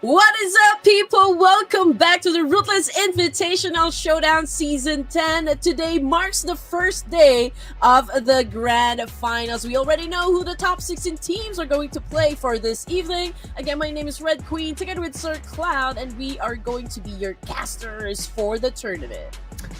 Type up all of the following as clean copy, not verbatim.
What is up, people? Welcome back to the Ruthless Invitational Showdown Season 10. Today marks the first day of the Grand Finals. We already know who the top 16 teams are going to play for this evening. Again, my name is Red Queen, together with Sir Cloud, and we are going to be your casters for the tournament.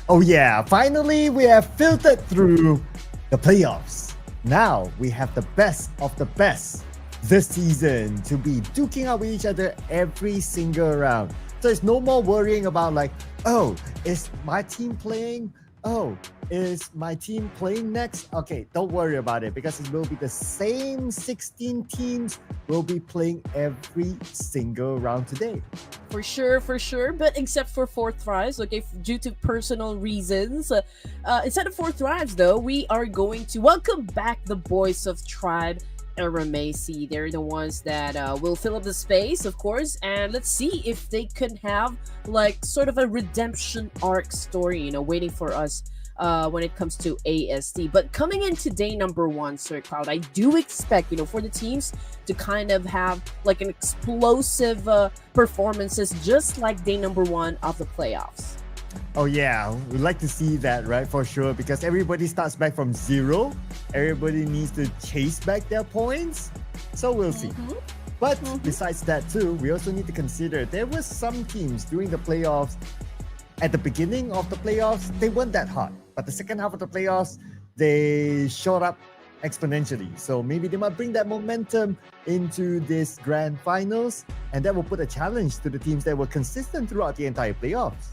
Oh yeah, finally we have filtered through the playoffs. Now we have the best of the best this season to be duking out with each other every single round. So it's no more worrying about like, oh, is my team playing? Oh, is my team playing next? Okay, don't worry about it because it will be the same 16 teams will be playing every single round today. For sure, but except for fourth thrives, okay, due to personal reasons. Instead of fourth thrives though, we are going to welcome back the boys of Tribe Aeromacy. They're the ones that will fill up the space, of course, and let's see if they can have like sort of a redemption arc story, you know, waiting for us when it comes to ASD. But coming into day number one, Sir Cloud, I do expect, you know, for the teams to kind of have like an explosive performances just like day number one of the playoffs. Oh yeah, we'd like to see that, right? For sure, because everybody starts back from zero. Everybody needs to chase back their points. So we'll see. But besides that too, we also need to consider there were some teams during the playoffs. At the beginning of the playoffs, they weren't that hot. But the second half of the playoffs, they shot up exponentially. So maybe they might bring that momentum into this grand finals. And that will put a challenge to the teams that were consistent throughout the entire playoffs.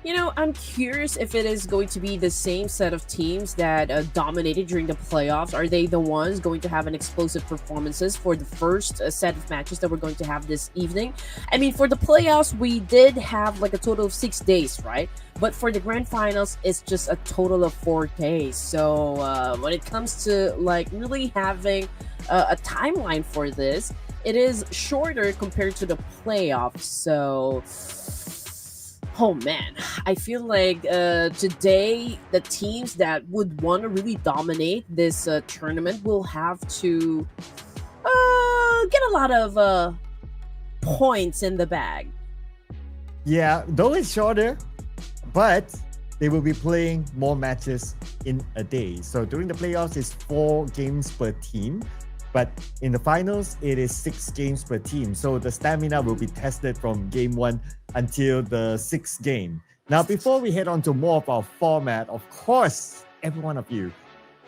You know, I'm curious if it is going to be the same set of teams that dominated during the playoffs. Are they the ones going to have an explosive performances for the first set of matches that we're going to have this evening? I mean, for the playoffs, we did have like a total of 6 days, right? But for the grand finals, it's just a total of 4 days. So when it comes to like really having a timeline for this, it is shorter compared to the playoffs. So oh man, I feel like today the teams that would want to really dominate this tournament will have to get a lot of points in the bag. Yeah, though it's shorter, but they will be playing more matches in a day. So during the playoffs, it's 4 games per team. But in the finals, it is 6 games per team. So the stamina will be tested from game 1 until the 6th game. Now, before we head on to more of our format, of course, every one of you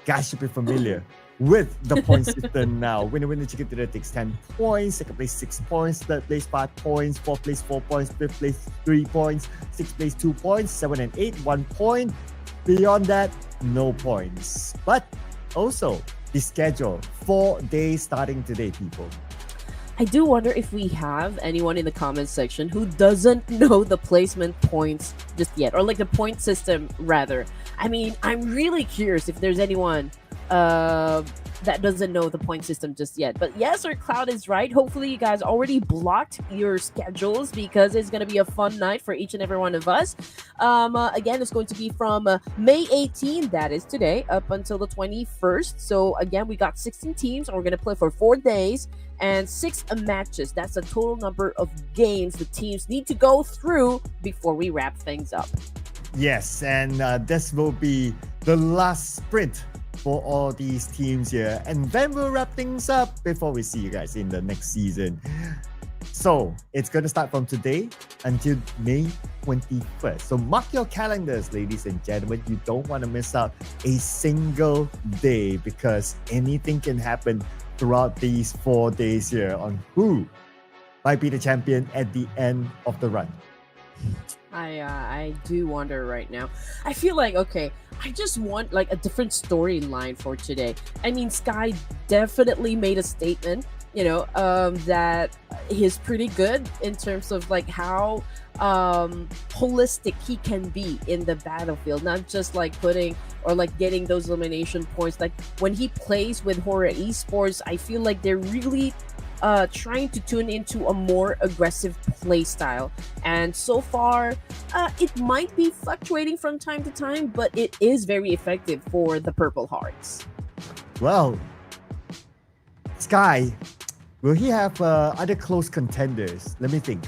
guys should be familiar with the point system now. Winner, chicken dinner takes 10 points, second place 6 points, third place 5 points, fourth place 4 points, fifth place 3 points, sixth place 2 points, 7 and 8, 1 point. Beyond that, no points. But also, the schedule, 4 days starting today, people. I do wonder if we have anyone in the comments section who doesn't know the placement points just yet, or like the point system rather. I mean, I'm really curious if there's anyone that doesn't know the point system just yet. But yes, our Cloud is right. Hopefully you guys already blocked your schedules because it's going to be a fun night for each and every one of us. Again, it's going to be from May 18, that is today, up until the 21st. So again, we got 16 teams and we're going to play for 4 days and 6 matches. That's a total number of games the teams need to go through before we wrap things up. Yes, and this will be the last sprint for all these teams here, and then we'll wrap things up before we see you guys in the next season. So it's going to start from today until May 21st. So mark your calendars, ladies and gentlemen. You don't want to miss out a single day because anything can happen throughout these 4 days here on who might be the champion at the end of the run. I do wonder right now. I feel like, okay, I just want like a different storyline for today. I mean, Sky definitely made a statement, you know, that he's pretty good in terms of like how holistic he can be in the battlefield, not just like putting or like getting those elimination points. Like when he plays with HORAA Esports, I feel like they're really trying to tune into a more aggressive play style. And so far, it might be fluctuating from time to time, but it is very effective for the Purple Hearts. Well, Sky, will he have other close contenders? Let me think.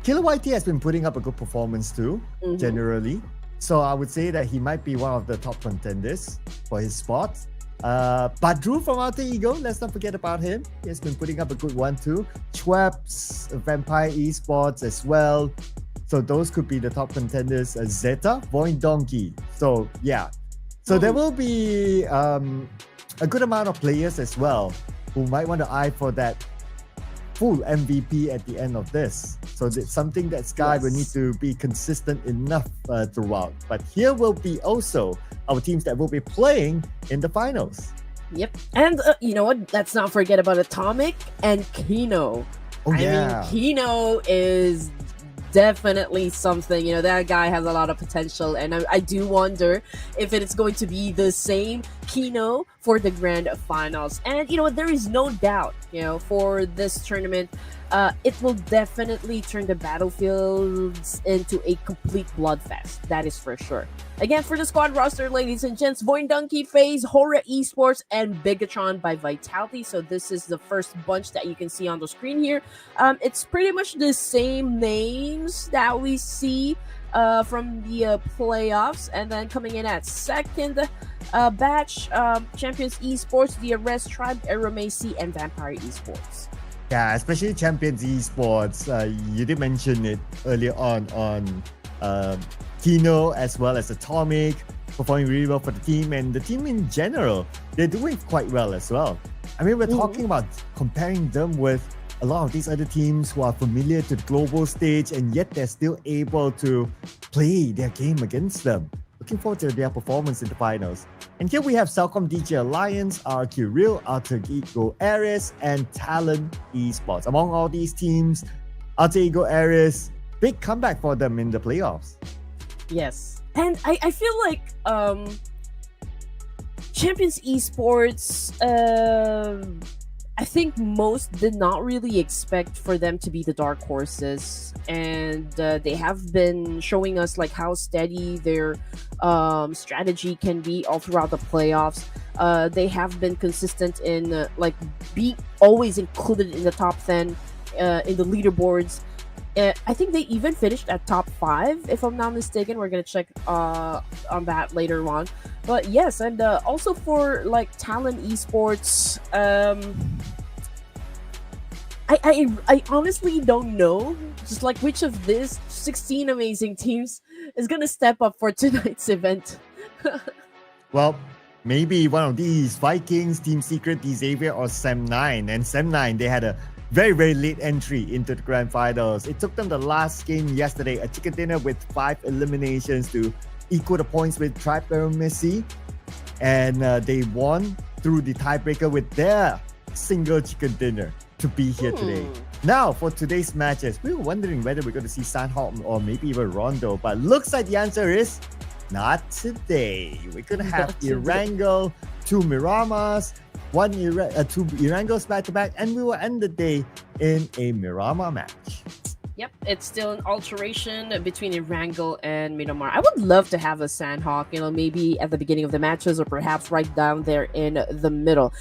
Killer YT has been putting up a good performance too, generally. So I would say that he might be one of the top contenders for his spot. Badru from Alter Ego, let's not forget about him. He has been putting up a good one too. Schweppes, Vampire Esports as well. So those could be the top contenders. Zeta, VOIN Donkey. So yeah. So there will be a good amount of players as well who might want to eye for that full MVP at the end of this. So it's something that Sky will need to be consistent enough throughout. But here will be also our teams that will be playing in the finals. Yep. And you know what? Let's not forget about Atomic and Kino. Oh, I yeah. mean, Kino is definitely something. You know, that guy has a lot of potential, and I do wonder if it is going to be the same Kino for the grand finals. And you know what, there is no doubt, you know, for this tournament, it will definitely turn the battlefields into a complete bloodfest. That is for sure. Again, for the squad roster, ladies and gents, VOIN Donkey, FaZe, HORAA Esports, and Bigetron by Vitality. So this is the first bunch that you can see on the screen here. It's pretty much the same names that we see from the playoffs. And then coming in at second batch, Champions Esports, DRS Tribe, Aeromacy, and Vampire Esports. Yeah, especially Champions Esports. You did mention it earlier on Kino as well as Atomic performing really well for the team, and the team in general, they're doing quite well as well. I mean, we're talking about comparing them with a lot of these other teams who are familiar to the global stage, and yet they're still able to play their game against them. Looking forward to their performance in the finals. And here we have CelcomDigi Alliance, RQ Real, Alter Ego Ares, and Talon Esports. Among all these teams, Alter Ego Ares, big comeback for them in the playoffs. Yes. And I feel like Champions Esports, I think most did not really expect for them to be the dark horses, and they have been showing us like how steady their strategy can be all throughout the playoffs. They have been consistent in like being always included in the top 10 in the leaderboards. I think they even finished at top 5, if I'm not mistaken. We're gonna check on that later on. But yes, and also for like Talon Esports, I honestly don't know just like which of these 16 amazing teams is gonna step up for tonight's event. Well, maybe one of these Vikings, Team Secret, Xavier, or Sem9. And Sem9, they had a very, very late entry into the grand finals. It took them the last game yesterday, a chicken dinner with 5 eliminations to equal the points with Tribe Aeromacy. And they won through the tiebreaker with their single chicken dinner to be here today. Now, for today's matches, we were wondering whether we're going to see Sandhawk or maybe even Rondo, but looks like the answer is not today. We're going to have ERANGEL, 2 Miramars, 2 ERANGELs back-to-back, and we will end the day in a Miramar match. Yep, it's still an alteration between ERANGEL and Miramar. I would love to have a Sandhawk, you know, maybe at the beginning of the matches or perhaps right down there in the middle.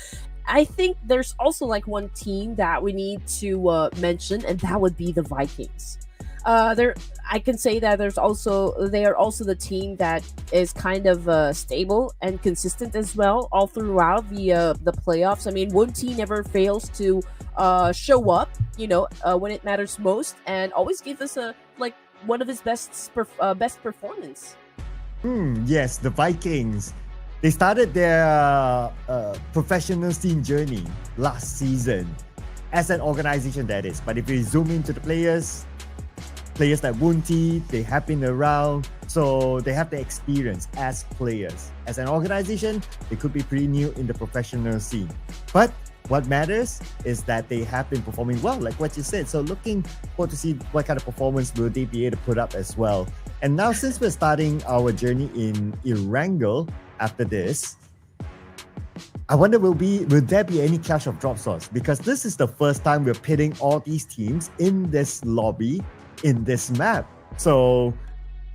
I think there's also like one team that we need to mention, and that would be the Vikings. I can say that they are also the team that is kind of stable and consistent as well all throughout the playoffs. I mean, one team never fails to show up, you know, when it matters most, and always give us one of his best performance. Yes, the Vikings. They started their professional scene journey last season as an organization, that is. But if we zoom into the players like Wunti, they have been around, so they have the experience as players. As an organization, they could be pretty new in the professional scene. But what matters is that they have been performing well, like what you said. So looking forward to see what kind of performance will they be able to put up as well. And now, since we're starting our journey in ERANGEL after this, I wonder will there be any clash of drop slots? Because this is the first time we're pitting all these teams in this lobby, in this map. So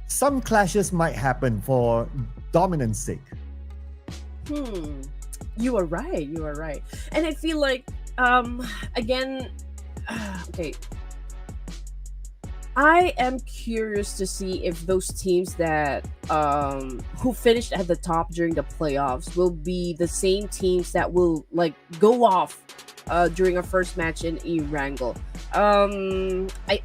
some clashes might happen for dominance sake. You are right. You are right. And I feel like, again, okay. I am curious to see if those teams that who finished at the top during the playoffs will be the same teams that will like go off during our first match in ERANGEL.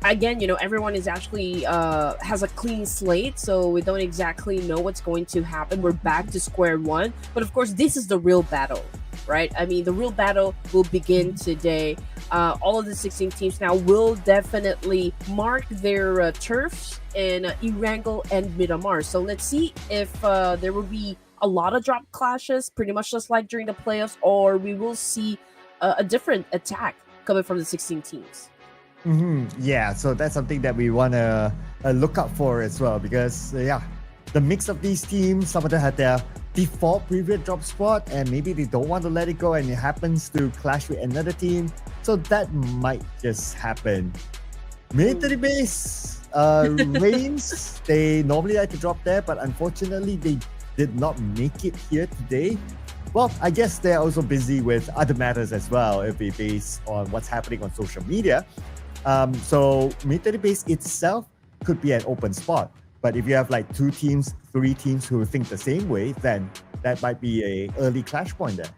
Again, everyone is actually has a clean slate, so we don't exactly know what's going to happen. We're back to square one, but of course, this is the real battle, right? I mean, the real battle will begin today. All of the 16 teams now will definitely mark their turfs in ERANGEL and Miramar. So let's see if there will be a lot of drop clashes, pretty much just like during the playoffs, or we will see a different attack coming from the 16 teams. Yeah, so that's something that we want to look out for as well, because the mix of these teams, some of them had their default previous drop spot and maybe they don't want to let it go and it happens to clash with another team, so that might just happen. Military base Reigns, they normally like to drop there, but unfortunately they did not make it here today. Well, I guess they're also busy with other matters as well, if we base on what's happening on social media. So military base itself could be an open spot, but if you have like 2 teams, 3 teams who think the same way, then that might be a early clash point there.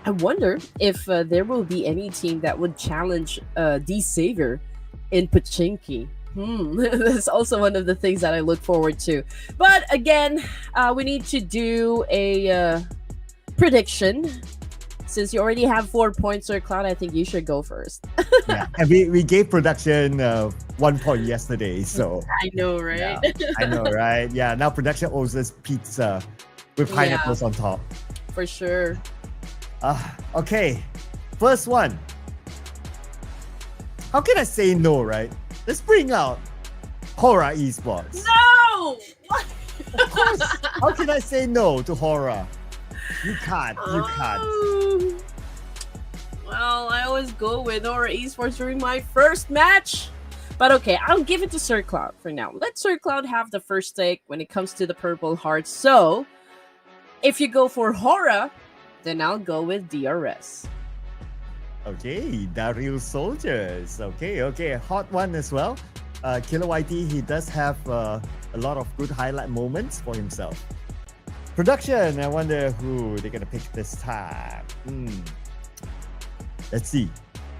I wonder if there will be any team that would challenge D Savior in Pachinki. That's also one of the things that I look forward to. But again, we need to do a prediction. Since you already have 4 points, Sir Cloud, I think you should go first. Yeah, and we gave production 1 point yesterday, so I know, right? Yeah, I know, right? Yeah, now production owes us pizza with pineapples on top. For sure. Okay, first one. How can I say no, right? Let's bring out HORAA Esports. No! Of course. How can I say no to HORAA? You can't. Well, I always go with HORAA Esports during my first match. But okay, I'll give it to Sir Cloud for now. Let Sir Cloud have the first take when it comes to the Purple Hearts. So, if you go for HORAA, then I'll go with DRS. Okay, the real soldiers. Okay, hot one as well. Kilo ID, he does have a lot of good highlight moments for himself. Production, I wonder who they're gonna pick this time. Let's see.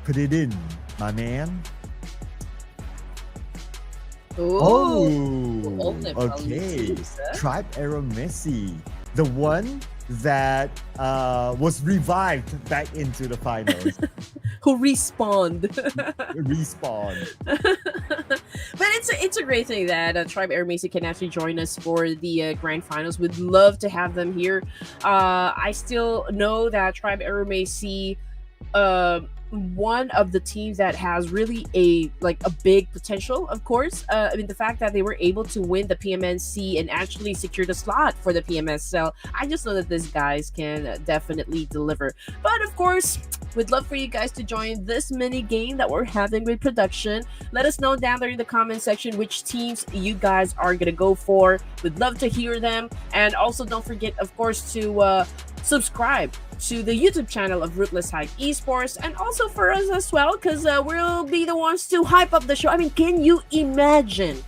Put it in, my man. Okay. Tribe Aeromacy, the one that was revived back into the finals. Who respawned. But it's a great thing that Tribe Aeromacy can actually join us for the grand finals. We'd love to have them here. I still know that Tribe Aeromacy, one of the teams that has really a big potential, of course. I mean, the fact that they were able to win the PMNC and actually secure the slot for the PMSL, I just know that these guys can definitely deliver. But of course, we'd love for you guys to join this mini game that we're having with production. Let us know down there in the comment section which teams you guys are gonna go for. We'd love to hear them. And also don't forget, of course, to subscribe to the YouTube channel of Ruthless Esports, and also for us as well, because we'll be the ones to hype up the show. I mean, can you imagine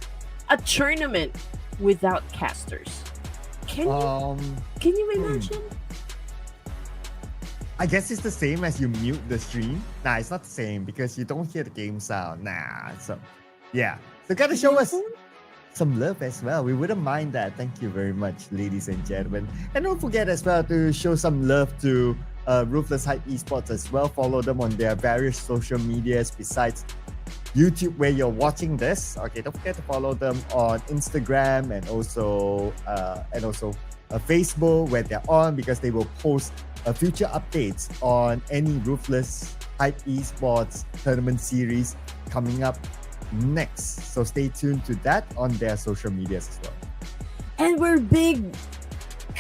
a tournament without casters? Can you imagine? I guess it's the same as you mute the stream. Nah, it's not the same because you don't hear the game sound. Nah, so yeah. So gotta show us some love as well. We wouldn't mind that. Thank you very much, ladies and gentlemen. And don't forget as well to show some love to Ruthless Esports as well. Follow them on their various social medias besides YouTube where you're watching this. Okay, don't forget to follow them on Instagram and also Facebook where they're on, because they will post future updates on any Ruthless Esports tournament series coming up next. So stay tuned to that on their social medias as well. And we're big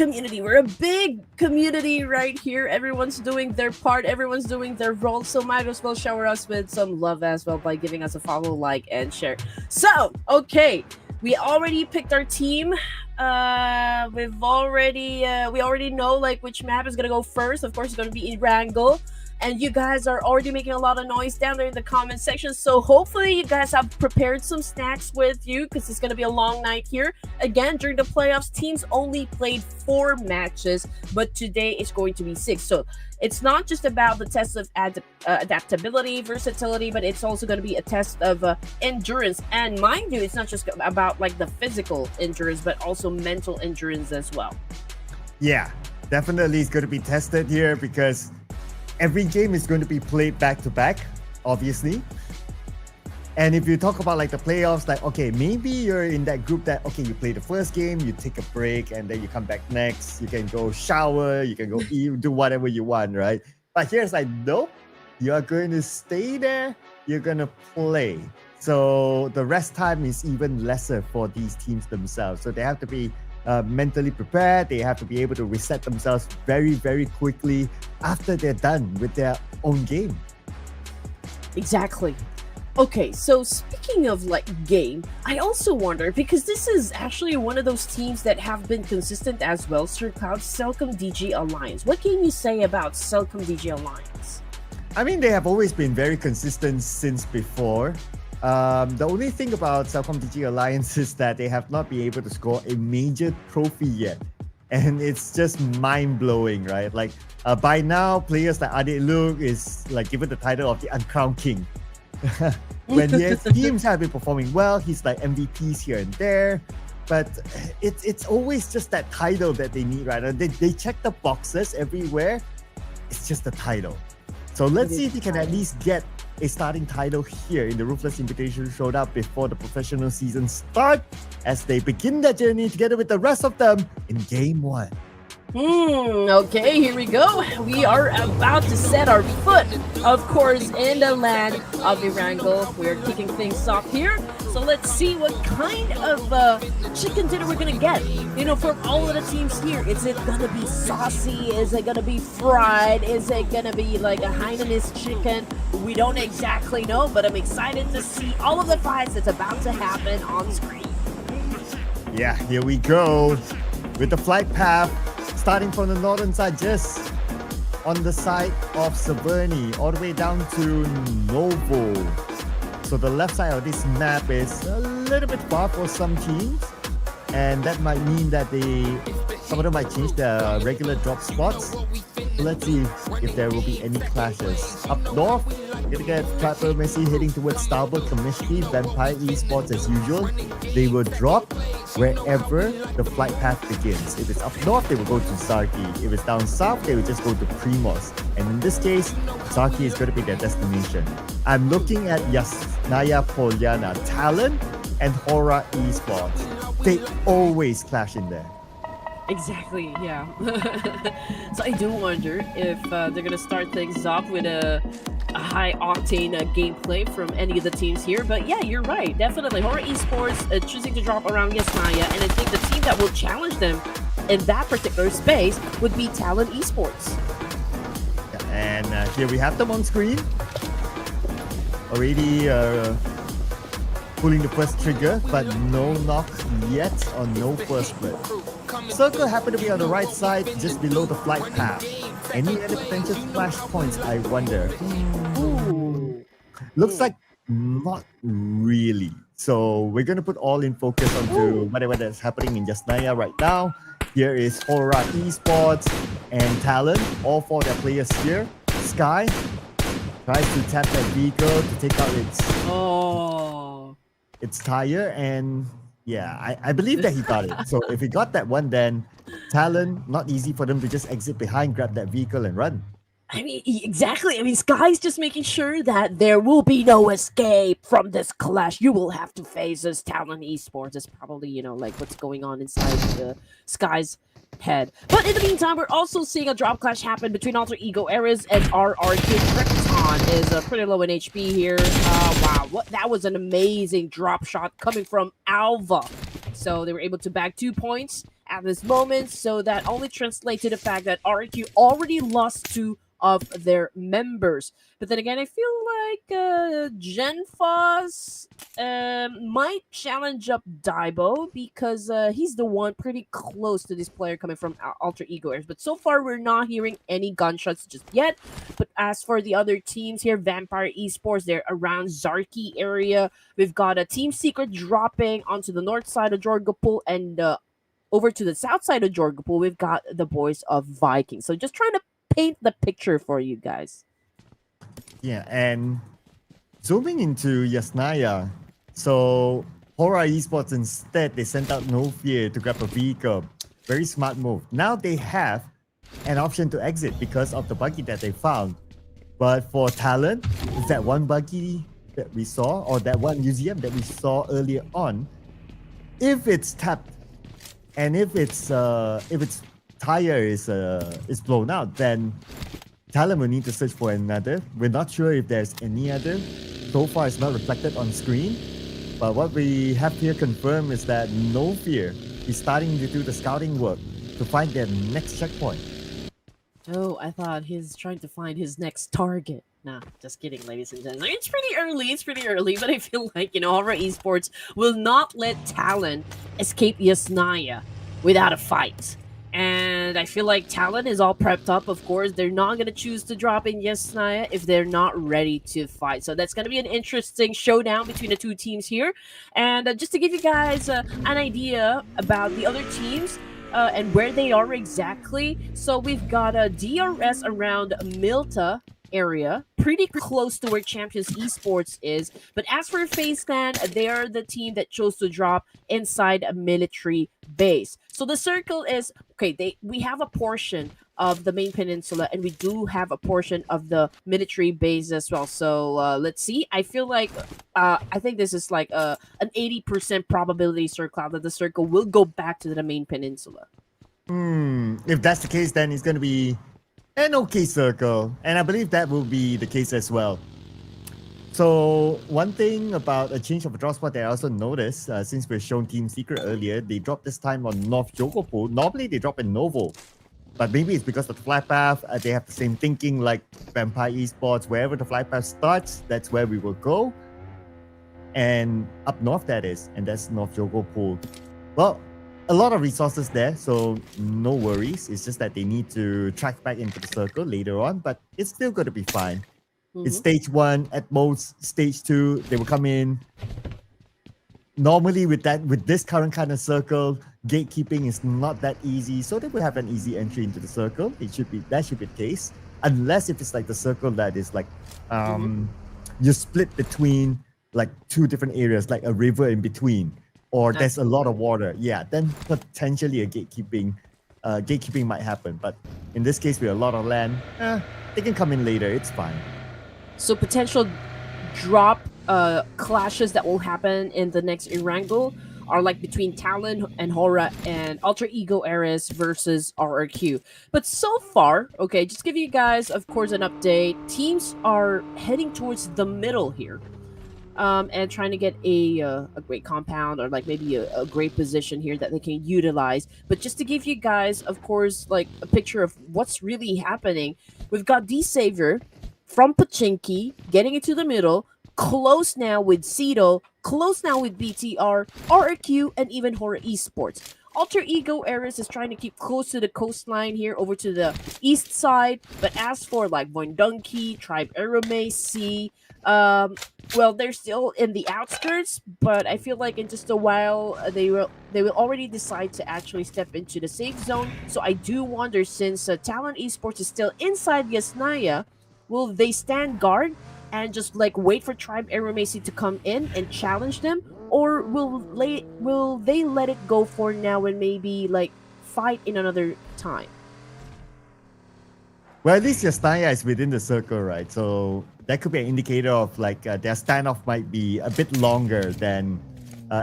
community. We're a big community right here. Everyone's doing their part. Everyone's doing their role. So might as well shower us with some love as well by giving us a follow, like, and share. So, okay. We already picked our team. We already know like which map is gonna go first. Of course, it's gonna be ERANGEL. And you guys are already making a lot of noise down there in the comment section. So hopefully you guys have prepared some snacks with you because it's going to be a long night here. Again, during the playoffs, teams only played 4 matches, but today it's going to be 6. So it's not just about the test of adaptability, versatility, but it's also going to be a test of endurance. And mind you, it's not just about like the physical endurance, but also mental endurance as well. Yeah, definitely it's going to be tested here because every game is going to be played back to back, obviously. And if you talk about like the playoffs, like, okay, maybe you're in that group that, okay, you play the first game, you take a break, and then you come back next. You can go shower, you can go eat, do whatever you want, right? But here's like, nope, you are going to stay there, you're going to play. So the rest time is even lesser for these teams themselves. So they have to be mentally prepared. They have to be able to reset themselves very, very quickly after they're done with their own game. Exactly. Okay, so speaking of like game, I also wonder, because this is actually one of those teams that have been consistent as well, Sir Cloud, CelcomDigi Alliance. What can you say about CelcomDigi Alliance? I mean, they have always been very consistent since before. The only thing about CelcomDigi Alliance is that they have not been able to score a major trophy yet. And it's just mind-blowing, right? Like, by now, players like Luke is like given the title of the Uncrowned King. When his teams have been performing well, he's like MVPs here and there. But it's always just that title that they need, right? And they check the boxes everywhere. It's just the title. So let's see if he can at least get a starting title here in the Ruthless Invitational Showdown before the professional season starts, as they begin their journey together with the rest of them in Game 1. Okay, here we go. We are about to set our foot, of course, in the land of ERANGEL. We're kicking things off here. So let's see what kind of chicken dinner we're gonna get. You know, from all of the teams here, is it gonna be saucy? Is it gonna be fried? Is it gonna be like a Hainanese chicken? We don't exactly know, but I'm excited to see all of the fights that's about to happen on screen. Yeah, here we go with the flight path. Starting from the northern side, just on the side of Severny, all the way down to Novo. So the left side of this map is a little bit far for some teams, and that might mean that some of them might change their regular drop spots. So let's see if there will be any clashes. Up north, we're gonna get Aeromacy heading towards Starboard, Kamishki, Vampire Esports as usual. They will drop wherever the flight path begins. If it's up north, they will go to Zarki. If it's down south, they will just go to Primos. And in this case, Zarki is going to be their destination. I'm looking at Yasnaya Polyana, Talon, and HORAA Esports. They always clash in there. Exactly, yeah. So I do wonder if they're going to start things off with a high-octane gameplay from any of the teams here. But yeah, you're right. Definitely. HORAA Esports choosing to drop around Yasnaya. And I think the team that will challenge them in that particular space would be Talon Esports. Yeah, and here we have them on screen. Already pulling the first trigger, but no knock yet or no first blood. Circle happened to be on the right side, just below the flight path. Any other potential splash points, I wonder? Looks like not really. So we're going to put all in focus onto whatever that's happening in Yasnaya right now. Here is HORAA Esports and Talon, all 4 of their players here. Sky tries to tap that vehicle to take out its tire, and yeah, I believe that he got it. So if he got that one, then Talon, not easy for them to just exit behind, grab that vehicle and run. I mean, exactly. I mean, Sky's just making sure that there will be no escape from this clash. You will have to face this. Talon Esports is probably, you know, like what's going on inside the Sky's head. But in the meantime, we're also seeing a drop clash happen between Alter Ego Eras and RR Kid. Krypton is pretty low in HP here. Wow, that was an amazing drop shot coming from Alva. So they were able to bag 2 points at this moment, so that only translates to the fact that RQ already lost 2 of their members. But then again, I feel like Genfos might challenge up Daibo because he's the one pretty close to this player coming from Alter Ego Airs. But so far, we're not hearing any gunshots just yet. But as for the other teams here, Vampire Esports, they're around Zarki area. We've got a Team Secret dropping onto the north side of Jorgapul, and over to the south side of Jorgapul, we've got the boys of Vikings. So just trying to paint the picture for you guys. Yeah, and zooming into Yasnaya, so HORAA Esports instead, they sent out No Fear to grab a vehicle. Very smart move. Now they have an option to exit because of the buggy that they found. But for Talon, is that one buggy that we saw, or that one museum that we saw earlier on, if it's tapped and if its tire is blown out, then Talon will need to search for another. We're not sure if there's any other. So far, it's not reflected on screen. But what we have here confirmed is that No Fear is starting to do the scouting work to find their next checkpoint. Oh, I thought he's trying to find his next target. Nah, just kidding, ladies and gentlemen. It's pretty early, but I feel like, HORAA Esports will not let Talon escape Yasnaya without a fight. And I feel like Talon is all prepped up. Of course, they're not going to choose to drop in Yasnaya if they're not ready to fight. So that's going to be an interesting showdown between the two teams here. And just to give you guys an idea about the other teams, and where they are exactly. So we've got a DRS around Milta area, pretty close to where Champions Esports is. But as for FaZe Clan, they are the team that chose to drop inside a military base. So the circle is okay. We have a portion of the main peninsula, and we do have a portion of the military base as well. So let's see. I feel like I think this is like an 80% probability, Sir Cloud, that the circle will go back to the main peninsula. If that's the case, then it's going to be an okay circle, and I believe that will be the case as well. So one thing about a change of a drop spot that I also noticed, since we're shown Team Secret earlier, they dropped this time on North Jogopul. Normally they drop in Novo, but maybe it's because of the flight path. They have the same thinking like Vampire Esports. Wherever the flight path starts, that's where we will go. And up north that is, and that's North Jogopul. Well, a lot of resources there, so no worries. It's just that they need to track back into the circle later on, but it's still going to be fine. It's stage 1, at most stage 2, they will come in. Normally with this current kind of circle, gatekeeping is not that easy, so they will have an easy entry into the circle. That should be the case, unless if it's like the circle that is like you split between like 2 different areas, like a river in between, or there's a lot of water. Yeah, then potentially a gatekeeping might happen. But in this case, with a lot of land, they can come in later. It's fine. So potential drop clashes that will happen in the next ERANGEL are like between Talon and HORAA and Alter Ego Airs versus RRQ. But so far, okay, just give you guys, of course, an update. Teams are heading towards the middle here. And trying to get a great compound, or like maybe a great position here that they can utilize. But just to give you guys, of course, like a picture of what's really happening, we've got D-Savior from Pachinki getting into the middle, close now with Cedo, close now with BTR, RRQ, and even HORAA Esports. Alter Ego Ares is trying to keep close to the coastline here over to the east side. But as for like VOIN Donkey, Tribe Aeromacy, well, they're still in the outskirts, but I feel like in just a while they will already decide to actually step into the safe zone. So I do wonder, since Talon Esports is still inside Yasnaya, will they stand guard and just like wait for Tribe Aeromacy to come in and challenge them, or will they let it go for now and maybe like fight in another time? Well, at least Yasnaya is within the circle, right? So that could be an indicator of like their standoff might be a bit longer than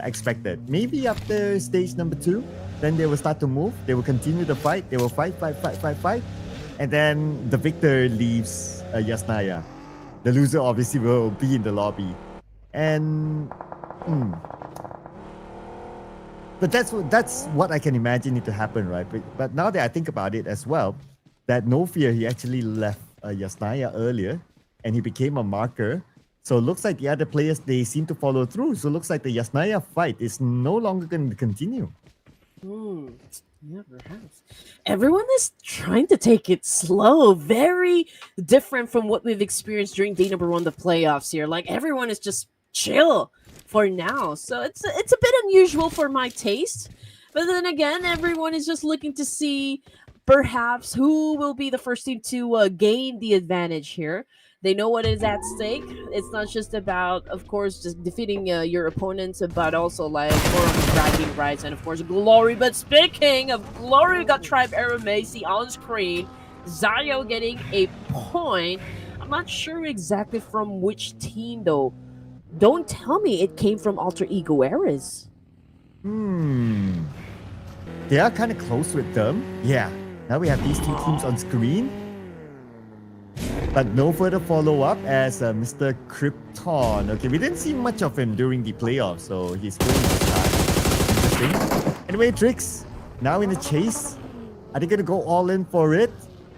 expected. Maybe after stage number 2, then they will start to move. They will continue the fight. They will fight. And then the victor leaves Yasnaya. The loser obviously will be in the lobby. And But that's what I can imagine it to happen, right? But now that I think about it as well, that No Fear, he actually left Yasnaya earlier, and he became a marker. So it looks like the other players, they seem to follow through. So it looks like the Yasnaya fight is no longer going to continue. Yeah, perhaps. Everyone is trying to take it slow. Very different from what we've experienced during day number 1, the playoffs here. Like, everyone is just chill for now. So it's a bit unusual for my taste. But then again, everyone is just looking to see perhaps who will be the first team to gain the advantage here. They know what is at stake. It's not just about, of course, just defeating your opponents, but also like for bragging rights and of course glory. But speaking of glory, we got Tribe Aeromacy on screen. Zayo getting a point. I'm not sure exactly from which team though. Don't tell me it came from Alter Ego Eras. They are kind of close with them. Yeah. Now we have these two teams on screen. But no further follow-up as Mr. Krypton. Okay, we didn't see much of him during the playoffs, so he's going to start. Interesting. Anyway, Trix, now in the chase. Are they going to go all in for it?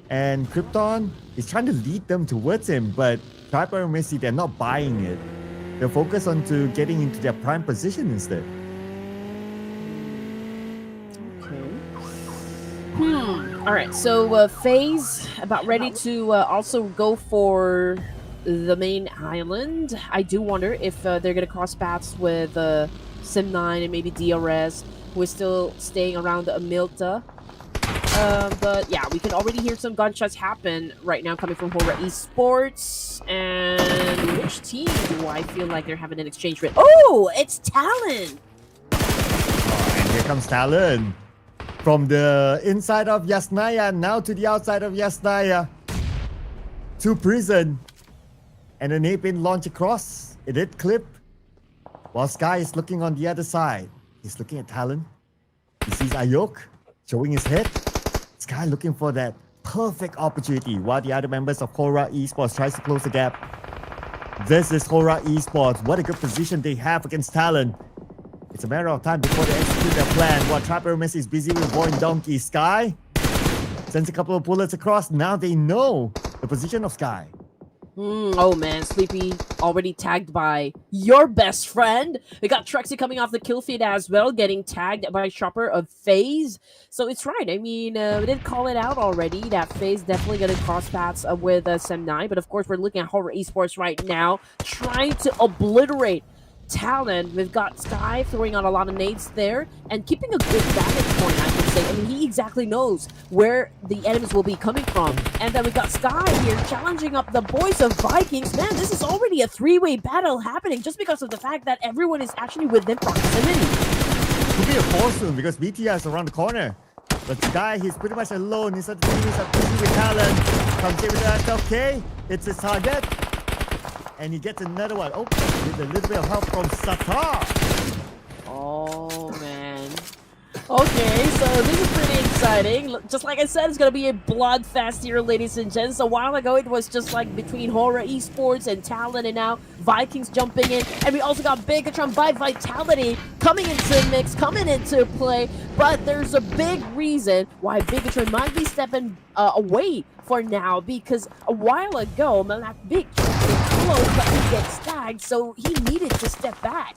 And Krypton is trying to lead them towards him, but Tribe and Messi, they're not buying it. They're focused on to getting into their prime position instead. All right, so FaZe about ready to also go for the main island. I do wonder if they're going to cross paths with Sim9 and maybe DRS, who is still staying around Milta. But yeah, we can already hear some gunshots happen right now coming from HORAA Esports. And which team do I feel like they're having an exchange with? Oh, it's Talon! And here comes Talon. From the inside of Yasnaya, now to the outside of Yasnaya. To prison. And an A-pin launch across. It did clip. While Sky is looking on the other side. He's looking at Talon. He sees Ayok showing his head. Sky looking for that perfect opportunity while the other members of HORAA Esports tries to close the gap. This is HORAA Esports. What a good position they have against Talon. It's a matter of time before they execute their plan. While Trapper Messi is busy with VOIN Donkey. Sky sends a couple of bullets across. Now they know the position of Sky. Oh man, Sleepy already tagged by your best friend. We got Trexy coming off the kill feed as well, getting tagged by Shopper of FaZe. So it's right. I mean, we did call it out already that FaZe definitely going to cross paths with Sem9. But of course, we're looking at HORAA Esports right now, trying to obliterate Talon. We've got Sky throwing out a lot of nades there and keeping a good vantage point, I can say. I mean, he exactly knows where the enemies will be coming from. And then we got Sky here challenging up the boys of Vikings. Man, this is already a three-way battle happening just because of the fact that everyone is actually within proximity. Could be a four soon because BTR is around the corner. But Sky, he's pretty much alone. He's at the team with Talon. Comes in with that. Okay, it's his target. And he gets another one. Oh, with a little bit of help from Satar. Oh, man. Okay, so this is pretty exciting. Just like I said, it's going to be a bloodfest here, ladies and gents. A while ago, it was just like between HORAA Esports and Talon, and now Vikings jumping in. And we also got Bigetron by Vitality coming into the mix, coming into play. But there's a big reason why Bigetron might be stepping away for now, because a while ago, Malak Big close, but he gets tagged, so he needed to step back.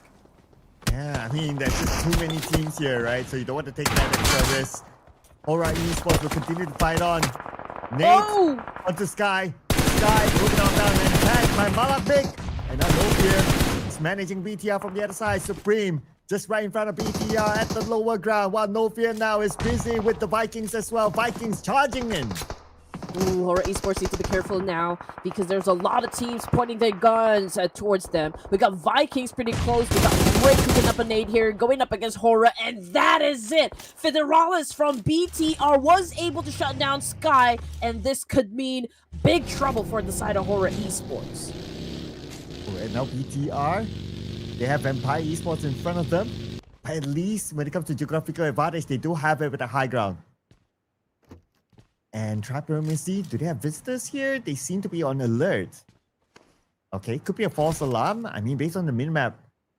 Yeah, I mean, there's just too many teams here, right? So you don't want to take that extra risk. HORAA Esports will continue to fight on. Nate onto Sky. Sky moving on down and tagged by Malak Big. And now No Fear is managing BTR from the other side. Supreme just right in front of BTR at the lower ground, while No Fear now is busy with the Vikings as well. Vikings charging in. HORAA Esports need to be careful now because there's a lot of teams pointing their guns towards them. We got Vikings pretty close. We got Rick picking up a nade here, going up against HORAA, and that is it. Federalis from BTR was able to shut down Sky, and this could mean big trouble for the side of HORAA Esports. Oh, and now BTR, they have Vampire Esports in front of them. But at least when it comes to geographical advantage, they do have it with the high ground. And Trapper Missy, do they have visitors here? They seem to be on alert. Okay, could be a false alarm. I mean, based on the minimap,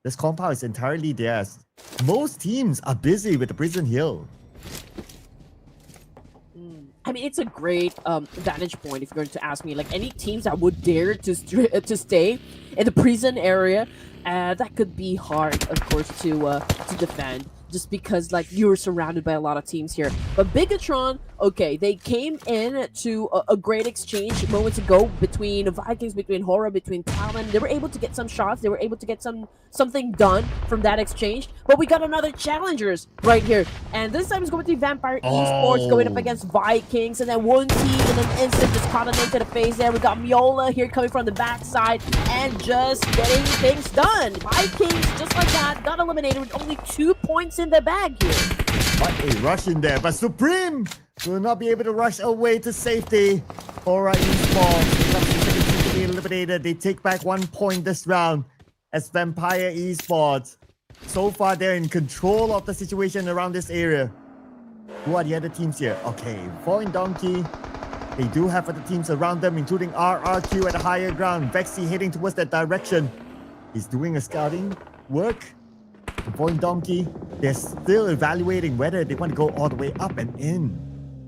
This compound is entirely theirs. Most teams are busy with the Prison Hill. I mean, it's a great vantage point if you're going to ask me. Like, any teams that would dare to stay in the prison area, that could be hard, of course, to defend. Just because, like, you're surrounded by a lot of teams here. But Bigetron, okay, they came in to a great exchange moments ago between Vikings, between HORAA, between Talon. They were able to get some shots. They were able to get something done from that exchange. But we got another challengers right here. And this time it's going to be Vampire Esports going up against Vikings. And then one team in an instant just caught an into the face there. We got Miola here coming from the backside and just getting things done. Vikings, just like that, got eliminated with only 2 points in the bag here. What a rush in there, but Supreme will not be able to rush away to safety. HORAA Esports to be eliminated. They take back 1 point this round as Vampire Esports. So far, they're in control of the situation around this area. Who are the other teams here? Okay, VOIN Donkey. They do have other teams around them, including RRQ at the higher ground. Vexy heading towards that direction. He's doing a scouting work. VOIN Donkey, they're still evaluating whether they want to go all the way up and in.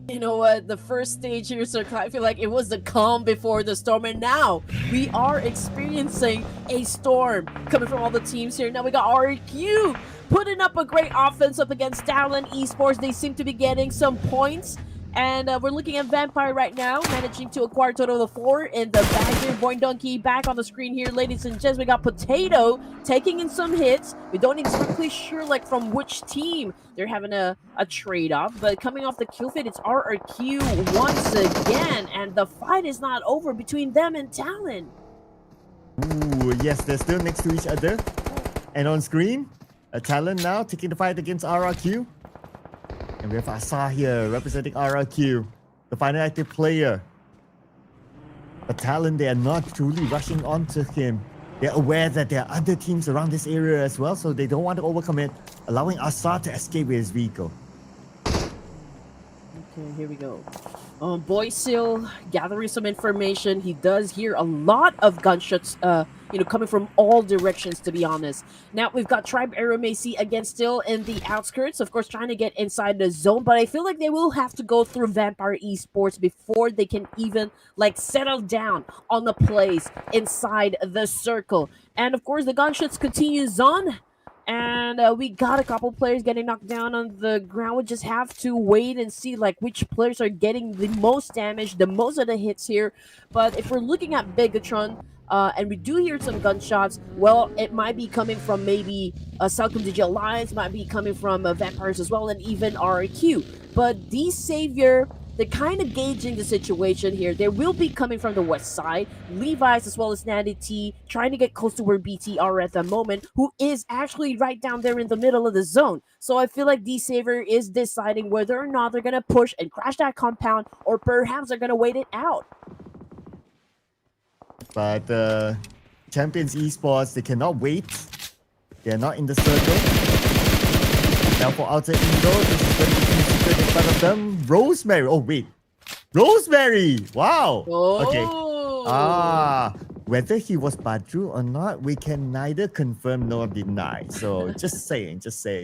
You know what? The first stage here, Sir, I feel like it was the calm before the storm, and now we are experiencing a storm coming from all the teams here. Now we got RQ putting up a great offense up against Talon Esports. They seem to be getting some points. And we're looking at Vampire right now, managing to acquire a total of 4 in the bag here. VOIN Donkey back on the screen here, ladies and gents. We got Potato taking in some hits. We don't exactly sure like from which team they're having a trade-off. But coming off the kill feed, it's RRQ once again. And the fight is not over between them and Talon. Ooh, yes, they're still next to each other. And on screen, Talon now taking the fight against RRQ. And we have Asa here representing RRQ, the final active player. But Talon, they are not truly rushing onto him. They're aware that there are other teams around this area as well, so they don't want to overcommit, allowing Asa to escape with his vehicle. Okay, here we go. Boysil gathering some information. He does hear a lot of gunshots, coming from all directions, to be honest. Now, we've got Tribe Aeromacy again still in the outskirts, of course, trying to get inside the zone, but I feel like they will have to go through Vampire Esports before they can even, like, settle down on the plays inside the circle. And, of course, the gunshots continues on. And we got a couple players getting knocked down on the ground. We just have to wait and see like which players are getting the most damage, the most of the hits here. But if we're looking at Bigetron, and we do hear some gunshots, well, it might be coming from maybe CelcomDigi Alliance, might be coming from Vampires as well, and even RQ. But the Savior, they're kind of gauging the situation here. They will be coming from the west side. Levi's as well as Natty T trying to get close to where BT are at the moment, who is actually right down there in the middle of the zone. So I feel like D-Saver is deciding whether or not they're going to push and crash that compound, or perhaps they're going to wait it out. But Champions Esports, they cannot wait. They're not in the circle. Now for outer Indo, this is going to be secret in front of them. Rosemary. Oh, wait. Rosemary. Wow. Oh. Okay. Whether he was Badru or not, we can neither confirm nor deny. So just saying.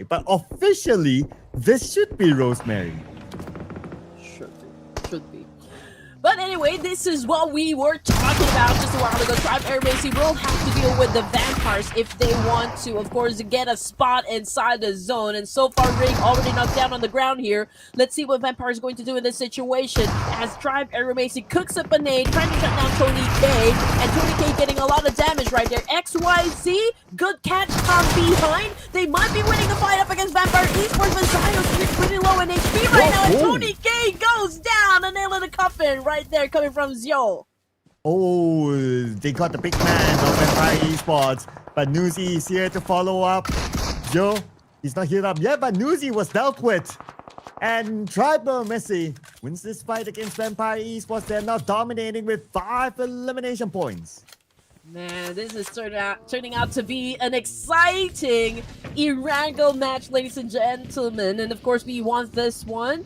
But officially, this should be Rosemary. Should be. But anyway, this is what we were talking about just a while ago. Tribe Aeromacy will have to deal with the Vampires if they want to, of course, get a spot inside the zone. And so far, Ring already knocked down on the ground here. Let's see what Vampire is going to do in this situation as Tribe Aeromacy cooks up a nade, trying to shut down Tony K. And Tony K getting a lot of damage right there. XYZ, good catch from behind. They might be winning the fight up against Vampire Esports, but Zios is pretty low in HP right now. And Tony K goes down, a nail in the coffin right there coming from Zio. Oh, they got the big man of Vampire Esports, but Nuzi is here to follow up. Joe, he's not healed up yet, but Nuzi was dealt with. And Tribe Aeromacy wins this fight against Vampire Esports. They're now dominating with 5 elimination points. Man, this is turning out to be an exciting ERANGEL match, ladies and gentlemen. And of course, we want this one.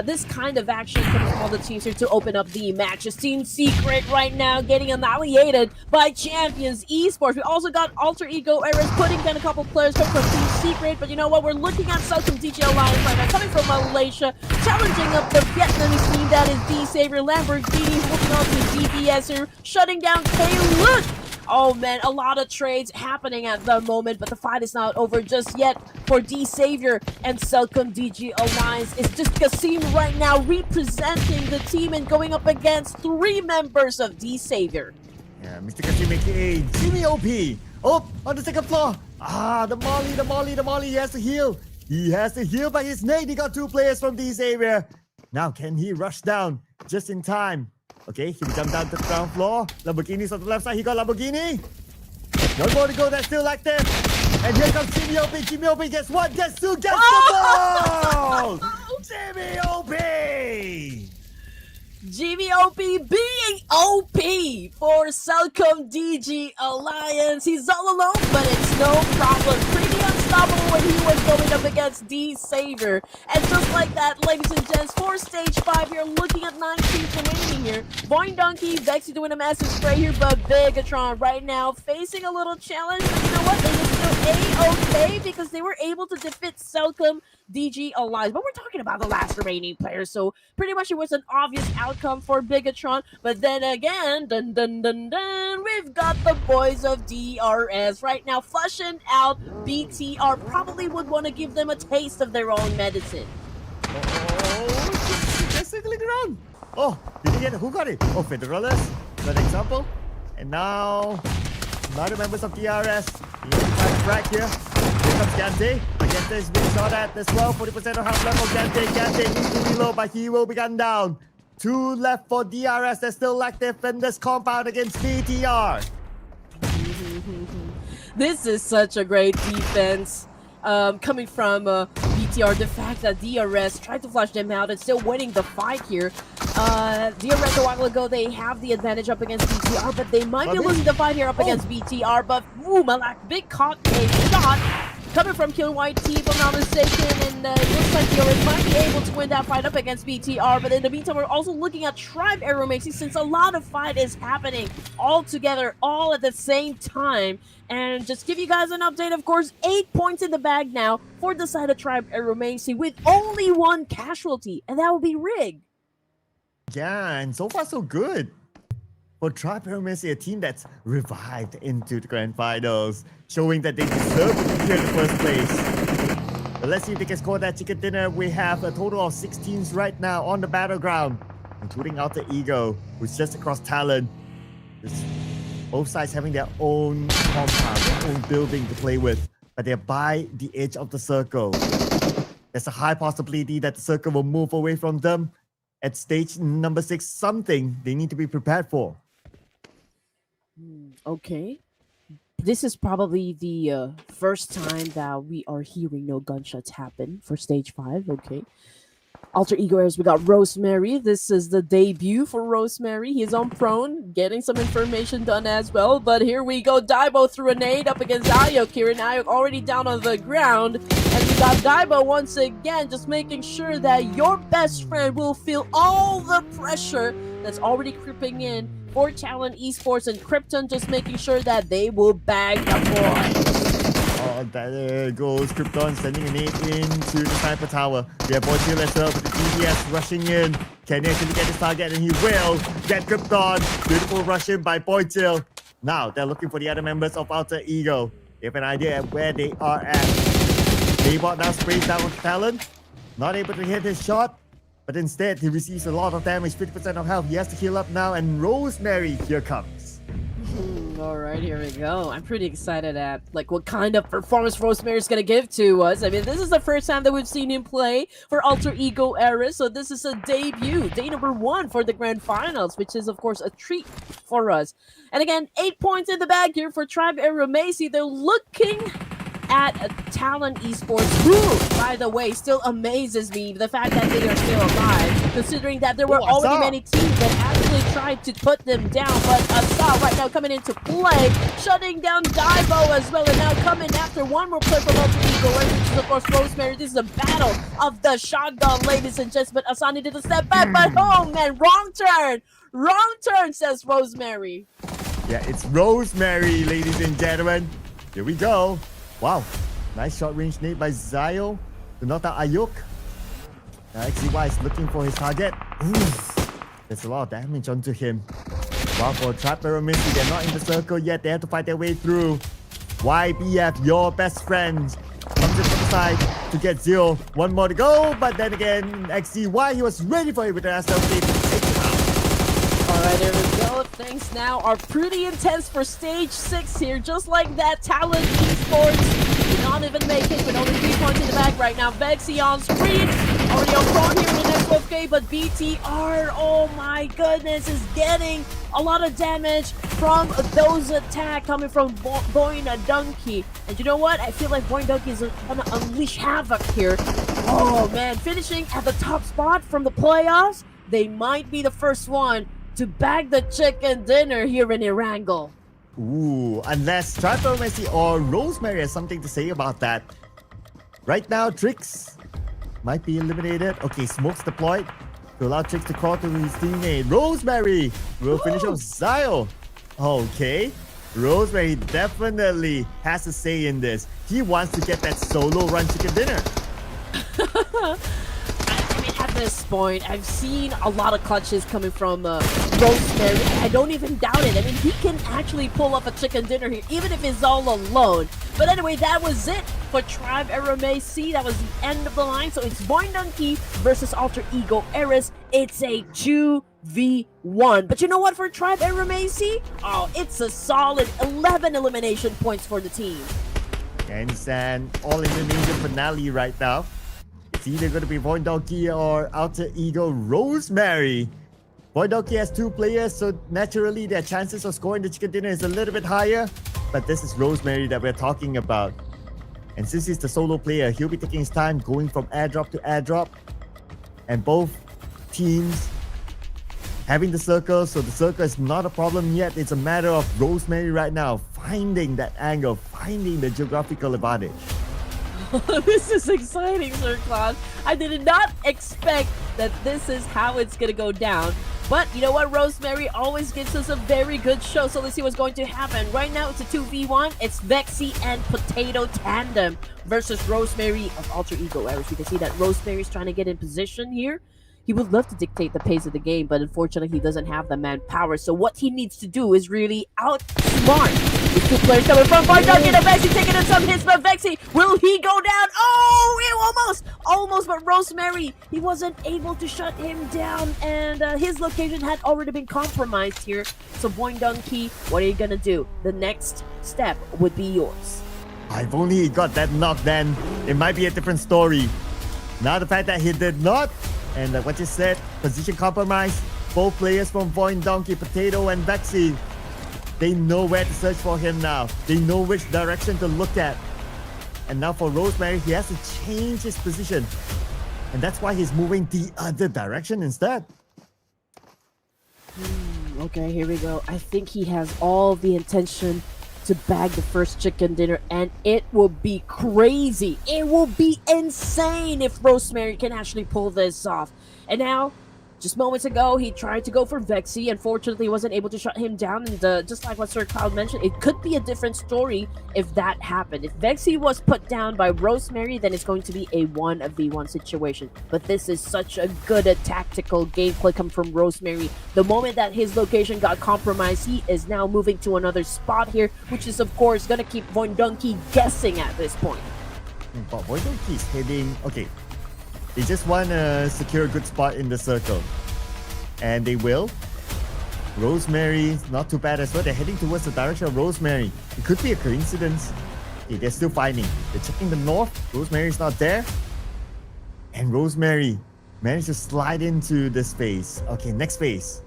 this kind of action coming from all the teams here to open up the matches. Team Secret right now getting annihilated by Champions Esports. We also got Alter Ego Eras putting down a couple players coming from Team Secret, but you know what? We're looking at CelcomDigi Alliance right now, coming from Malaysia, challenging up the Vietnamese team that is D-Savior, Lamborghini holding on to DBS here, shutting down K-Look. Oh man, a lot of trades happening at the moment, but the fight is not over just yet for D-Savior and CelcomDigi Alliance. It's just Kasim right now representing the team and going up against 3 members of D-Savior. Yeah, Mr. Kasim aka Jimmy OP. Oh, on the second floor. The molly. He has to heal. He has to heal by his nade. He got 2 players from D-Savior. Now, can he rush down just in time? Okay, he will jump down to the ground floor. Lamborghini's on the left side. He got Lamborghini. 1 more to go. That's still active. And here comes Jimmy OP. Jimmy OP gets 1, gets 2, gets the ball! Jimmy OP! Jimmy OP being OP for CelcomDigi Alliance. He's all alone, but it's no problem. Pretty unstoppable when he was going up against D-Savior. And just like that, ladies and gents, for stage 5 here, looking at 9 teams remaining here. VOIN Donkey, Vexy doing a massive spray here, but Bigetron right now facing a little challenge. But you know what? They were still A-okay because they were able to defeat CelcomDigi Alliance. But we're talking about the last remaining players, so pretty much it was an obvious outcome for Bigetron. But then again, we've got the boys of DRS right now flushing out BTR. Probably would want to give them a taste of their own medicine. They're circling around. Oh, did he get it? Who got it? Oh, Federales, for example. And now, another members of DRS. He has a frag here. Here comes Gante. Gante is being shot at as well. 40% of half level. Gante needs to reload, but he will be gunned down. 2 left for DRS. They're still active in this compound against BTR. This is such a great defense coming from BTR. The fact that DRS tried to flush them out and still winning the fight here. DRS a while ago, they have the advantage up against BTR, but they might be losing the fight here up against BTR. But Malak, big caught a shot coming from Kill White T, if I'm not mistaken, and it looks like DRS might be able to win that fight up against BTR. But in the meantime, we're also looking at Tribe Aeromacy, since a lot of fight is happening all together, all at the same time. And just give you guys an update, of course, 8 points in the bag now for the side of Tribe Aeromacy with only 1 casualty, and that will be Rig. Yeah, and so far so good. For Tribe Aeromacy, a team that's revived into the grand finals, showing that they deserve to be here in the first place. But let's see if they can score that chicken dinner. We have a total of 6 teams right now on the battleground, including Alter Ego, who's just across Talon. Both sides having their own compound, their own building to play with, but they're by the edge of the circle. There's a high possibility that the circle will move away from them at stage number 6, something they need to be prepared for. Okay. This is probably the first time that we are hearing no gunshots happen for stage 5. Okay. Alter Ego Airs, we got Rosemary. This is the debut for Rosemary. He's on prone, getting some information done as well. But here we go. Daibo threw a nade up against Ayok here, and Ayok already down on the ground. And we got Daibo once again, just making sure that your best friend will feel all the pressure that's already creeping in for Talon Esports, and Krypton just making sure that they will bag the boy. Oh, there goes Krypton sending a nade into the sniper tower. We have Boychill as well with the DBS rushing in. Can he actually get his target? And he will get Krypton. Beautiful rush in by Boychill. Now they're looking for the other members of Alter Ego. They have an idea of where they are at. Daybot now sprays down on Talon. Not able to hit his shot, but instead he receives a lot of damage, 50% of health. He has to heal up now, and Rosemary here comes. All right, here we go. I'm pretty excited at what kind of performance Rosemary's gonna give to us. I mean, this is the first time that we've seen him play for Alter Ego Era, so this is a debut, day number 1 for the grand finals, which is of course a treat for us. And again, 8 points in the bag here for Tribe Aeromacy. They're looking at Talon Esports, who, by the way, still amazes me, the fact that they are still alive, considering that there were already many teams that actually actually tried to put them down, but Asa right now coming into play, shutting down Divo as well, and now coming after one more play from Ultra Eagle, which is of course Rosemary. This is a battle of the shotgun, ladies and gentlemen. Asa needed to step back, but oh man, wrong turn, says Rosemary. Yeah, it's Rosemary, ladies and gentlemen. Here we go. Wow, nice short range nade by Zio to knock out Ayuk. XCY is looking for his target. There's a lot of damage onto him. While for Trap Aeromacy, they're not in the circle yet. They have to fight their way through. YBF, your best friend, comes in from the side to get Zio. One more to go, but then again, XCY, he was ready for it with the SLC. Alright, there we go. Things now are pretty intense for stage 6 here. Just like that, Talon Esports did not even make it with only 3 points in the back right now. Vexy on screen. Already on front here in the next 12K, but BTR, oh my goodness, is getting a lot of damage from those attacks coming from VOIN Donkey. And you know what? I feel like VOIN Donkey is gonna unleash havoc here. Oh man, finishing at the top spot from the playoffs. They might be the first one to bag the chicken dinner here in ERANGEL. Ooh, unless Aeromacy or Rosemary has something to say about that. Right now, Trix might be eliminated. Okay, smokes deployed to allow Trix to crawl to his teammate. Rosemary will finish off Zio. Okay, Rosemary definitely has a say in this. He wants to get that solo run chicken dinner. At this point, I've seen a lot of clutches coming from Rosemary. I don't even doubt it. I mean, he can actually pull up a chicken dinner here, even if he's all alone. But anyway, that was it for Tribe Aeromacy. That was the end of the line. So it's VOIN Donkey versus Alter Ego Eris. It's a 2v1. But you know what for Tribe Aeromacy? Oh, it's a solid 11 elimination points for the team. And it's an all-Indonesian finale right now. It's either going to be VOIN Donkey or Alter Ego Rosemary. VOIN Donkey has 2 players, so naturally their chances of scoring the chicken dinner is a little bit higher. But this is Rosemary that we're talking about. And since he's the solo player, he'll be taking his time going from airdrop to airdrop. And both teams having the circle, so the circle is not a problem yet. It's a matter of Rosemary right now finding that angle, finding the geographical advantage. This is exciting, Sir Cloud. I did not expect that this is how it's gonna go down. But you know what? Rosemary always gives us a very good show. So let's see what's going to happen. Right now, it's a 2v1. It's Vexy and Potato Tandem versus Rosemary of Alter Ego Eris. You can see that Rosemary's trying to get in position here. He would love to dictate the pace of the game, but unfortunately, he doesn't have the manpower. So what he needs to do is really outsmart these 2 players coming from VOIN Donkey and Vexy taking in some hits, but Vexy, will he go down? Oh, almost, but Rosemary, he wasn't able to shut him down, and his location had already been compromised here. So VOIN Donkey, what are you gonna do? The next step would be yours. I've only got that knock, then it might be a different story. Now the fact that he did not, and what you said, position compromise, both players from VOIN Donkey, Potato and Vexy, they know where to search for him now. They know which direction to look at. And now for Rosemary, he has to change his position. And that's why he's moving the other direction instead. Okay, here we go. I think he has all the intention to bag the first chicken dinner, and it will be crazy. It will be insane if Rosemary can actually pull this off. And now, just moments ago, he tried to go for Vexy. Unfortunately, he wasn't able to shut him down. And just like what Sir Cloud mentioned, it could be a different story if that happened. If Vexy was put down by Rosemary, then it's going to be a 1v1 situation. But this is such a good tactical gameplay come from Rosemary. The moment that his location got compromised, he is now moving to another spot here, which is, of course, going to keep VOIN Donkey guessing at this point. But VOIN Donkey is heading... Okay. They just want to secure a good spot in the circle. And they will. Rosemary, not too bad as well. They're heading towards the direction of Rosemary. It could be a coincidence. Okay, they're still finding. They're checking the north. Rosemary's not there. And Rosemary managed to slide into this phase. Okay, next phase.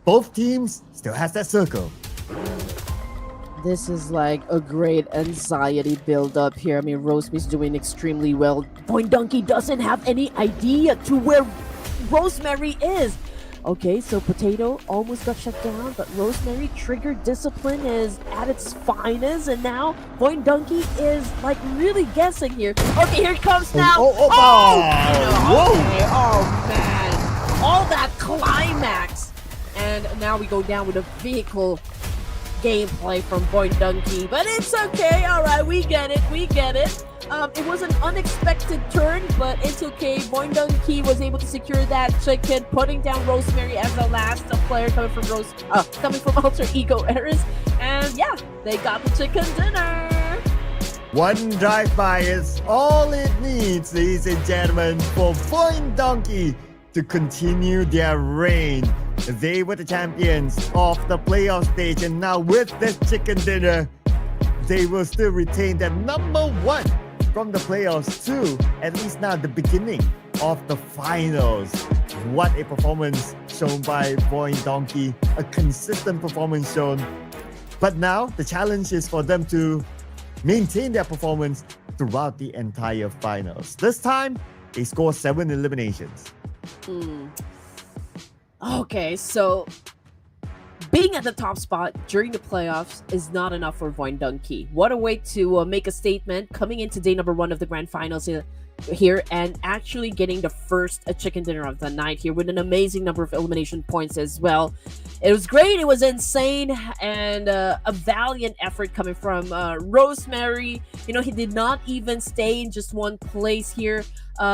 Both teams still has that circle. This is like a great anxiety build up here. I mean, Rosemary's doing extremely well. VOIN Donkey doesn't have any idea to where Rosemary is. Okay, so Potato almost got shut down, but Rosemary Trigger Discipline is at its finest, and now VOIN Donkey is like really guessing here. Okay, here it comes now. Okay, oh man, all that climax, and now we go down with a vehicle gameplay from VOIN Donkey, but it's okay. All right, we get it. It was an unexpected turn, but it's okay. VOIN Donkey was able to secure that chicken, putting down Rosemary as the last player coming from Alter Ego Eris, and yeah, they got the chicken dinner. One drive-by is all it needs, ladies and gentlemen, for VOIN Donkey to continue their reign. They were the champions of the playoff stage, and now with this chicken dinner, they will still retain their number one from the playoffs to at least now the beginning of the finals. What a performance shown by VOIN Donkey, a consistent performance shown. But now the challenge is for them to maintain their performance throughout the entire finals. This time, they score 7 eliminations. Okay, so being at the top spot during the playoffs is not enough for VOIN Donkey. What a way to make a statement coming into day number 1 of the grand finals here and actually getting the first chicken dinner of the night here with an amazing number of elimination points as well. It was great, it was insane, and a valiant effort coming from Rosemary. You know, he did not even stay in just one place here.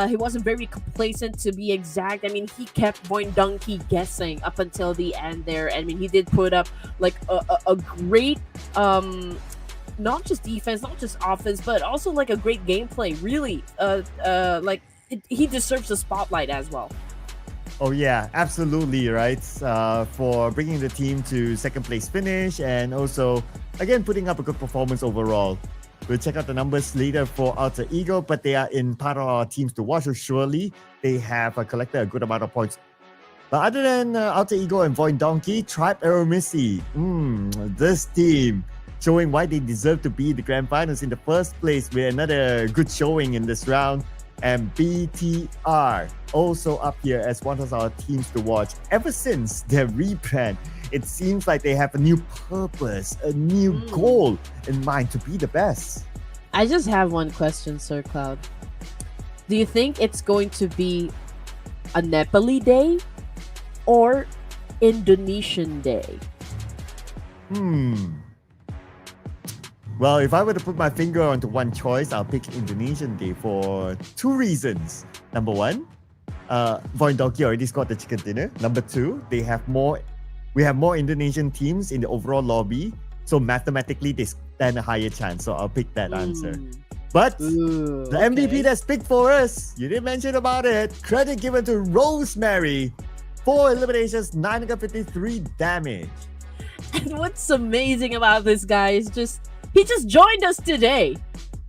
He wasn't very complacent, to be exact. I mean, he kept VOIN Donkey guessing up until the end there. I mean, he did put up like a great not just defense, not just offense, but also like a great gameplay. Really, he deserves the spotlight as well. Oh yeah, absolutely, right? For bringing the team to second place finish, and also again putting up a good performance overall. We'll check out the numbers later for Alter Ego, but they are in part of our teams to watch, so surely they have collected a good amount of points. But other than Alter Ego and VOIN Donkey, Tribe Aeromacy, this team showing why they deserve to be the grand finals in the first place with another good showing in this round. And BTR also up here as one of our teams to watch. Ever since their rebrand, it seems like they have a new purpose, a new goal in mind to be the best. I just have one question, Sir Cloud. Do you think it's going to be a Nepali day or Indonesian day? Well, if I were to put my finger onto one choice, I'll pick Indonesian Day for 2 reasons. Number 1, VOIN Donkey already scored the chicken dinner. Number 2, we have more Indonesian teams in the overall lobby, so mathematically they stand a higher chance. So I'll pick that answer. But the MVP that's picked for us, you didn't mention about it. Credit given to Rosemary. 4 eliminations, 953 damage. And what's amazing about this guy is he just joined us today.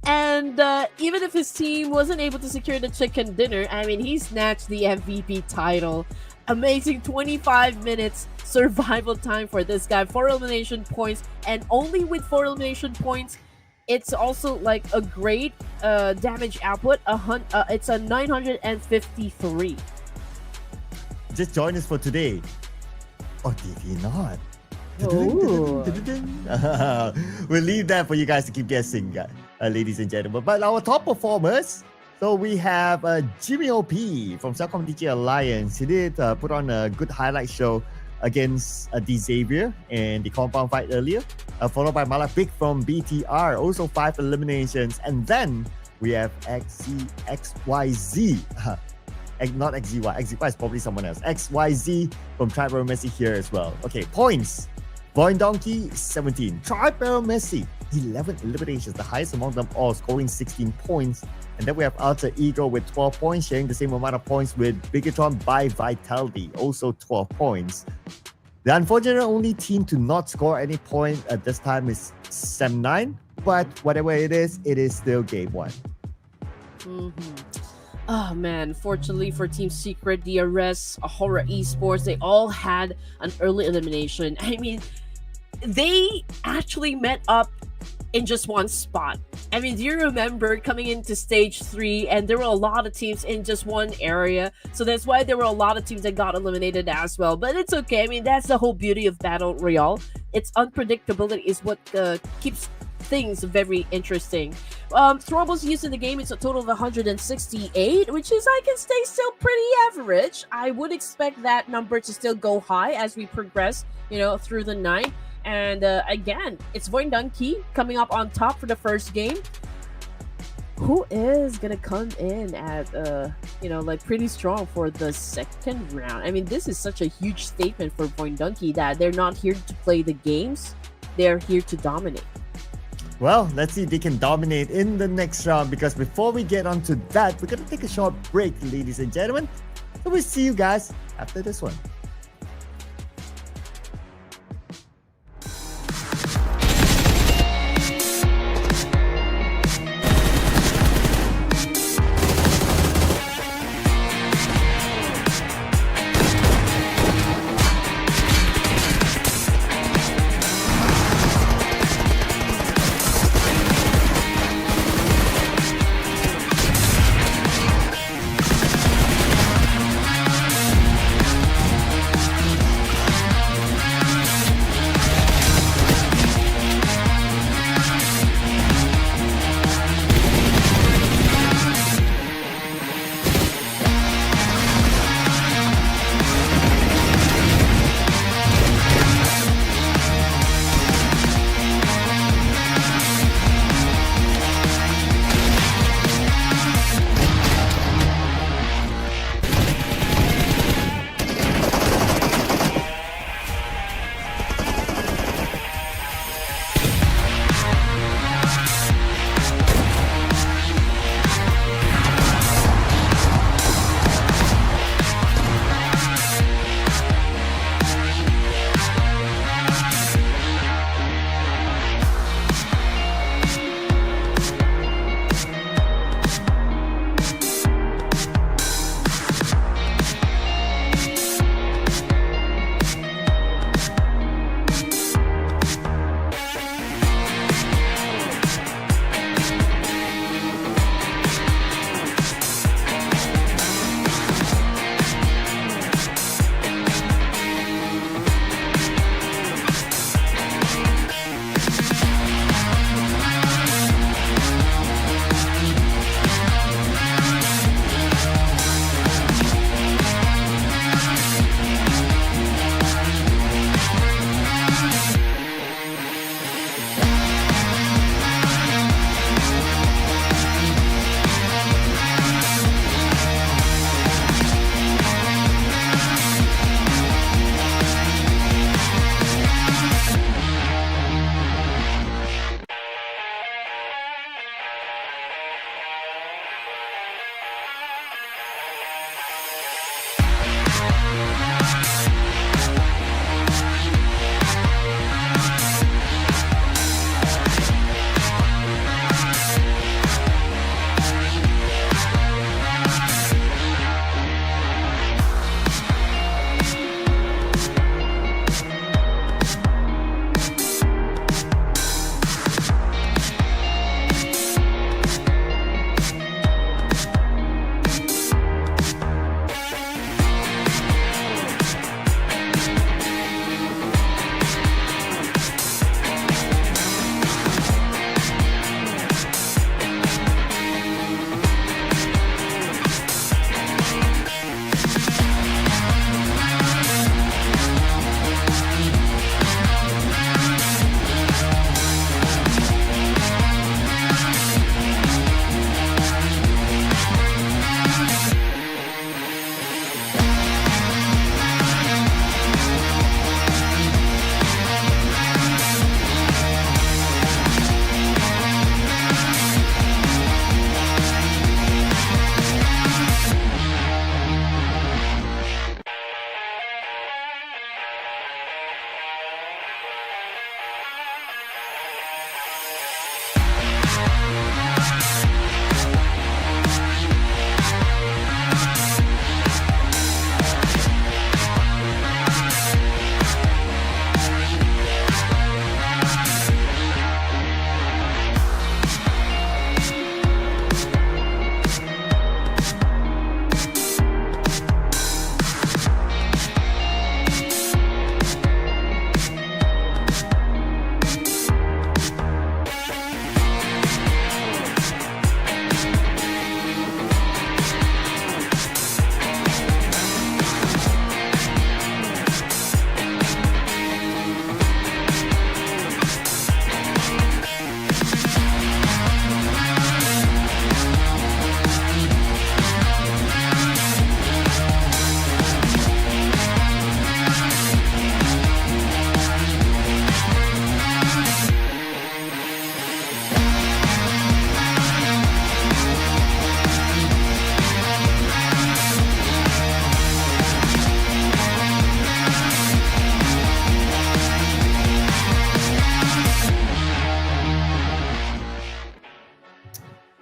And even if his team wasn't able to secure the chicken dinner, I mean, he snatched the MVP title. Amazing 25 minutes survival time for this guy. 4 elimination points. And only with 4 elimination points, it's also like a great damage output. It's a 953. Just join us for today. Or did he not? Oh. We'll leave that for you guys to keep guessing, ladies and gentlemen. But our top performers, so we have Jimmy OP from CelcomDigi Alliance. He did put on a good highlight show against Xavier in the compound fight earlier, followed by Malak Big from BTR, also 5 eliminations. And then we have XYZ. Not XZY. XZY is probably someone else. XYZ from Tribe Aeromacy here as well. Okay, points. VOIN Donkey, 17. Tribe Aeromacy, 11 eliminations, the highest among them all, scoring 16 points. And then we have Alter Ego with 12 points, sharing the same amount of points with Bigetron by Vitality, also 12 points. The unfortunate only team to not score any point at this time is Sem9, but whatever it is still game 1. Oh man, fortunately for Team Secret, DRS, HORAA Esports, they all had an early elimination. I mean, they actually met up in just one spot. I mean, do you remember coming into stage 3 and there were a lot of teams in just one area? So that's why there were a lot of teams that got eliminated as well. But it's okay. I mean, that's the whole beauty of Battle Royale. Its unpredictability is what keeps things very interesting. Throwables used in the game is a total of 168, which is, I can say, still pretty average. I would expect that number to still go high as we progress, through the night. And again, it's VOIN Donkey coming up on top for the first game. Who is gonna come in at pretty strong for the second round? I mean, this is such a huge statement for VOIN Donkey that they're not here to play the games, they're here to dominate. Well, let's see if they can dominate in the next round, because before we get on to that, we're gonna take a short break, ladies and gentlemen. So we'll see you guys after this one.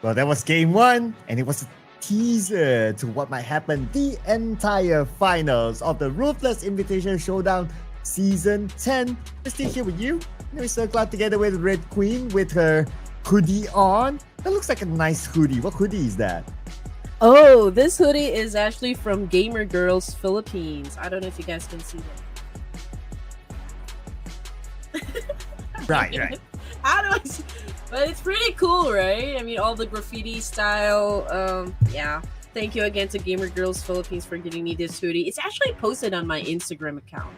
Well, that was game one, and it was a teaser to what might happen the entire finals of the Ruthless Invitational Showdown Season 10. We're still here with you. We're circled out together with Red Queen with her hoodie on. That looks like a nice hoodie. What hoodie is that? Oh, this hoodie is actually from Gamer Girls Philippines. I don't know if you guys can see that. Right. How do I see? But it's pretty cool, right? I mean, all the graffiti style. Yeah. Thank you again to Gamer Girls Philippines for giving me this hoodie. It's actually posted on my Instagram account.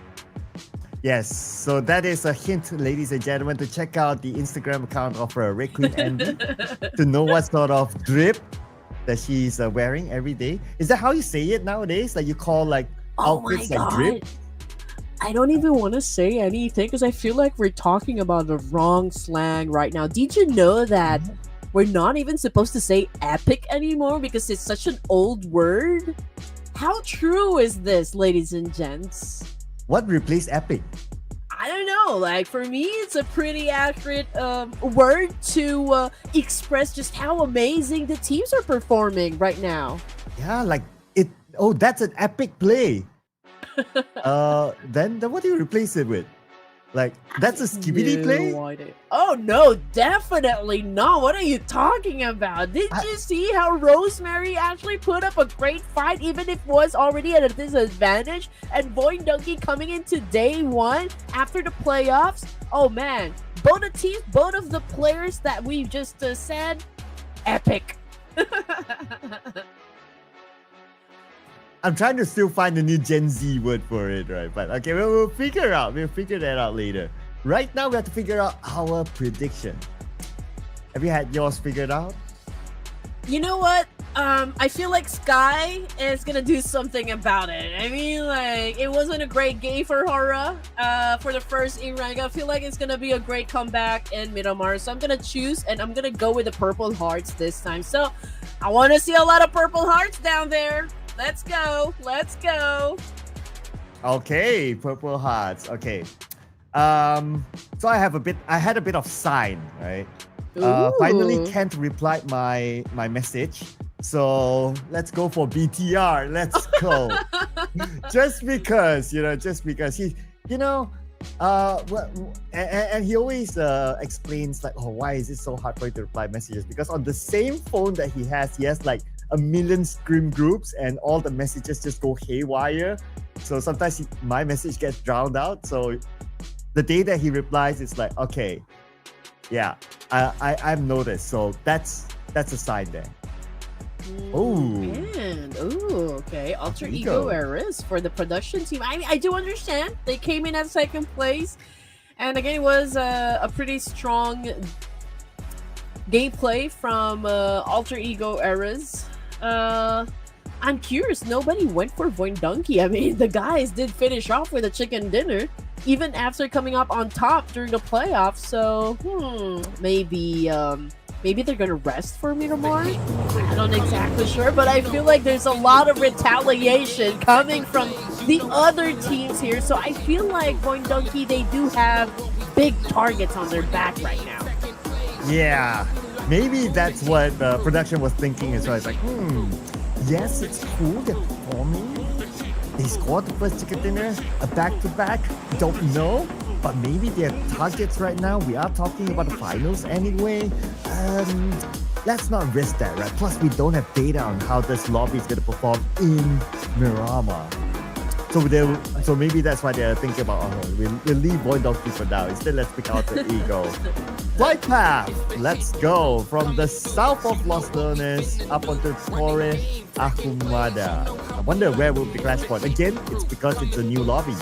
Yes, so that is a hint, ladies and gentlemen, to check out the Instagram account of Red Queen Andy to know what sort of drip that she's wearing every day. Is that how you say it nowadays? Like you call like outfits like drip? I don't even want to say anything because I feel like we're talking about the wrong slang right now. Did you know that we're not even supposed to say epic anymore because it's such an old word? How true is this, ladies and gents? What replaced epic? I don't know. Like for me, it's a pretty accurate word to express just how amazing the teams are performing right now. Yeah, like it. Oh, that's an epic play. Then what do you replace it with? Like that's a skibidi play? Oh no, definitely not. What are you talking about? Did you see how Rosemary actually put up a great fight even if it was already at a disadvantage? And VOIN Donkey coming into day one after the playoffs? Oh man, both the teams, both of the players that we just said, epic. I'm trying to still find the new Gen Z word for it, right? But okay, we'll figure it out. We'll figure that out later. Right now, we have to figure out our prediction. Have you had yours figured out? You know what? I feel like Sky is gonna do something about it. I mean, like, it wasn't a great game for HORAA for the first ERANGEL. I feel like it's gonna be a great comeback in Miramar. So I'm gonna choose, and I'm gonna go with the purple hearts this time. So I want to see a lot of purple hearts down there. Let's go. Let's go. Okay, purple hearts. Okay. So I had a bit of sign, right? Finally Kent replied my message. So let's go for BTR. Let's go. just because he, and he always explains like, oh, why is it so hard for you to reply messages? Because on the same phone that he has like a million scream groups and all the messages just go haywire. So sometimes my message gets drowned out. So the day that he replies, it's like, okay, yeah, I've noticed. So that's a sign there. Okay. Alter Ego Errors for the production team. I do understand. They came in at second place. And again, it was a pretty strong gameplay from Alter Ego Errors. I'm curious, nobody went for VOIN Donkey. I mean, the guys did finish off with a chicken dinner, even after coming up on top during the playoffs. So, maybe they're gonna rest for Miramar? I'm not exactly sure, but I feel like there's a lot of retaliation coming from the other teams here. So I feel like VOIN Donkey, they do have big targets on their back right now. Yeah. Maybe that's what the production was thinking as well. It's like, yes, it's cool, they're performing. They scored the first chicken dinner, a back-to-back, don't know. But maybe they're targets right now. We are talking about the finals anyway. Let's not risk that, right? Plus, we don't have data on how this lobby is going to perform in Miramar. So maybe that's why they're thinking about, we'll leave VOIN Donkey for now. Instead, let's pick out the ego. Flight path. Let's go from the south of Los Leones up onto Torre Ahumada. I wonder where will be clash point. Again, it's because it's a new lobby.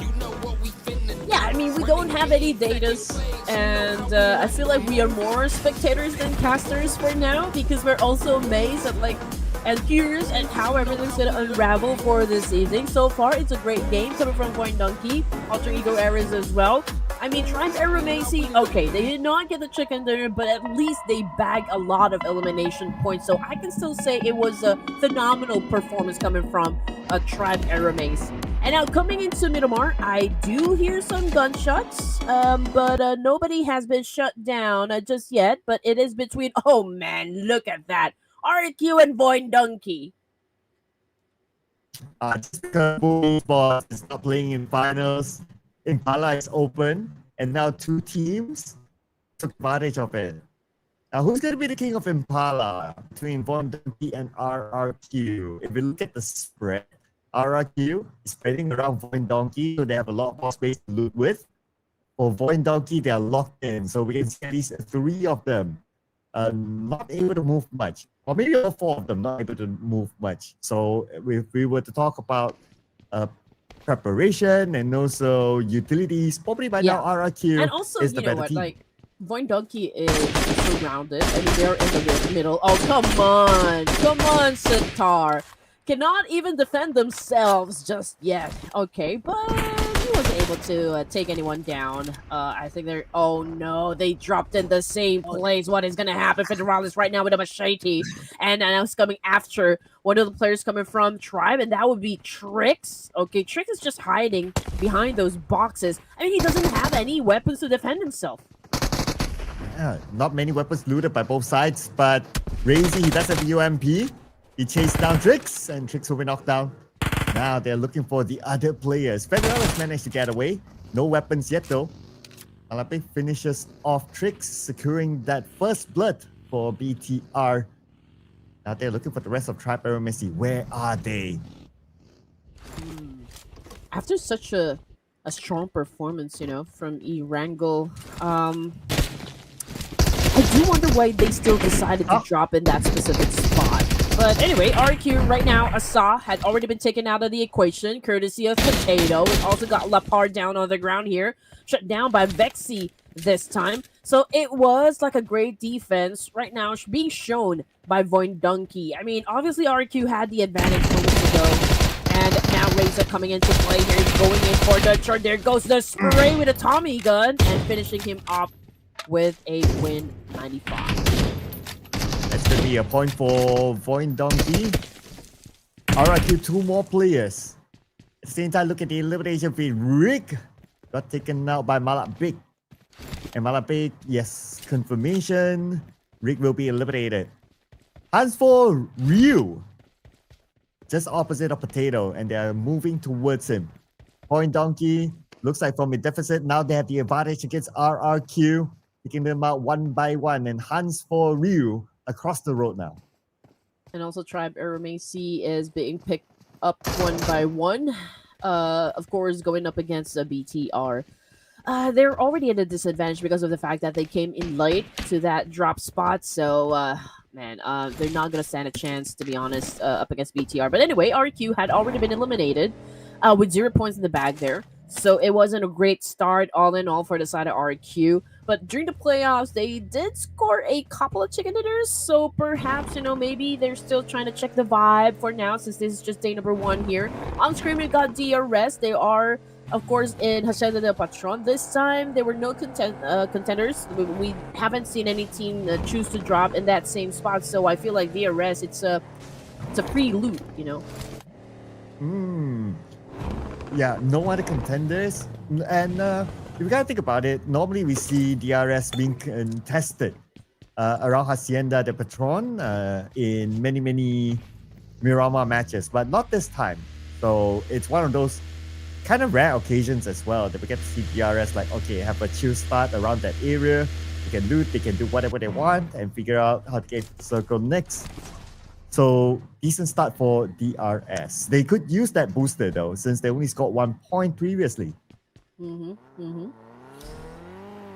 Yeah, I mean, we don't have any datas, and I feel like we are more spectators than casters for now because we're also amazed at and curious at how everything's gonna unravel for this evening. So far, it's a great game coming from VOIN Donkey, Alter Ego Errors as well. I mean, Triumph Aeromacy, okay, they did not get the chicken dinner, but at least they bagged a lot of elimination points. So I can still say it was a phenomenal performance coming from Tribe Aeromacy. And now coming into Miramar, I do hear some gunshots, but nobody has been shut down just yet. But it is between, oh man, look at that, RQ and VOIN Donkey. Just because VOIN Esports is not playing in finals, Impala is open, and now two teams took advantage of it. Now, who's going to be the king of Impala between VOIN Donkey and RRQ? If we look at the spread, RRQ is spreading around VOIN Donkey, so they have a lot more space to loot with. For VOIN Donkey, they are locked in, so we can see at least three of them not able to move much, or maybe all four of them not able to move much. So if we were to talk about preparation and also utilities, probably by now RRQ and also, is the better team. Like, VOIN Donkey is surrounded. I mean, they're in the middle. Oh, come on, Sitar. Cannot even defend themselves just yet. Okay, but he wasn't able to take anyone down. I think they're... Oh, no. They dropped in the same place. What is going to happen? Federalis right now with a machete. And now it's coming after one of the players coming from Tribe, and that would be Trix. Okay, Trix is just hiding behind those boxes. I mean, he doesn't have any weapons to defend himself. Yeah, not many weapons looted by both sides, but Razy, he does have the UMP. He chased down Trix, and Trix will be knocked down. Now they're looking for the other players. Federalis managed to get away. No weapons yet, though. Malape finishes off Trix, securing that first blood for BTR. Now they're looking for the rest of Tribe Aeromacy. Where are they? After such a strong performance, from ERANGEL, I do wonder why they still decided to drop in that specific spot. But anyway, RQ right now, Asa had already been taken out of the equation, courtesy of Potato. We also got Lapar down on the ground here, shut down by Vexy this time. So it was like a great defense right now being shown by VOIN Donkey. I mean, obviously RQ had the advantage moments ago. And now Razor coming into play here, going in for the charge. There goes the spray with a Tommy gun and finishing him off with a win 95. That's going to be a point for VOIN Donkey. RRQ, two more players. At the same time, look at the elimination feed. Rick got taken out by Malapik. And Malapik, yes, confirmation. Rick will be eliminated. As for Ryu, just opposite of Potato, and they are moving towards him. VOIN Donkey looks like from a deficit. Now they have the advantage against RRQ, picking them out one by one. And Hans for Ryu across the road now. And also Tribe Aeromacy is being picked up one by one. Of course, going up against a BTR. They're already at a disadvantage because of the fact that they came in late to that drop spot. So, man, they're not going to stand a chance, to be honest, up against BTR. But anyway, RQ had already been eliminated with 0 points in the bag there. So it wasn't a great start all in all for the side of RQ. But during the playoffs, they did score a couple of chicken dinners. So perhaps, maybe they're still trying to check the vibe for now, since this is just day number 1 here. On screen, we got DRS. They are, of course, in Hacienda del Patron. This time, there were no contenders. We haven't seen any team choose to drop in that same spot. So I feel like DRS, it's a free loot, Yeah, no other contenders. And if you gotta think about it, normally we see DRS being contested around Hacienda del Patron in many Miramar matches, but not this time. So it's one of those kind of rare occasions as well that we get to see DRS like, okay, have a chill spot around that area. They can loot, they can do whatever they want and figure out how to get to the circle next. So decent start for DRS. They could use that booster though, since they only scored 1 point previously.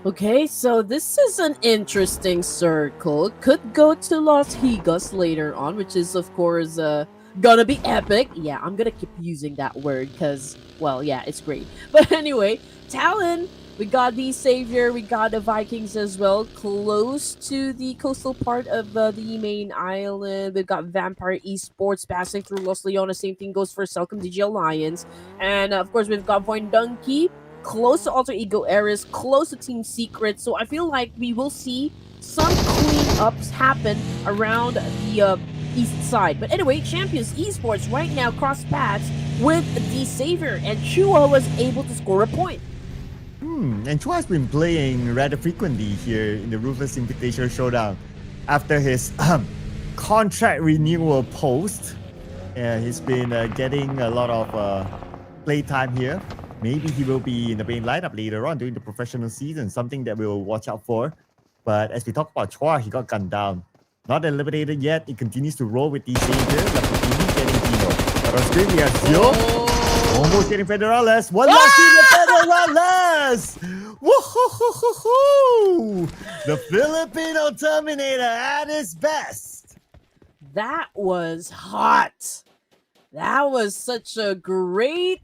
Okay, so this is an interesting circle. Could go to Las Higas later on, which is of course gonna be epic. Yeah, I'm gonna keep using that word because, well, yeah, it's great. But anyway, Talon. We got the Savior, we got the Vikings as well, close to the coastal part of the main island. We've got Vampire Esports passing through Los Leones. Same thing goes for CelcomDigi Alliance. And of course, we've got VOIN Donkey, close to Alter Ego Eris, close to Team Secret. So I feel like we will see some cleanups happen around the east side. But anyway, Champions Esports right now cross paths with the Savior, and Chua was able to score a point. And Chua has been playing rather frequently here in the Ruthless Invitational Showdown after his contract renewal post. He's been getting a lot of play time here. Maybe he will be in the main lineup later on during the professional season, something that we'll watch out for. But as we talk about Chua, he got gunned down. Not eliminated yet. He continues to roll with these Savior. Lamborghini getting Dino. But on screen we have Zio. Almost getting Federales. One last team of Federales! Woo-hoo-hoo-hoo-hoo! The Filipino Terminator at his best. That was hot. That was such a great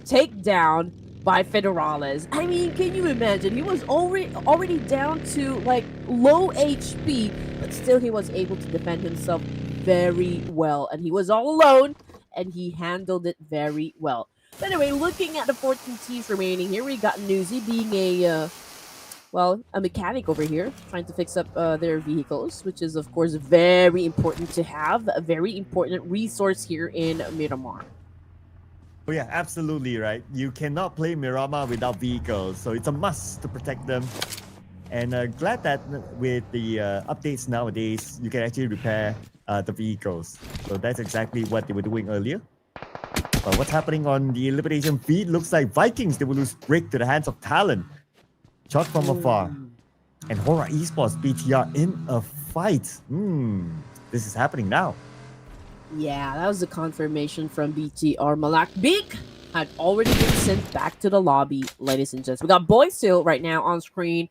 takedown by Federales. I mean, can you imagine? He was already down to like low HP, but still he was able to defend himself very well. And he was all alone, and he handled it very well. But anyway, looking at the 14 teams remaining here, we got Newsy being a mechanic over here, trying to fix up their vehicles, which is, of course, very important to have. A very important resource here in Miramar. Oh yeah, absolutely right. You cannot play Miramar without vehicles, so it's a must to protect them. And glad that with the updates nowadays, you can actually repair the vehicles. So that's exactly what they were doing earlier. But what's happening on the elimination feed? Looks like Vikings, they will lose break to the hands of Talon. Shot from afar. And HORAA Esports BTR in a fight. This is happening now. Yeah, that was the confirmation from BTR. Malak Big had already been sent back to the lobby, ladies and gents. We got Boysil right now on screen.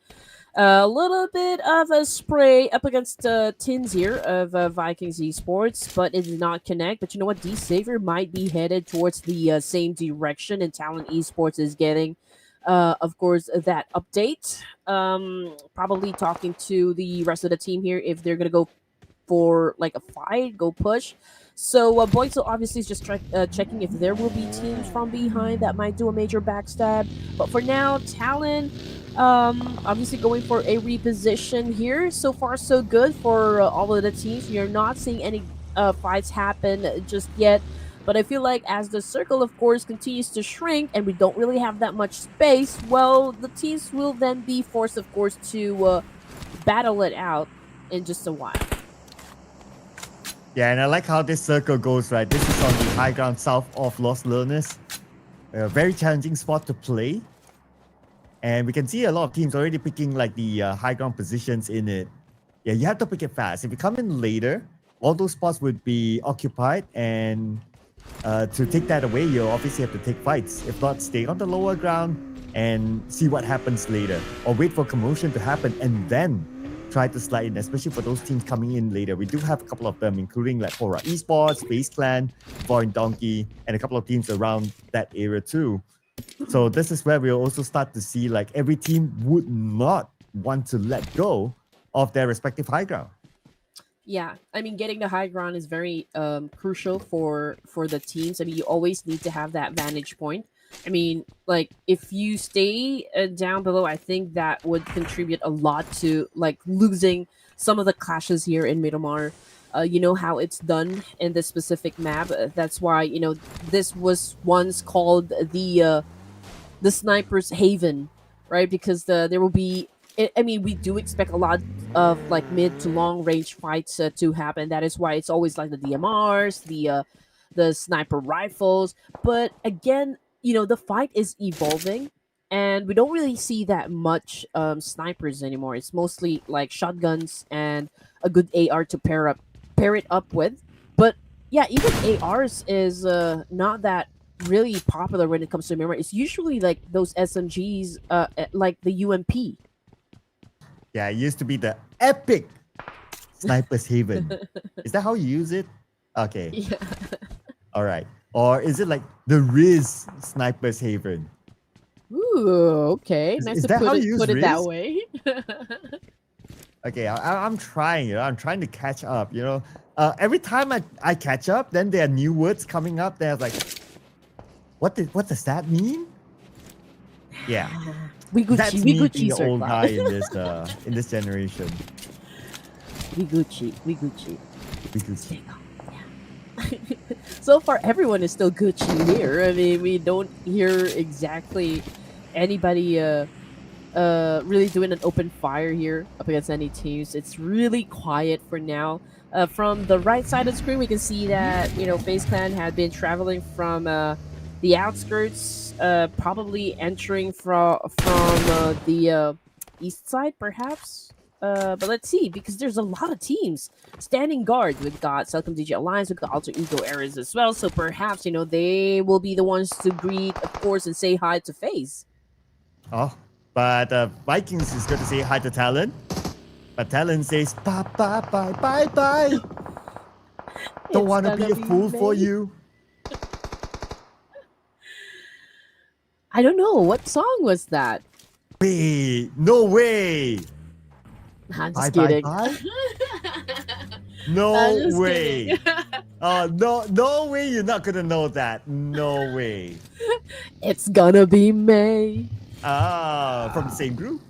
A little bit of a spray up against Tins here of Vikings Esports, but it did not connect. But you know what? D-Savior might be headed towards the same direction, and Talon Esports is getting, of course, that update. Probably talking to the rest of the team here if they're going to go for like a fight, go push. So Boyzel obviously is just checking if there will be teams from behind that might do a major backstab. But for now, Talon obviously going for a reposition here. So far, so good for all of the teams. We are not seeing any fights happen just yet. But I feel like as the circle, of course, continues to shrink and we don't really have that much space, well, the teams will then be forced, of course, to battle it out in just a while. Yeah, and I like how this circle goes, right? This is on the high ground south of Los Leones. A very challenging spot to play. And we can see a lot of teams already picking like the high ground positions in it. Yeah, you have to pick it fast. If you come in later, all those spots would be occupied. And to take that away, you obviously have to take fights. If not, stay on the lower ground and see what happens later. Or wait for commotion to happen and then try to slide in, especially for those teams coming in later. We do have a couple of them, including like HORAA Esports, FaZe Clan, VOIN Donkey, and a couple of teams around that area too. So this is where we'll also start to see like every team would not want to let go of their respective high ground. Yeah, I mean, getting the high ground is very crucial for the teams. I mean, you always need to have that vantage point. I mean, like, if you stay down below, I think that would contribute a lot to, like, losing some of the clashes here in Miramar. You know how it's done in this specific map. That's why, you know, this was once called the Sniper's Haven, right? Because there will be... I mean, we do expect a lot of, like, mid to long range fights to happen. That is why it's always, like, the DMRs, the sniper rifles. But, again... you know, the fight is evolving and we don't really see that much snipers anymore. It's mostly like shotguns and a good AR to pair it up with. But yeah, even ARs is not that really popular when it comes to Miramar. It's usually like those SMGs, like the UMP. Yeah, it used to be the epic Sniper's Haven. Is that how you use it? Okay. Yeah. All right. Or is it like the Riz Sniper's Haven? Ooh, okay. Nice is to that how you put use it that Riz? way. Okay, I'm trying, you know, I'm trying to catch up, you know. Every time I catch up, then there are new words coming up. There's like, what does that mean? Yeah. That's me being the old guy in this generation. We Gucci. We Gucci. So far, everyone is still Gucci here. I mean, we don't hear exactly anybody really doing an open fire here up against any teams. It's really quiet for now. From the right side of the screen, we can see that FaZe Clan had been traveling from the outskirts, probably entering from the east side, perhaps. But let's see, because there's a lot of teams standing guard. We've got CelcomDigi Alliance, we've got Alter Ego Eras as well. So perhaps they will be the ones to greet, of course, and say hi to FaZe. Oh, but Vikings is going to say hi to Talon. But Talon says bye bye bye bye bye. Don't want to be a fool for you. I don't know. What song was that? Wait, no way. I'm just kidding. Bye. No way. No way you're not going to know that. No way. It's gonna be May. From the same group?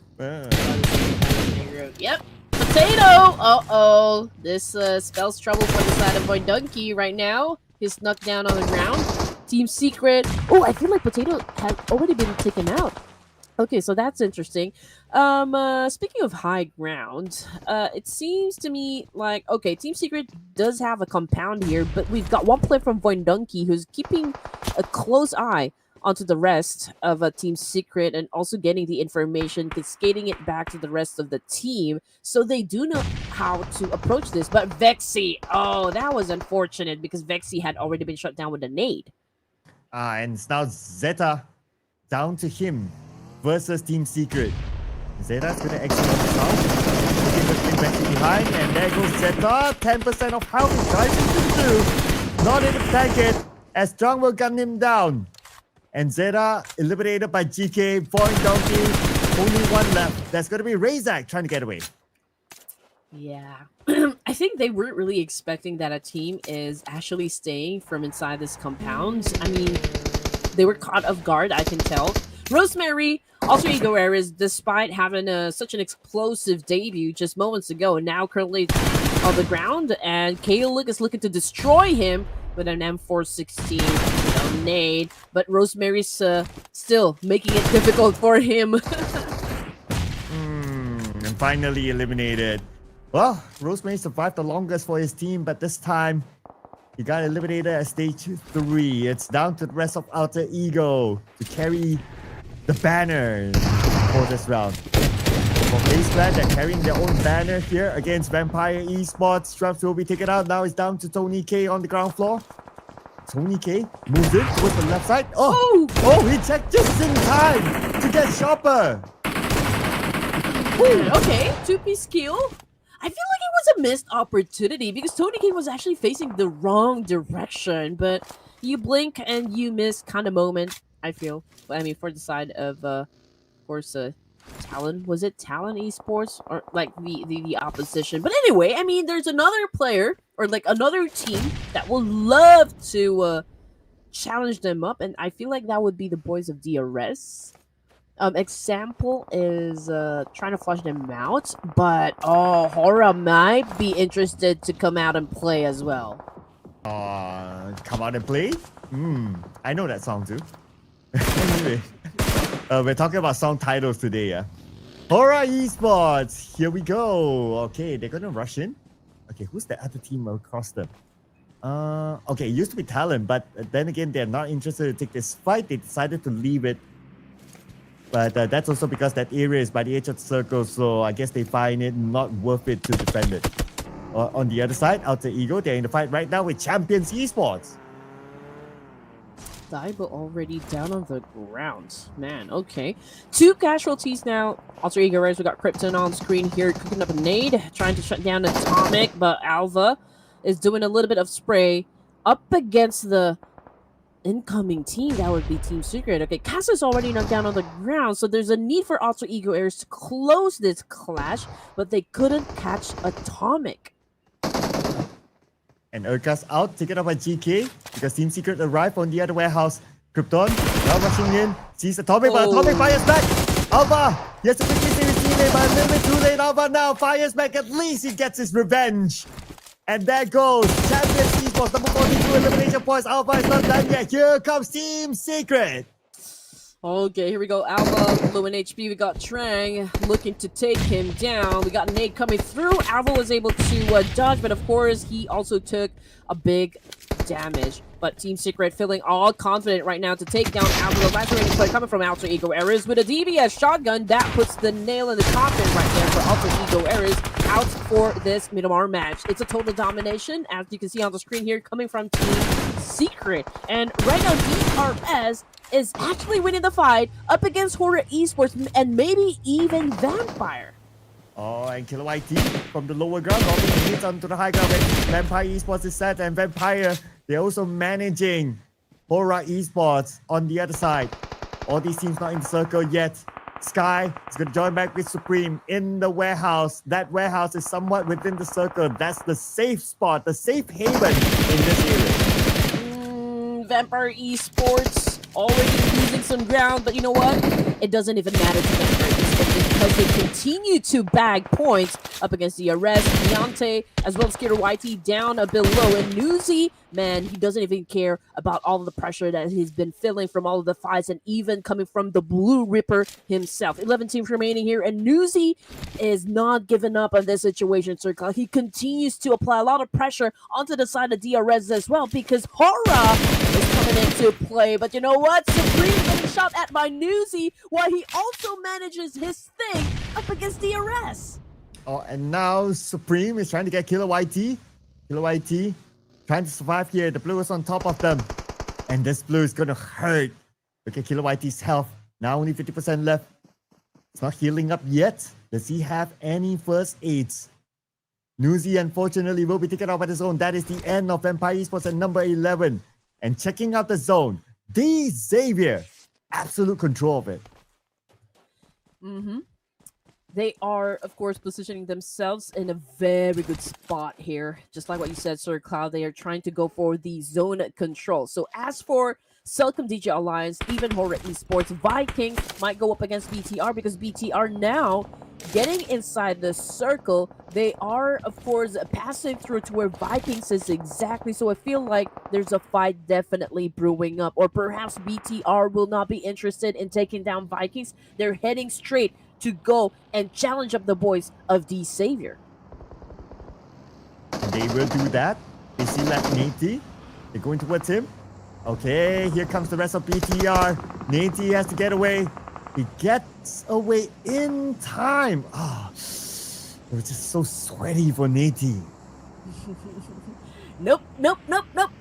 Yep. Potato! Uh-oh. This spells trouble for the side of VOIN Donkey right now. He's snuck down on the ground. Team Secret. Oh, I feel like Potato had already been taken out. Okay, so that's interesting. Speaking of high ground, it seems to me like, okay, Team Secret does have a compound here, but we've got one player from VOIN Donkey who's keeping a close eye onto the rest of Team Secret and also getting the information, cascading it back to the rest of the team, so they do know how to approach this. But Vexy, oh, that was unfortunate because Vexy had already been shut down with a nade. And it's now Zeta down to him versus Team Secret. Zeta's going to exit on the south. Looking for Team Vexy behind, and there goes Zeta. 10% of health he tries to do. Not able to tank it as Strong will gun him down. And Zeta eliminated by GK. VOIN Donkey, only one left. That's going to be Razak trying to get away. Yeah. I think they weren't really expecting that a team is actually staying from inside this compound. I mean, they were caught off guard, I can tell. Rosemary, also Ego Eras, despite having such an explosive debut just moments ago, now currently on the ground, and Kaluk is looking to destroy him with an M416 nade, but Rosemary's still making it difficult for him. And finally eliminated. Well, Rosemary survived the longest for his team, but this time he got eliminated at stage 3. It's down to the rest of Alter Ego to carry the banner for this round. For FaZe Clan, they're carrying their own banner here against Vampire Esports. Straps will be taken out. Now it's down to Tony K on the ground floor. Tony K moves in towards the left side. Oh, he checked just in time to get Chopper. Okay, 2-piece kill. I feel like it was a missed opportunity because Tony K was actually facing the wrong direction, but you blink and you miss kind of moment, I feel. I mean, for the side of course, Talon. Was it Talon Esports? Or like the opposition? But anyway, I mean, there's another player or like another team that will love to challenge them up, and I feel like that would be the boys of DRS. Example is trying to flush them out, but HORAA might be interested to come out and play as well. Come out and play? I know that song too. Anyway, we're talking about song titles today, yeah? HORAA Esports, here we go. Okay, they're gonna rush in. Okay, who's the other team across them? Okay, it used to be Talon, but then again, they're not interested to take this fight. They decided to leave it. But that's also because that area is by the edge of the circle, so I guess they find it not worth it to defend it. On the other side, Alter Ego, they're in the fight right now with Champions Esports. Daiba already down on the ground. Man, okay. 2 casualties now. Alter Ego Res, we got Krypton on screen here, cooking up a nade, trying to shut down Atomic, but Alva is doing a little bit of spray up against the incoming team. That would be Team Secret. Okay, Casa's already knocked down on the ground, so there's a need for Alter Ego Airs to close this clash, but they couldn't catch Atomic. And Urka's out, taken up by GK, because Team Secret arrived on the other warehouse. Krypton now rushing in, sees Atomic, but Atomic fires back. Alva, he has to quickly save his teammate, but a little bit too late. Alva now fires back, at least he gets his revenge. And there goes Champions Esports Esports, number 42 elimination points. Alpha is not done yet. Here comes Team Secret. Okay, here we go. Alpha, low in HP. We got Trang looking to take him down. We got Nate coming through. Alpha was able to dodge, but of course, he also took a big damage. But Team Secret feeling all confident right now to take down Alpha. The last remaining play coming from Alter Ego Errors with a DBS shotgun. That puts the nail in the coffin right there for Alter Ego Errors out for this Miramar match. It's a total domination, as you can see on the screen here, coming from Team Secret. And right now, DRS is actually winning the fight up against HORAA Esports and maybe even Vampire. Oh, and Killer YT from the lower ground, dropping hits onto the high ground. Vampire Esports is set, and Vampire, they're also managing HORAA Esports on the other side. All these teams not in the circle yet. Sky is going to join back with Supreme in the warehouse. That warehouse is somewhat within the circle. That's the safe spot, the safe haven in this area. Vampire Esports already losing some ground, but you know what? It doesn't even matter to Vampire Esports because they continue to bag points up against DRS, Deontay, as well as Skater YT down a bit low. And Newsy, man, he doesn't even care about all of the pressure that he's been feeling from all of the fights and even coming from the Blue Ripper himself. 11 teams remaining here, and Newsy is not giving up on this situation, Circle. He continues to apply a lot of pressure onto the side of DRS as well because HORAA is coming into play. But you know what? Supreme getting shot at by Newsy while he also manages his thing up against DRS. Oh, and now Supreme is trying to get Killer YT. Killer YT trying to survive here. The blue is on top of them. And this blue is going to hurt. Look at Killer YT's health. Now only 50% left. It's not healing up yet. Does he have any first aids? Newsy, unfortunately, will be taken off at his own. That is the end of Vampire Esports at number 11. And checking out the zone, D Xavier, absolute control of it. They are, of course, positioning themselves in a very good spot here. Just like what you said, Sir Cloud, they are trying to go for the zone control. So as for CelcomDigi Alliance, even HORAA Esports, Vikings might go up against BTR because BTR now getting inside the circle. They are, of course, passing through to where Vikings is exactly. So I feel like there's a fight definitely brewing up. Or perhaps BTR will not be interested in taking down Vikings. They're heading straight to go and challenge up the boys of D Savior. They will do that. They see like Nate. They're going towards him. Okay, here comes the rest of BTR. Nate has to get away. He gets away in time. Ah, it was just so sweaty for Nate. Nope.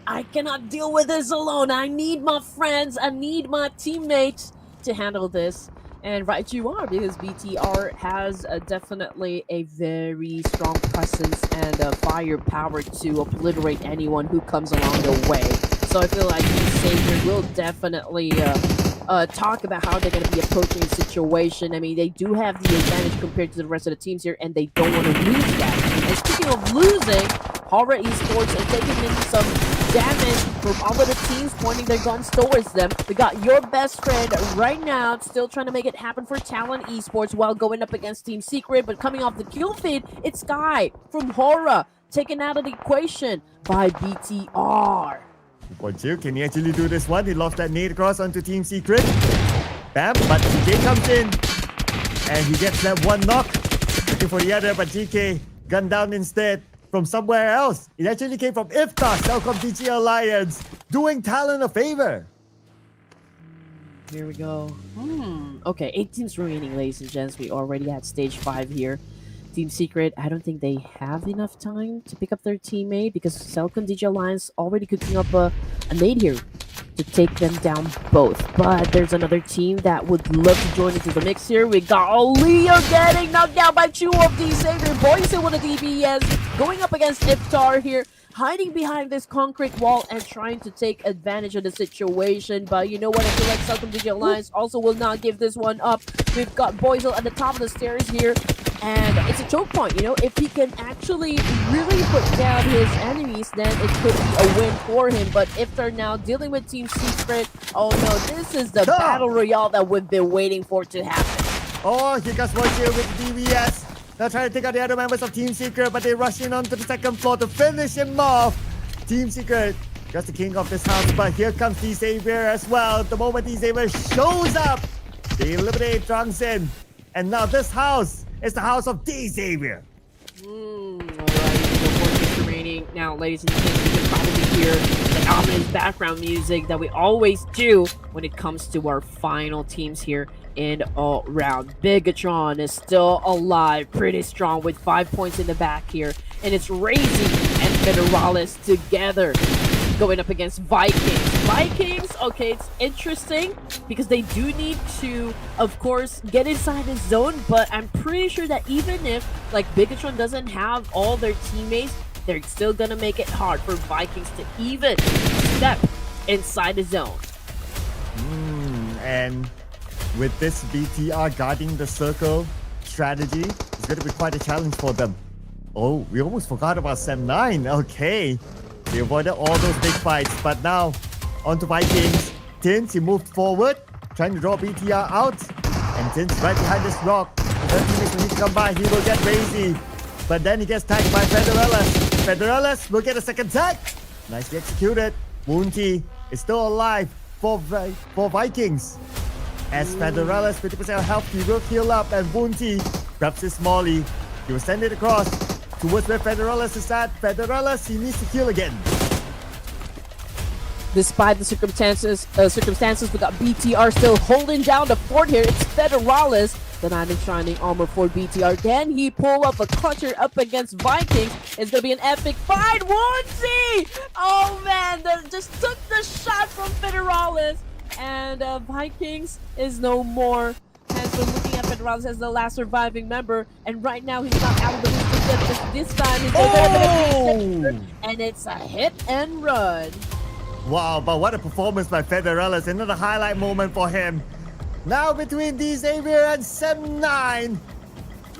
I cannot deal with this alone. I need my friends. I need my teammates to handle this. And right you are, because BTR has definitely a very strong presence and firepower to obliterate anyone who comes along the way. So I feel like Savior will definitely talk about how they're going to be approaching the situation. I mean, they do have the advantage compared to the rest of the teams here, and they don't want to lose that. And speaking of losing, HORAA Esports are taking in some damage from all of the teams pointing their guns towards them. We got your best friend right now still trying to make it happen for Talon Esports while going up against Team Secret, but coming off the kill feed, it's Sky from HORAA taken out of the equation by BTR. Can he actually do this one? He lost that nade across onto Team Secret. Bam, but GK comes in and he gets that one knock. Looking for the other, but GK gunned down instead from somewhere else. It actually came from Iftar, CelcomDigi Alliance, doing Talon a favor. Here we go. Okay, 8 teams remaining, ladies and gents. We already had stage 5 here. Team Secret, I don't think they have enough time to pick up their teammate because CelcomDigi Alliance already cooking up a nade here to take them down both. But there's another team that would love to join into the mix here. We got Leo getting knocked down by 2 of these Savior boys with a DBS going up against Iftar here, hiding behind this concrete wall and trying to take advantage of the situation. But you know what? I feel like CelcomDigi Alliance also will not give this one up. We've got Boyzel at the top of the stairs here. And it's a choke point, you know, if he can actually really put down his enemies, then it could be a win for him. But if they're now dealing with Team Secret, oh no, this is the battle royale that we've been waiting for to happen. Oh, here comes Wojciech with DBS. Now trying to take out the other members of Team Secret, but they rush in onto the second floor to finish him off. Team Secret, just the king of this house, but here comes D-Xavier as well. The moment D-Xavier shows up, they eliminate Drungsin. And now this house is the house of D-Xavier. Alright, no more games remaining. Now, ladies and gentlemen, you can probably hear the ominous background music that we always do when it comes to our final teams here in all round. Bigetron is still alive, pretty strong with 5 points in the back here. And it's Razy and Federales together going up against Vikings. Vikings, okay, it's interesting because they do need to, of course, get inside the zone, but I'm pretty sure that even if, like, Bigetron doesn't have all their teammates, they're still gonna make it hard for Vikings to even step inside the zone. And with this BTR guarding the circle strategy, it's going to be quite a challenge for them. Oh, we almost forgot about Sam9. Okay. They avoided all those big fights, but now onto Vikings. Tins, he moved forward, trying to draw BTR out. And Tins right behind this rock. The teammates will need to come by. He will get Razy. But then he gets tagged by Federales. Federales will get a second tag. Nicely executed. Moonty is still alive for Vikings. As Federales 50% health, he will heal up, and Moonty grabs his molly. He will send it across towards where Federales is at. Federales, he needs to heal again. Despite the circumstances, we got BTR still holding down the fort here. It's Federales, the knight in shining armor for BTR. Can he pull up a clutcher up against Vikings? It's gonna be an epic fight. Woodsy! Oh man, just took the shot from Federales, and Vikings is no more. And so looking at Federales as the last surviving member, and right now he's not out of the loop because this time he's going to and it's a hit and run. Wow, but what a performance by Federales. Another highlight moment for him. Now between D-Xavier and Sam9,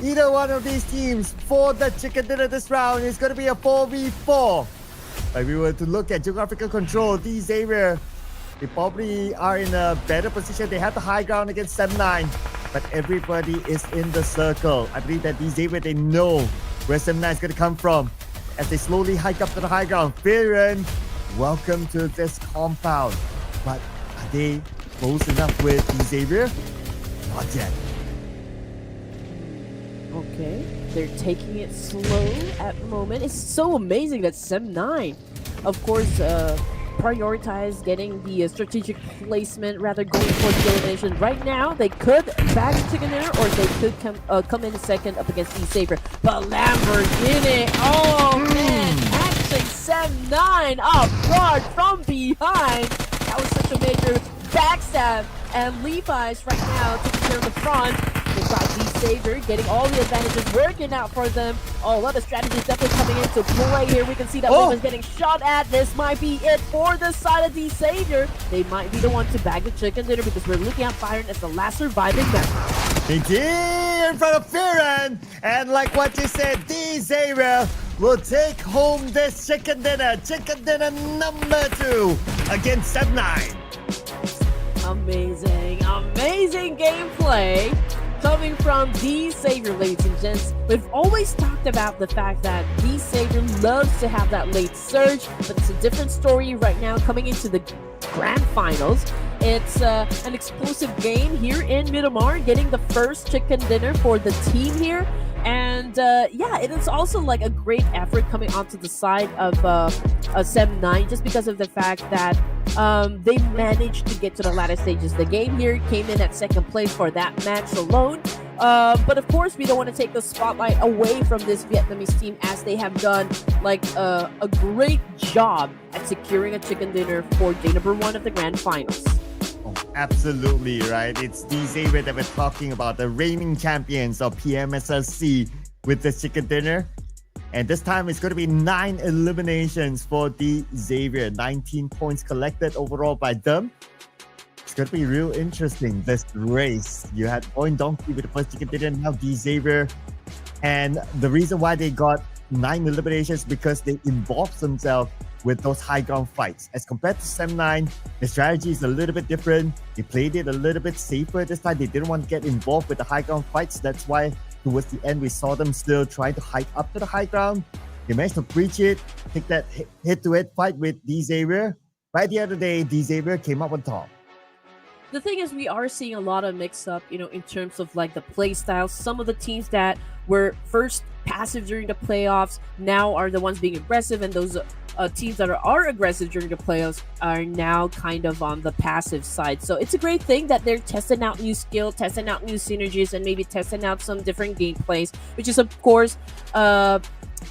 either one of these teams for the chicken dinner this round is going to be a 4v4. If we were to look at geographical control, D-Xavier, they probably are in a better position. They have the high ground against Sam9, but everybody is in the circle. I believe that D-Xavier, they know where Sam9 is going to come from as they slowly hike up to the high ground. Viren, welcome to this compound. But are they close enough with D-Xavier? Not yet. Okay, they're taking it slow at the moment. It's so amazing that Sam9, of course, prioritize getting the strategic placement rather going for the elimination. Right now, they could bag the chicken dinner or they could come in second up against D-Xavier. But Lamborghini, oh man, catching Sam9 up guard from behind. That was such a major backstab. And Levi's right now taking care of the front. They've got D-Xavier getting all the advantages working out for them. Oh, a lot of strategies definitely coming into play here. We can see that Levi's getting shot at. This might be it for the side of D-Xavier. They might be the one to bag the chicken dinner because we're looking at Byron as the last surviving member. Big in front of Viren. And like what you said, D-Xavier will take home this chicken dinner. Chicken dinner number 2 against Sam9. Amazing, amazing gameplay coming from D-Xavier, ladies and gents. We've always talked about the fact that D-Xavier loves to have that late surge, but it's a different story right now coming into the grand finals. It's an explosive game here in Miramar, getting the first chicken dinner for the team here. And yeah, it is also like a great effort coming onto the side of Sam9 just because of the fact that they managed to get to the latter stages. The game here came in at second place for that match alone. But of course, we don't want to take the spotlight away from this Vietnamese team as they have done like a great job at securing a chicken dinner for day number 1 of the grand finals. Oh, absolutely right. It's D-Xavier that we're talking about, the reigning champions of PMSLC with the chicken dinner. And this time it's going to be 9 eliminations for D-Xavier. 19 points collected overall by them. It's going to be real interesting, this race. You had VOIN Donkey with the first chicken dinner, now D-Xavier. And the reason why they got 9 eliminations because they involved themselves with those high ground fights. As compared to Sam9, the strategy is a little bit different. They played it a little bit safer this time. They didn't want to get involved with the high ground fights. That's why towards the end, we saw them still trying to hike up to the high ground. They managed to breach it, take that hit-to-hit fight with D-Xavier. By the other day, D-Xavier came up on top. The thing is, we are seeing a lot of mix-up, in terms of like the play styles. Some of the teams that were first passive during the playoffs now are the ones being aggressive, and those teams that are aggressive during the playoffs are now kind of on the passive side. So it's a great thing that they're testing out new skill, testing out new synergies, and maybe testing out some different gameplays, which is of course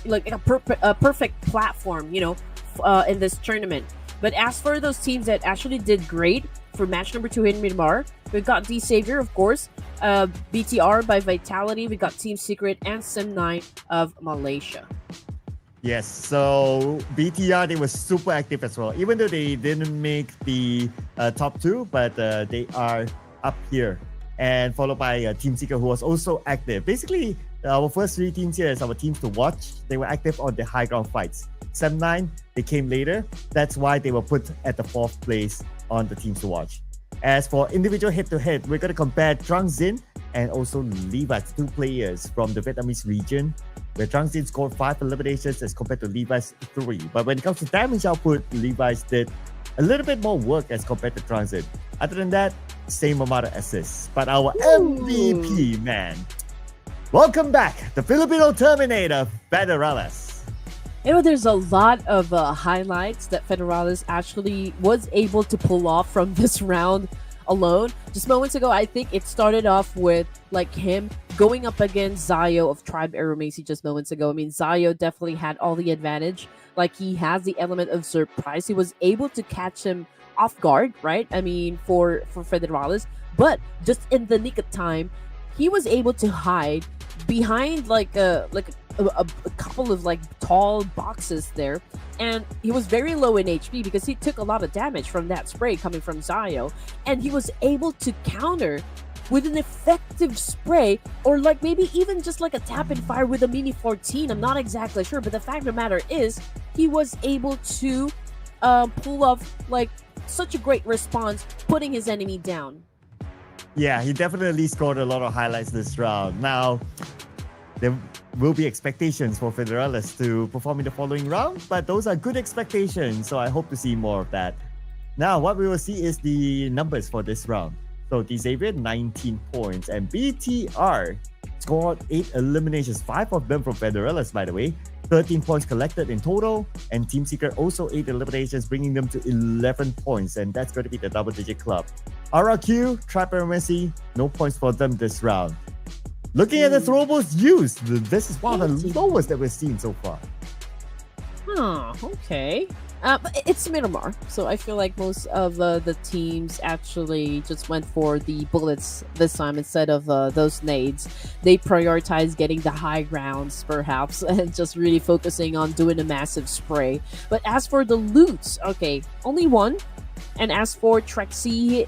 like a perfect platform, in this tournament. But as for those teams that actually did great for match number 2 in Miramar, we've got D-Xavier, of course, BTR by Vitality, we got Team Secret, and Sim9 of Malaysia. Yes, so BTR, they were super active as well. Even though they didn't make the top 2, but they are up here. And followed by Team Secret, who was also active. Basically, our first 3 teams here is our teams to watch. They were active on the high ground fights. Sim9, they came later. That's why they were put at the 4th place on the teams to watch. As for individual head-to-head, we're going to compare Drangzin and also Levi's, 2 players from the Vietnamese region, where Drangzin scored 5 eliminations as compared to Levi's 3. But when it comes to damage output, Levi's did a little bit more work as compared to Drangzin. Other than that, same amount of assists. But our MVP, man, welcome back, the Filipino Terminator, Federales. There's a lot of highlights that Federales actually was able to pull off from this round alone. Just moments ago, I think it started off with like him going up against Zayo of Tribe Aeromacy just moments ago. I mean, Zayo definitely had all the advantage. Like, he has the element of surprise. He was able to catch him off guard, right? I mean, for Federales. But just in the nick of time, he was able to hide behind like a couple of like tall boxes there, and he was very low in HP because he took a lot of damage from that spray coming from Zayo, and he was able to counter with an effective spray, or like maybe even just like a tap and fire with a mini 14. I'm not exactly sure, but the fact of the matter is he was able to pull off like such a great response, putting his enemy down. Yeah, he definitely scored a lot of highlights this round. Now, there will be expectations for Federales to perform in the following round, but those are good expectations, so I hope to see more of that. Now, what we will see is the numbers for this round. So, D-Xavier, 19 points, and BTR scored 8 eliminations, 5 of them from Federales, by the way. 13 points collected in total, and Team Secret also 8 eliminations, bringing them to 11 points, and that's going to be the double-digit club. RRQ, Tribe Aeromacy, no points for them this round. Looking at the throwables used, this is one of the lowest that we've seen so far. Okay. But it's Miramar, so I feel like most of the teams actually just went for the bullets this time instead of those nades. They prioritized getting the high grounds, perhaps, and just really focusing on doing a massive spray. But as for the loots, okay, only one. And as for Trexie,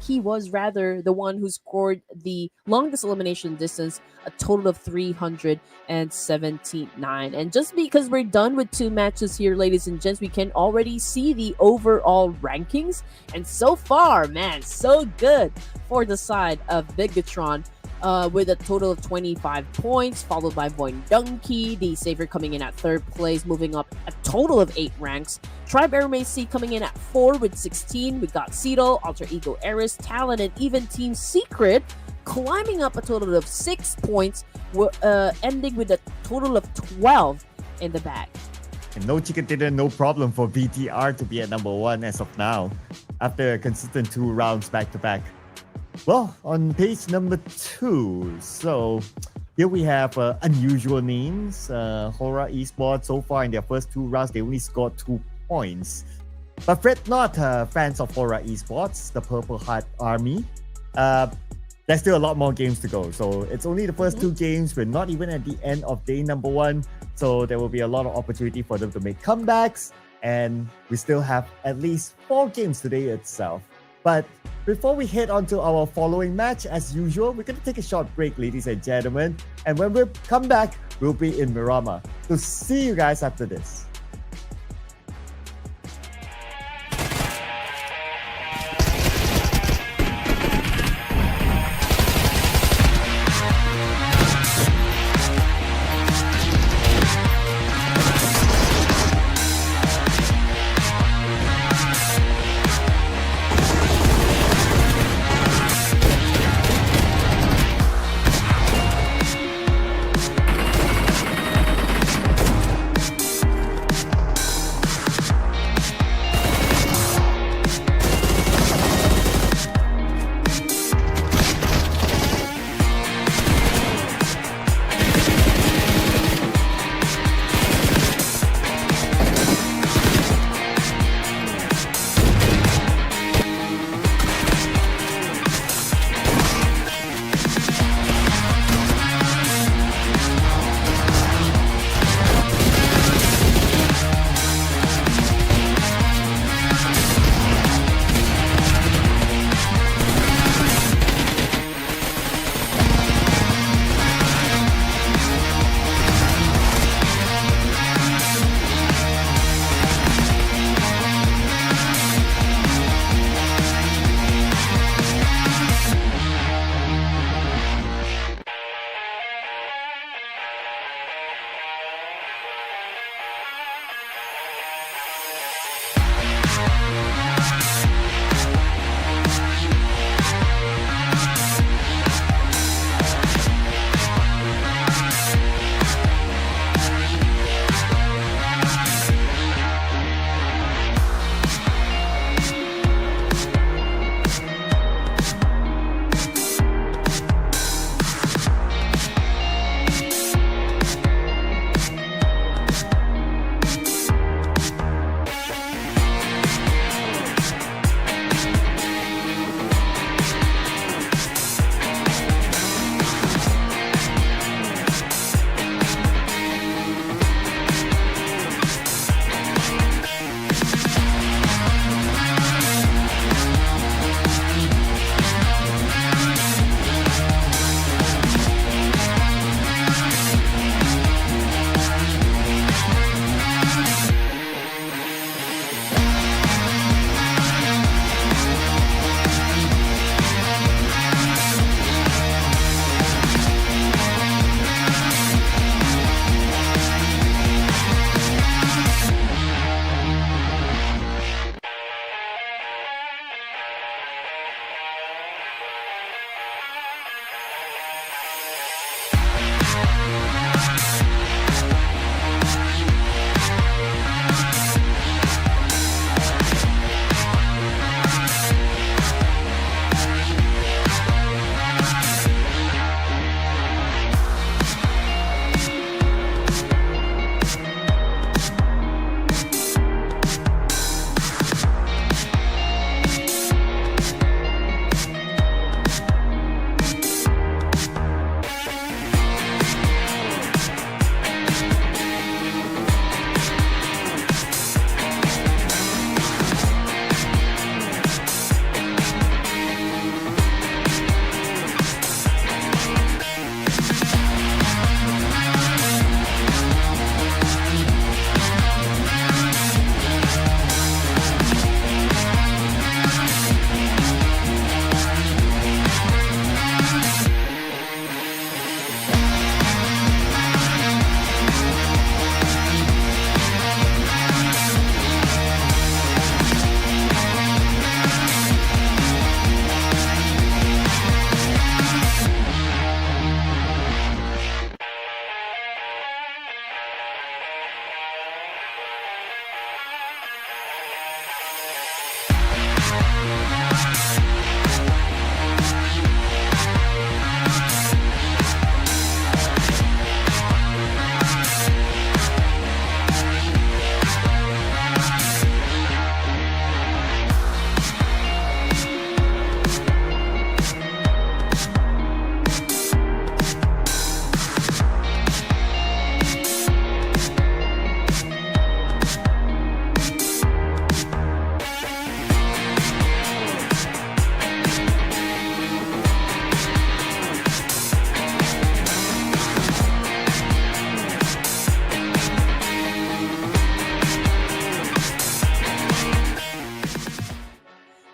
he was rather the one who scored the longest elimination distance, a total of 379. And just because we're done with 2 matches here, ladies and gents, we can already see the overall rankings. And so far, man, so good for the side of Bigetron. With a total of 25 points, followed by VOIN Donkey, D-Xavier coming in at 3rd place, moving up a total of 8 ranks. Tribe Aeromacy coming in at 4 with 16. We got Cedal, Alter Ego Eris, Talon, and even Team Secret climbing up a total of 6 points, ending with a total of 12 in the bag. And no chicken dinner, no problem for BTR to be at number 1 as of now, after a consistent 2 rounds back-to-back. Well, on page number 2, so here we have unusual names. HORAA Esports, so far in their first 2 rounds, they only scored 2 points. But fret not, fans of HORAA Esports, the Purple Heart Army. There's still a lot more games to go. So it's only the first 2 games. We're not even at the end of day number 1. So there will be a lot of opportunity for them to make comebacks. And we still have at least 4 games today itself. But before we head on to our following match, as usual, we're going to take a short break, ladies and gentlemen. And when we come back, we'll be in Miramar. So see you guys after this.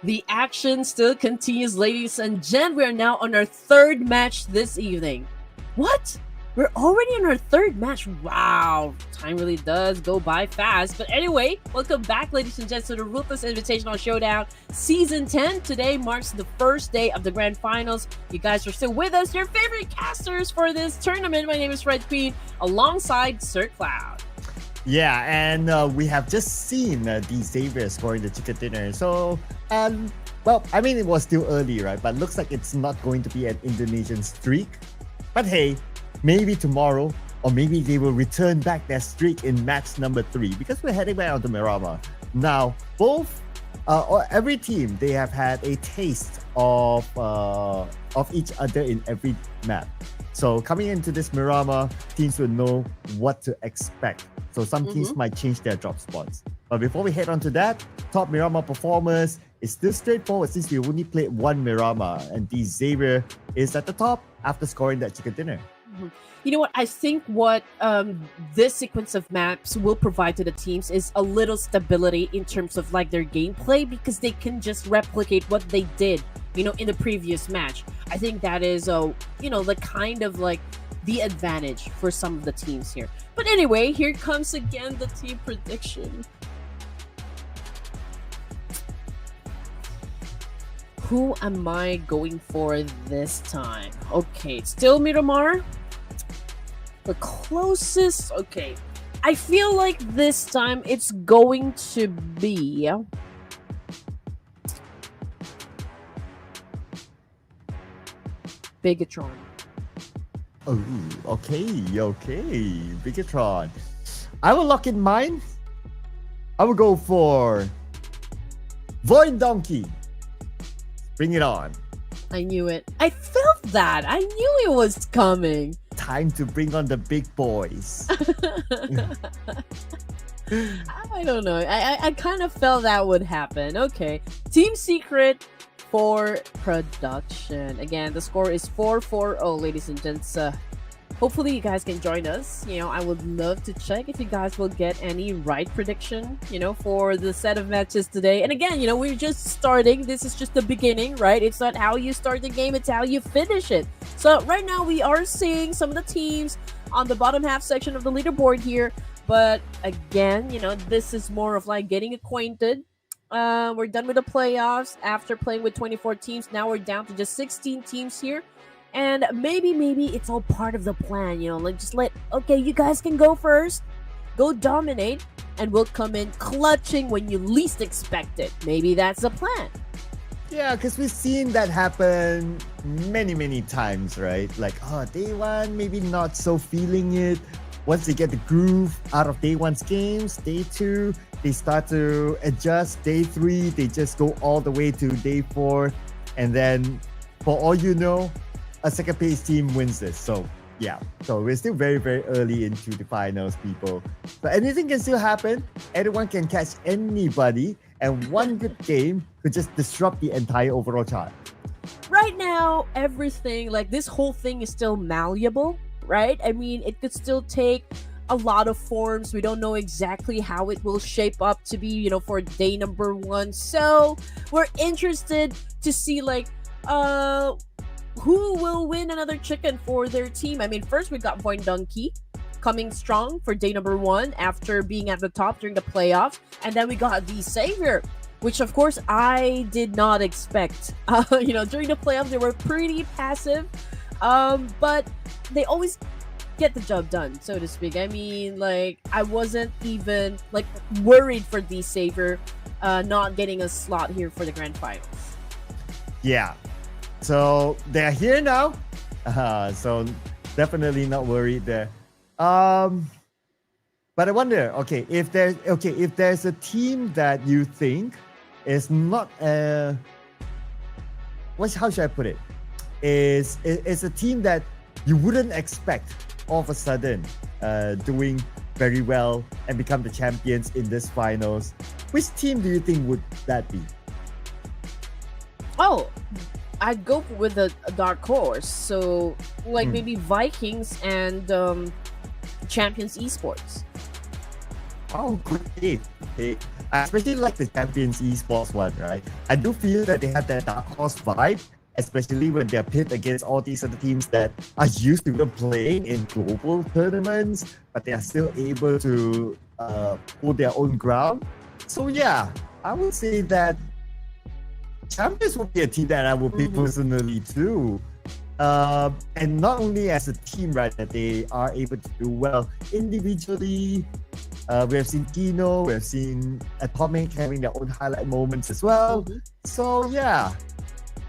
The action still continues, ladies and gents. We are now on our third match this evening. What? We're already on our third match. Wow, time really does go by fast. But anyway, welcome back, ladies and gents, to the Ruthless Invitational Showdown Season 10. Today marks the first day of the Grand Finals. You guys are still with us, your favorite casters for this tournament. My name is Red Queen, alongside Sir Cloud. Yeah, and we have just seen the Xavier scoring the chicken dinner. So, well, I mean, it was still early, right? But looks like it's not going to be an Indonesian streak. But hey, maybe tomorrow, or maybe they will return back their streak in match number 3, because we're heading back onto Miramar. Now, both, or every team, they have had a taste of each other in every map. So coming into this Miramar, teams will know what to expect. So some teams might change their drop spots. But before we head on to that, top Miramar performers is still straightforward since we only played one Miramar, and Xavier is at the top after scoring that chicken dinner. You know what? I think what this sequence of maps will provide to the teams is a little stability in terms of like their gameplay, because they can just replicate what they did, you know, in the previous match. I think that is, you know, the kind of like the advantage for some of the teams here. But anyway, here comes again the team prediction. Who am I going for this time? Okay, still Miramar. The closest, okay. I feel like this time it's going to be Bigetron. Oh, okay. Bigetron. I will lock in mine. I will go for VOIN Donkey. Bring it on. I knew it. I felt that. I knew it was coming. Time to bring on the big boys. I don't know. I kind of felt that would happen. Okay. Team Secret for production. Again, the score is 4-4-0, ladies and gents. Hopefully you guys can join us. You know, I would love to check if you guys will get any right prediction, you know, for the set of matches today. And again, you know, we're just starting. This is just the beginning, right? It's not how you start the game, it's how you finish it. So right now we are seeing some of the teams on the bottom half section of the leaderboard here. But again, you know, this is more of like getting acquainted. We're done with the playoffs after playing with 24 teams. Now we're down to just 16 teams here. And maybe it's all part of the plan, you know, like just okay, you guys can go first, go dominate, and we'll come in clutching when you least expect it. Maybe that's the plan. Yeah, because we've seen that happen many times, right? Like, day one, maybe not so feeling it. Once they get the groove out of day one's games, day two, they start to adjust. Day three, they just go all the way to day 4. And then, for all you know, a second place team wins this. So yeah, so we're still very early into the finals, people. So anything can still happen. Anyone can catch anybody, and one good game could just disrupt the entire overall chart. Right now, everything, like this whole thing is still malleable, right? I mean, it could still take a lot of forms. We don't know exactly how it will shape up to be, you know, for day number 1. So we're interested to see like who will win another chicken for their team. I mean, first we got VOIN Donkey coming strong for day number 1 after being at the top during the playoffs. And then we got the Xavier, which of course I did not expect. You know, during the playoffs they were pretty passive, but they always get the job done, so to speak. I mean, like, I wasn't even like worried for the Xavier not getting a slot here for the grand finals. Yeah, so they're here now, so definitely not worried there. But I wonder, if there's a team that you think is not how should I put it, is a team that you wouldn't expect all of a sudden doing very well and become the champions in this finals, which team do you think would that be? Oh, I'd go with a dark horse. So like maybe Vikings and Champions Esports. Oh, good pick. Okay. I especially like the Champions Esports one, right? I do feel that they have that dark horse vibe, especially when they're pit against all these other teams that are used to even playing in global tournaments, but they are still able to hold their own ground. So yeah, I would say that Champions would be a team that I would pick personally too. And not only as a team, right, that they are able to do well individually. We have seen Kino, we have seen Atomic having their own highlight moments as well. So yeah,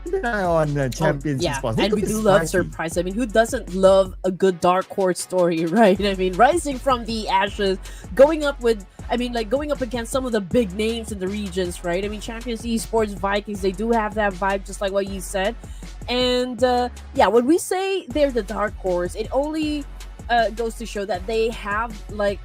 keep an eye on Champions Esports. And we do love surprise. I mean, who doesn't love a good dark horse story, right? I mean, rising from the ashes, going up against some of the big names in the regions, right? I mean, Champions Esports, Vikings, they do have that vibe, just like what you said. And yeah, when we say they're the dark horse, it only goes to show that they have like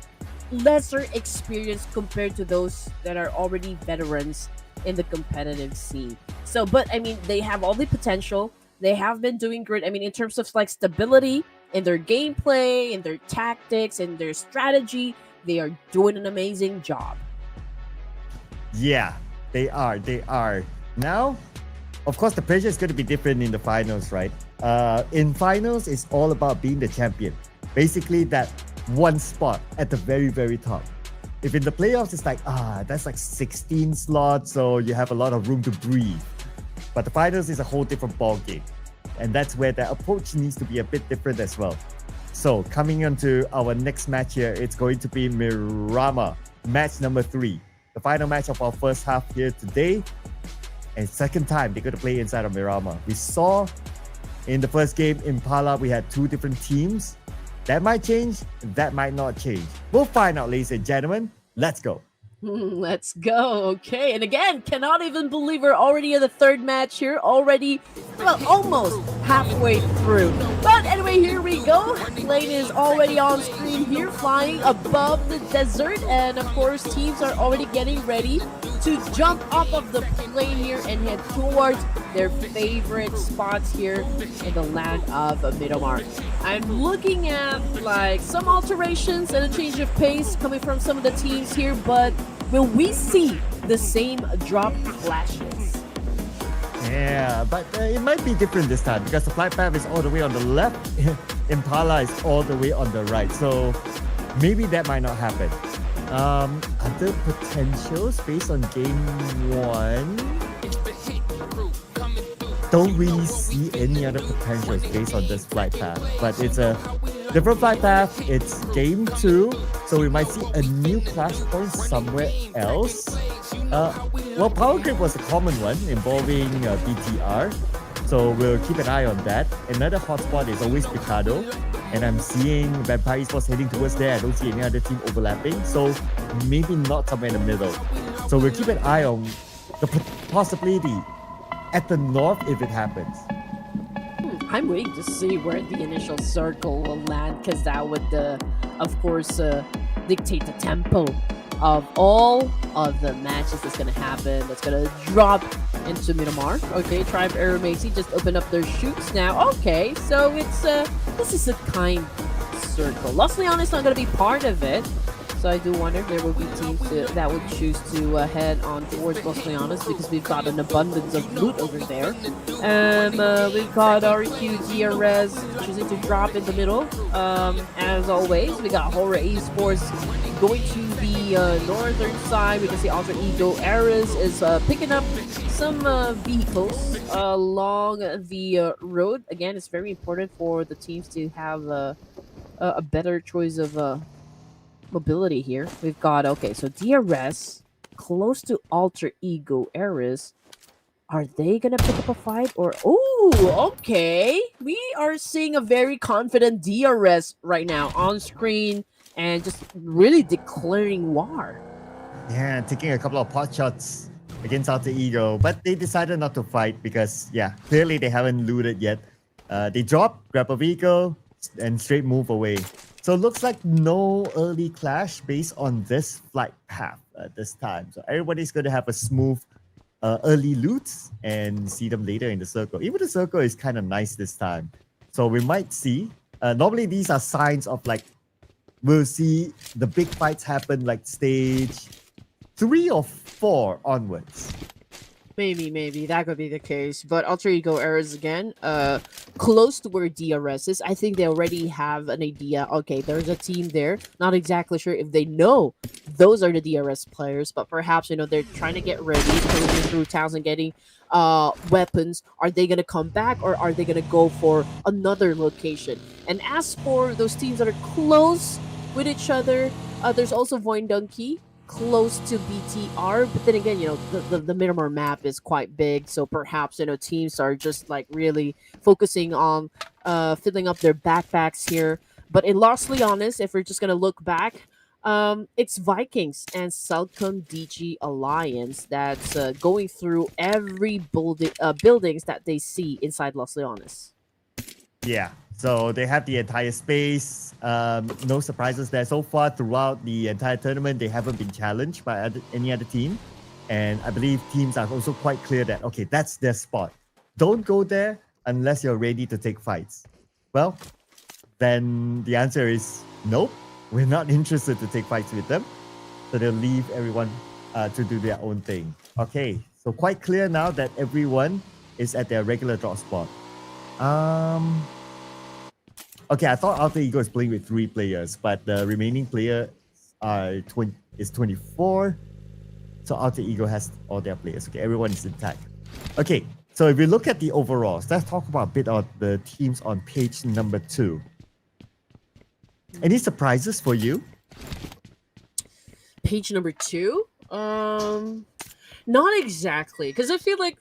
lesser experience compared to those that are already veterans in the competitive scene. So, but I mean, they have all the potential. They have been doing great. I mean, in terms of like stability in their gameplay, in their tactics, in their strategy, they are doing an amazing job. Yeah, they are. They are. Now, of course, the pressure is going to be different in the finals, right? In finals, it's all about being the champion. Basically, that one spot at the very, very top. If in the playoffs, it's like, that's like 16 slots, so you have a lot of room to breathe. But the finals is a whole different ball game. And that's where the approach needs to be a bit different as well. So coming on to our next match here, it's going to be Miramar, match number 3. The final match of our first half here today. And second time they're going to play inside of Miramar. We saw in the first game, Impala, we had 2 different teams. That might change, that might not change. We'll find out, ladies and gentlemen. Let's go. Let's go. Okay, and again, cannot even believe we're already in the third match here, already, well, almost halfway through. But anyway, here we go. Plane is already on screen here, flying above the desert, and of course, teams are already getting ready to jump off of the plane here and head towards their favorite spots here in the land of Miramar. I'm looking at like some alterations and a change of pace coming from some of the teams here, but will we see the same drop clashes? Yeah, but it might be different this time because the flight path is all the way on the left, Impala is all the way on the right. So maybe that might not happen. Other potentials based on game 1. Don't really see any other potentials based on this flight path, but it's a different flight path. It's game 2, so we might see a new clash point somewhere else. Well, Power Grip was a common one involving BTR, so we'll keep an eye on that. Another hotspot is always Picado, and I'm seeing Vampire Esports heading towards there. I don't see any other team overlapping, so maybe not somewhere in the middle. So we'll keep an eye on the possibility at the north if it happens. I'm waiting to see where the initial circle will land, because that would, of course, dictate the tempo of all of the matches that's going to happen, that's going to drop into Miramar. Okay, Tribe Aeromacy just opened up their chutes now. Okay, so it's this is a kind circle. Los Leones is not going to be part of it, so I do wonder if there will be teams that would choose to head on towards Los Leones, because we've got an abundance of loot over there. We've got RQ DRS choosing to drop in the middle. As always, we got HORAA Esports going to the northern side. We can see Alter Ego Ares is picking up some vehicles along the road. Again, it's very important for the teams to have a better choice of mobility here. We've got, okay, so DRS close to Alter Ego Ares. Are they gonna pick up a fight, or okay, we are seeing a very confident DRS right now on screen and just really declaring war. Yeah, taking a couple of pot shots against Alter Ego, but they decided not to fight because, yeah, clearly they haven't looted yet. They drop, grab a vehicle, and straight move away. So it looks like no early clash based on this flight path this time. So everybody's going to have a smooth early loot and see them later in the circle. Even the circle is kind of nice this time. So we might see, normally these are signs of like we'll see the big fights happen like stage 3 or 4 onwards. Maybe that could be the case. But Alter Ego Eras again, close to where DRS is. I think they already have an idea. Okay, there's a team there. Not exactly sure if they know those are the DRS players, but perhaps they're trying to get ready, going through towns and getting weapons. Are they gonna come back or are they gonna go for another location? And as for those teams that are close with each other, there's also VOIN Donkey close to BTR, but then again, the Miramar map is quite big, so perhaps teams are just like really focusing on filling up their backpacks here. But in Lossly Honest, if we're just gonna look back, it's Vikings and CelcomDigi Alliance that's going through every buildings that they see inside Lossly Honest. Yeah, so they have the entire space. No surprises there so far. Throughout the entire tournament, they haven't been challenged by any other team. And I believe teams are also quite clear that, okay, that's their spot. Don't go there unless you're ready to take fights. Well, then the answer is nope. We're not interested to take fights with them. So they'll leave everyone to do their own thing. Okay, so quite clear now that everyone is at their regular drop spot. Okay, I thought Alter Ego is playing with 3 players, but the remaining player is 24. So Alter Ego has all their players. Okay, everyone is intact. Okay, so if we look at the overalls, let's talk about a bit of the teams on page number 2. Any surprises for you? Page number 2? Not exactly, because I feel like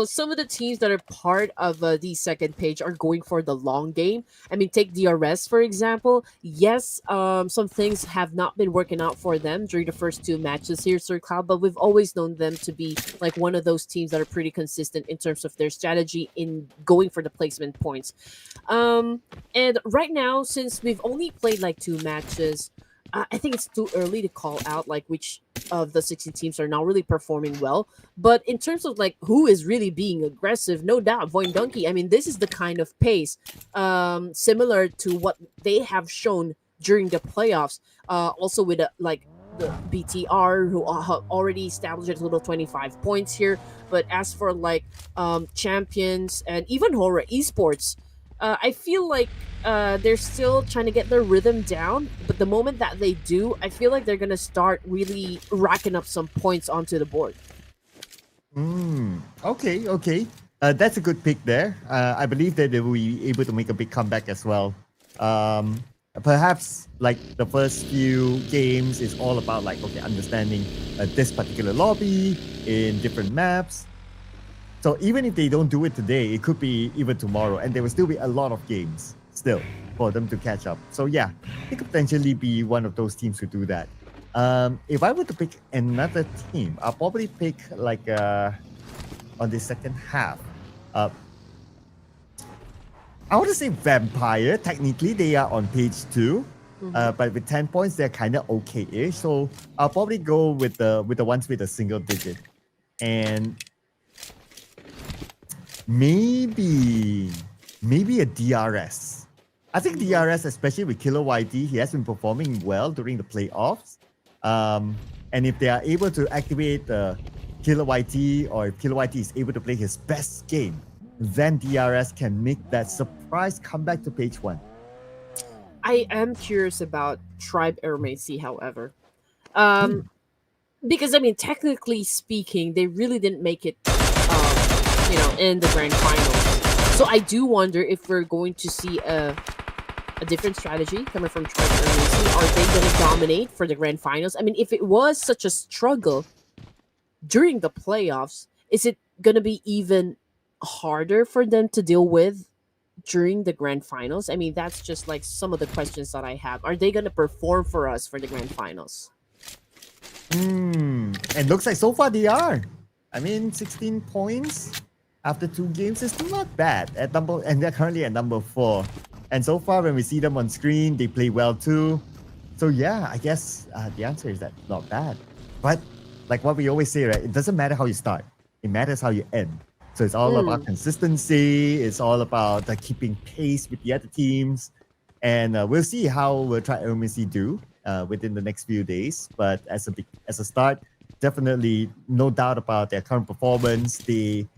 some of the teams that are part of the second page are going for the long game. I mean, take DRS for example. Yes, some things have not been working out for them during the first 2 matches here, Sir Cloud, but we've always known them to be like one of those teams that are pretty consistent in terms of their strategy in going for the placement points. And right now, since we've only played like 2 matches, I think it's too early to call out like which of the 16 teams are not really performing well. But in terms of like who is really being aggressive, no doubt VOIN Donkey. I mean, this is the kind of pace similar to what they have shown during the playoffs. Also with like the BTR, who have already established a total of 25 points here. But as for like champions and even HORAA Esports, I feel like they're still trying to get their rhythm down, but the moment that they do, I feel like they're going to start really racking up some points onto the board. Okay. That's a good pick there. I believe that they will be able to make a big comeback as well. Perhaps like the first few games is all about like, okay, understanding this particular lobby in different maps. So even if they don't do it today, it could be even tomorrow, and there will still be a lot of games still for them to catch up. So yeah, it could potentially be one of those teams who do that. If I were to pick another team, I'll probably pick like on the second half. I want to say Vampire. Technically, they are on page 2, but with 10 points, they're kind of okay-ish. So I'll probably go with the ones with a single digit, and maybe a DRS. I think DRS, especially with Killer YT, he has been performing well during the playoffs. And if they are able to activate Killer YT, or if Killer YT is able to play his best game, then DRS can make that surprise comeback to page 1. I am curious about Tribe Aeromacy, however. Because, I mean, technically speaking, they really didn't make it in the grand finals. So I do wonder if we're going to see a different strategy coming from Tribe Aeromacy. Are they going to dominate for the grand finals? I mean, if it was such a struggle during the playoffs, is it going to be even harder for them to deal with during the grand finals? I mean, that's just like some of the questions that I have. Are they going to perform for us for the grand finals? And looks like so far they are. I mean, 16 points after 2 games is not bad and they're currently at number 4. And so far, when we see them on screen, they play well too. So yeah, I guess the answer is that not bad. But like what we always say, right? It doesn't matter how you start; it matters how you end. So it's all about consistency. It's all about keeping pace with the other teams. And we'll see how we'll try Aeromacy do within the next few days. But as a start, definitely no doubt about their current performance. They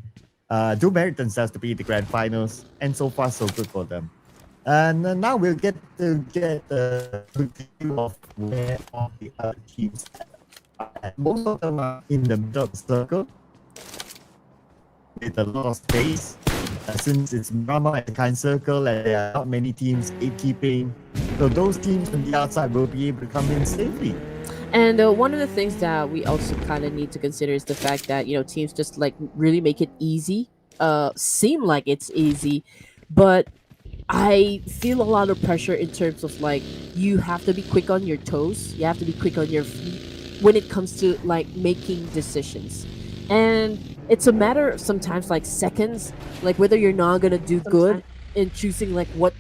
do merit themselves to be in the grand finals, and so far so good for them. And now we'll get a good view of where all the other teams are at. Most of them are in the middle of the circle with a lot of space. Since it's Miramar at the kind circle and there are not many teams gatekeeping, so those teams from the outside will be able to come in safely. And one of the things that we also kind of need to consider is the fact that, you know, teams just like really make it easy, seem like it's easy, but I feel a lot of pressure in terms of like you have to be quick on your toes, you have to be quick on your feet when it comes to like making decisions. And it's a matter of sometimes like seconds, like whether you're not gonna do good in choosing like what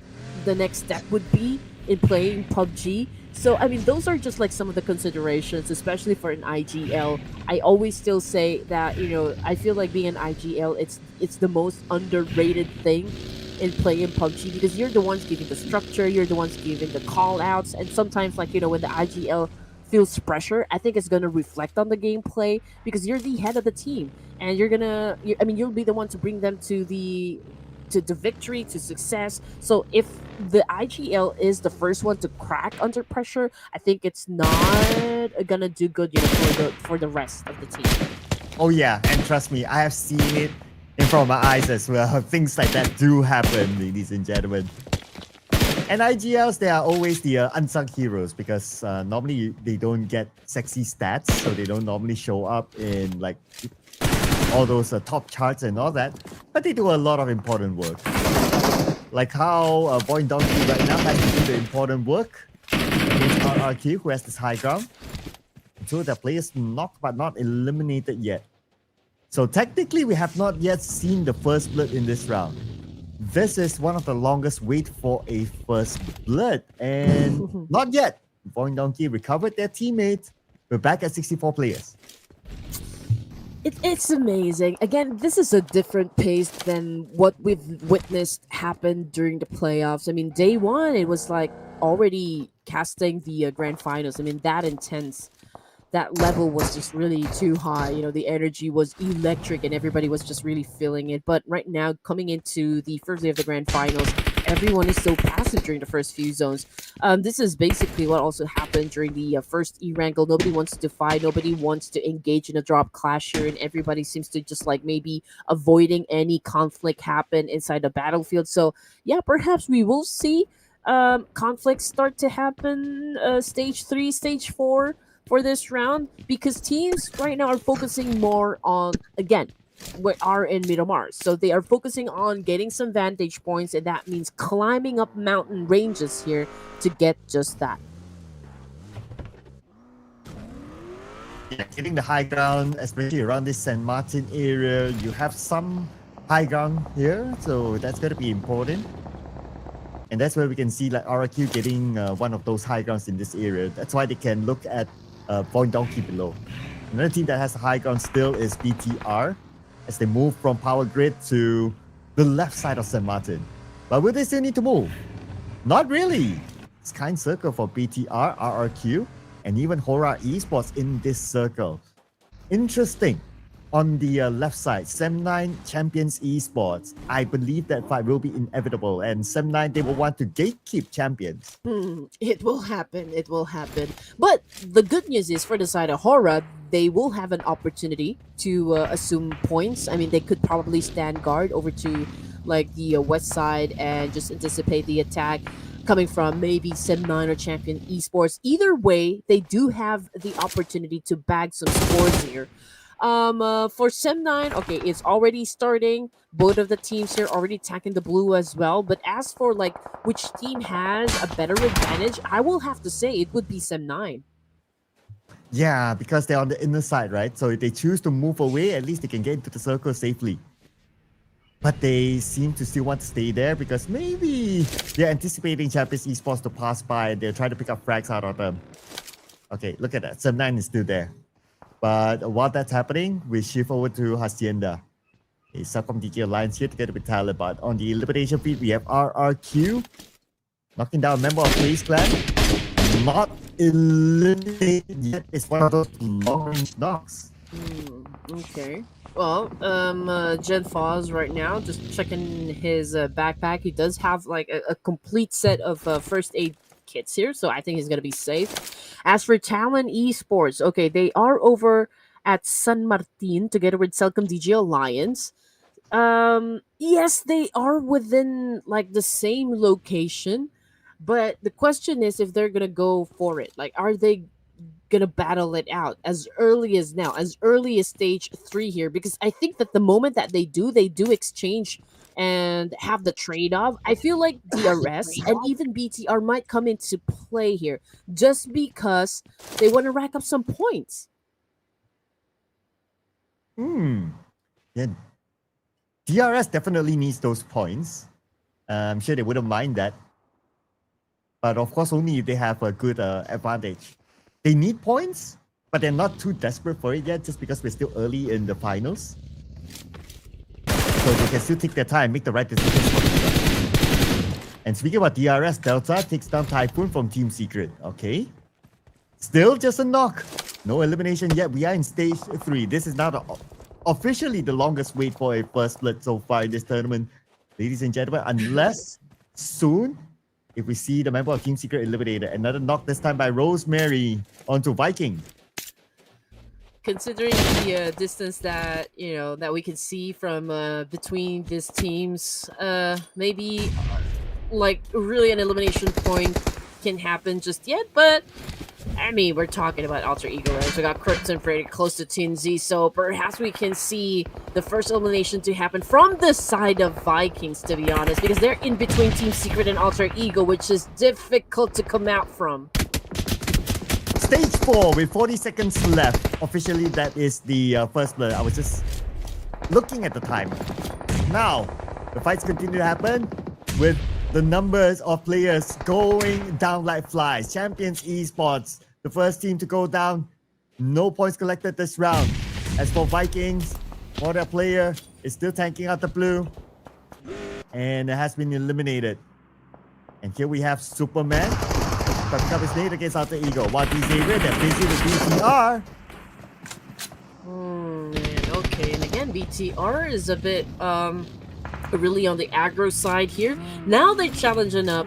the next step would be in playing PUBG. So I mean, those are just like some of the considerations, especially for an IGL. I always still say that, you know, I feel like being an IGL, it's the most underrated thing in playing PUBG, because you're the ones giving the structure, you're the ones giving the call outs, and sometimes like, you know, when the IGL feels pressure, I think it's gonna reflect on the gameplay because you're the head of the team and you'll be the one to bring them to the victory, to success. So if the IGL is the first one to crack under pressure, I think it's not gonna do good, you know, for the rest of the team. Oh yeah, and trust me, I have seen it in front of my eyes as well. Things like that do happen, ladies and gentlemen. And IGLs, they are always the unsung heroes because normally they don't get sexy stats, so they don't normally show up in like all those top charts and all that. But they do a lot of important work. Like how VOIN Donkey right now has to do the important work against RRQ, who has this high ground. So the players knocked but not eliminated yet. So technically, we have not yet seen the first blood in this round. This is one of the longest wait for a first blood, and not yet. VOIN Donkey recovered their teammate. We're back at 64 players. It's amazing. Again, this is a different pace than what we've witnessed happen during the playoffs. I mean, day one, it was like already casting the grand finals. I mean, that intense. That level was just really too high. You know, the energy was electric and everybody was just really feeling it. But right now, coming into the first day of the grand finals, everyone is so passive during the first few zones. This is basically what also happened during the first ERANGEL. Nobody wants to fight. Nobody wants to engage in a drop clash here. And everybody seems to just like maybe avoiding any conflict happen inside the battlefield. So yeah, perhaps we will see conflicts start to happen stage 3, stage 4 for this round, because teams right now are focusing more on, again, we are in Miramar, so they are focusing on getting some vantage points, and that means climbing up mountain ranges here to get just that. Yeah, getting the high ground, especially around this San Martin area, you have some high ground here, so that's going to be important. And that's where we can see like RRQ getting one of those high grounds in this area. That's why they can look at VOIN Donkey below. Another team that has a high ground still is BTR, as they move from Power Grid to the left side of San Martin. But will they still need to move? Not really. It's kind circle for BTR, RRQ, and even HORAA Esports in this circle. Interesting. On the left side, Sem9 champions Esports. I believe that fight will be inevitable, and Sem9, they will want to gatekeep champions. It will happen. It will happen. But the good news is for the side of HORAA, they will have an opportunity to assume points. I mean, they could probably stand guard over to like the west side and just anticipate the attack coming from maybe Sem9 or Champion Esports. Either way, they do have the opportunity to bag some scores here. For Sem9, okay, it's already starting. Both of the teams here already attacking the blue as well. But as for like which team has a better advantage, I will have to say it would be Sem9. Yeah, because they're on the inner side, right? So if they choose to move away, at least they can get into the circle safely. But they seem to still want to stay there because maybe they're anticipating Champions Esports to pass by and they're trying to pick up frags out of them. Okay, look at that. Sem9 is still there. But while that's happening, we shift over to Hacienda. CelcomDigi Alliance here together with Talon. But on the elimination feed, we have RRQ knocking down a member of FaZe Clan. Not eliminated yet. It's one of those long-range knocks. Okay. Well, Jed Foz right now just checking his backpack. He does have like a complete set of first aid kits here, so I think he's gonna be safe. As for Talon Esports, okay, they are over at San Martin together with CelcomDigi Alliance. Yes, they are within like the same location, but the question is if they're gonna go for it. Like, are they gonna battle it out as early as now, as early as stage 3 here? Because I think that the moment that they do exchange and have the trade-off, I feel like DRS and even BTR might come into play here just because they want to rack up some points. Yeah. DRS definitely needs those points. I'm sure they wouldn't mind that. But of course, only if they have a good advantage. They need points, but they're not too desperate for it yet just because we're still early in the finals. So they can still take their time, make the right decisions for themselves. And speaking about DRS, Delta takes down Typhoon from Team Secret. Okay. Still just a knock. No elimination yet. We are in stage 3. This is now officially the longest wait for a first split so far in this tournament. Ladies and gentlemen, unless soon, if we see the member of Team Secret eliminated. Another knock this time by Rosemary onto Viking. Considering the distance that that we can see from between these teams, maybe like really an elimination point can happen just yet, but I mean, we're talking about Alter Ego, right? So we got Krypton pretty close to Team Z, so perhaps we can see the first elimination to happen from the side of Vikings, to be honest, because they're in between Team Secret and Alter Ego, which is difficult to come out from. Stage 4 with 40 seconds left. Officially, that is the first blood. I was just looking at the time. Now, the fights continue to happen with the numbers of players going down like flies. Champions Esports, the first team to go down. No points collected this round. As for Vikings, their player is still tanking out the blue. And it has been eliminated. And here we have Superman. But pick up his nade against Alter Ego. While Xavier, they're busy with BTR. Man, okay. And again, BTR is a bit really on the aggro side here. Now they're challenging up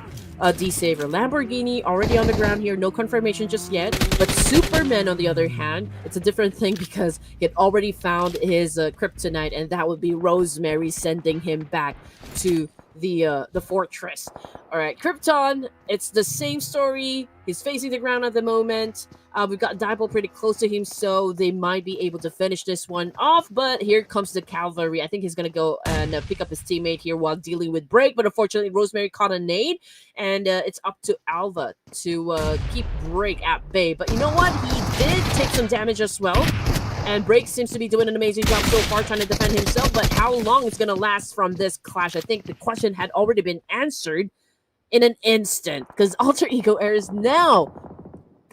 D-Saver. Lamborghini already on the ground here. No confirmation just yet. But Superman, on the other hand, it's a different thing because he had already found his kryptonite, and that would be Rosemary sending him back to the fortress. All right, Krypton, it's the same story. He's facing the ground at the moment. We've got Dipole pretty close to him, so they might be able to finish this one off. But here comes the cavalry. I think he's going to go and pick up his teammate here while dealing with Break. But unfortunately, Rosemary caught a nade, and it's up to Alva to keep Break at bay. But you know what? He did take some damage as well. And Break seems to be doing an amazing job so far trying to defend himself. But how long it's going to last from this clash? I think the question had already been answered in an instant. Because Alter Ego Airs now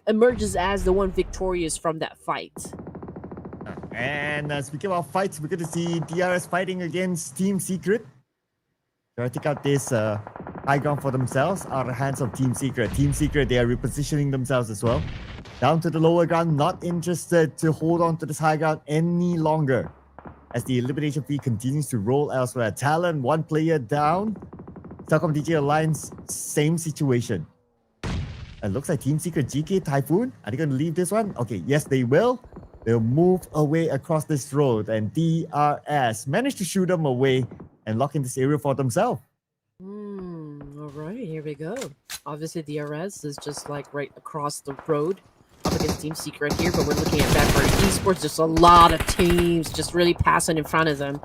emerges as the one victorious from that fight. And speaking about fights, we're going to see DRS fighting against Team Secret. They're going to take out this high ground for themselves out of the hands of Team Secret. Team Secret, they are repositioning themselves as well. Down to the lower ground, not interested to hold on to this high ground any longer. As the elimination feed continues to roll elsewhere. Talon, one player down. CelcomDigi Alliance, same situation. It looks like Team Secret GK Typhoon. Are they going to leave this one? Okay, yes, they will. They'll move away across this road. And DRS managed to shoot them away and lock in this area for themselves. All right, here we go. Obviously, DRS is just like right across the road up against Team Secret here, but we're looking at VOIN Esports. There's a lot of teams just really passing in front of them.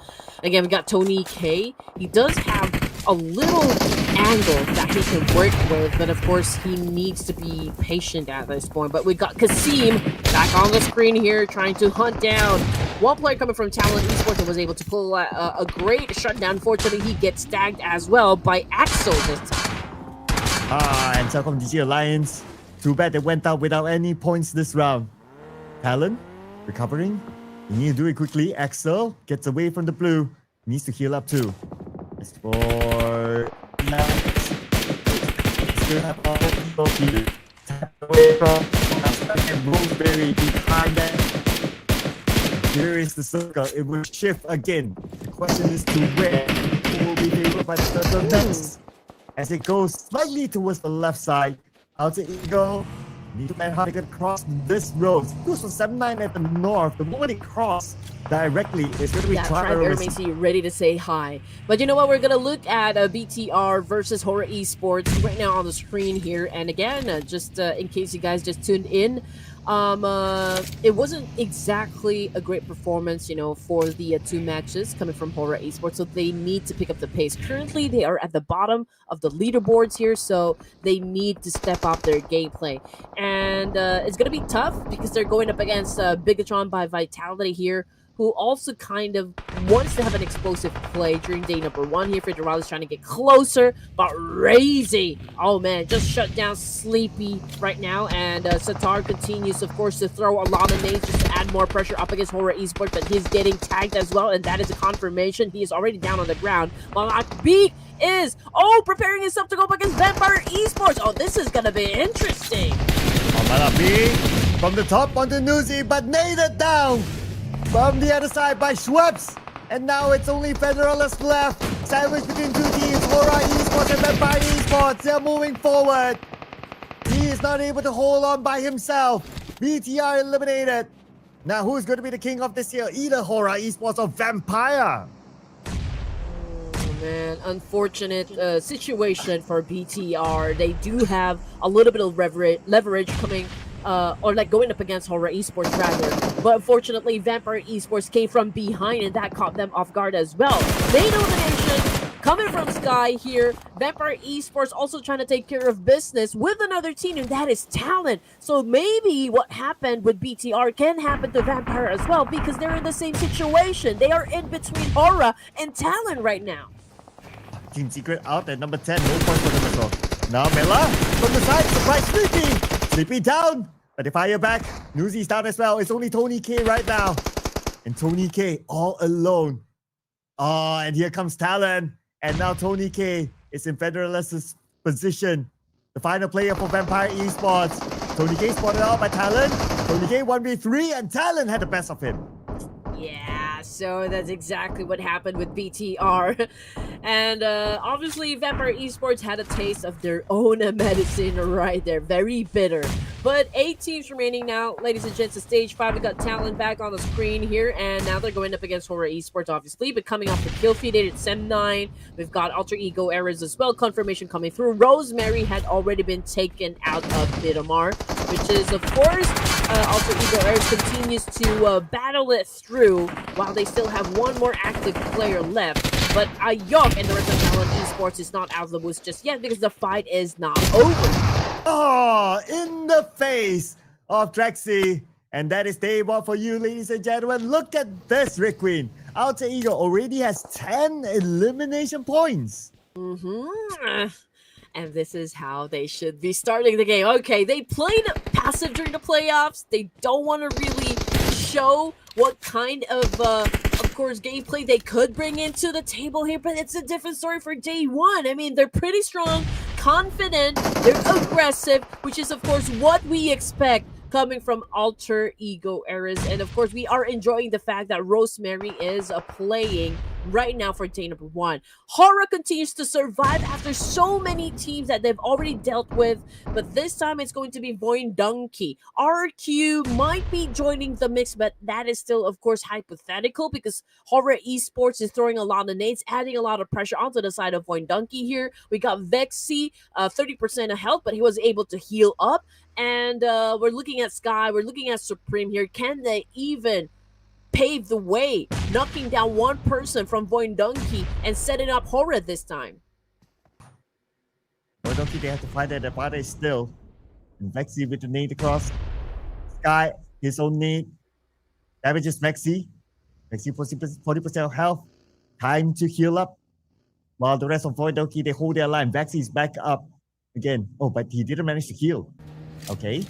Again, we got Tony K. He does have a little angle that he can work with, but of course he needs to be patient at this point. But we got Kasim back on the screen here trying to hunt down one player coming from Talon Esports and was able to pull a great shutdown. Unfortunately, he gets tagged as well by Axel this time. And CelcomDigi Alliance, too bad they went out without any points this round. Talon, recovering. You need to do it quickly. Axel gets away from the blue. Needs to heal up too. As for still have all people here. Tap away from and Roseberry behind that. Here is the circle. It will shift again. The question is to where. Who will be favored by the circle next? As it goes slightly towards the left side. Outer Eagle. Need to plan how to get across this road. Goes from 7-9 at the north. The moment it crosses directly, it's going to be Aeromacy ready to say hi. But you know what? We're going to look at BTR versus HORAA Esports right now on the screen here. And again, just in case you guys just tuned in, it wasn't exactly a great performance, you know, for the two matches coming from HORAA Esports, so they need to pick up the pace. Currently, they are at the bottom of the leaderboards here, so they need to step up their gameplay. And it's going to be tough because they're going up against Bigetron by Vitality here, who also kind of wants to have an explosive play during day number one here. Federal is trying to get closer, but Razy, oh man, just shut down Sleepy right now. And Satar continues, of course, to throw a lot of nades just to add more pressure up against HORAA Esports, but he's getting tagged as well, and that is a confirmation. He is already down on the ground. Malak is, preparing himself to go up against Vampire Esports. Oh, this is gonna be interesting. Malak from the top onto Nuzi, but naded down. From the other side by Schweppes. And now it's only Federalists left. Sandwiched between two teams. HORAA Esports and Vampire Esports. They're moving forward. He is not able to hold on by himself. BTR eliminated. Now who's going to be the king of this year? Either HORAA Esports or Vampire. Oh man, unfortunate situation for BTR. They do have a little bit of leverage coming or like going up against HORAA Esports rather. But unfortunately, Vampire Esports came from behind and that caught them off guard as well. Main elimination coming from Sky here. Vampire Esports also trying to take care of business with another team, and that is Talon. So maybe what happened with BTR can happen to Vampire as well, because they're in the same situation. They are in between HORAA and Talon right now. Team Secret out at number 10. No point for them as well. Now Mela from the side. Surprise Sleepy. Sleepy down. But they fire back. Nuzi's down as well. It's only Tony K right now. And Tony K all alone. Oh, and here comes Talon. And now Tony K is in Federalist's position. The final player for Vampire Esports. Tony K spotted out by Talon. Tony K 1v3 and Talon had the best of him. Yeah, so that's exactly what happened with BTR. And obviously, Vampire Esports had a taste of their own medicine right there. Very bitter. But 8 teams remaining now, ladies and gents. The stage 5, we got Talon back on the screen here. And now they're going up against HORAA Esports, obviously. But coming off the kill feed, it's M9. We've got Alter Ego Errors as well. Confirmation coming through. Rosemary had already been taken out of Miramar, which is, of course, Alter Ego Errors continues to battle it through while they still have one more active player left. But Ayok and the rest of Talon Esports is not out of the woods just yet because the fight is not over. Oh, in the face of Drexy. And that is day one for you, ladies and gentlemen. Look at this, Rick Queen. Alter Ego already has 10 elimination points. And this is how they should be starting the game. Okay, they played passive during the playoffs. They don't want to really show what kind of course, gameplay they could bring into the table here, but it's a different story for day one. I mean, they're pretty strong, confident, they're aggressive, which is, of course, what we expect coming from Alter Ego Errors. And of course, we are enjoying the fact that Rosemary is playing right now for day number one. HORAA continues to survive after so many teams that they've already dealt with, but this time it's going to be VOIN Donkey. RQ might be joining the mix, but that is still, of course, hypothetical because HORAA Esports is throwing a lot of nades, adding a lot of pressure onto the side of VOIN Donkey here. We got Vexy, 30% of health, but he was able to heal up. And we're looking at Sky, we're looking at Supreme here. Can they even pave the way, knocking down one person from VOIN Donkey and setting up HORAA this time? VOIN Donkey, they have to find that the party is still. And Vexy with the nade across. Sky, his own nade. Damages Vexy. Vexy 40% of health. Time to heal up. While the rest of VOIN Donkey, they hold their line. Vexy is back up again. Oh, but he didn't manage to heal. Okay,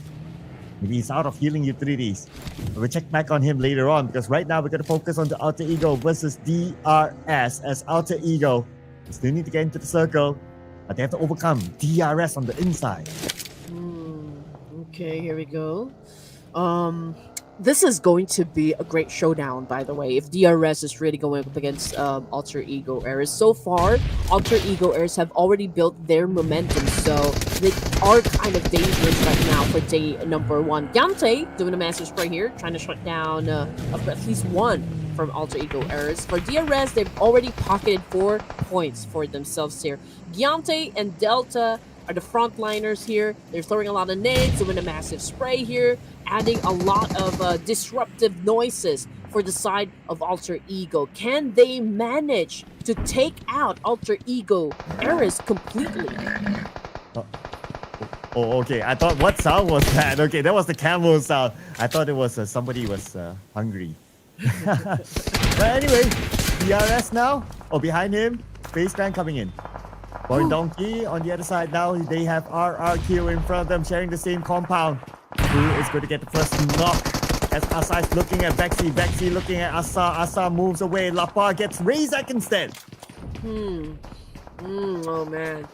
maybe he's out of healing utilities. We'll check back on him later on because right now we're going to focus on the Alter Ego versus DRS as Alter Ego still need to get into the circle. But they have to overcome DRS on the inside. Okay, here we go. This is going to be a great showdown, by the way, if DRS is really going up against Alter Ego Eras. So far, Alter Ego Eras have already built their momentum, so they are kind of dangerous right now for day number 1. Gante doing a massive spray here, trying to shut down at least one from Alter Ego Eras. For DRS, they've already pocketed 4 points for themselves here. Gante and Delta are the frontliners here. They're throwing a lot of nades, doing a massive spray here, adding a lot of disruptive noises for the side of Alter Ego. Can they manage to take out Alter Ego Eras completely? Oh, okay. I thought, what sound was that? Okay, that was the camel sound. I thought it was somebody was hungry. But anyway, DRS now. Oh, behind him, FaZe Clan coming in. VOIN Donkey on the other side now. They have RRQ in front of them, sharing the same compound. Who is going to get the first knock? As Asa is looking at Vexy. Vexy looking at Asa. Asa moves away. Lapar gets Razak instead. Oh man.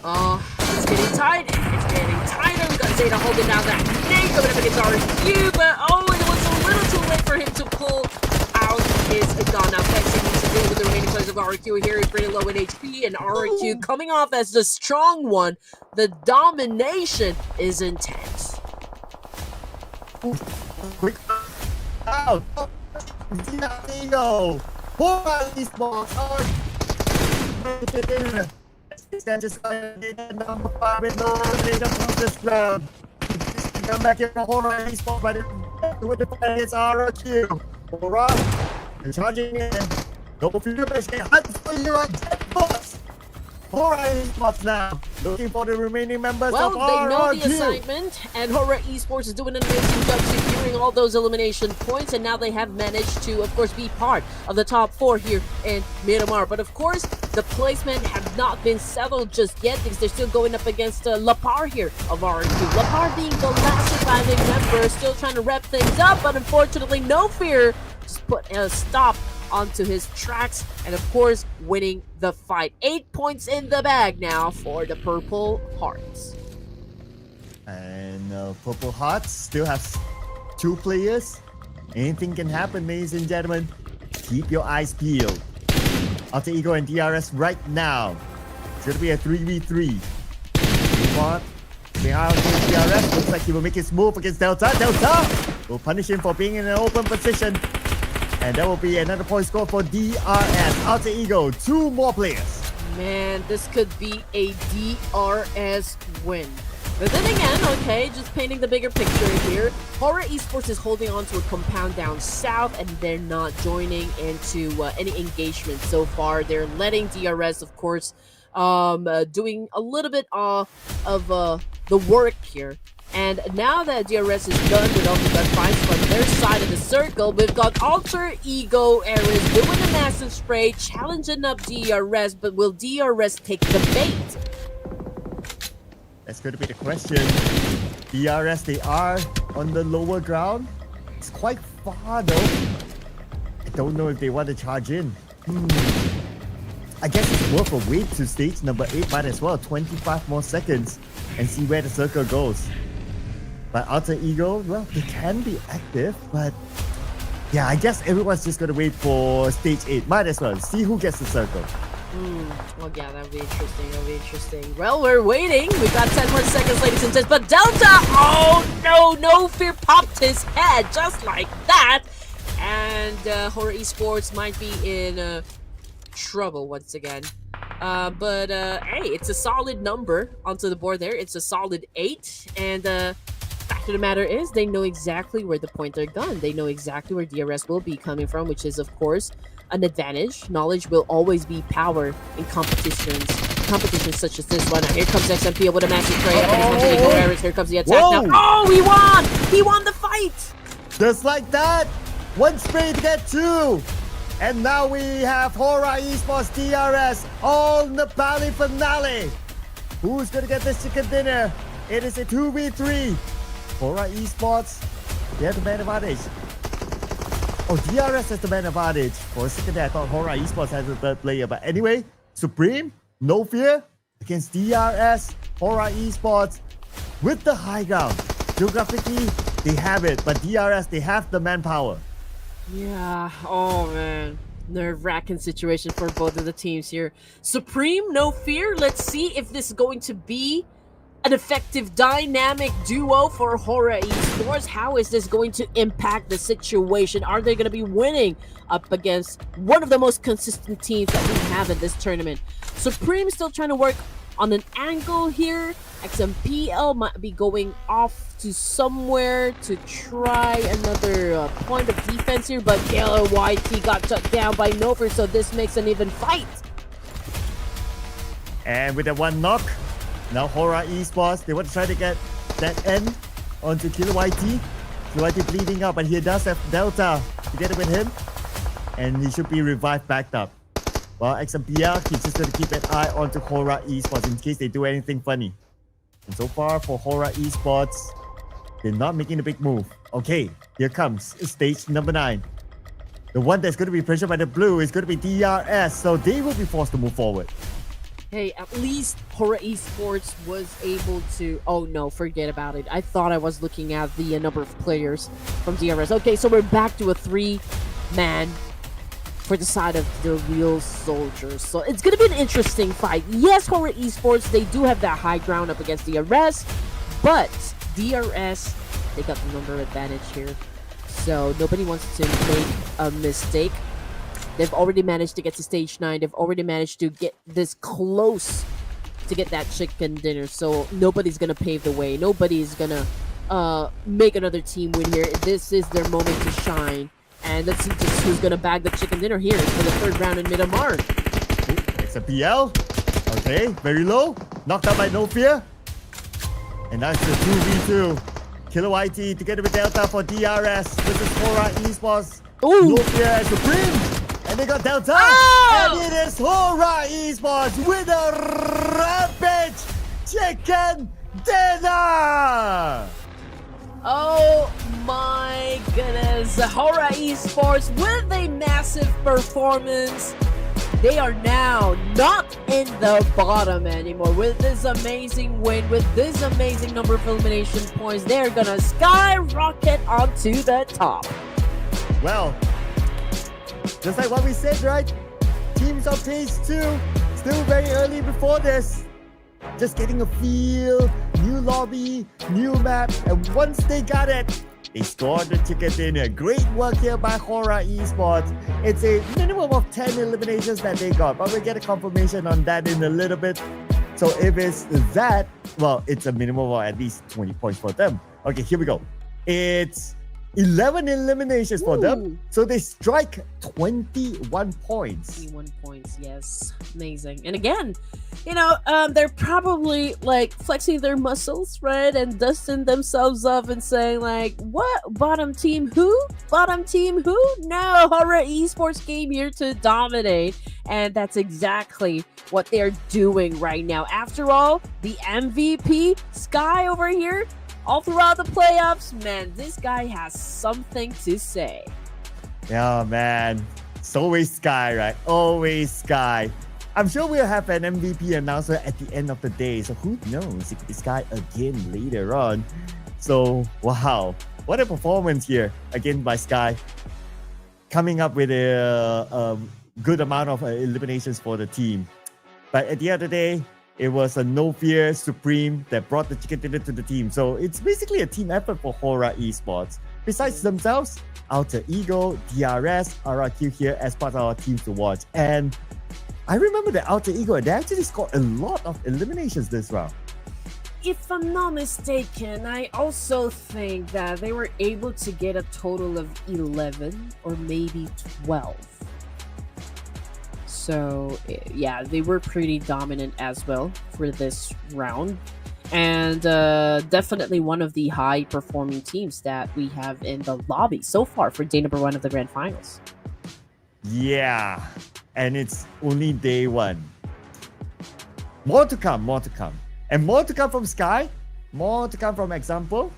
It's getting tight. It's getting tighter. We've got Zeta holding down that nade. Coming up against RQ, but it was a little too late for him to pull out his gun. Now Vexy needs to deal with the remaining players of RQ here. He's pretty low in HP, and RQ coming off as the strong one. The domination is intense. Quick out! Ego! HORAA Esports! Just number 5 with no elimination from this round. Come back here for HORAA Esports, but with the fight against RRQ. HORAA charging in. Double finger base can hunt for you on Jetbox. HORAA Esports now looking for the remaining members well, of RRQ. They know the assignment, and HORAA Esports is doing an amazing job securing all those elimination points, and now they have managed to, of course, be part of the top 4 here in Miramar. But of course, the placement have not been settled just yet because they're still going up against Lapar here of RQ. Lapar being the last surviving member, still trying to wrap things up, but unfortunately, no fear just put a stop onto his tracks, and of course winning the fight. 8 points in the bag now for the Purple Hearts. And Purple Hearts still has 2 players. Anything can happen, ladies and gentlemen. Keep your eyes peeled. Alter Ego and DRS right now. It's going to be a 3v3. Behind DRS, looks like he will make his move against Delta. Delta will punish him for being in an open position. And that will be another point score for DRS. Alter Ego, 2 more players. Man, this could be a DRS win. But then again, okay, just painting the bigger picture here, HORAA Esports is holding on to a compound down south, and they're not joining into any engagement so far. They're letting DRS, of course, doing a little bit of the work here. And now that DRS is done with all the gunfights from their side of the circle, we've got Alter Ego Eras doing a massive spray, challenging up DRS, but will DRS take the bait? That's going to be the question. DRS, they are on the lower ground. It's quite far though. I don't know if they want to charge in. I guess it's worth a wait to stage number 8 might as well. 25 more seconds and see where the circle goes. But Alter Ego, well, they can be active, but yeah, I guess everyone's just going to wait for stage 8. Might as well see who gets the circle. Well, yeah, that would be interesting. That would be interesting. Well, we're waiting. We've got 10 more seconds, ladies and gents. But Delta, oh no, no fear popped his head just like that. And HORAA Esports might be in trouble once again. But hey, it's a solid number onto the board there. It's a solid 8. And fact of the matter is, they know exactly where the pointer gun. They know exactly where DRS will be coming from, which is, of course, an advantage. Knowledge will always be power in competitions such as this one. Now, here comes XMP with a massive spray. Here comes the attack. Whoa. Now, oh, he won! He won the fight! Just like that, 1 spray to get 2. And now we have HORAA Esports DRS all in the Bali finale. Who's gonna get this chicken dinner? It is a 2v3. HORAA Esports, they have the man advantage. Oh, DRS has the man advantage. For a second there, I thought HORAA Esports has the 3rd player. But anyway, Supreme, no fear. against DRS, HORAA Esports with the high ground. Geographically, they have it, but DRS, they have the manpower. Yeah, oh man. Nerve-wracking situation for both of the teams here. Supreme, no fear. Let's see if this is going to be an effective dynamic duo for HORAA Esports. How is this going to impact the situation? Are they going to be winning up against one of the most consistent teams that we have in this tournament? Supreme still trying to work on an angle here. XMPL might be going off to somewhere to try another point of defense here, but Killer YT got shut down by Nofer, so this makes an even fight. And with that one knock, now HORAA Esports, they want to try to get that end onto Killer YT. Killer YT bleeding up, but he does have Delta together with him, and he should be revived backed up. Well, XMPL, he's just going to keep an eye onto HORAA Esports in case they do anything funny. And so far for HORAA Esports, they're not making a big move. Okay, here comes stage number 9. The one that's going to be pressured by the blue is going to be DRS, so they will be forced to move forward. Hey, at least HORAA Esports was able to... Oh no, forget about it. I thought I was looking at the number of players from DRS. Okay, so we're back to a 3-man for the side of the real soldiers. So it's going to be an interesting fight. Yes, HORAA Esports, they do have that high ground up against DRS, but DRS, they got the number advantage here. So nobody wants to make a mistake. They've already managed to get to stage 9. They've already managed to get this close to get that chicken dinner. So nobody's going to pave the way. Nobody's going to make another team win here. This is their moment to shine. And let's see just who's going to bag the chicken dinner here for the 3rd round in Miramar. XMPL. Okay, very low. Knocked out by No Fear. And that's the 2v2. Killer YT together with Delta for DRS. This is HORAA Esports. Ooh. No Fear and Supreme. And they got Delta. Oh! And it is HORAA Esports with a rampage chicken dinner. Oh my goodness. HORAA Esports with a massive performance. They are now not in the bottom anymore. With this amazing win, with this amazing number of elimination points, they're gonna skyrocket onto the top. Well, just like what we said, right? Teams of phase 2, still very early before this. Just getting a feel, new lobby, new map, and once they got it, they scored the chicken dinner. Great work here by HORAA Esports. It's a minimum of 10 eliminations that they got, but we'll get a confirmation on that in a little bit. So if it's that, well, it's a minimum of at least 20 points for them. Okay, here we go. It's 11 eliminations for them. So they strike 21 points. 21 points, yes. Amazing. And again, you know, they're probably like flexing their muscles, right? And dusting themselves off and saying like, what? Bottom team who? Bottom team who? No, HORAA Esports came here to dominate. And that's exactly what they're doing right now. After all, the MVP, Sky over here, all throughout the playoffs, man, this guy has something to say. Yeah, man. It's always Sky, right? Always Sky. I'm sure we'll have an MVP announcement at the end of the day. So who knows? It could be Sky again later on. So, wow. What a performance here again by Sky. Coming up with a good amount of eliminations for the team. But at the end of the day, it was a No Fear Supreme that brought the chicken dinner to the team. So it's basically a team effort for HORAA Esports. Besides themselves, Alter Ego, DRS, RRQ here as part of our team to watch. And I remember the Alter Ego, they actually scored a lot of eliminations this round. If I'm not mistaken, I also think that they were able to get a total of 11 or maybe 12. So, yeah, they were pretty dominant as well for this round. And definitely one of the high-performing teams that we have in the lobby so far for day number 1 of the Grand Finals. Yeah, and it's only day 1. More to come, more to come. And more to come from Sky, more to come from Example.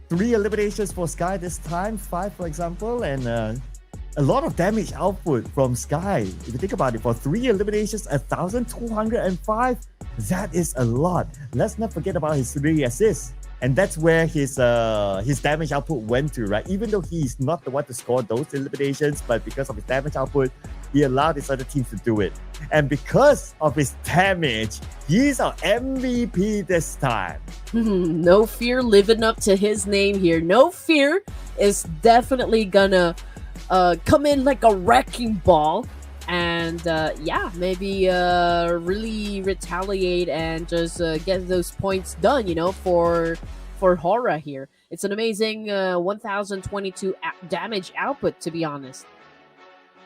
3 eliminations for Sky this time, 5 for Example, and a lot of damage output from Sky. If you think about it, for 3 eliminations, 1,205 That is a lot. Let's not forget about his 3 assists. And that's where his damage output went to, right? Even though he's not the one to score those eliminations, but because of his damage output, he allowed his other teams to do it. And because of his damage, he's our MVP this time. No Fear living up to his name here. No Fear is definitely gonna come in like a wrecking ball. And yeah, maybe really retaliate and just get those points done, you know, for HORAA here. It's an amazing 1022 damage output, to be honest.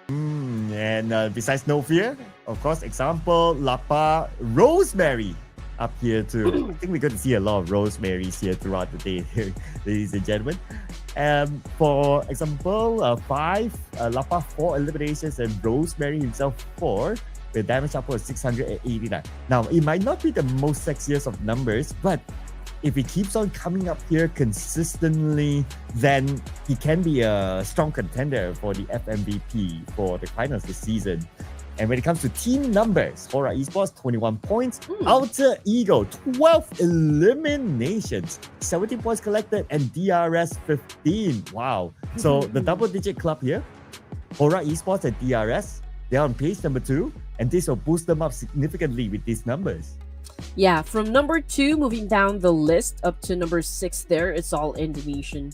And besides No Fear, of course, example, Lapa, Rosemary up here too. I think we're going to see a lot of Rosemaries here throughout the day, ladies and gentlemen. For example, 5, Lapa 4 eliminations and Rosemary himself 4 with damage output of 689. Now, it might not be the most sexiest of numbers, but if he keeps on coming up here consistently, then he can be a strong contender for the FMVP for the finals this season. And when it comes to team numbers, HORAA Esports, 21 points. Alter Ego, 12 eliminations, 17 points collected, and DRS 15. Wow. So the double-digit club here, HORAA Esports and DRS, they're on page number 2, and this will boost them up significantly with these numbers. Yeah, from number 2, moving down the list up to number 6 there, it's all Indonesian.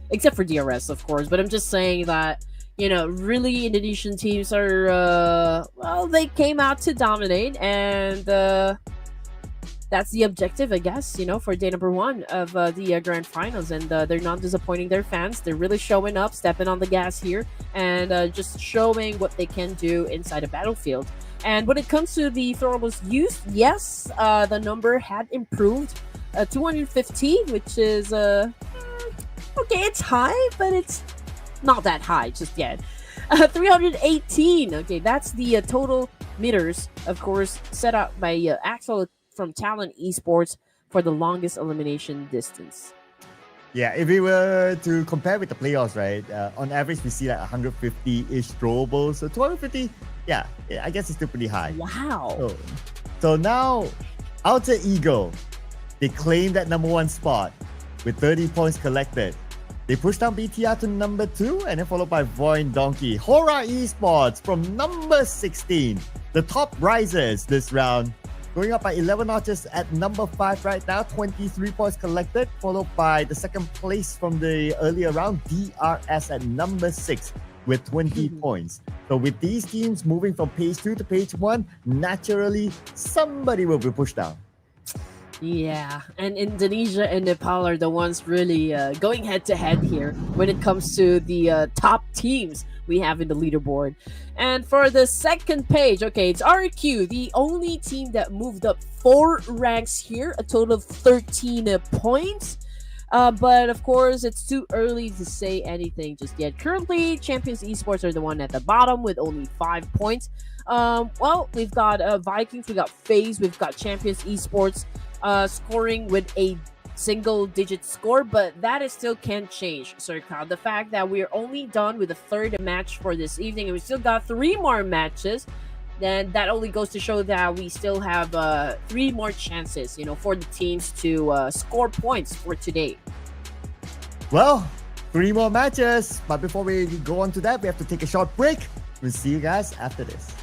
Except for DRS, of course. But I'm just saying that, you know, really Indonesian teams are, well, they came out to dominate, and that's the objective, I guess, you know, for day number 1 of the grand finals. And they're not disappointing their fans. They're really showing up, stepping on the gas here, and just showing what they can do inside a battlefield. And when it comes to the throwables used, yes, the number had improved. 215, which is, okay, it's high, but it's not that high just yet. 318, okay, that's the total meters, of course, set out by Axel from Talon Esports for the longest elimination distance. Yeah, if we were to compare with the playoffs, right, on average, we see like 150-ish throwables. So 250, yeah, I guess it's still pretty high. Wow. So now, Alter Ego, they claim that number 1 spot with 30 points collected. They pushed down BTR to number 2, and then followed by VOIN Donkey. HORAA Esports from number 16. The top risers this round, going up by 11 notches at number 5 right now, 23 points collected, followed by the second place from the earlier round, DRS at number 6 with 20 points. So with these teams moving from page 2 to page 1, naturally, somebody will be pushed down. Yeah, and Indonesia and Nepal are the ones really going head-to-head here when it comes to the top teams we have in the leaderboard. And for the second page, okay, it's RQ, the only team that moved up 4 ranks here, a total of 13 points. But of course, it's too early to say anything just yet. Currently, Champions Esports are the one at the bottom with only 5 points. Well, we've got Vikings, we've got FaZe, we've got Champions Esports scoring with a single-digit score, but that is still can change, Circa. The fact that we're only done with the 3rd match for this evening, and we still got 3 more matches, then that only goes to show that we still have 3 more chances, you know, for the teams to score points for today. Well, 3 more matches, but before we go on to that, we have to take a short break. We'll see you guys after this.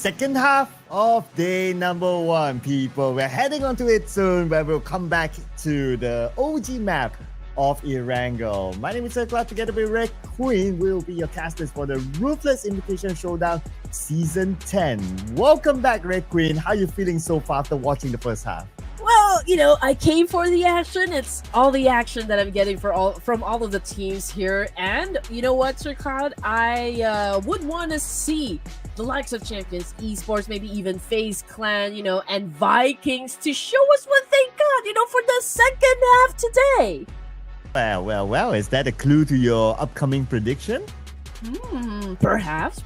second half of day number 1, people. We're heading onto it soon, where we'll come back to the OG map of ERANGEL. My name is Circla. Together with Red Queen, we'll be your casters for the Ruthless Invitational Showdown Season 10. Welcome back, Red Queen. How are you feeling so far after watching the first half? Well, I came for the action. It's all the action that I'm getting from all of the teams here. And you know what, Sir Cloud? I would want to see the likes of Champions Esports, maybe even FaZe Clan, and Vikings to show us what they got, for the second half today. Well. Is that a clue to your upcoming prediction? Perhaps.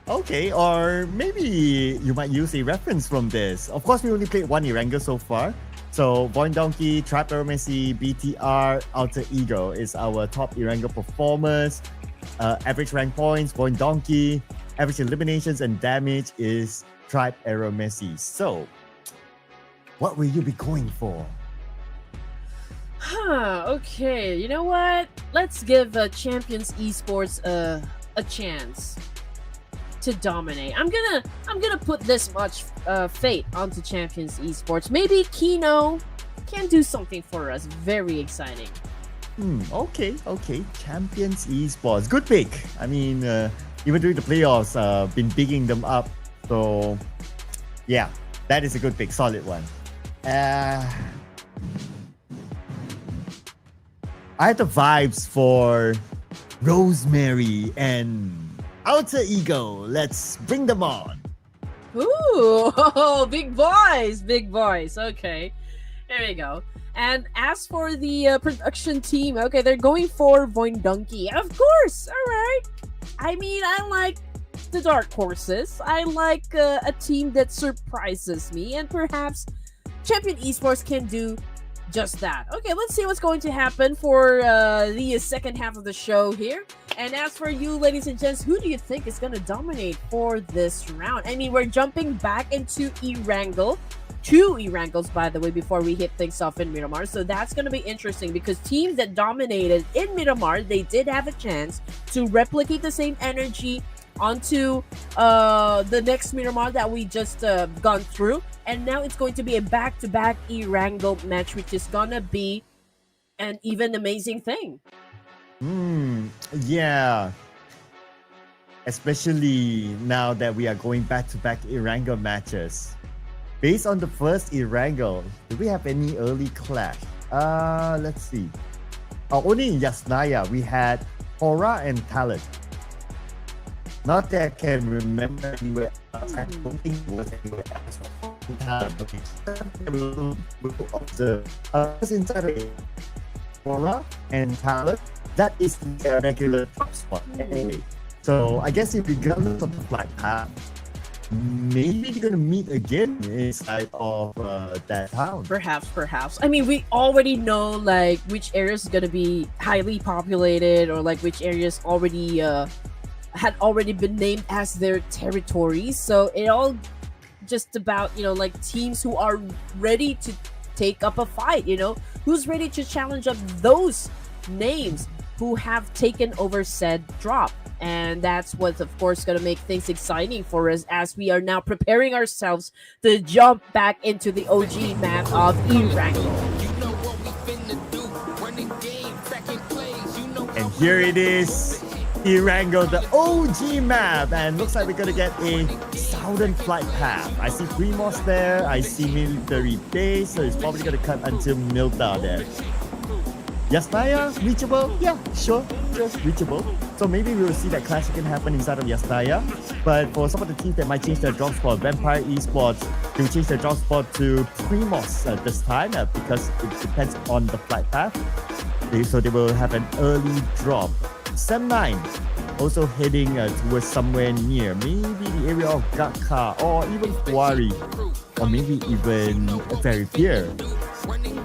Okay, or maybe you might use a reference from this. Of course, we only played one ERANGEL so far. So, VOIN Donkey, Trap Aeromacy, BTR, Alter Ego is our top ERANGEL performers. Average rank points, VOIN Donkey. Average eliminations and damage is Trap Aeromacy. So, what will you be going for? Okay, you know what? Let's give Champions Esports a chance to dominate. I'm gonna put this much fate onto Champions Esports. Maybe Kino can do something for us. Very exciting. Okay. Champions Esports, good pick. I mean, even during the playoffs, been bigging them up. So, yeah, that is a good pick. Solid one. I have the vibes for Rosemary and Alter Ego. Let's bring them on. Ooh, big boys. Okay, there we go. And as for the production team, okay, they're going for VOIN Donkey. Of course, all right. I mean, I like the dark horses. I like a team that surprises me, and perhaps Champion Esports can do just that. Okay, let's see what's going to happen for the second half of the show here. And as for you, ladies and gents, who do you think is going to dominate for this round? I mean, we're jumping back into ERANGEL. 2 ERANGELs, by the way, before we hit things off in Miramar. So that's going to be interesting because teams that dominated in Miramar, they did have a chance to replicate the same energy onto the next Miramar that we just gone through. And now it's going to be a back-to-back ERANGEL match, which is gonna be an even amazing thing. Yeah. Especially now that we are going back-to-back ERANGEL matches. Based on the first ERANGEL, do we have any early clash? Let's see. Only in Yasnaya, we had HORAA and Talon. Not that I can remember anywhere else. I don't think it was anywhere else. We'll observe. Inside of HORAA and Talon, that is their regular top spot anyway. So I guess regardless of the flight path, maybe they're gonna meet again inside of that town. Perhaps. I mean, we already know like which areas is gonna be highly populated, or like which areas already had already been named as their territories. So it all just about like teams who are ready to take up a fight. Who's ready to challenge up those names who have taken over said drop. And that's what's of course going to make things exciting for us as we are now preparing ourselves to jump back into the OG map of ERANGEL. And here it is, ERANGEL, the OG map, and looks like we're gonna get a southern flight path. I see Primos there, I see military base, so it's probably gonna cut until Milta there. Yasnaya, reachable? Yeah, sure, just reachable. So maybe we will see that clash again happen inside of Yasnaya. But for some of the teams that might change their drop spot, Vampire Esports, they will change their drop spot to Primos this time because it depends on the flight path. So they will have an early drop. Sem9 also heading towards somewhere near, maybe the area of Gakka or even Huari, or maybe even very Fair.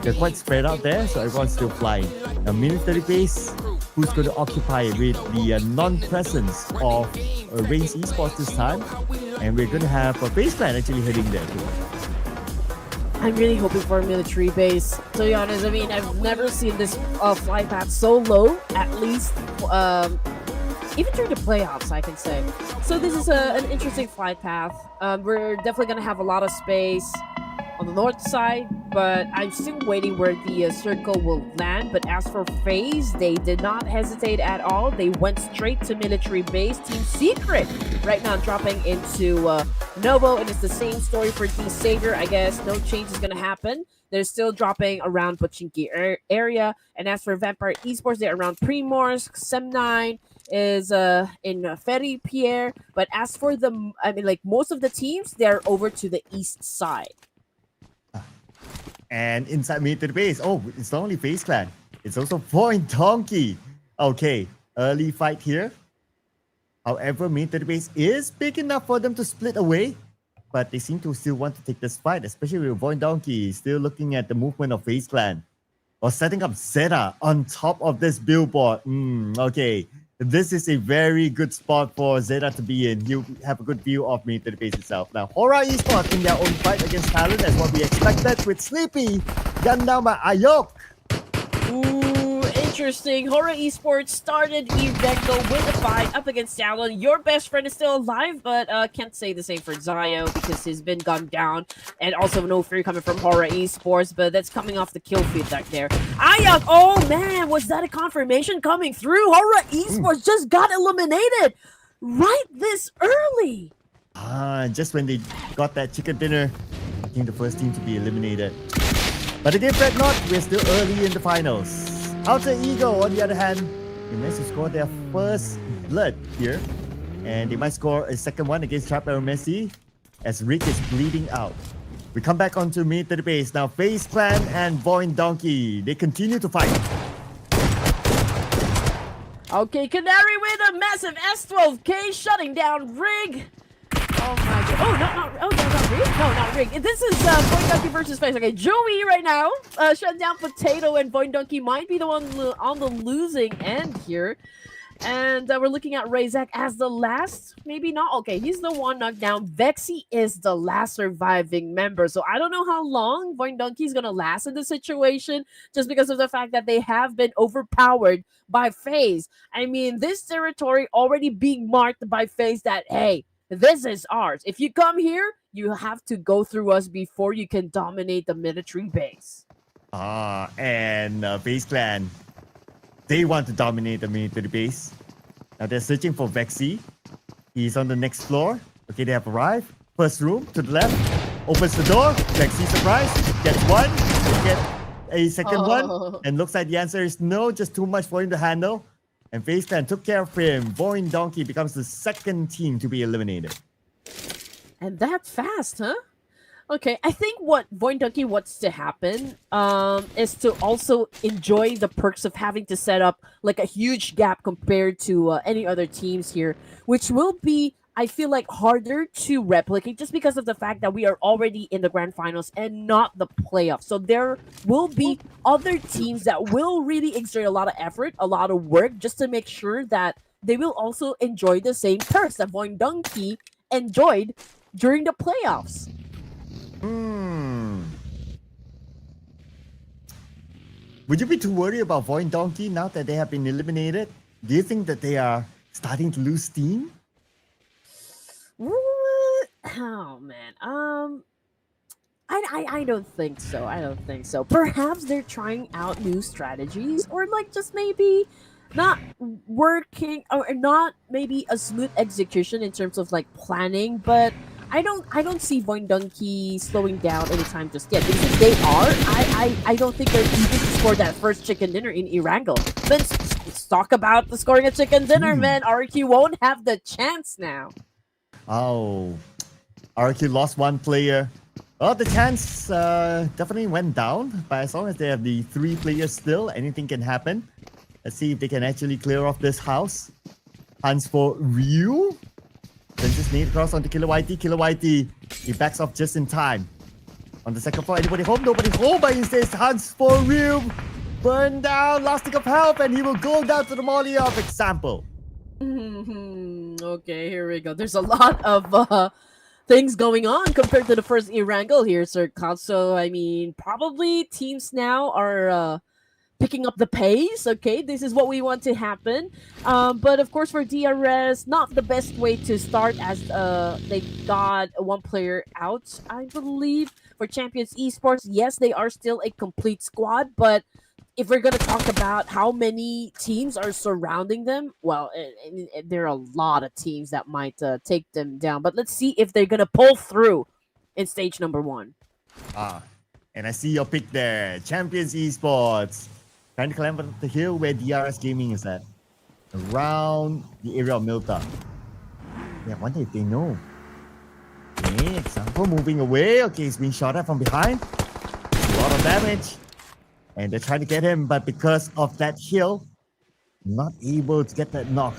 They're quite spread out there, so everyone's still flying. A military base, who's going to occupy with the non-presence of Reigns Esports this time, and we're going to have a FaZe Clan actually heading there too. I'm really hoping for a military base. To be honest, I mean, I've never seen this flight path so low, at least even during the playoffs, I can say. So this is an interesting flight path. We're definitely going to have a lot of space on the north side, but I'm still waiting where the circle will land. But as for FaZe, they did not hesitate at all. They went straight to military base. Team Secret right now dropping into Novo, and it's the same story for Team Savior. I guess no change is going to happen. They're still dropping around Pochinki area. And as for Vampire Esports, they're around Primorsk. Sem9 is in Ferry Pierre. But as for most of the teams, they're over to the east side. And inside military base, it's not only FaZe Clan, it's also VOIN Donkey. Okay, early fight here. However, military base is big enough for them to split away, but they seem to still want to take this fight, especially with VOIN Donkey still looking at the movement of FaZe Clan. Or setting up Zeta on top of this billboard. Okay, this is a very good spot for Zeta to be in. He'll have a good view of military base itself. Now, HORAA Esports in their own fight against Talon, as what we expected, with Sleepy gunned down by Ayok. Ooh, interesting. HORAA Esports started ERANGEL with a fight up against Talon. Your best friend is still alive, but can't say the same for Zio because he's been gunned down. And also no fear coming from HORAA Esports, but that's coming off the kill feed back there. Ayok, oh man, was that a confirmation coming through? HORAA Esports just got eliminated right this early. Just when they got that chicken dinner, I think the first team to be eliminated. But again, fret not, we're still early in the finals. Alter Ego, on the other hand, they managed to score their first blood here. And they might score a second one against Trap Aeromacy as Rick is bleeding out. We come back onto military base. Now, FaZe Clan and VOIN Donkey, they continue to fight. Okay, Canary with a massive S12K shutting down Rig. Oh my god. Not Rig. No, not Rig. This is VOIN Donkey versus FaZe. Okay, Joey right now shut down Potato, and VOIN Donkey might be the one on the losing end here. And we're looking at Razak as the last, maybe not. Okay, he's the one knocked down. Vexy is the last surviving member. So I don't know how long VOIN Donkey is going to last in this situation, just because of the fact that they have been overpowered by FaZe. I mean, this territory already being marked by FaZe that, hey, this is ours. If you come here, you have to go through us before you can dominate the military base. And FaZe Clan, they want to dominate the military base. Now they're searching for Vexy. He's on the next floor. Okay, they have arrived. First room to the left. Opens the door. Vexy surprise. Gets one. Get a second one. And looks like the answer is no. Just too much for him to handle. And FaZe Clan took care of him. VOIN Donkey becomes the second team to be eliminated. And that fast, huh? Okay, I think what VOIN Donkey wants to happen is to also enjoy the perks of having to set up like a huge gap compared to any other teams here, which will be, I feel like, harder to replicate just because of the fact that we are already in the grand finals and not the playoffs. So there will be other teams that will really exert a lot of effort, a lot of work, just to make sure that they will also enjoy the same perks that VOIN Donkey enjoyed during the playoffs. Would you be too worried about VOIN Donkey now that they have been eliminated? Do you think that they are starting to lose steam? Oh man. I don't think so. I don't think so. Perhaps they're trying out new strategies, or like just maybe not working, or not maybe a smooth execution in terms of like planning, but I don't see VOIN Donkey slowing down anytime just yet. Because if they are, I don't think they're even to score that first chicken dinner in ERANGEL. Let's talk about the scoring a chicken dinner, man. RQ won't have the chance now. Oh, RQ lost one player. Well, the chance definitely went down, but as long as they have the 3 players still, anything can happen. Let's see if they can actually clear off this house. Hands for Ryu. Then just need across onto Killer YT. Killer YT, he backs off just in time. On the second floor, anybody home? Nobody home, but he says hands for Ryu. Burn down, last stick of health, and he will go down to the molly of example. Okay, here we go. There's a lot of things going on compared to the first ERANGEL here, Sir Kat. So, I mean, probably teams now are picking up the pace. Okay, this is what we want to happen. But of course, for DRS, not the best way to start, as they got one player out, I believe. For Champions Esports, yes, they are still a complete squad, but if we're gonna talk about how many teams are surrounding them, well, there are a lot of teams that might take them down. But let's see if they're gonna pull through in stage number 1. And I see your pick there. Champions Esports. Trying to climb up the hill where DRS Gaming is at. Around the area of Milta. Yeah, I wonder if they know. Okay, example moving away. Okay, he's being shot at from behind. A lot of damage. And they're trying to get him, but because of that hill, not able to get that knock.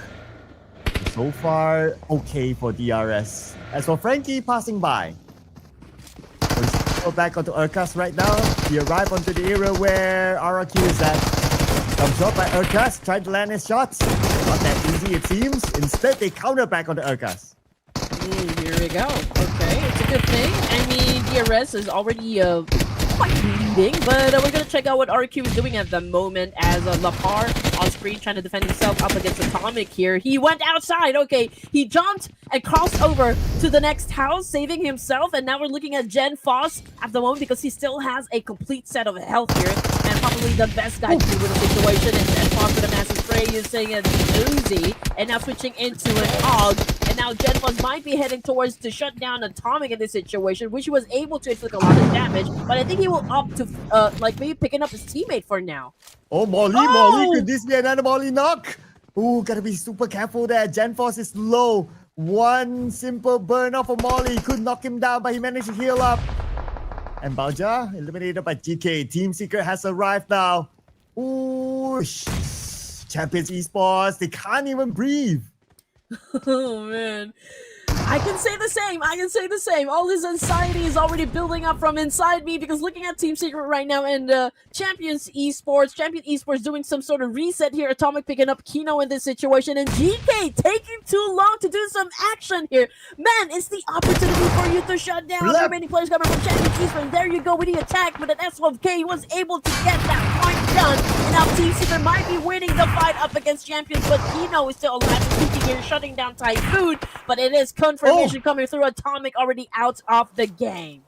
So far, okay for DRS. As for Frankie passing by. Go back onto Urkas right now. He arrived onto the area where RRQ is at. Comes shot by Urkas, trying to land his shots. Not that easy it seems. Instead, they counter back onto Urkas. Here we go. Okay, it's a good thing. I mean, DRS is already quite leading, but we're gonna check out what RQ is doing at the moment as Lapar on screen trying to defend himself up against Atomic here. He went outside. Okay, he jumped and crossed over to the next house, saving himself, and now we're looking at Gen Foss at the moment because he still has a complete set of health here and probably the best guy to do with the situation. And Gen Foss with a massive spray using an Uzi and now switching into an AUG, and now Gen Foss might be heading towards to shut down Atomic in this situation, which he was able to inflict a lot of damage, but I think he will opt to like maybe picking up his teammate for now. Oh, Molly, could this be another Molly knock? Ooh, gotta be super careful there. Gen Force is low. One simple burn off of Molly could knock him down, but he managed to heal up. And Balja eliminated by GK. Team Secret has arrived now. Ooh, Champions Esports, they can't even breathe. Oh man, I can say the same. I can say the same. All this anxiety is already building up from inside me because looking at Team Secret right now and Champion Esports doing some sort of reset here. Atomic picking up Kino in this situation, and GK taking too long to do some action here. Man, it's the opportunity for you to shut down the remaining players coming from Champion Esports. There you go with the attack, but an S12K was able to get that point done. And now Team Secret might be winning the fight up against Champions, but Kino is still alive and kicking here, shutting down Typhoon. But it is confirmation coming through. Atomic already out of the game.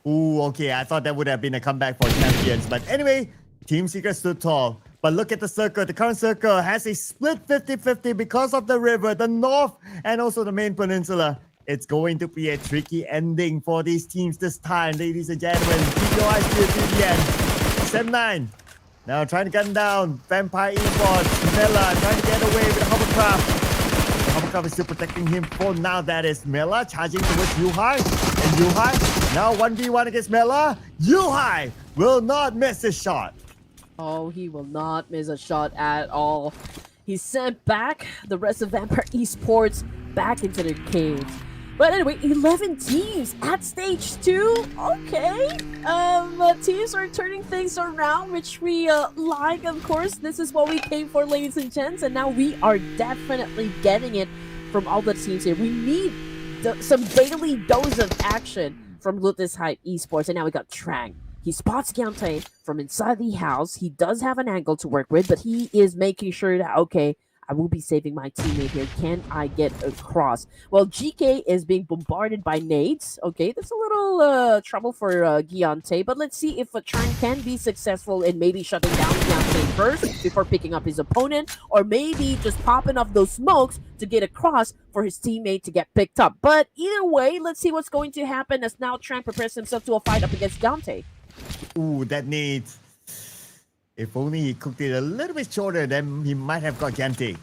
Ooh, okay. I thought that would have been a comeback for Champions. But anyway, Team Secret stood tall. But look at the circle. The current circle has a split 50-50 because of the river, the north, and also the main peninsula. It's going to be a tricky ending for these teams this time, ladies and gentlemen. Keep your eyes peeled to the end. 7-9. Now trying to gun down. Vampire Esports. Mela trying to get away with the hovercraft. Hovercraft is still protecting him for now. That is Mela charging towards Yuhai. And Yuhai now 1v1 against Mela. Yuhai will not miss his shot. Oh, he will not miss a shot at all. He sent back the rest of Vampire Esports back into their caves. But anyway, 11 teams at stage 2. Okay. Teams are turning things around, which we like, of course. This is what we came for, ladies and gents. And now we are definitely getting it from all the teams here. We need some daily dose of action from Ruthless Esports. And now we got Trang. He spots Gante from inside the house. He does have an angle to work with, but he is making sure that, okay, I will be saving my teammate here. Can I get across? Well, GK is being bombarded by nades. Okay, that's a little trouble for Giante, but let's see if Trang can be successful in maybe shutting down Giante first before picking up his opponent, or maybe just popping off those smokes to get across for his teammate to get picked up. But either way, let's see what's going to happen as now Trang prepares himself to a fight up against Giante. Ooh, that nade. If only he cooked it a little bit shorter, then he might have got Gante.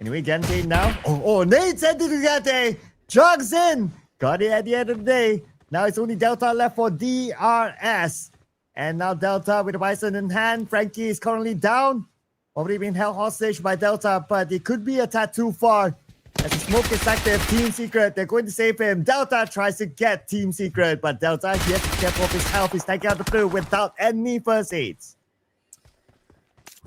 Anyway, Gante now. Oh, Nate sent it to Gante. Drugs in. Got it at the end of the day. Now it's only Delta left for DRS. And now Delta with the Bison in hand. Frankie is currently down. Already being held hostage by Delta, but it could be a tad too far. As the smoke is active, Team Secret, they're going to save him. Delta tries to get Team Secret, but Delta, he has to be careful of his health. He's taking out the blue without any first aids.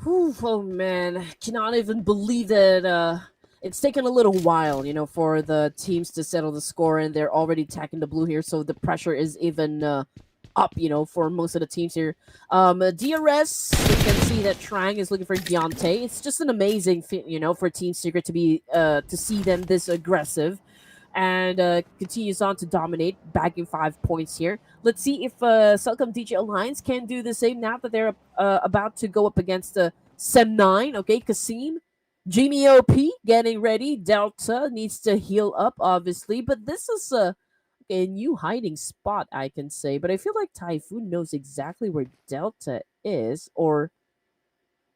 Whew, oh man, cannot even believe that it's taken a little while, you know, for the teams to settle the score, and they're already attacking the blue here, so the pressure is even up, for most of the teams here. DRS, you can see that Trang is looking for Deontay. It's just an amazing, for Team Secret to be to see them this aggressive, and continues on to dominate, bagging 5 points here. Let's see if CelcomDigi Alliance can do the same now that they're about to go up against Sem9. Okay, Kasim. Jimmy OP getting ready. Delta needs to heal up, obviously, but this is a new hiding spot, I can say. But I feel like Typhoon knows exactly where Delta is, or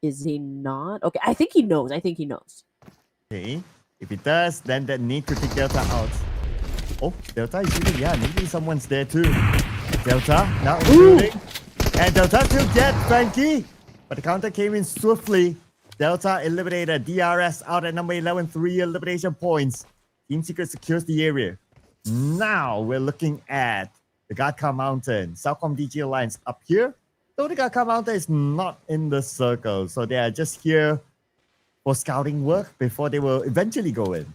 is he not? Okay, I think he knows. Okay, if he does, then that need to take Delta out. Oh, Delta is shooting. Yeah, maybe someone's there too. Delta now shooting, and Delta still get Frankie, but the counter came in swiftly. Delta eliminated. DRS out at number 11, 3 elimination points. Team Secret secures the area. Now we're looking at the Gadka Mountain. CelcomDigi Alliance up here. Though the Gadka Mountain is not in the circle, so they are just here for scouting work before they will eventually go in.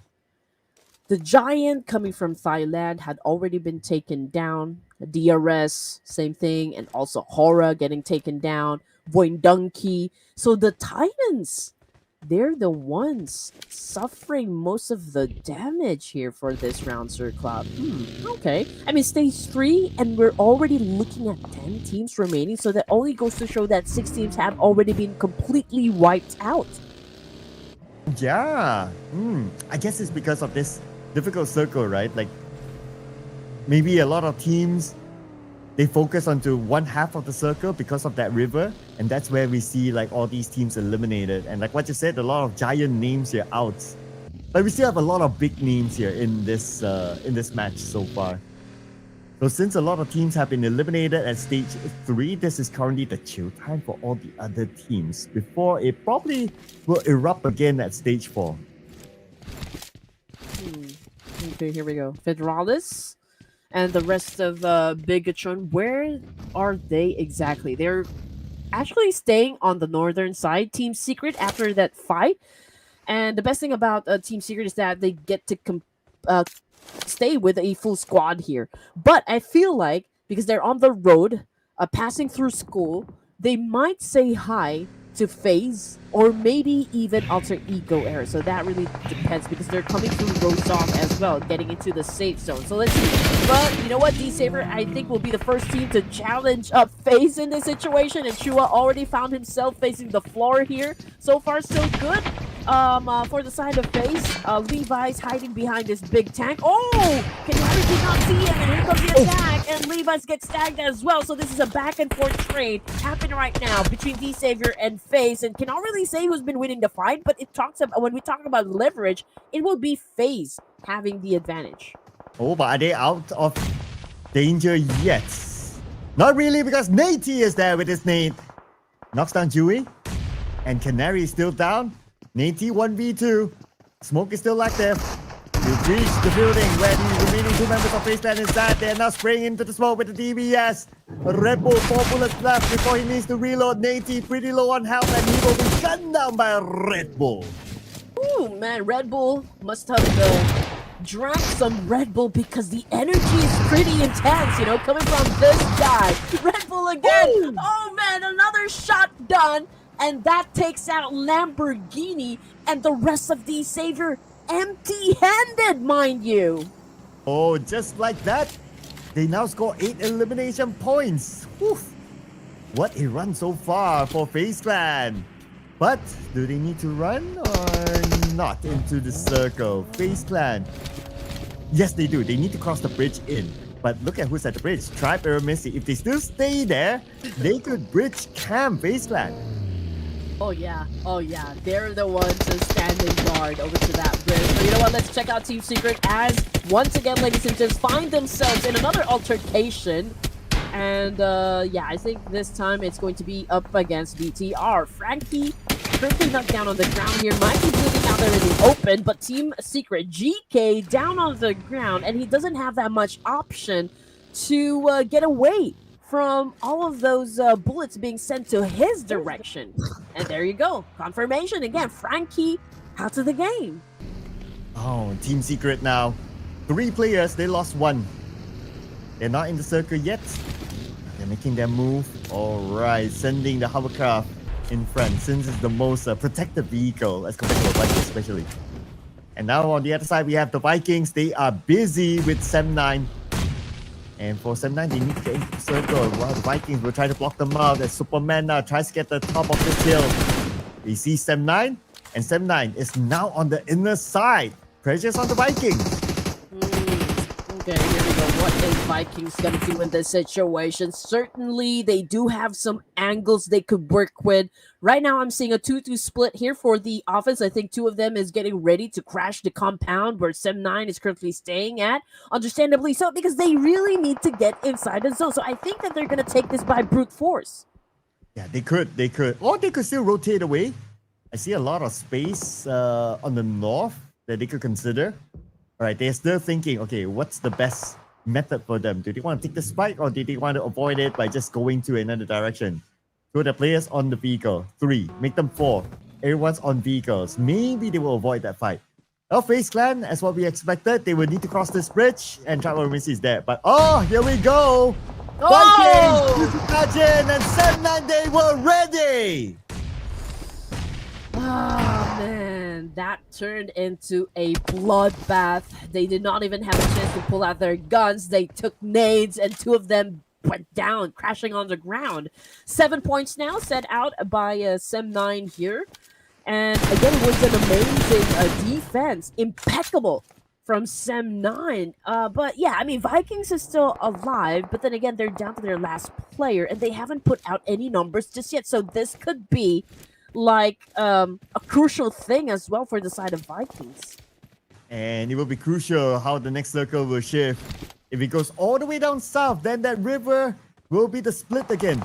The Giant coming from Thailand had already been taken down. DRS, same thing, and also HORAA getting taken down. VOIN Donkey. So the Titans, they're the ones suffering most of the damage here for this round, Sir Cloud. Okay. I mean, stage 3, and we're already looking at 10 teams remaining, so that only goes to show that 6 teams have already been completely wiped out. Yeah. I guess it's because of this difficult circle, right? Like, maybe a lot of teams, they focus onto one half of the circle because of that river, and that's where we see like all these teams eliminated. And like what you said, a lot of giant names here out, but we still have a lot of big names here in this match so far. So since a lot of teams have been eliminated at stage 3, this is currently the chill time for all the other teams before it probably will erupt again at stage 4. Okay, here we go. Federalis and the rest of Bigetron, where are they exactly? They're actually staying on the northern side, Team Secret, after that fight. And the best thing about Team Secret is that they get to stay with a full squad here. But I feel like, because they're on the road, passing through school, they might say hi to FaZe, or maybe even Alter Ego Era. So that really depends, because they're coming through Rosov as well, getting into the safe zone. So let's see. But you know what, D-Saver, I think will be the first team to challenge up FaZe in this situation, and Chua already found himself facing the floor here. So far, so good. For the side of FaZe, Levi's hiding behind this big tank. Oh! Canary did not see him, and here comes the attack, and Levi's gets tagged as well. So this is a back and forth trade happening right now between D-Savior and FaZe, and cannot really say who's been winning the fight, but it talks about, when we talk about leverage, it will be FaZe having the advantage. Oh, but are they out of danger yet? Not really, because Natey is there with his nade. Knocks down Dewey, and Canary is still down. Natey 1v2. Smoke is still active. We've reached the building where the remaining 2 members of FaZe Clan is at. They're now spraying into the smoke with the DBS. Red Bull, 4 bullets left before he needs to reload. Natey pretty low on health, and he will be gunned down by Red Bull. Ooh, man, Red Bull must have drank some Red Bull, because the energy is pretty intense, coming from this guy. Red Bull again. Ooh. Oh, man, another shot done. And that takes out Lamborghini and the rest of the Savior empty-handed, mind you. Oh, just like that, they now score 8 elimination points. Oof. What a run so far for FaZe Clan. But do they need to run or not into the circle? FaZe Clan. Yes, they do. They need to cross the bridge in. But look at who's at the bridge. Tribe, Aeromacy. If they still stay there, they could bridge camp FaZe Clan. Oh yeah, they're the ones standing guard over to that bridge. So you know what, let's check out Team Secret as, once again, ladies and gents, find themselves in another altercation. And yeah, I think this time it's going to be up against BTR. Frankie currently knocked down on the ground here, might be bleeding out there in the open, but Team Secret, GK down on the ground, and he doesn't have that much option to get away from all of those bullets being sent to his direction. And there you go. Confirmation again. Frankie out of the game. Oh, Team Secret now. 3 players, they lost 1. They're not in the circle yet. They're making their move. All right, sending the hovercraft in front since it's the most protected vehicle as compared to the Vikings especially. And now on the other side, we have the Vikings. They are busy with Sem9. And for Sem9, they need to get into the circle. While the Vikings will try to block them out as Superman now tries to get the top of this hill. They see Sem9, and Sem9 is now on the inner side. Pressure's on the Vikings. Okay, here we go. What is Vikings gonna do in this situation? Certainly, they do have some angles they could work with. Right now, I'm seeing a 2-2 split here for the offense. I think two of them is getting ready to crash the compound where Sem9 is currently staying at. Understandably so, because they really need to get inside the zone. So I think that they're gonna take this by brute force. Yeah, they could. Or they could still rotate away. I see a lot of space on the north that they could consider. All right, they're still thinking, okay, what's the best method for them? Do they want to take the spike or do they want to avoid it by just going to another direction? So the players on the vehicle, 3, make them 4. Everyone's on vehicles. Maybe they will avoid that fight. Well, FaZe Clan, as what we expected, they will need to cross this bridge and Aeromacy is there. But oh, here we go! Vikings, Imagine, and Sem9, they were ready! Oh man, that turned into a bloodbath. They did not even have a chance to pull out their guns. They took nades and two of them went down, crashing on the ground. 7 points now set out by Sem9 here. And again, it was an amazing defense. Impeccable from Sem9. But yeah, I mean, Vikings is still alive, but then again, they're down to their last player and they haven't put out any numbers just yet. So this could be like a crucial thing as well for the side of Vikings. And it will be crucial how the next circle will shift. If it goes all the way down south, then that river will be the split again.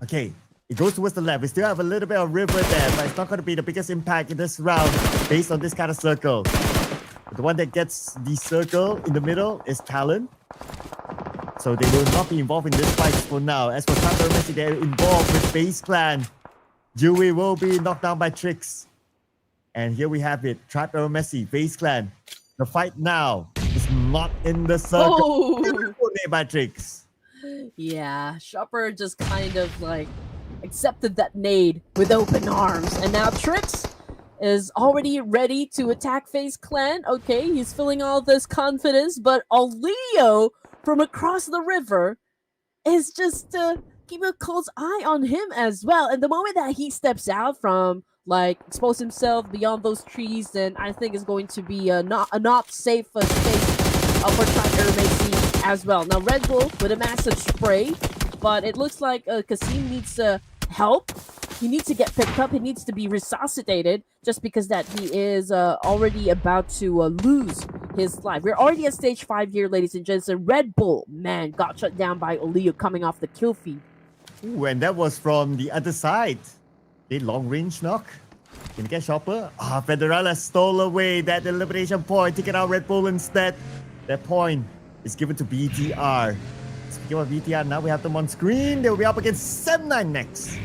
Okay, it goes towards the left. We still have a little bit of river there, but it's not going to be the biggest impact in this round based on this kind of circle. But the one that gets the circle in the middle is Talon. So they will not be involved in this fight for now. As for Aeromacy, they're involved with FaZe Clan. Dewey will be knocked down by Trix. And here we have it. Aeromacy, FaZe Clan. The fight now is not in the circle. Oh. Beautiful name by Trix. Yeah, Shopper just kind of like accepted that nade with open arms. And now Trix is already ready to attack FaZe Clan. Okay, he's feeling all this confidence, but Leo from across the river is just keeping a close eye on him as well. And the moment that he steps out from, like, expose himself beyond those trees, then I think it's going to be a not safe space for Aeromacy as well. Now, Red Bull with a massive spray, but it looks like Kasim needs help. He needs to get picked up. He needs to be resuscitated just because that he is already about to lose his life. We're already at stage 5 here, ladies and gents. And Red Bull, man, got shut down by Leo coming off the kill feed. Ooh, and that was from the other side. A long range knock. Can you get Shopper? Federella stole away that elimination point, taking out Red Bull instead. That point is given to BTR. Speaking of BTR, now we have them on screen. They will be up against Sem9 next.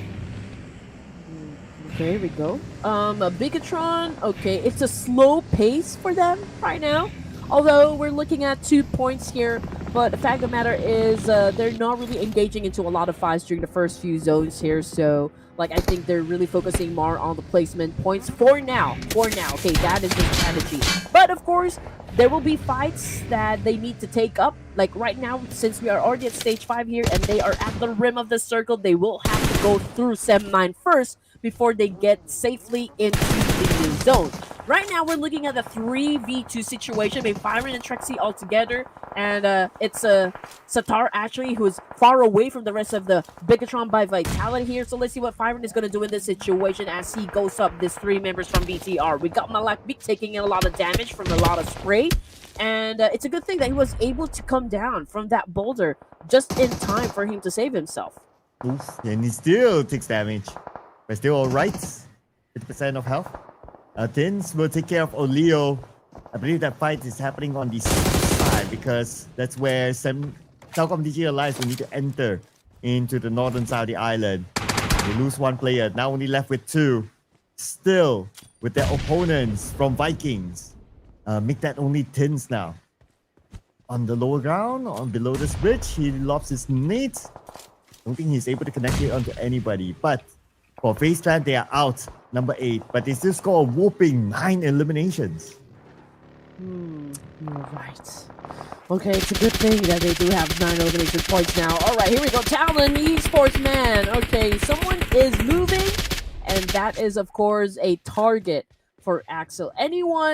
Okay, here we go. Bigetron, okay, it's a slow pace for them right now. Although we're looking at 2 points here, but the fact of the matter is they're not really engaging into a lot of fights during the first few zones here. So, like, I think they're really focusing more on the placement points for now. Okay, that is the strategy. But of course, there will be fights that they need to take up. Like right now, since we are already at stage 5 here and they are at the rim of the circle, they will have to go through Sem9 first before they get safely into the zone. Right now, we're looking at a 3v2 situation between Byron and Trexie all together. And it's Satar, actually, who is far away from the rest of the Bigetron by Vitality here. So let's see what Byron is going to do in this situation as he goes up these 3 members from BTR. We got Malak Big taking in a lot of damage from a lot of spray. And it's a good thing that he was able to come down from that boulder just in time for him to save himself. Oof, and he still takes damage. But still alright. 50% of health. Tins will take care of Oleo. I believe that fight is happening on the side because that's where CelcomDigi Alliance will need to enter into the northern side of the island. They lose 1 player, now only left with 2. Still with their opponents from Vikings. Make that only Tins now. On the lower ground, below this bridge, he lobs his nades. don't think he's able to connect it onto anybody. But for FaZe Clan, they are out, number 8. But they still score a whopping 9 eliminations. You're right. Okay, it's a good thing that they do have 9 elimination points now. All right, here we go. Talon Esports, man. Okay, someone is moving, and that is, of course, a target for Axel. Anyone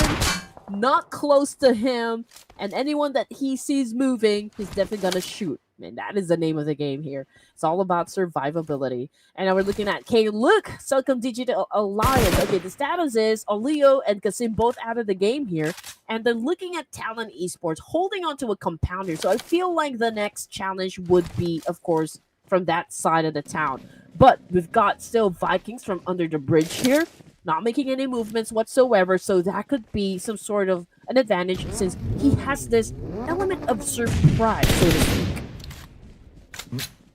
not close to him and anyone that he sees moving, he's definitely gonna shoot. Man, that is the name of the game here. It's all about survivability. And now we're looking at look, CelcomDigi Alliance. Okay, the status is Olio and Kasim both out of the game here. And then looking at Talon Esports, holding on to a compounder. So I feel like the next challenge would be, of course, from that side of the town. But we've got still Vikings from under the bridge here, not making any movements whatsoever. So that could be some sort of an advantage since he has this element of surprise, so to speak.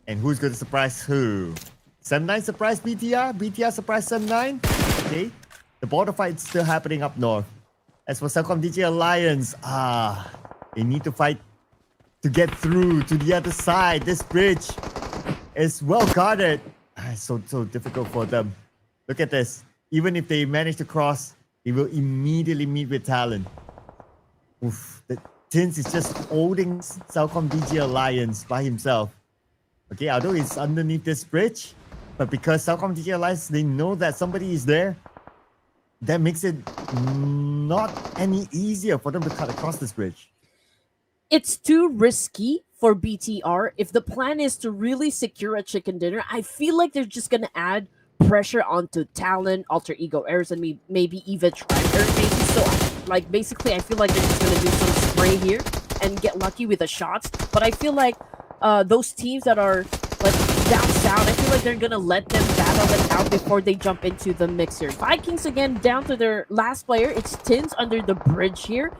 And who's going to surprise who? Sem9 surprise BTR? BTR surprise Sem9? Okay. The border fight's still happening up north. As for CelcomDigi Alliance, they need to fight to get through to the other side. This bridge is well guarded. It's so difficult for them. Look at this. Even if they manage to cross, they will immediately meet with Talon. Oof. The Tins is just holding CelcomDigi Alliance by himself. Okay, although he's underneath this bridge, but because CelcomDigi Alliance, they know that somebody is there, that makes it not any easier for them to cut across this bridge. It's too risky for BTR. If the plan is to really secure a chicken dinner, I feel like they're just going to add pressure onto Talon, Alter Ego, Eris, and maybe even Aeromacy. So, like, basically, I feel like they're just going to do some spray here and get lucky with the shots. But I feel like those teams that are like down south, I feel like they're gonna let them battle it out before they jump into the mix here. Vikings again down to their last player. It's Tins under the bridge here.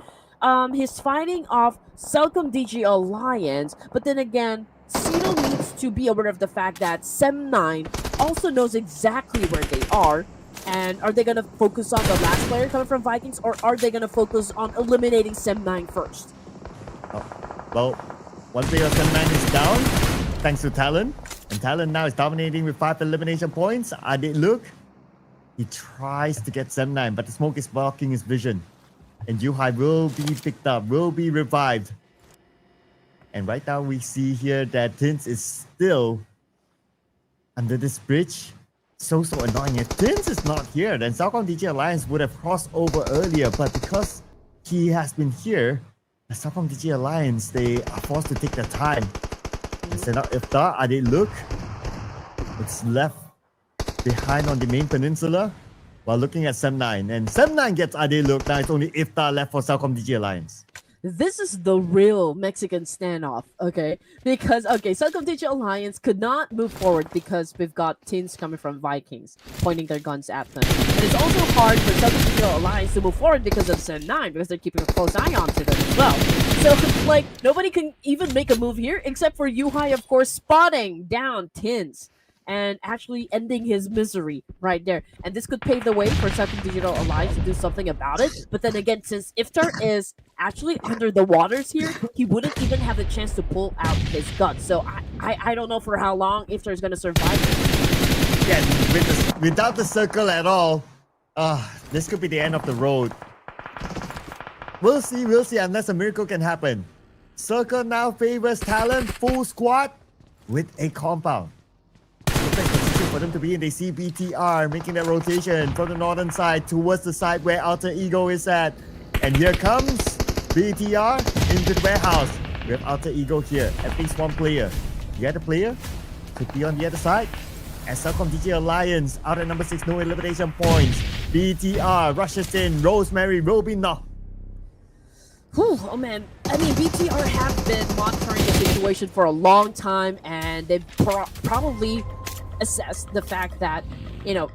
He's fighting off CelcomDigi Alliance, but then again, Cino needs to be aware of the fact that Sem9 also knows exactly where they are. And are they gonna focus on the last player coming from Vikings, or are they gonna focus on eliminating Sem9 first? Well, one player of Sem9 is down, thanks to Talon. And Talon now is dominating with 5 elimination points. Look, he tries to get Sem9, but the smoke is blocking his vision. And Yuhai will be picked up, will be revived. And right now we see here that Tins is still under this bridge. So annoying. If Tins is not here, then CelcomDigi Alliance would have crossed over earlier. But because he has been here, the CelcomDigi Alliance, they are forced to take their time. They set up Iftar, look. It's left behind on the main peninsula while looking at Sem9. And Sem9 gets look. Now it's only Iftar left for CelcomDigi Alliance. This is the real Mexican standoff, okay? Because, okay, CelcomDigi Alliance could not move forward because we've got Tins coming from Vikings pointing their guns at them. And it's also hard for CelcomDigi Alliance to move forward because of Sem9, because they're keeping a close eye on to them as well. So, like, nobody can even make a move here except for Yuhai, of course, spotting down Tins and actually ending his misery right there. And this could pave the way for CelcomDigi Alliance to do something about it. But then again, since Iftar is actually under the waters here, he wouldn't even have the chance to pull out his gun. So I don't know for how long Iftar is going to survive it. Yeah, without the circle at all, this could be the end of the road. We'll see unless a miracle can happen. Circle now favors Talon, full squad with a compound. Perfect position for them to be in. They see BTR making their rotation from the northern side towards the side where Alter Ego is at. And here comes BTR into the warehouse. We have Alter Ego here, at least one player. The other player could be on the other side. As CelcomDigi Alliance out at number 6, no elimination points. BTR rushes in, Rosemary will be knocked. Oh man, I mean, BTR have been monitoring the situation for a long time, and they've probably assessed the fact that, you know,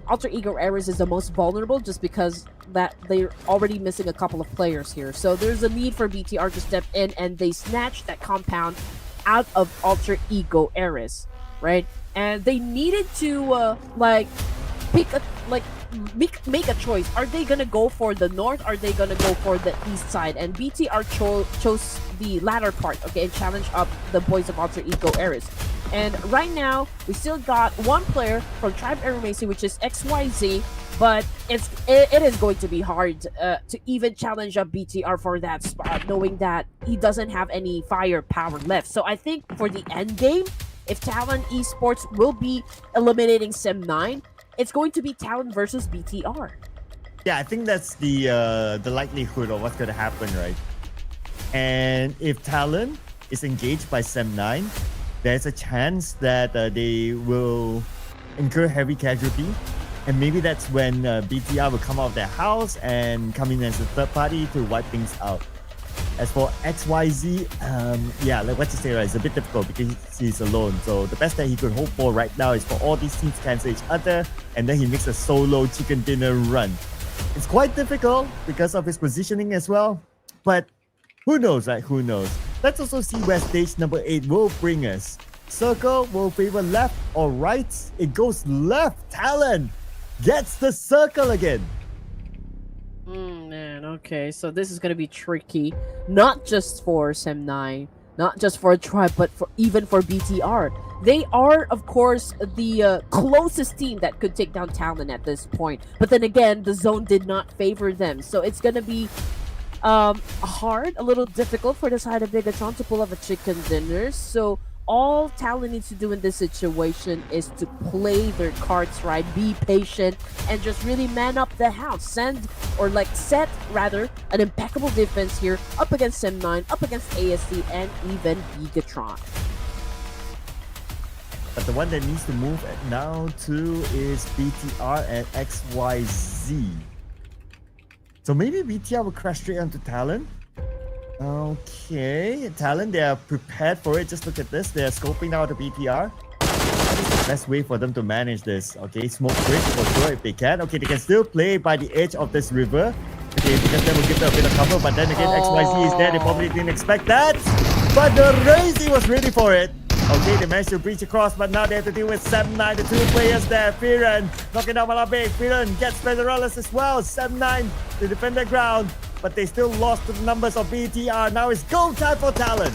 Alter Ego Eris is the most vulnerable just because that they're already missing a couple of players here. So there's a need for BTR to step in, and they snatched that compound out of Alter Ego Eris, right? And they needed to make a choice. Are they gonna go for the north? Are they gonna go for the east side? And BTR chose the latter part, okay, and challenge up the boys of Alter Ego Eris. And right now, we still got one player from Tribe Aeromacy, which is XYZ, but it is going to be hard to even challenge up BTR for that spot, knowing that he doesn't have any firepower left. So I think for the end game, if Talon Esports will be eliminating Sem9, it's going to be Talon versus BTR. Yeah, I think that's the likelihood of what's going to happen, right? And if Talon is engaged by Sem9, there's a chance that they will incur heavy casualty. And maybe that's when BTR will come out of their house and come in as a third party to wipe things out. As for XYZ, yeah, like what you say, right, it's a bit difficult because he's alone. So the best that he could hope for right now is for all these teams to cancel each other, and then he makes a solo chicken dinner run. It's quite difficult because of his positioning as well, but who knows, right? Who knows? Let's also see where stage number 8 will bring us. Circle will favor left or right. It goes left. Talon gets the circle again. Man, okay, so this is gonna be tricky, not just for Sem9, not just for Tribe, but even for BTR. They are, of course, the closest team that could take down Talon at this point. But then again, the zone did not favor them, so it's gonna be hard, a little difficult for the side of Bigetron to pull off a chicken dinner. So all Talon needs to do in this situation is to play their cards right, be patient, and just really man up the house. Set an impeccable defense here up against Sem9, up against ASC, and even Bigetron. But the one that needs to move now too is BTR and XYZ. So maybe BTR will crash straight onto Talon. Okay, Talon, they are prepared for it. Just look at this. They are scoping out the BTR. What is the best way for them to manage this? Okay, smoke break for sure if they can. Okay, they can still play by the edge of this river. Okay, because that will give them a bit of cover. But then again, XYZ is there. They probably didn't expect that. But the Razy was ready for it. Okay, they managed to breach across, but now they have to deal with Sem9, the 2 players there. Firan knocking down Malabe. Firan gets Federales as well. Sem9 to defend their ground, but they still lost to the numbers of BTR. Now it's go time for Talon.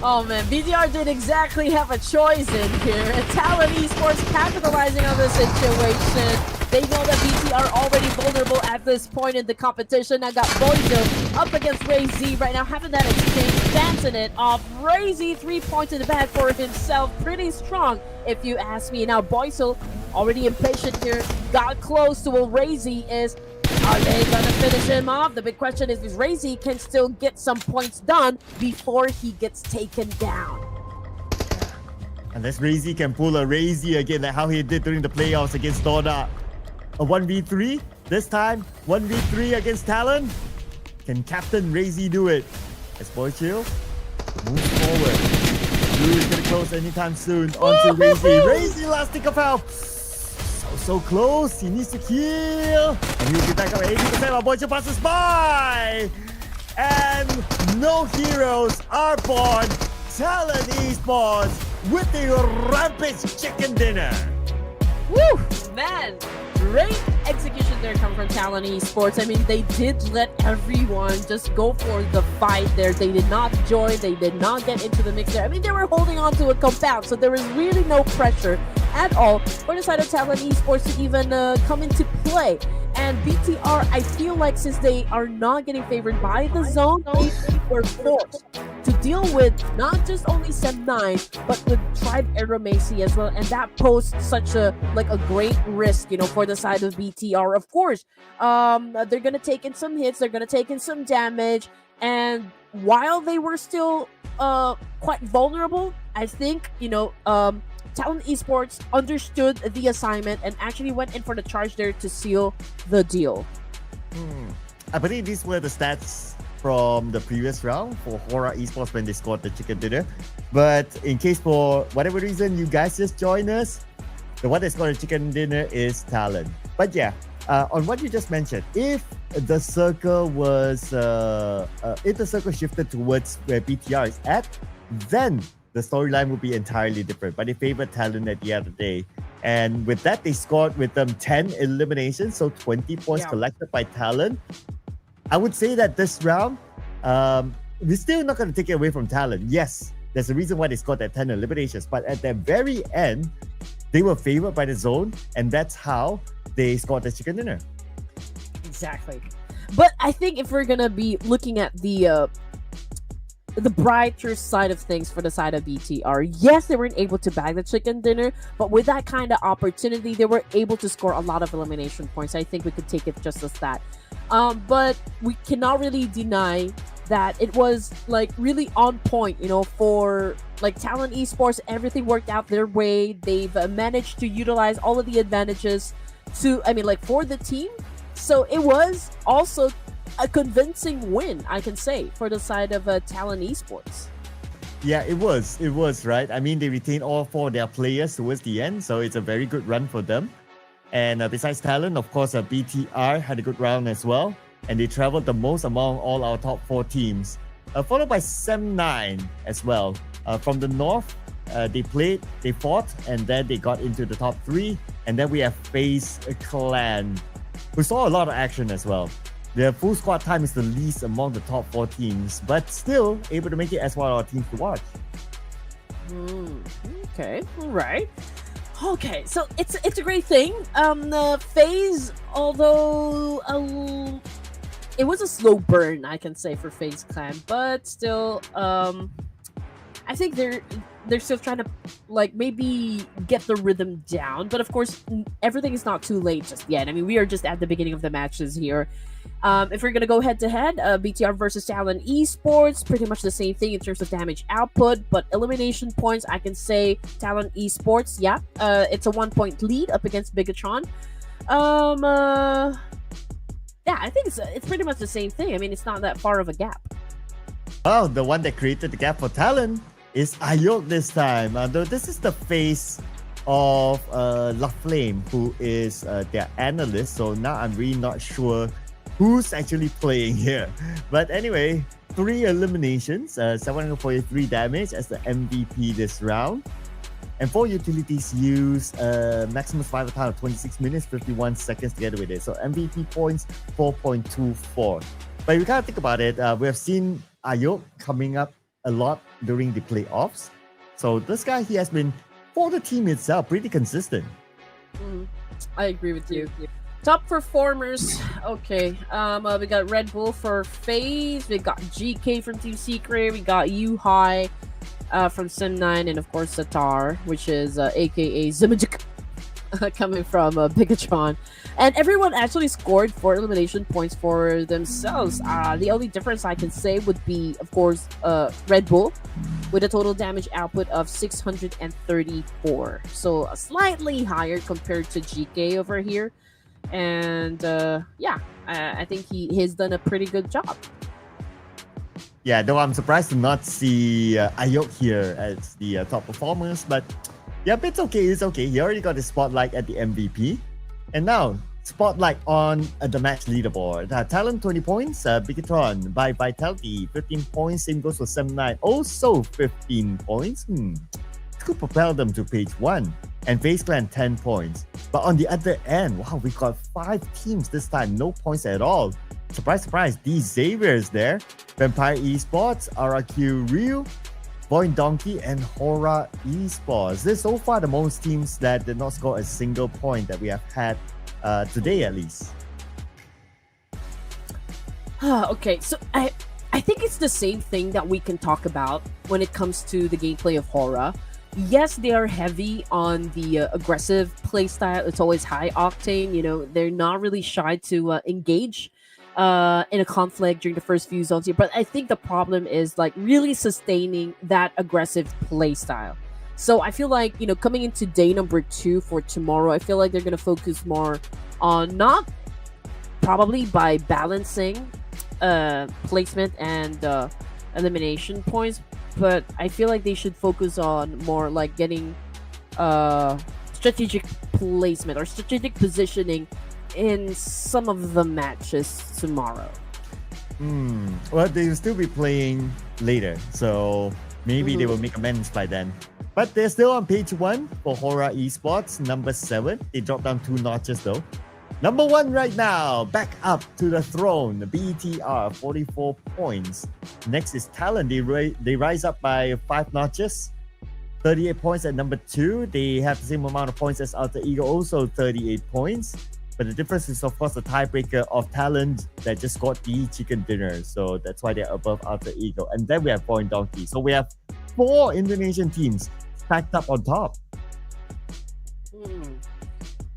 Oh man, BTR didn't exactly have a choice in here. Talon Esports capitalizing on the situation. They know that BTR already vulnerable at this point in the competition. I got Boyzo up against Razy right now, having that exchange, dancing it off. Razy 3 points in the bag for himself. Pretty strong, if you ask me. Now Boyzo already impatient here, got close to where Razy is. Are they gonna finish him off? The big question is if Razy can still get some points done before he gets taken down. Unless Razy can pull a Razy again, like how he did during the playoffs against Doda. A 1v3, this time 1v3 against Talon. Can Captain Razy do it? As Boychill moves forward. Blue is gonna close anytime soon onto Razy. Razy last stick of health. So close, he needs to kill. And he'll be back up at 80%. Our Boychill passes by. And no heroes are born. Talon Esports with the Rampage Chicken Dinner. Woo! Man, great execution there coming from Talon Esports. I mean, they did let everyone just go for the fight there. They did not join. They did not get into the mix there. I mean, they were holding on to a compound, so there was really no pressure at all for the side of Talon Esports to even come into play. And BTR, I feel like since they are not getting favored by the zone, they were forced to deal with not just only Sem9, but with Tribe Aeromacy as well. And that posed such a great risk, for the side of BTR. Of course, they're gonna take in some hits, they're gonna take in some damage, and while they were still quite vulnerable, I think Talon Esports understood the assignment and actually went in for the charge there to seal the deal. I believe these were the stats from the previous round for HORAA Esports when they scored the chicken dinner. But in case for whatever reason you guys just joined us, the one that scored the chicken dinner is Talon. But yeah, on what you just mentioned, if the circle was shifted towards where BTR is at, then the storyline would be entirely different. But they favored Talon at the end of the day. And with that, they scored with them 10 eliminations, so 20 points collected by Talon. I would say that this round, we're still not going to take it away from Talon. Yes, There's a reason why they scored that 10 eliminations. But at the very end, they were favored by the zone, and that's how they scored the chicken dinner. Exactly. But I think if we're gonna be looking at the brighter side of things for the side of BTR, yes, they weren't able to bag the chicken dinner, but with that kind of opportunity, they were able to score a lot of elimination points. I think we could take it just as that. But we cannot really deny that it was like really on point, you know, for like Talon Esports. Everything worked out their way. They've managed to utilize all of the advantages to, I mean, like for the team. So it was also a convincing win, I can say, for the side of Talon Esports. Yeah, it was, right? I mean, they retained all 4 of their players towards the end, so it's a very good run for them. And besides Talon, of course, BTR had a good round as well, and they traveled the most among all our top 4 teams, followed by SEM9 as well. From the north, they fought, and then they got into the top 3, and then we have FaZe Clan, who saw a lot of action as well. Their full squad time is the least among the top 4 teams, but still able to make it as one of our teams to watch. Okay, all right. Okay, so it's a great thing. FaZe, although it was a slow burn, I can say, for FaZe Clan, but still, I think they're still trying to like maybe get the rhythm down. But of course, everything is not too late just yet. I mean, we are just at the beginning of the matches here. If we're gonna go head to head, BTR versus Talon Esports, pretty much the same thing in terms of damage output, but elimination points, I can say Talon Esports, yeah, it's a 1-point lead up against Bigetron. Yeah, I think it's pretty much the same thing. I mean, it's not that far of a gap. Oh, the one that created the gap for Talon is Ayok this time. Though this is the face of La Flame, who is their analyst. So now I'm really not sure who's actually playing here. But anyway, 3 eliminations, 743 damage as the MVP this round. And 4 utilities use maximum survival time of 26 minutes, 51 seconds together with it. So MVP points, 4.24. But if you kind of think about it, we have seen Ayok coming up a lot during the playoffs. So this guy, he has been, for the team itself, pretty consistent. I agree with you. Top performers, okay. We got Red Bull for FaZe, we got GK from Team Secret, we got Yuhai from Sim9, and of course Satar, which is aka Zimajik, coming from Bigetron. And everyone actually scored 4 elimination points for themselves. The only difference I can say would be, of course, Red Bull with a total damage output of 634. So slightly higher compared to GK over here. And yeah, I think he's done a pretty good job. Yeah, though I'm surprised to not see Ayok here as the top performers, but yep, it's okay, it's okay. He already got the spotlight at the MVP. And now, spotlight on the match leaderboard. Talon 20 points, Bigetron by Vitality 15 points, same goes for Sem9, also 15 points. Could propel them to page 1. And FaZe Clan 10 points. But on the other end, wow, we got 5 teams this time, no points at all. Surprise, surprise, these Xavier's there. Vampire Esports, RRQ Rio, VOIN Donkey, and HORAA Esports. This is so far the most teams that did not score a single point that we have had today, at least. Okay, so I think it's the same thing that we can talk about when it comes to the gameplay of HORAA. Yes, they are heavy on the aggressive playstyle. It's always high octane. You know, they're not really shy to engage in a conflict during the first few zones here. But I think the problem is like really sustaining that aggressive playstyle. So I feel like, you know, coming into day number 2 for tomorrow, I feel like they're going to focus more on not probably by balancing placement and elimination points, but I feel like they should focus on more like getting strategic placement or strategic positioning in some of the matches tomorrow. Well, they will still be playing later, so maybe they will make amends by then. But they're still on page 1 for HORAA Esports, number 7. They dropped down 2 notches though. Number 1 right now, back up to the throne, BTR, 44 points. Next is Talon. They rise up by 5 notches, 38 points at number 2. They have the same amount of points as Alter Ego, also 38 points. But the difference is, of course, the tiebreaker of Talon that just got the chicken dinner. So that's why they're above Alter Ego. And then we have VOIN Donkey. So we have 4 Indonesian teams stacked up on top.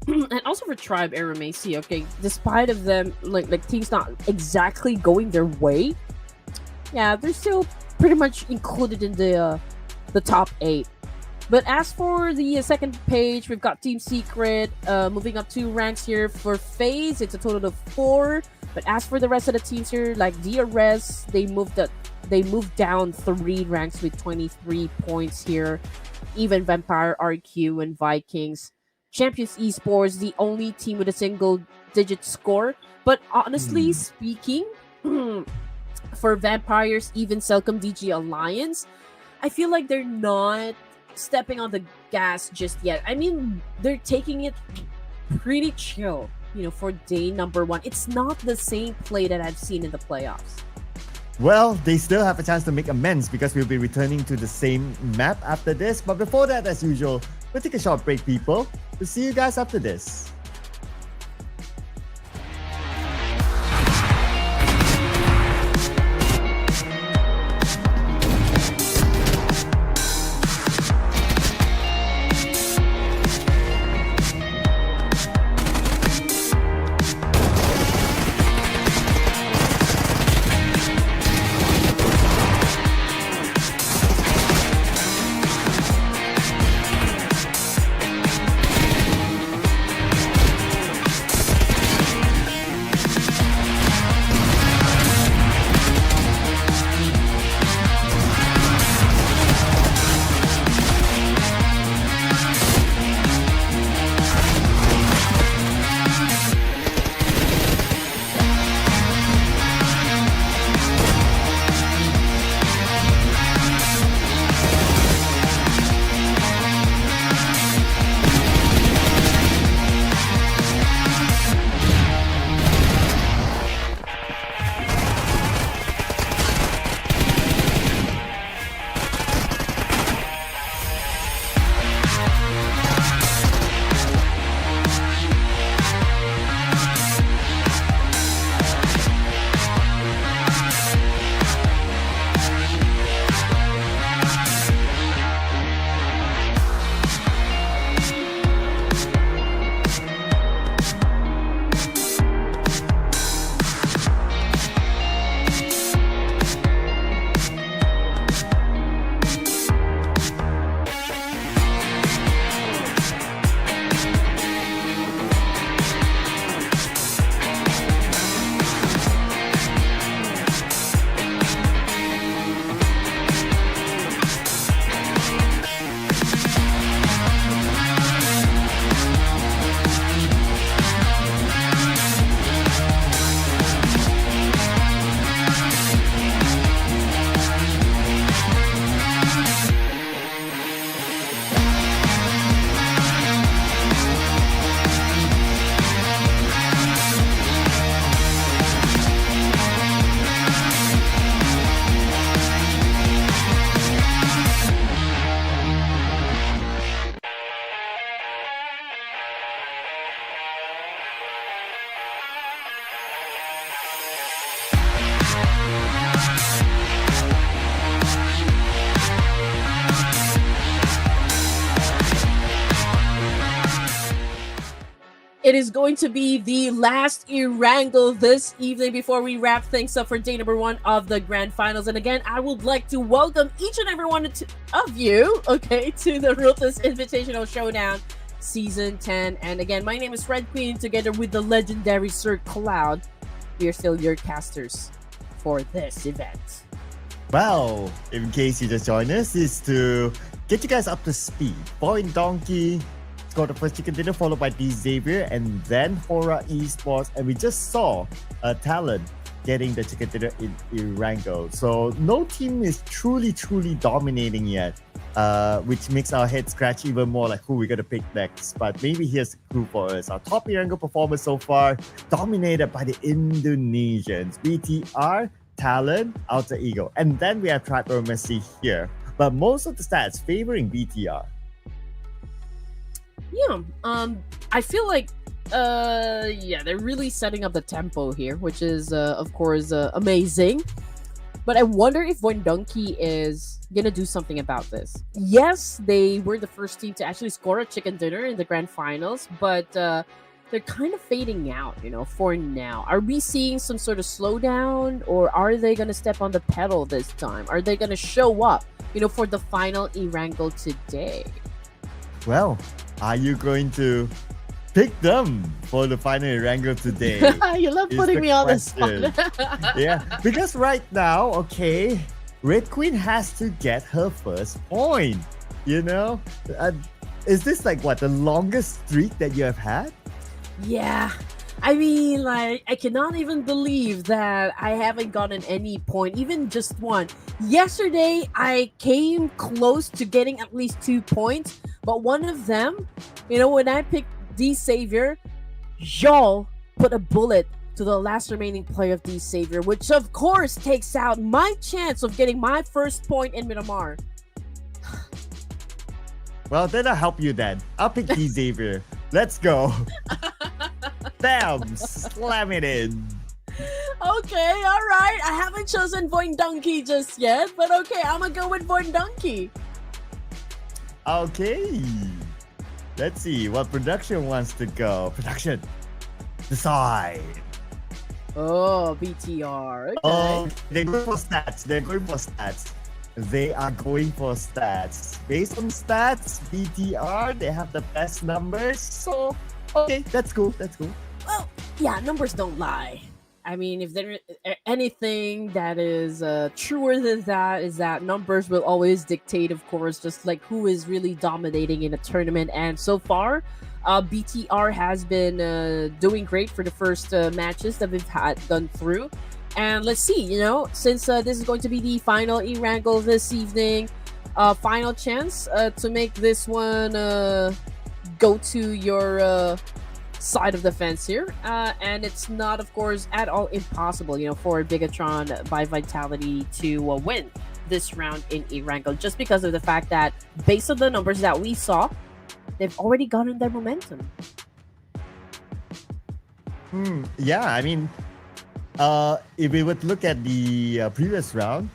And also for Tribe Aeromacy, okay, despite of them like teams not exactly going their way, yeah, they're still pretty much included in the top 8. But as for the second page, we've got Team Secret moving up 2 ranks here. For FaZe, it's a total of 4. But as for the rest of the teams here, like DRS, they moved down 3 ranks with 23 points here. Even Vampire, RQ, and Vikings. Champions Esports, the only team with a single-digit score. But honestly speaking, for Vampires, even CelcomDigi Alliance, I feel like they're not stepping on the gas just yet. I mean, they're taking it pretty chill, for day number 1. It's not the same play that I've seen in the playoffs. Well, they still have a chance to make amends because we'll be returning to the same map after this. But before that, as usual, we'll take a short break, people. We'll see you guys after this. It is going to be the last ERANGEL this evening before we wrap things up for day number 1 of the grand finals. And again, I would like to welcome each and every one of you, okay, to the Ruthless Invitational Showdown Season 10. And again, my name is Red Queen, together with the legendary Sir Cloud. We are still your casters for this event. Well, in case you just joined us, is to get you guys up to speed. VOIN Donkey scored the first chicken dinner, followed by D Xavier, and then HORAA Esports, and we just saw Talon getting the chicken dinner in ERANGEL. So no team is truly dominating yet. which makes our head scratch even more like who we're going to pick next. But maybe here's a clue for us. Our top ERANGEL performance so far, dominated by the Indonesians. BTR, Talon, Alter Ego. And then we have tried Aeromacy here. But most of the stats favoring BTR. Yeah, I feel like, yeah, they're really setting up the tempo here, which is, of course, amazing. But I wonder if VOIN Donkey is gonna do something about this. Yes, they were the first team to actually score a chicken dinner in the grand finals, but they're kind of fading out, you know, for now. Are we seeing some sort of slowdown, or are they gonna step on the pedal this time? Are they gonna show up, you know, for the final ERANGEL today? Well, are you going to pick them for the final ERANGEL today? You love putting me on the spot. Yeah, because right now, okay, Red Queen has to get her first point. You know, is this like what, the longest streak that you have had? Yeah, I mean, like, I cannot even believe that I haven't gotten any point, even just one. Yesterday, I came close to getting at least 2 points, but one of them, you know, when I picked D Savior, Joel put a bullet to the last remaining player of D Savior, which of course takes out my chance of getting my first point in Miramar. Well, then I'll help you then. I'll pick D Savior. Let's go. Bam! Slam it in. Okay, alright. I haven't chosen VOIN Donkey just yet, but okay, I'm gonna go with VOIN Donkey. Okay. Let's see what production wants to go. Production, decide. Oh, BTR. Okay. Oh, they're going for stats. They're going for stats. They are going for stats. Based on stats, BTR, they have the best numbers. So, okay, that's cool. That's cool. Well, yeah, numbers don't lie. I mean, if there anything that is truer than that, is that numbers will always dictate, of course, just like who is really dominating in a tournament. And so far, BTR has been doing great for the first matches that we've gone through. And let's see, you know, since this is going to be the final ERANGEL this evening, final chance to make this one go to your side of the fence here, and it's not, of course, at all impossible, you know, for Bigetron by Vitality to win this round in ERANGEL, just because of the fact that, based on the numbers that we saw, they've already gotten their momentum. Yeah, I mean, if we would look at the previous round,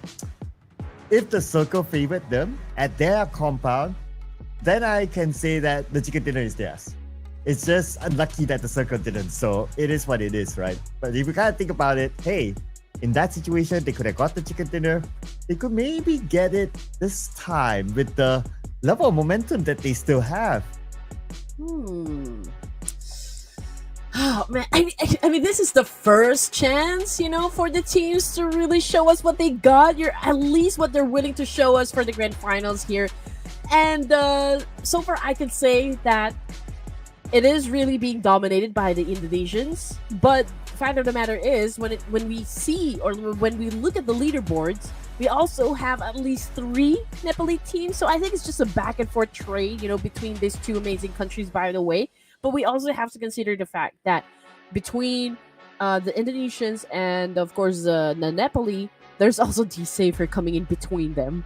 if the circle favored them at their compound, then I can say that the chicken dinner is theirs. It's just unlucky that the circle didn't, so it is what it is, right? But if you kind of think about it, hey, in that situation, they could have got the chicken dinner. They could maybe get it this time with the level of momentum that they still have. Oh, man. I mean, this is the first chance, you know, for the teams to really show us what they got. You're at least what they're willing to show us for the grand finals here. And so far, I can say that it is really being dominated by the Indonesians, but the fact of the matter is, when we see, or when we look at the leaderboards, we also have at least 3 Nepali teams. So I think it's just a back and forth trade, you know, between these 2 amazing countries, by the way. But we also have to consider the fact that between the Indonesians and, of course, the Nepali, there's also D Savior coming in between them.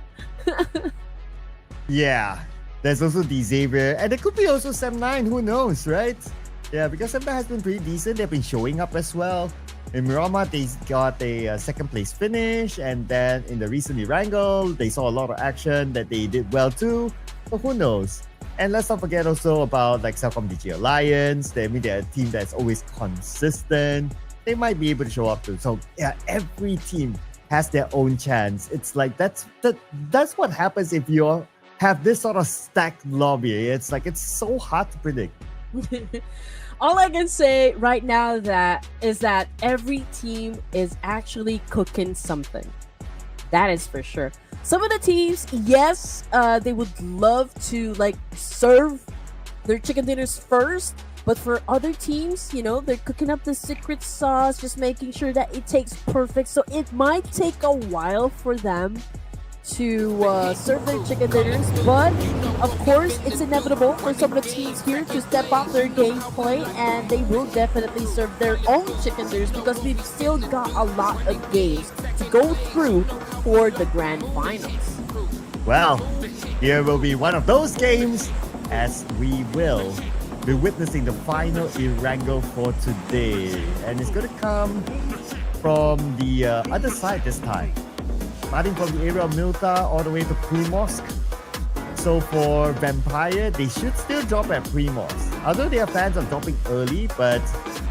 Yeah. There's also D Savior, and it could be also Sem9, who knows, right? Yeah, because Sem9 has been pretty decent. They've been showing up as well. In Miramar, they got a second place finish, and then in the recent ERANGEL, they saw a lot of action that they did well too. So who knows? And let's not forget also about like CelcomDigi Alliance. They're a team that's always consistent. They might be able to show up too. So yeah, every team has their own chance. It's like that's what happens if you're have this sort of stacked lobby. It's like it's so hard to predict. All I can say right now is that every team is actually cooking something. That is for sure. Some of the teams, yes, they would love to like serve their chicken dinners first, but for other teams, you know, they're cooking up the secret sauce, just making sure that it tastes perfect. So it might take a while for them to serve their chicken dinners, but of course it's inevitable for some of the teams here to step up their gameplay, and they will definitely serve their own chicken dinners because we've still got a lot of games to go through for the grand finals. Well, here will be one of those games as we will be witnessing the final ERANGEL for today. And it's going to come from the other side this time. Starting from the area of Milta all the way to Primorsk. So for Vampire, they should still drop at Primorsk. Although they are fans of dropping early, but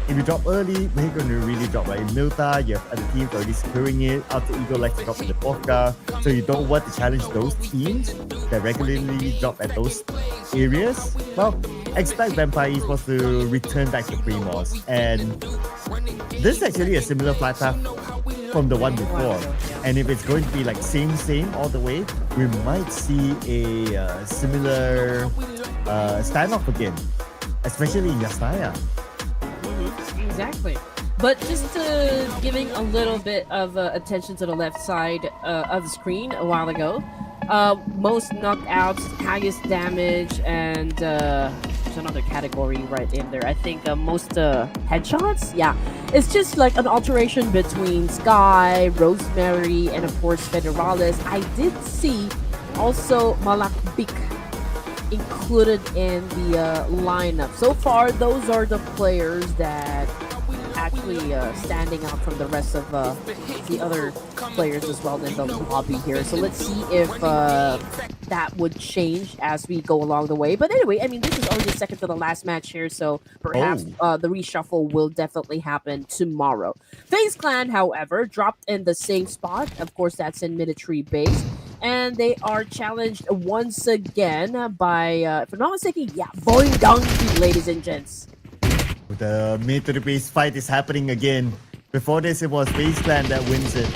if you drop early, we're going to really drop. Right? In Milta, you have other teams already securing it. Alter Ego likes to drop in the Pubg, so you don't want to challenge those teams that regularly drop at those areas. Well, expect Vampire Esports to return back to Primorsk. And this is actually a similar flight path from the one before. And if it's going to be like same all the way, we might see a similar standoff again, especially in Yasnaya. Exactly. But just giving a little bit of attention to the left side of the screen a while ago, most knockouts, highest damage, and there's another category right in there. I think most headshots. Yeah, it's just like an alteration between Sky, Rosemary, and of course Federalis. I did see also Malakbik included in the lineup. So far, those are the players that actually standing out from the rest of the other players as well in the lobby here. So let's see if that would change as we go along the way. But anyway, I mean, this is only the second to the last match here, so perhaps the reshuffle will definitely happen tomorrow. FaZe Clan, however, dropped in the same spot. Of course, that's in military base. And they are challenged once again by, if I'm not mistaken, yeah, VOIN Donkey, ladies and gents. The military base fight is happening again. Before this, it was FaZe Clan that wins it.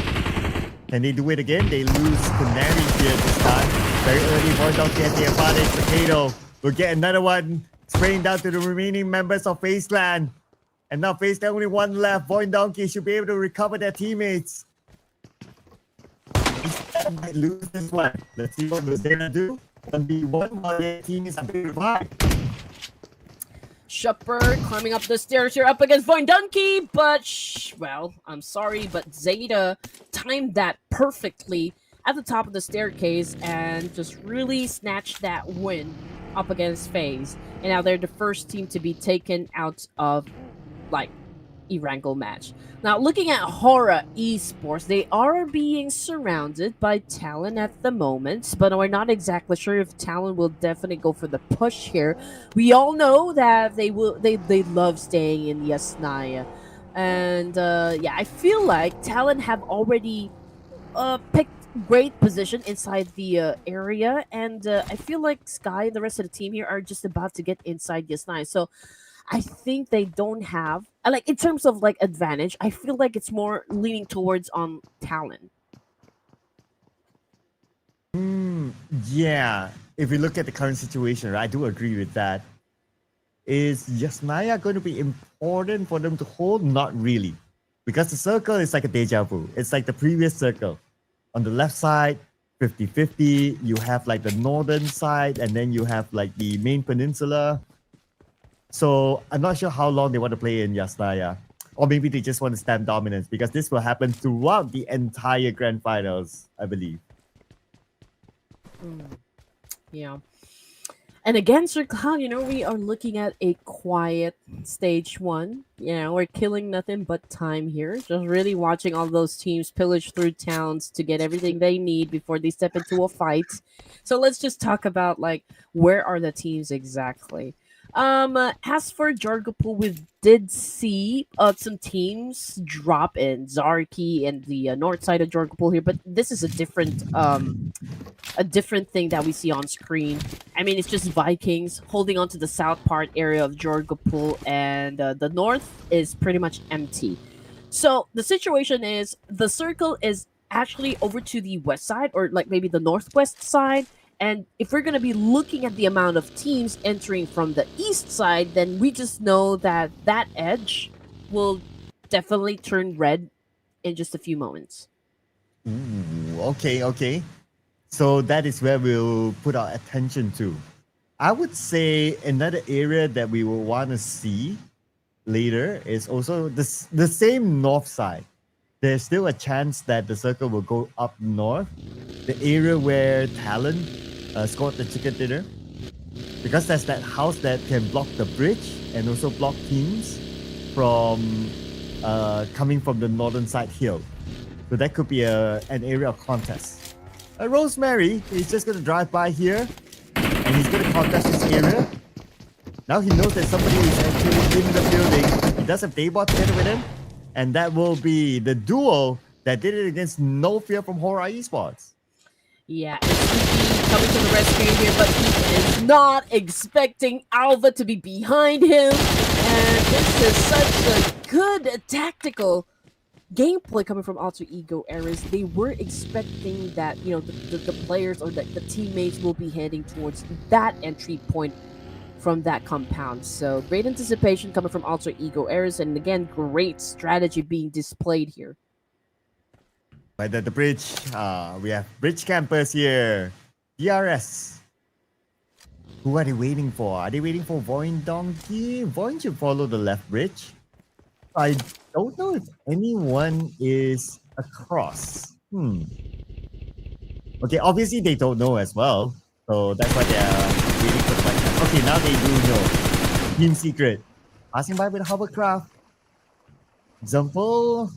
Can they do it again? They lose Canary here this time. Very early, VOIN Donkey has the advantage. Potato will get another one. Spraying down to the remaining members of FaZe Clan. And now FaZe Clan only one left. VOIN Donkey should be able to recover their teammates. Might lose this one. Let's see what they're gonna do. 1v1 while their team is a bit revived. Shepard climbing up the stairs here up against VOIN Donkey, but well, I'm sorry, but Zeta timed that perfectly at the top of the staircase and just really snatched that win up against FaZe. And now they're the first team to be taken out of like ERANGEL match. Now, looking at HORAA Esports, they are being surrounded by Talon at the moment, but we're not exactly sure if Talon will definitely go for the push here. We all know that they love staying in Yasnaya. And yeah, I feel like Talon have already picked great position inside the area, and I feel like Sky and the rest of the team here are just about to get inside Yasnaya. So I think they don't have like in terms of like advantage. I feel like it's more leaning towards on Talon. Yeah, if we look at the current situation, right, I do agree with that. Is Yasnaya going to be important for them to hold? Not really, because the circle is like a deja vu. It's like the previous circle. On the left side, 50-50. You have like the northern side, and then you have like the main peninsula. So I'm not sure how long they want to play in Yasnaya. Or maybe they just want to stamp dominance, because this will happen throughout the entire grand finals, I believe. Yeah. And again, Sir Cloud, you know, we are looking at a quiet stage one. You know, we're killing nothing but time here. Just really watching all those teams pillage through towns to get everything they need before they step into a fight. So let's just talk about, like, where are the teams exactly? As for Jorgapul, we did see some teams drop in Zarki and the north side of Jorgapul here, but this is a different thing that we see on screen. I mean, it's just Vikings holding on to the south part area of Jorgapul, and the north is pretty much empty. So the situation is the circle is actually over to the west side, or like maybe the northwest side. And if we're going to be looking at the amount of teams entering from the east side, then we just know that that edge will definitely turn red in just a few moments. Ooh, okay. So that is where we'll put our attention to. I would say another area that we will want to see later is also the same north side. There's still a chance that the circle will go up north, the area where Talon scored the chicken dinner, because there's that house that can block the bridge and also block teams from coming from the northern side hill. So that could be an area of contest. Rosemary is just going to drive by here and he's going to contest this area. Now he knows that somebody is actually in the building. He does have Daybot together with him. And that will be the duo that did it against No Fear from HORAA Esports. Yeah, it's Suki coming to the rescue here, but he is not expecting Alva to be behind him. And this is such a good tactical gameplay coming from Alter Ego Eras. They were expecting that, you know, the players or the teammates will be heading towards that entry point from that compound. So great anticipation coming from Alter Ego Eras, and again, great strategy being displayed here. Right at the bridge, we have bridge campers here. DRS. Who are they waiting for? Are they waiting for VOIN Donkey? VOIN should follow the left bridge. I don't know if anyone is across. Okay, obviously they don't know as well. So that's why they're waiting for the right time. Okay, now they do know. Team Secret. Passing by with a hovercraft. Example.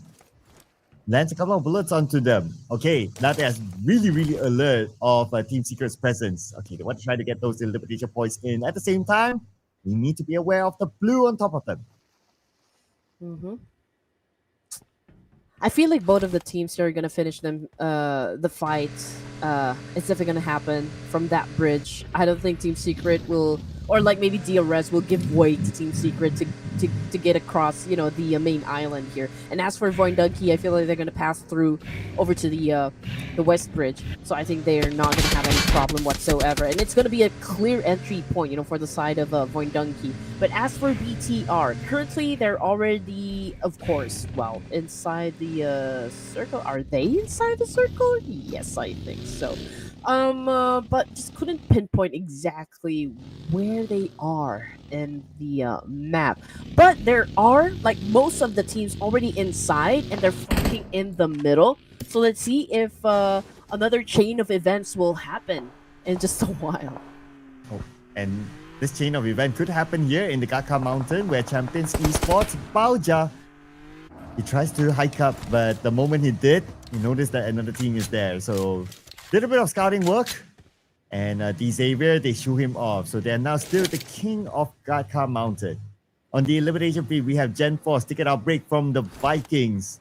Lands a couple of bullets onto them. Okay, now they're really alert of Team Secret's presence. Okay, they want to try to get those elimination points in. At the same time, we need to be aware of the blue on top of them. I feel like both of the teams are gonna finish them the fight. It's definitely gonna happen from that bridge. I don't think Team Secret will, or like maybe DRS will give way to Team Secret to get across, you know, the main island here. And as for VOIN Donkey, I feel like they're gonna pass through over to the west bridge. So I think they are not gonna have any problem whatsoever. And it's gonna be a clear entry point, you know, for the side of VOIN Donkey. But as for BTR, currently they're already, of course, well, inside the circle. Are they inside the circle? Yes, I think so. But just couldn't pinpoint exactly where they are in the map. But there are, like, most of the teams already inside and they're fighting in the middle. So let's see if another chain of events will happen in just a while. Oh, and this chain of event could happen here in the Gaka Mountain where Champions Esports, Pubg, he tries to hike up, but the moment he did, he noticed that another team is there. So did a bit of scouting work, and Xavier, they shoo him off. So they're now still the king of Gaka Mountain. On the elimination feed, we have Gen 4 ticket outbreak from the Vikings.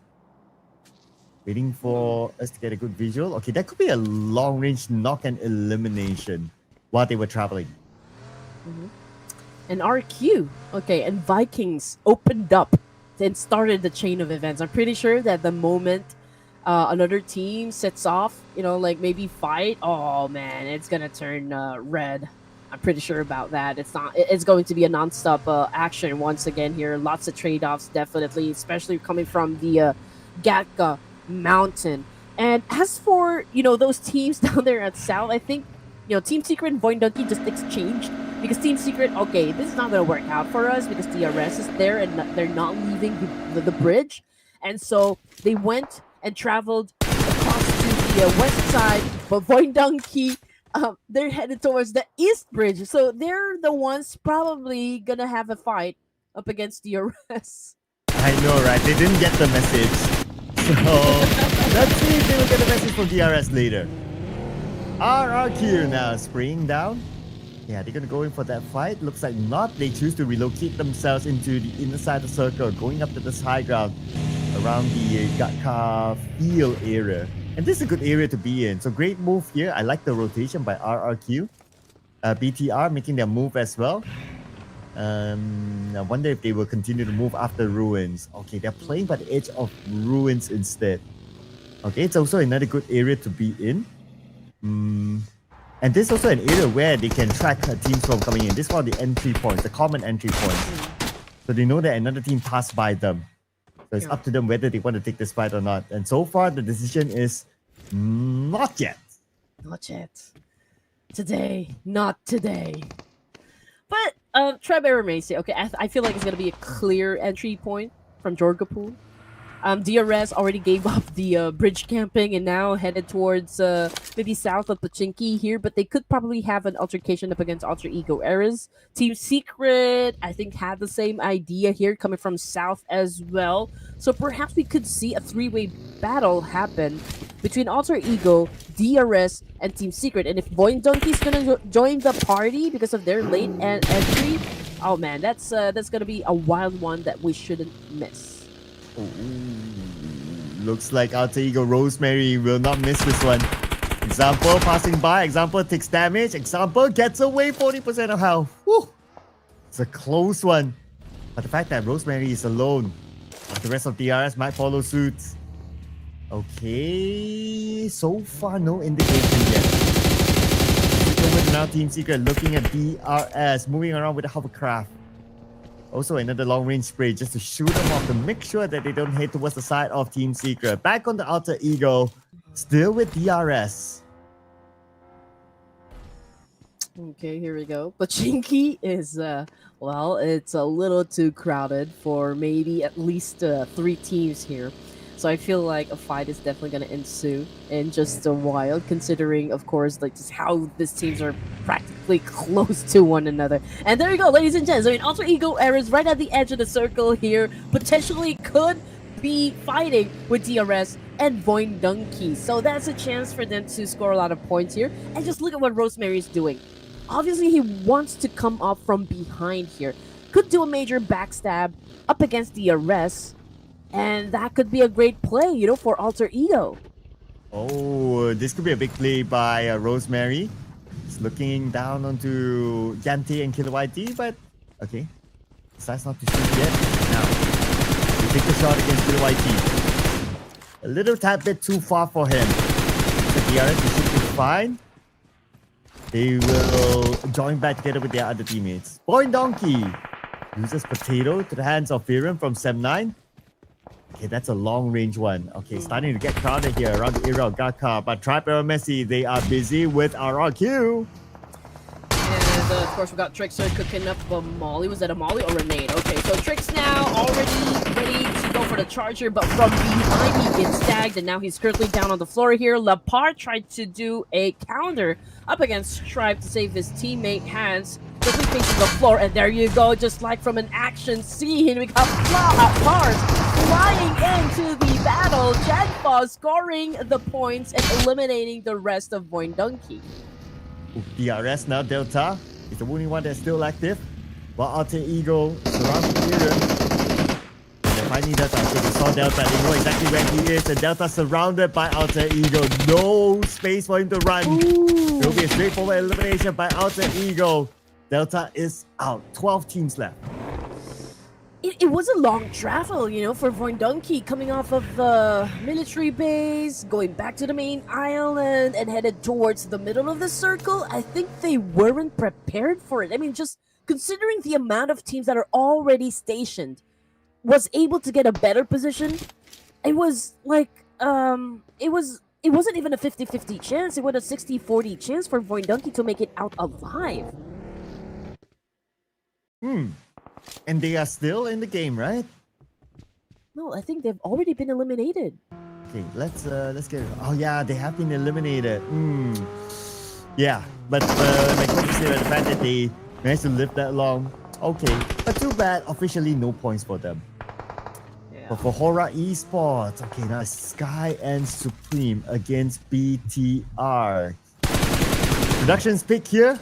Waiting for us to get a good visual. Okay, that could be a long-range knock and elimination while they were traveling. And RQ, okay, and Vikings opened up and started the chain of events. I'm pretty sure that the moment another team sets off, you know, like maybe fight, oh man, it's gonna turn red. I'm pretty sure about that. It's going to be a non-stop action once again here. Lots of trade-offs, definitely, especially coming from the Gaka Mountain. And as for, you know, those teams down there at South, I think, you know, Team Secret and VOIN Donkey just exchanged, because Team Secret, okay, this is not going to work out for us because DRS is there and they're not leaving the bridge. And so they went and traveled across to the west side, but VOIN Donkey, they're headed towards the east bridge. So they're the ones probably going to have a fight up against DRS. I know, right? They didn't get the message. So let's see if they will get a message from DRS later. RRQ now spraying down. Yeah, they're gonna go in for that fight. Looks like not. They choose to relocate themselves into the inner side of the circle, going up to this high ground around the Gaka field area. And this is a good area to be in. So great move here. I like the rotation by RRQ. BTR making their move as well. I wonder if they will continue to move after Ruins. Okay, they're playing by the edge of Ruins instead. Okay, it's also another good area to be in. And this is also an area where they can track teams from coming in. This is one of the entry points, the common entry points. So they know that another team passed by them. So it's up to them whether they want to take this fight or not. And so far, the decision is not yet. Not yet. Today. Not today. But, try Aeromacy. Okay, I feel like it's going to be a clear entry point from Jorgapool. DRS already gave up the bridge camping and now headed towards maybe south of Pachinki here, but they could probably have an altercation up against Alter Ego Eras. Team Secret, I think, had the same idea here coming from south as well. So perhaps we could see a three-way battle happen between Alter Ego, DRS, and Team Secret. And if VOIN Donkey's gonna join the party because of their late entry, oh man, that's gonna be a wild one that we shouldn't miss. Ooh, looks like Alter Ego Rosemary will not miss this one. Example passing by, example takes damage, example gets away 40% of health. Woo. It's a close one. But the fact that Rosemary is alone, the rest of DRS might follow suit. Okay, so far no indication yet. Over now, Team Secret looking at DRS, moving around with a hovercraft. Also another long range spray just to shoot them off to make sure that they don't head towards the side of Team Secret. Back on the Alter Ego, still with DRS. Okay, here we go. Pachinki is, well, it's a little too crowded for maybe at least 3 teams here. So I feel like a fight is definitely going to ensue in just a while, considering, of course, like just how these teams are practically close to one another. And there you go, ladies and gents. I mean, Alter Ego Eras right at the edge of the circle here, potentially could be fighting with DRS and VOIN Donkey. So that's a chance for them to score a lot of points here. And just look at what Rosemary is doing. Obviously, he wants to come up from behind here. Could do a major backstab up against DRS. And that could be a great play, you know, for Alter Ego. Oh, this could be a big play by Rosemary. He's looking down onto Yante and Killer YT, but okay. Decides not to shoot yet. Now, he takes the shot against Killer YT. A little tad bit too far for him. The DRS should be fine. They will join back together with their other teammates. VOIN Donkey uses Potato to the hands of Viren from Sem9. Okay, that's a long-range one. Okay, starting to get crowded here around the area of Gaka. But Tribe Aeromacy, they are busy with RRQ. And of course, we got Trickster cooking up a molly. Was that a molly or a nade? Okay, so Trix now already ready to go for the charger, but from behind he gets tagged, and now he's currently down on the floor here. Lapar tried to do a counter up against Tribe to save his teammate Hans. Quickly facing the floor, and there you go, just like from an action scene, we got Cars flying into the battle. Jagfa scoring the points and eliminating the rest of VOIN Donkey. DRS now, Delta is the only one that's still active. While Alter Ego surrounds the area. They're finding Delta. So they saw Delta, they know exactly where he is. And Delta surrounded by Alter Ego. No space for him to run. Ooh. It will be a straightforward elimination by Alter Ego. Delta is out. 12 teams left. It was a long travel, you know, for VOIN Donkey, coming off of the military base, going back to the main island, and headed towards the middle of the circle. I think they weren't prepared for it. I mean, just considering the amount of teams that are already stationed, was able to get a better position. It was like, it wasn't even a 50-50 chance. It was a 60-40 chance for VOIN Donkey to make it out alive. And they are still in the game, right? No, I think they've already been eliminated. Okay, let's get it. Oh yeah, they have been eliminated. Yeah, but my coach said the fact that they managed to live that long. Okay, but too bad. Officially, no points for them. Yeah. But for HORAA Esports, okay, now Sky and Supreme against BTR. Production's pick here.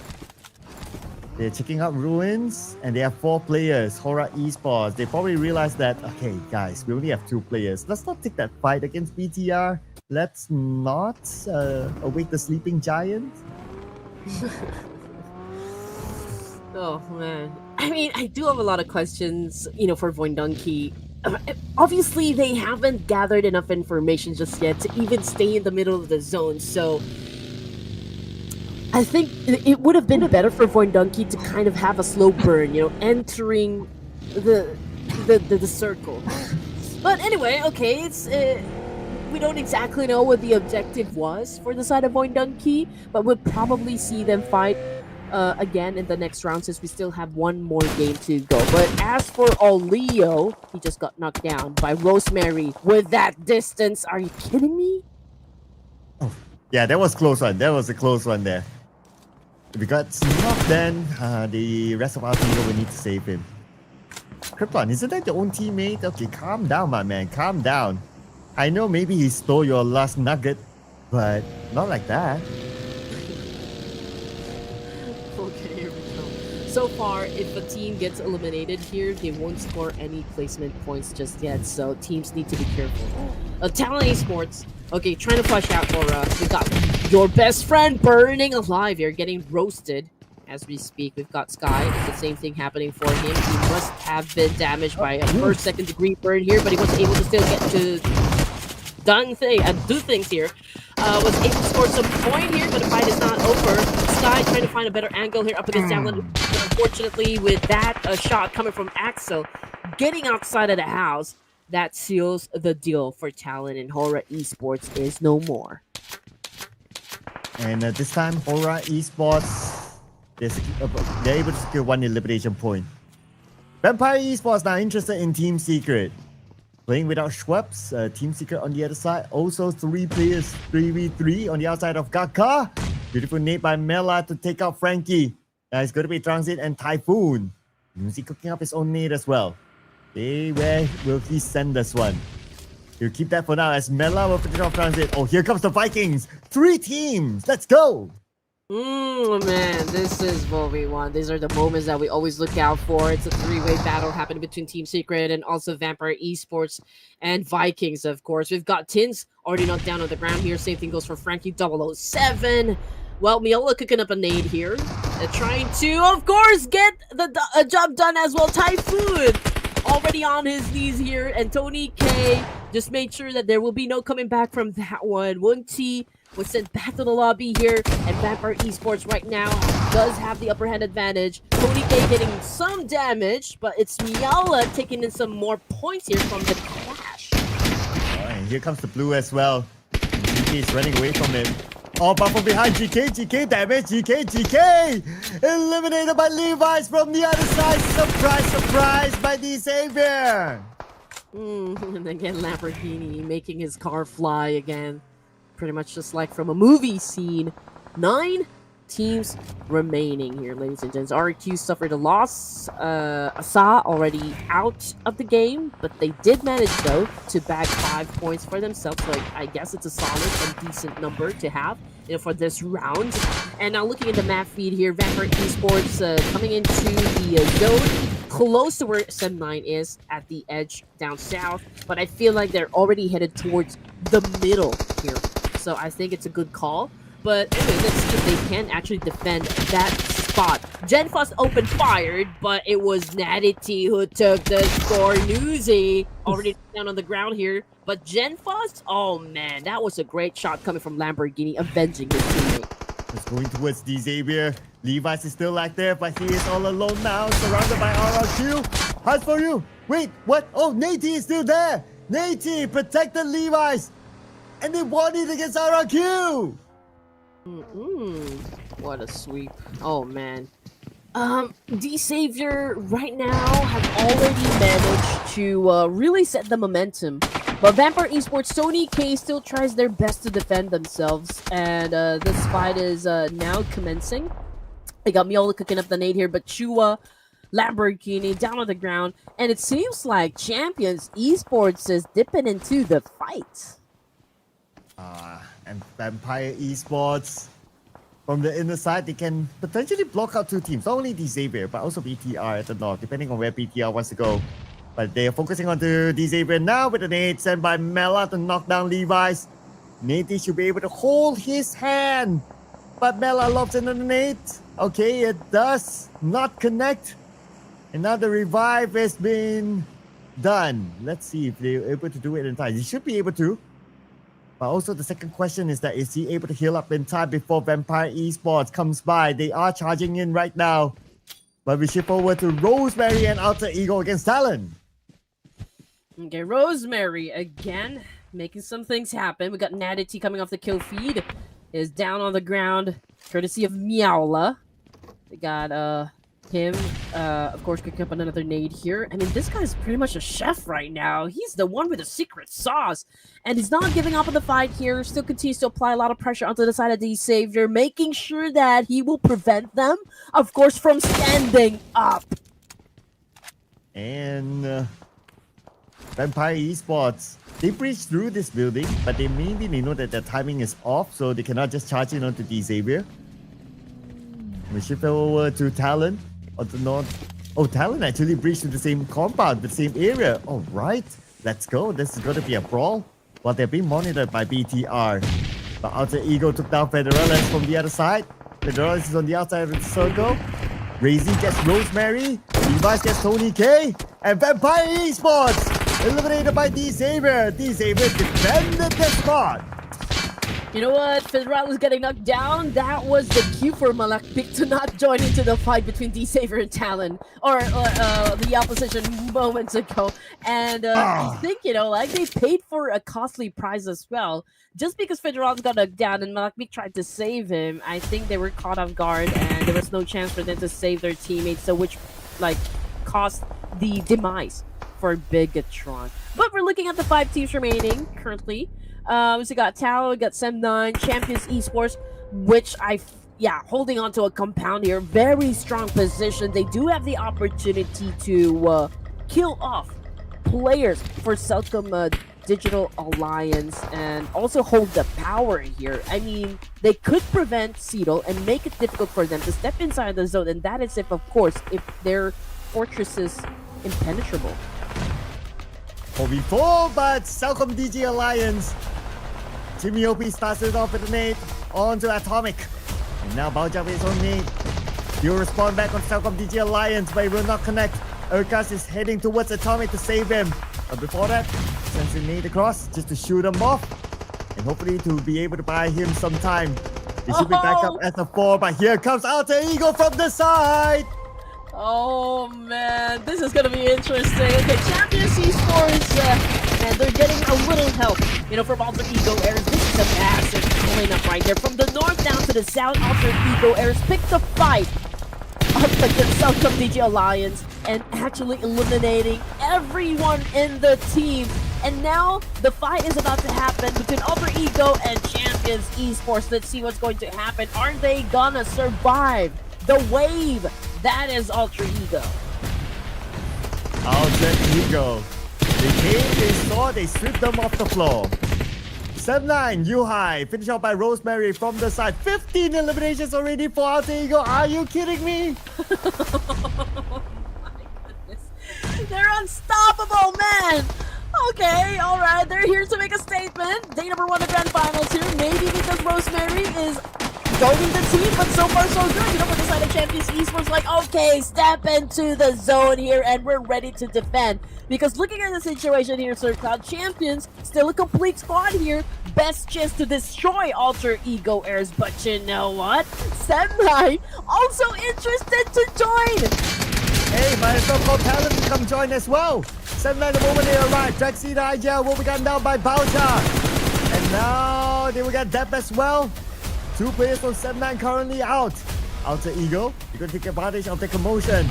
They're checking out ruins, and they have 4 players. HORAA Esports. They probably realized that, okay, guys, we only have 2 players. Let's not take that fight against BTR. Let's not awake the sleeping giant. Oh man, I mean, I do have a lot of questions, you know, for VOIN Donkey. Obviously, they haven't gathered enough information just yet to even stay in the middle of the zone. So I think it would have been better for VOIN Donkey to kind of have a slow burn, you know, entering the circle. But anyway, okay, it's we don't exactly know what the objective was for the side of VOIN Donkey, but we'll probably see them fight again in the next round since we still have one more game to go. But as for Leo, he just got knocked down by Rosemary with that distance. Are you kidding me? Oh, yeah, that was close one. That was a close one there. If we got knocked, then the rest of our team will need to save him. Krypton, isn't that your own teammate? Okay, calm down, my man. Calm down. I know maybe he stole your last nugget, but not like that. Okay, here we go. So far, if a team gets eliminated here, they won't score any placement points just yet, so teams need to be careful. Talon Esports, okay, trying to flush out HORAA. We got your best friend burning alive here, getting roasted as we speak. We've got Sky, the same thing happening for him. He must have been damaged by a first, second degree burn here, but he was able to still get to do things here. Was able to score some point here, but the fight is not over. Sky trying to find a better angle here up against Talon. Unfortunately, with that shot coming from Axel, getting outside of the house, that seals the deal for Talon, and HORAA Esports is no more. And this time, HORAA Esports, they're able to secure one elimination point. Vampire Esports now interested in Team Secret. Playing without Schweppes, Team Secret on the other side. Also 3 players, 3v3 on the outside of Gaka. Beautiful nade by Mela to take out Frankie. It's going to be Transit and Typhoon. Muzi cooking up his own nade as well. Hey, where will he send this one? He'll keep that for now as Mela will finish off Transit. Oh, here comes the Vikings. 3 teams. Let's go. Man, this is what we want. These are the moments that we always look out for. It's a 3-way battle happening between Team Secret and also Vampire Esports and Vikings, of course. We've got Tins already knocked down on the ground here. Same thing goes for Frankie 007. Well, Miola cooking up a nade here. Trying to, of course, get the job done as well. Typhoon already on his knees here. And Tony K just made sure that there will be no coming back from that one. Wunti was sent back to the lobby here, and Vampire Esports right now does have the upper hand advantage. Tony K getting some damage, but it's Miala taking in some more points here from the clash. Oh, and here comes the blue as well. GK is running away from him. Oh, but from behind, GK damage, GK! Eliminated by Levi's from the other side. Surprise, surprise by the Xavier. And again, Lamborghini making his car fly again. Pretty much just like from a movie scene. 9 teams remaining here, ladies and gents. RQ suffered a loss. Asa already out of the game, but they did manage, though, to bag 5 points for themselves. So I guess it's a solid and decent number to have, you know, for this round. And now looking at the map feed here, Vampire Esports coming into the zone close to where Sem9 is at the edge down south, but I feel like they're already headed towards the middle here. So I think it's a good call. But anyway, let's see if they can actually defend that spot. Genfast open fired, but it was Natty T who took the score. Newsy already down on the ground here. But Genfast, oh man, that was a great shot coming from Lamborghini, avenging his teammate. It's going towards the Xavier. Levi's is still active, but he is all alone now, surrounded by RRQ. Hard for you. Wait, what? Oh, Nate is still there. Nate protected Levi's. And they won it against RRQ! What a sweep. Oh, man. The Savior right now have already managed to really set the momentum. But Vampire Esports, Tony K still tries their best to defend themselves. And this fight is now commencing. They got Miola cooking up the nade here, but Chua, Lamborghini down on the ground. And it seems like Champions Esports is dipping into the fight. And Vampire Esports, from the inner side, they can potentially block out 2 teams. Not only the Xavier, but also BTR at the north, depending on where BTR wants to go. But they are focusing on the Xavier now with a nade sent by Mela to knock down Levi's. Nate should be able to hold his hand. But Mela lobs in the nade. Okay, it does not connect. And now the revive has been done. Let's see if they're able to do it in time. He should be able to. But also the second question is that is he able to heal up in time before Vampire Esports comes by? They are charging in right now. But we shift over to Rosemary and Alter Ego against Talon. Okay, Rosemary again making some things happen. We got Nadity coming off the kill feed. Is down on the ground, courtesy of Meowla. They got him, of course, picking up another nade here. I mean, this guy's pretty much a chef right now. He's the one with the secret sauce. And he's not giving up on the fight here. Still continues to apply a lot of pressure onto the side of the Savior, making sure that he will prevent them, of course, from standing up. And Vampire Esports, they breached through this building, but they know that their timing is off, so they cannot just charge in onto the Xavier. We shift over to Talon on the north. Oh, Talon actually breached to the same compound, the same area. All right, let's go. This is going to be a brawl. While they're being monitored by BTR. But Alter Ego took down Federales from the other side. Federales is on the outside of the circle. Razy gets Rosemary. Levi's gets Tony K. And Vampire Esports eliminated by D-Saber. D-Saber defended the spot. You know what? Federal was getting knocked down. That was the cue for Malakpik to not join into the fight between D-Saver and Talon. Or the opposition moments ago. And I think, you know, like they paid for a costly prize as well. Just because Federal got knocked down and Malakpik tried to save him, I think they were caught off guard and there was no chance for them to save their teammates. So which, like, caused the demise for Bigetron. But we're looking at the 5 teams remaining currently. So we got Talon, we got S10, Champions Esports, which holding on to a compound here. Very strong position. They do have the opportunity to kill off players for CelcomDigi Alliance and also hold the power here. I mean, they could prevent Seedle and make it difficult for them to step inside the zone, and that is if, of course, if their fortress is impenetrable. 4v4, but CelcomDigi Alliance. Jimmy OP starts it off with a nade onto Atomic. And now Baoja with his own nade. He'll respond back on CelcomDigi Alliance, but he will not connect. Urkas is heading towards Atomic to save him. But before that, sends a nade across just to shoot him off. And hopefully to be able to buy him some time. He should be back up as a 4, but here comes Alter Ego from the side. Oh man, this is gonna be interesting. Okay, Champions Esports, and they're getting a little help, you know, from Alter Ego Airs. This is a massive cleanup right there. From the north down to the south, Alter Ego Airs picked the fight up against CelcomDigi Alliance and actually eliminating everyone in the team. And now the fight is about to happen between Alter Ego and Champions Esports. Let's see what's going to happen. Are they gonna survive the wave that is Alter Ego? Alter Ego. They came, they saw, they stripped them off the floor. 7-9, Yuhai, finished out by Rosemary from the side. 15 eliminations already for Alter Ego. Are you kidding me? Oh my goodness. They're unstoppable, man. Okay, alright, they're here to make a statement. Day number 1 of Grand Finals here. Maybe because Rosemary is goading the team, but so far so good. You know, for the side of Champions Esports, like, okay, step into the zone here and we're ready to defend. Because looking at the situation here, Sir Cloud, Champions, still a complete squad here. Best chance to destroy Alter Ego Airs, but you know what? Senpai also interested to join. Hey, might as well call Talon to come join as well. 7-9 the moment they arrive. Draxida IGL will be gunned down by Baoja. And now they will get Dep as well. 2 players from 7-9 currently out. Alter Ego, you're going to take advantage of the commotion.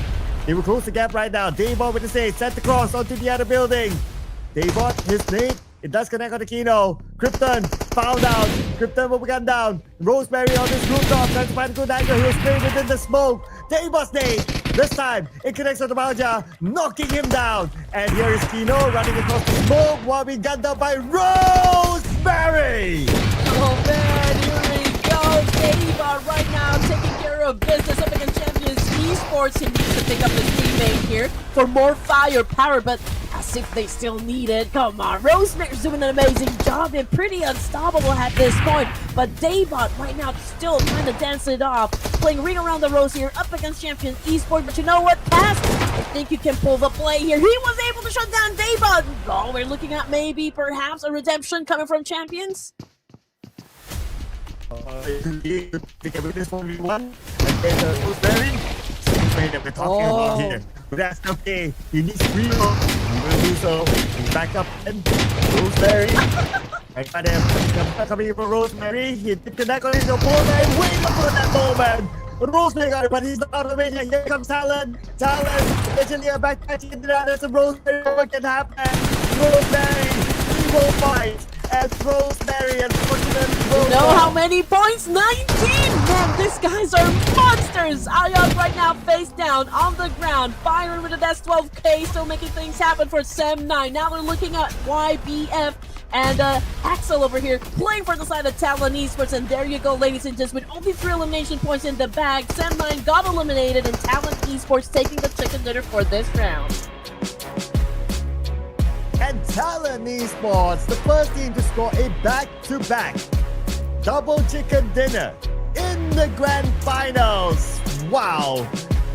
They will close the gap right now. Daybot with the save, set the cross onto the other building. Daybot, his nade, it does connect on the Kino. Krypton found out. Krypton will be gunned down. Rosemary on this rooftop, trying to find a good angle. He was sprayed within the smoke. Daybot's nade, this time it connects on the Baoja, knocking him down. And here is Kino running across the smoke while being gunned down by Rosemary. Oh man, here we go. Daybot right now taking care of business up against Champions Esports. He needs to pick up his teammate here for more firepower, but as if they still need it. Come on, Rosemary's doing an amazing job and pretty unstoppable at this point. But Daybot right now still trying to dance it off, playing Ring Around the Rose here up against Champions Esports. But you know what, Cass? I think you can pull the play here. He was able to shut down Daybot. Oh, we're looking at maybe perhaps a redemption coming from Champions. With this 1v1 and then Rosemary, that we're talking about here. But that's okay. He needs reload. He will do so. He's back up and Rosemary. I got him. Coming for Rosemary. He did connect on his opponent. Waiting for that moment. Rosemary got it, but he's not out of it yet. Here comes Talon. Talon. Eventually a backpatch into that. There's a Rosemary. What can happen? Rosemary. He will fight. As Rosemary, unfortunately, you know how many points? 19! Man, these guys are monsters! Ayaz right now face down on the ground, firing with a S12K, still making things happen for Sem9. Now we're looking at YBF and Axel over here playing for the side of Talon Esports. And there you go, ladies and gents, with only 3 elimination points in the bag, Sem9 got eliminated and Talon Esports taking the chicken dinner for this round. And Talon Esports, the first team to score a back-to-back double chicken dinner in the grand finals. Wow,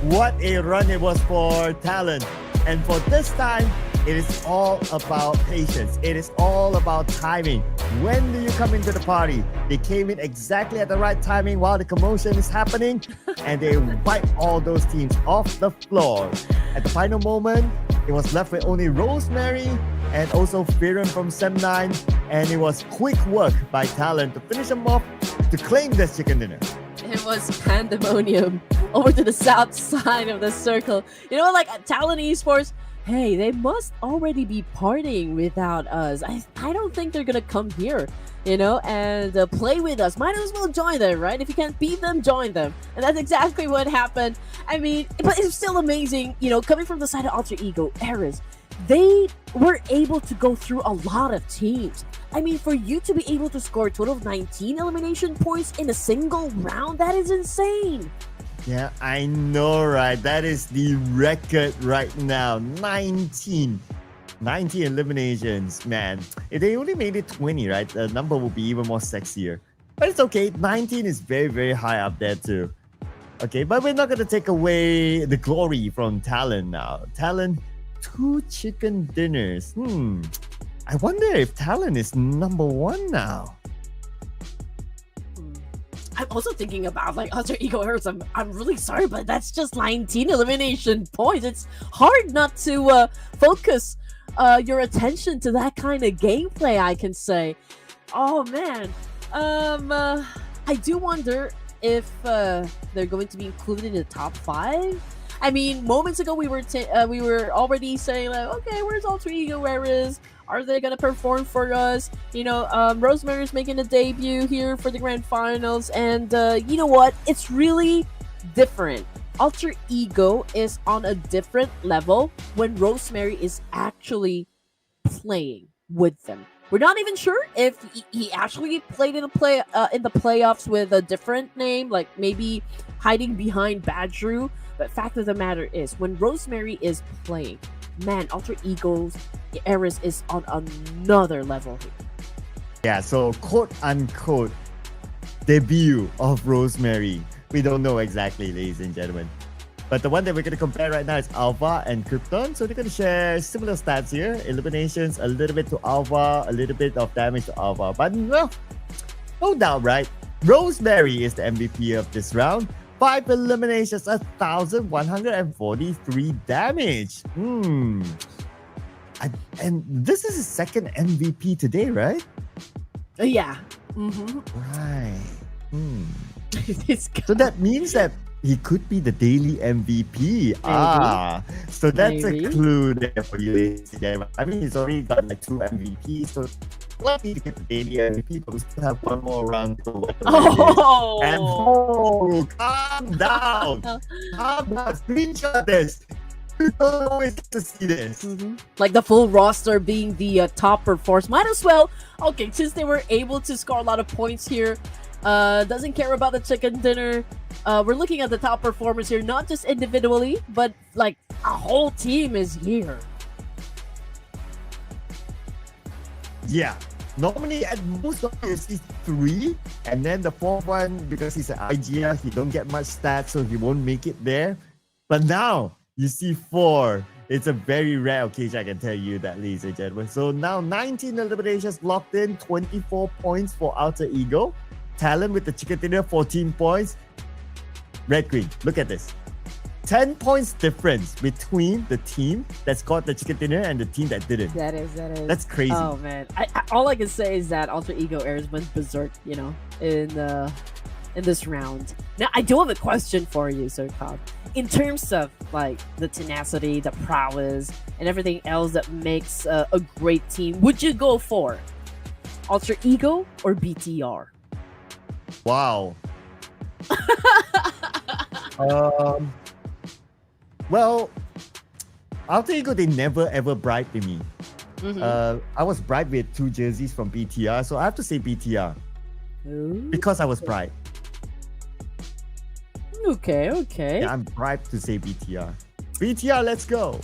what a run it was for Talon. And for this time, it is all about patience. It is all about timing. When do you come into the party? They came in exactly at the right timing while the commotion is happening, and they wiped all those teams off the floor. At the final moment, it was left with only Rosemary and also Firen from Sem9, and it was quick work by Talon to finish them off to claim this chicken dinner. It was pandemonium over to the south side of the circle. You know, like Talon Esports, hey, they must already be partying without us. I don't think they're gonna come here, you know, and play with us. Might as well join them, right? If you can't beat them, join them. And that's exactly what happened. I mean, but it's still amazing, you know, coming from the side of Alter Ego, Eris. They were able to go through a lot of teams. I mean, for you to be able to score a total of 19 elimination points in a single round, that is insane. Yeah, I know, right? That is the record right now. 19 eliminations, man. If they only made it 20, right? The number will be even more sexier. But it's okay. 19 is very, very high up there too. Okay, but we're not going to take away the glory from Talon now. Talon, 2 chicken dinners. I wonder if Talon is number 1 now. I'm also thinking about like Alter Ego Eris. I'm really sorry, but that's just 19 elimination points. It's hard not to focus your attention to that kind of gameplay, I can say. Oh man, I do wonder if they're going to be included in the top 5. I mean, moments ago we were already saying like, okay, where's Alter Ego Eris? Are they gonna perform for us? You know, Rosemary's making a debut here for the grand finals, and you know what? It's really different. Alter Ego is on a different level when Rosemary is actually playing with them. We're not even sure if he actually played in the playoffs with a different name, like maybe hiding behind Badru. But fact of the matter is, when Rosemary is playing, man, Alter Ego's Eris is on another level here. Yeah, so quote-unquote debut of Rosemary. We don't know exactly, ladies and gentlemen. But the one that we're going to compare right now is Alpha and Krypton. So they're going to share similar stats here. Eliminations, a little bit to Alpha, a little bit of damage to Alpha. But no doubt, right? Rosemary is the MVP of this round. 5 eliminations, 1,143 damage. And this is his second MVP today, right? Yeah. Right. This guy. So that means that he could be the daily MVP. So that's a clue there for you, ladies and gentlemen. I mean, he's already got like 2 MVPs, so lucky to get the daily MVP, but we still have 1 more round to go. And calm down. Calm down. Screenshot this. You don't always get to see this. Like the full roster being the top performers. Might as well. Okay, since they were able to score a lot of points here, doesn't care about the chicken dinner. We're looking at the top performers here, not just individually, but like a whole team is here. Yeah. Normally, at most of you see 3, and then the 4th one, because he's an IGL, he don't get much stats, so he won't make it there. But now, you see 4. It's a very rare occasion, I can tell you that, ladies and gentlemen. So now, 19 eliminations locked in, 24 points for Alter Ego. Talon with the chicken dinner, 14 points. Red Queen, look at this. 10 points difference between the team that got the chicken dinner and the team that didn't. That is. That's crazy. Oh man, all I can say is that Alter Ego Airs went berserk, in this round. Now I do have a question for you, Sercom. In terms of like the tenacity, the prowess, and everything else that makes a great team, would you go for Alter Ego or BTR? Wow. Well, Alter Ego, they never ever bribed me. I was bribed with 2 jerseys from BTR, so I have to say BTR. Ooh. Because I was bribed. Okay. Yeah, I'm bribed to say BTR. BTR, let's go.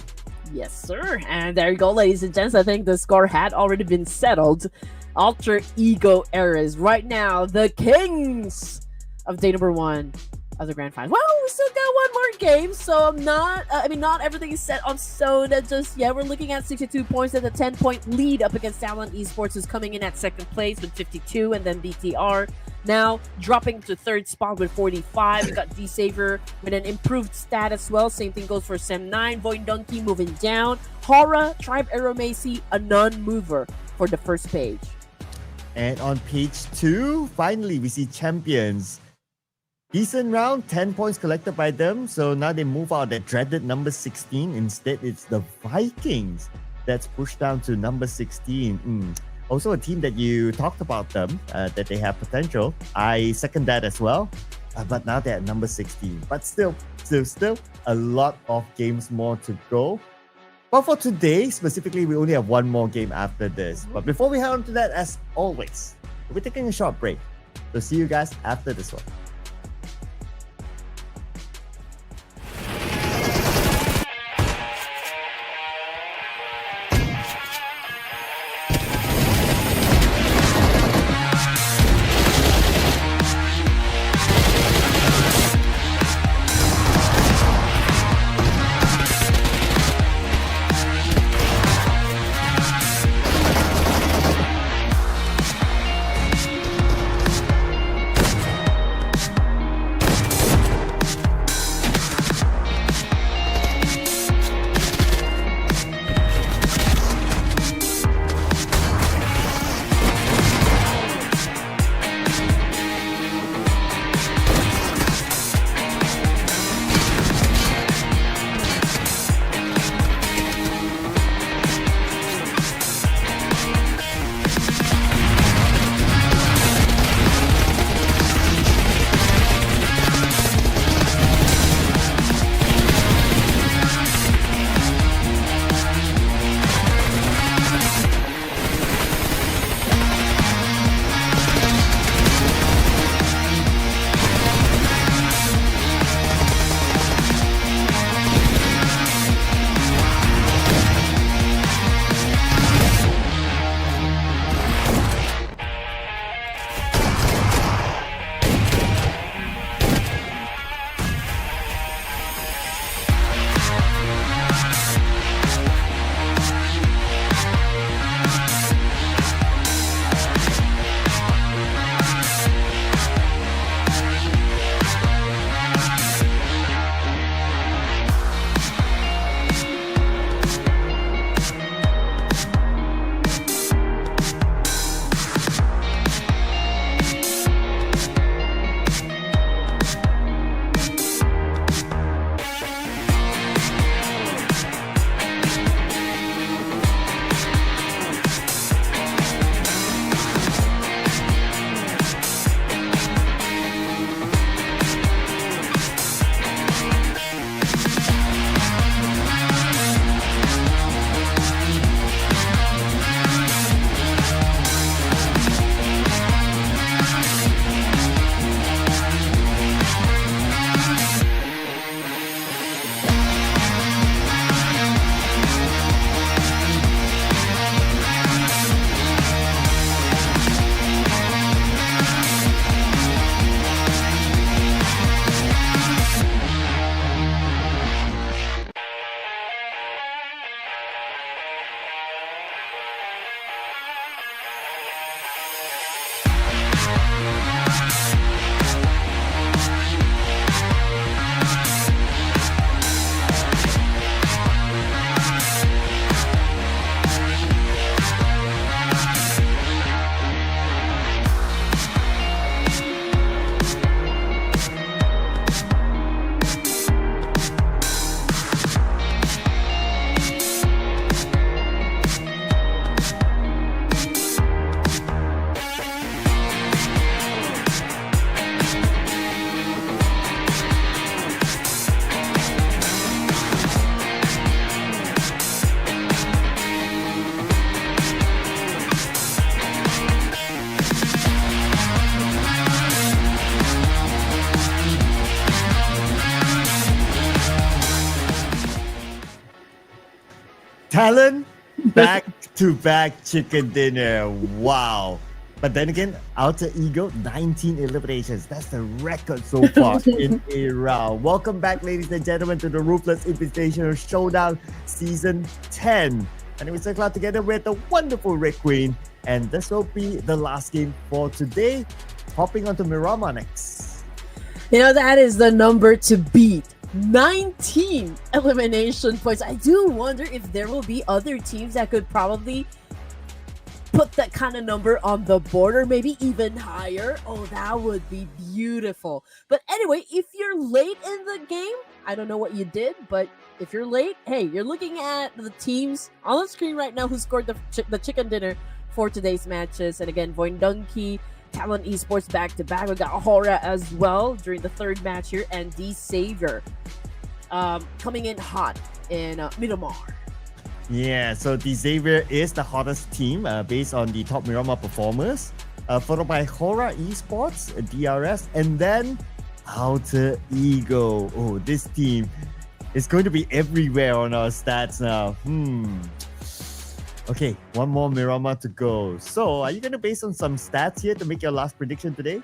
Yes, sir. And there you go, ladies and gents. I think the score had already been settled. Alter Ego Eras right now, the kings of day number 1 of the grand final. Well, we still got one more game, so not everything is set on stone just yet. We're looking at 62 points and a 10-point lead up against Talon Esports, who's coming in at 2nd place with 52, and then BTR now dropping to 3rd spot with 45. We got D-Saver with an improved stat as well. Same thing goes for Sem9. VOIN Donkey moving down. HORAA, Tribe Aeromacy, a non-mover for the first page. And on page 2, finally, we see champions. Decent round, 10 points collected by them. So now they move out that dreaded number 16. Instead, it's the Vikings that's pushed down to number 16. Also a team that you talked about them, that they have potential. I second that as well. But now they're at number 16. But still a lot of games more to go. But for today, specifically, we only have one more game after this. But before we head on to that, as always, we're taking a short break. So see you guys after this one. Talon, back-to-back chicken dinner. Wow. But then again, Alter Ego, 19 eliminations. That's the record so far in a round. Welcome back, ladies and gentlemen, to the Ruthless Invitational Showdown Season 10. And we're so glad together with the wonderful Red Queen. And this will be the last game for today. Hopping onto Miramar next. You know, that is the number to beat. 19 elimination points. I do wonder if there will be other teams that could probably put that kind of number on the board, or maybe even higher. Oh, that would be beautiful. But anyway, if you're late in the game, I don't know what you did, but if you're late, hey, you're looking at the teams on the screen right now who scored the chicken dinner for today's matches. And again, VOIN Donkey, Talon Esports back-to-back. We got HORAA as well during the third match here, and D Savior coming in hot in Miramar. Yeah, so the Xavier is the hottest team based on the top Miramar performers, followed by HORAA Esports, DRS, and then Alter Ego. Oh, this team is going to be everywhere on our stats now. Okay, one more Miramar to go. So, are you going to base on some stats here to make your last prediction today?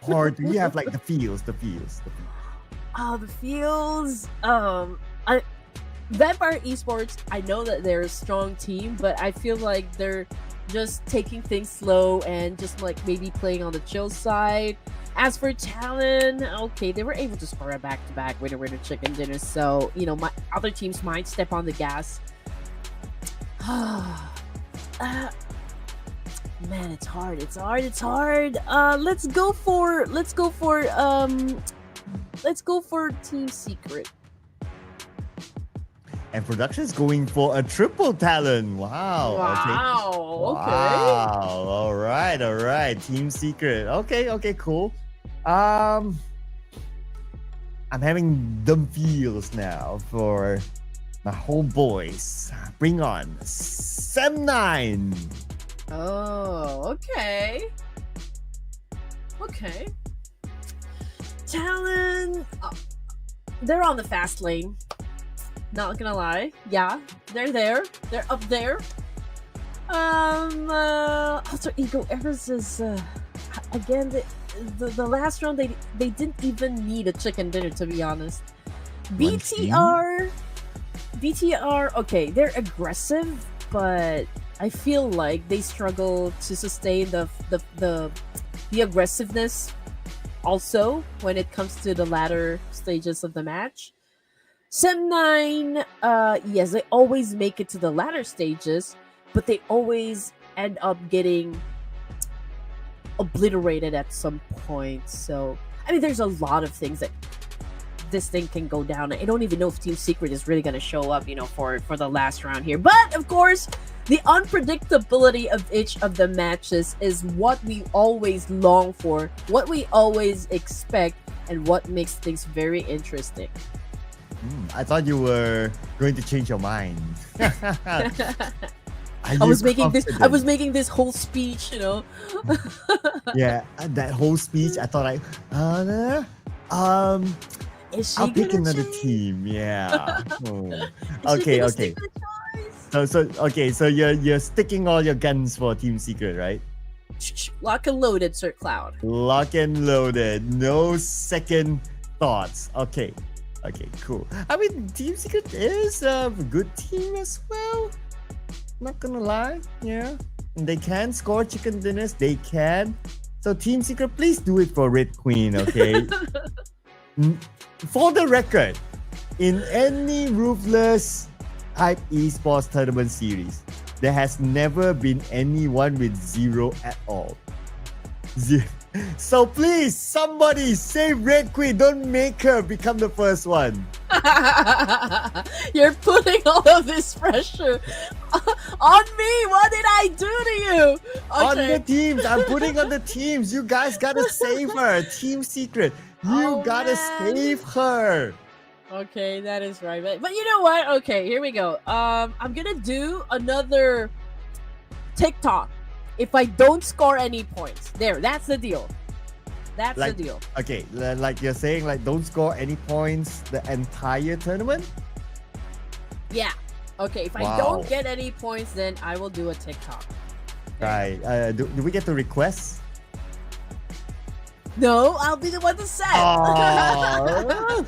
Or do you have like the feels? Oh, the feels. Vampire Esports, I know that they're a strong team, but I feel like they're just taking things slow and just like maybe playing on the chill side. As for Talon, okay, they were able to score a back-to-back winner chicken dinner, so you know my other teams might step on the gas. Man, it's hard. Let's go for Team Secret. And production's going for a triple Talon. Wow. Okay. Wow. All right. Team Secret. Okay, cool. I'm having dumb feels now for my homeboys. Bring on Sem9. Oh, okay. Talon, they're on the fast lane. Not gonna lie. Yeah, they're there. They're up there. Alter Ego Eras is again the last round they didn't even need a chicken dinner, to be honest. BTR, okay, they're aggressive, but I feel like they struggle to sustain the aggressiveness also when it comes to the latter stages of the match. Sem9, yes, they always make it to the latter stages, but they always end up getting obliterated at some point. So, I mean, there's a lot of things that this thing can go down. I don't even know if Team Secret is really going to show up, you know, for the last round here. But, of course, the unpredictability of each of the matches is what we always long for, what we always expect, and what makes things very interesting. I thought you were going to change your mind. I was making this whole speech, you know. Yeah, that whole speech. I thought I'll pick another team. Yeah. Okay. So you're sticking all your guns for Team Secret, right? Lock and loaded, Sir Cloud. Lock and loaded. No second thoughts. Okay, cool. I mean, Team Secret is a good team as well. Not gonna lie, yeah. They can score chicken dinners. They can. So Team Secret, please do it for Red Queen, okay? For the record, in any Ruthless Hype Esports tournament series, there has never been anyone with 0 at all. So please, somebody save Red Queen. Don't make her become the first one. You're putting all of this pressure on me. What did I do to you? Okay. On the teams. I'm putting on the teams. You guys gotta save her. Team Secret. You gotta save her. Okay, that is right. But you know what? Okay, here we go. I'm gonna do another TikTok if I don't score any points. There, that's the deal. That's like, the deal. Okay, like you're saying, like don't score any points the entire tournament. Yeah. Okay, if I Wow. don't get any points, then I will do a TikTok. Right. Do we get to request? No, I'll be the one to say. Oh,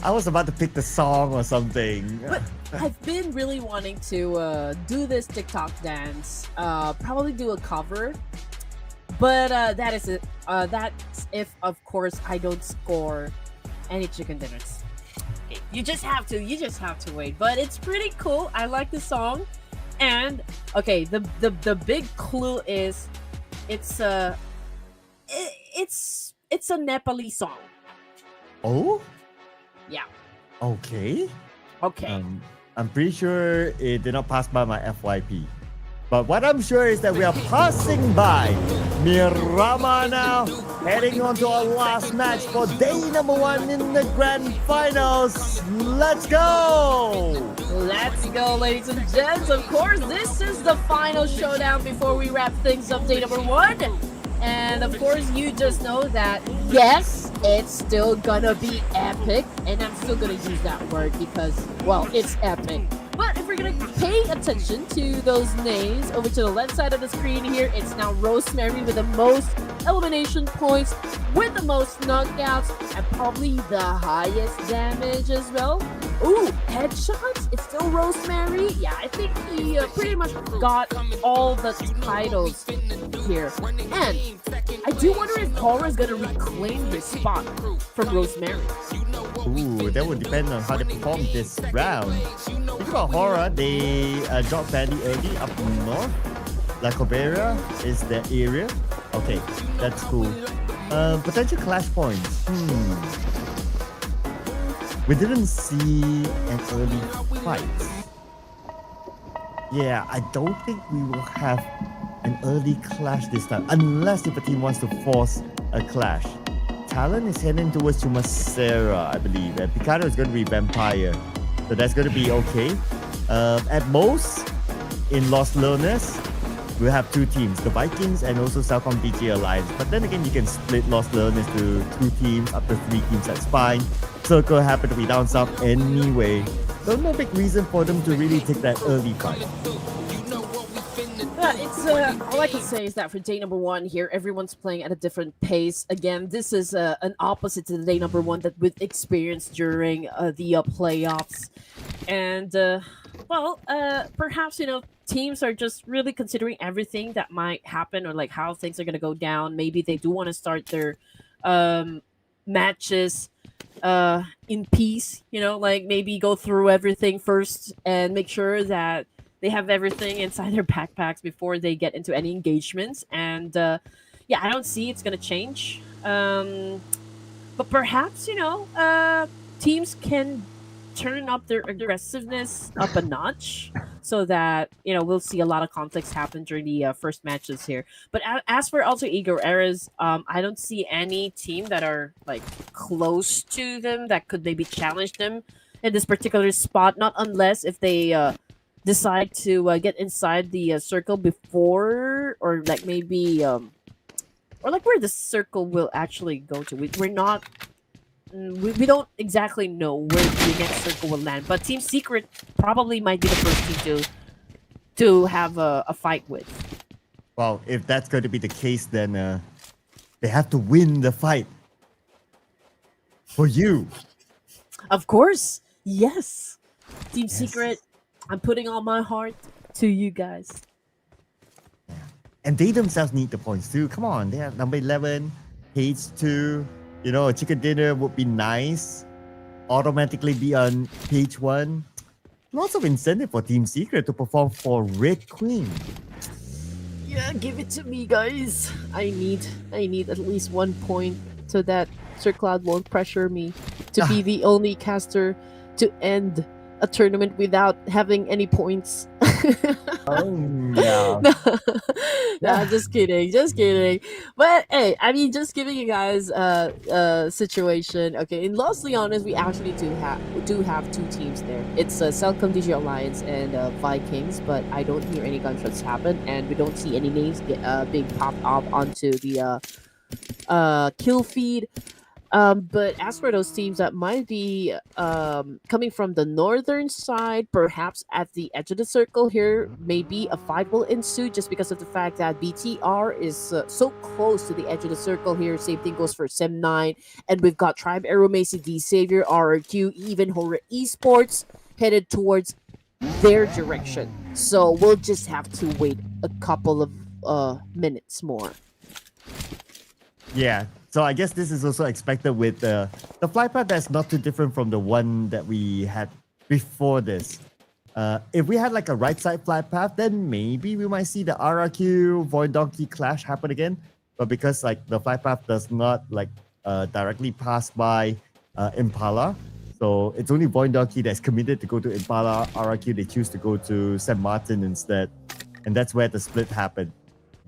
I was about to pick the song or something. But I've been really wanting to do this TikTok dance. Probably do a cover. But that is it. That's if, of course, I don't score any chicken dinners. You just have to wait. But it's pretty cool. I like the song. And okay, the big clue is it's a Nepali song. Oh? Yeah. Okay. Okay. I'm pretty sure it did not pass by my FYP. But what I'm sure is that we are passing by Miramar now, heading on to our last match for day number 1 in the grand finals. Let's go! Let's go, ladies and gents. Of course, this is the final showdown before we wrap things up day number 1. And of course, you just know that, yes, it's still gonna be epic. And I'm still gonna use that word because, well, it's epic. But if we're gonna pay attention to those names over to the left side of the screen here, it's now Rosemary with the most elimination points, with the most knockouts, and probably the highest damage as well. Ooh, headshots? It's still Rosemary? Yeah, I think he pretty much got all the titles here. And I do wonder if HORAA is gonna reclaim his spot from Rosemary. Ooh, that would depend on how they perform this round. Think about HORAA, they dropped fairly early up north. La Cobera is the area. Okay, that's cool. Potential clash points. We didn't see an early fight. Yeah, I don't think we will have an early clash this time, unless if a team wants to force a clash. Talon is heading towards Chumacera, I believe, and Picardo is going to be Vampire. So that's going to be okay. At most, in Los Leones, we'll have 2 teams, the Vikings and also CelcomDigi Alliance. But then again, you can split Los Leones to 2 teams, up to 3 teams, that's fine. Circle happen to be down south anyway. So no big reason for them to really take that early fight. All I can say is that for day number 1 here, everyone's playing at a different pace. Again, this is an opposite to the day number 1 that we've experienced during the playoffs. And, perhaps, teams are just really considering everything that might happen or like how things are going to go down. Maybe they do want to start their matches in peace, like maybe go through everything first and make sure that they have everything inside their backpacks before they get into any engagements. And I don't see it's going to change. But perhaps, teams can turn up their aggressiveness up a notch so that, we'll see a lot of conflicts happen during the first matches here. But as for Alter Ego Eras, I don't see any team that are like close to them that could maybe challenge them in this particular spot, not unless if they decide to get inside the circle before, or like maybe or like where the circle will actually go to. We're not we don't exactly know where the next circle will land, but Team Secret probably might be the first team to have a fight with. Well, if that's going to be the case, then they have to win the fight for you. Of course, yes. Team Yes. Secret, I'm putting all my heart to you guys. And they themselves need the points too. Come on, they have number 11, page 2. A chicken dinner would be nice. Automatically be on page 1. Lots of incentive for Team Secret to perform for Red Queen. Yeah, give it to me, guys. I need at least 1 point so that Sir Cloud won't pressure me to be the only caster to end a tournament without having any points. Oh, yeah. No, just kidding. But hey, just giving you guys a situation. Okay, in Los Leones, we actually do have 2 teams there. It's CelcomDigi Alliance and Vikings, but I don't hear any gunshots happen, and we don't see any names being popped up onto the kill feed. But as for those teams that might be coming from the northern side, perhaps at the edge of the circle here, maybe a fight will ensue just because of the fact that BTR is so close to the edge of the circle here. Same thing goes for Sem9, and we've got Tribe, Aeromacy, D Savior, RRQ, even HORAA Esports headed towards their direction. So we'll just have to wait a couple of minutes more. Yeah, so I guess this is also expected with the flight path that's not too different from the one that we had before this. If we had like a right side flight path, then maybe we might see the RRQ VOIN Donkey clash happen again. But because like the flight path does not like directly pass by Impala, so it's only VOIN Donkey that's committed to go to Impala. RRQ, they choose to go to St. Martin instead, and that's where the split happened.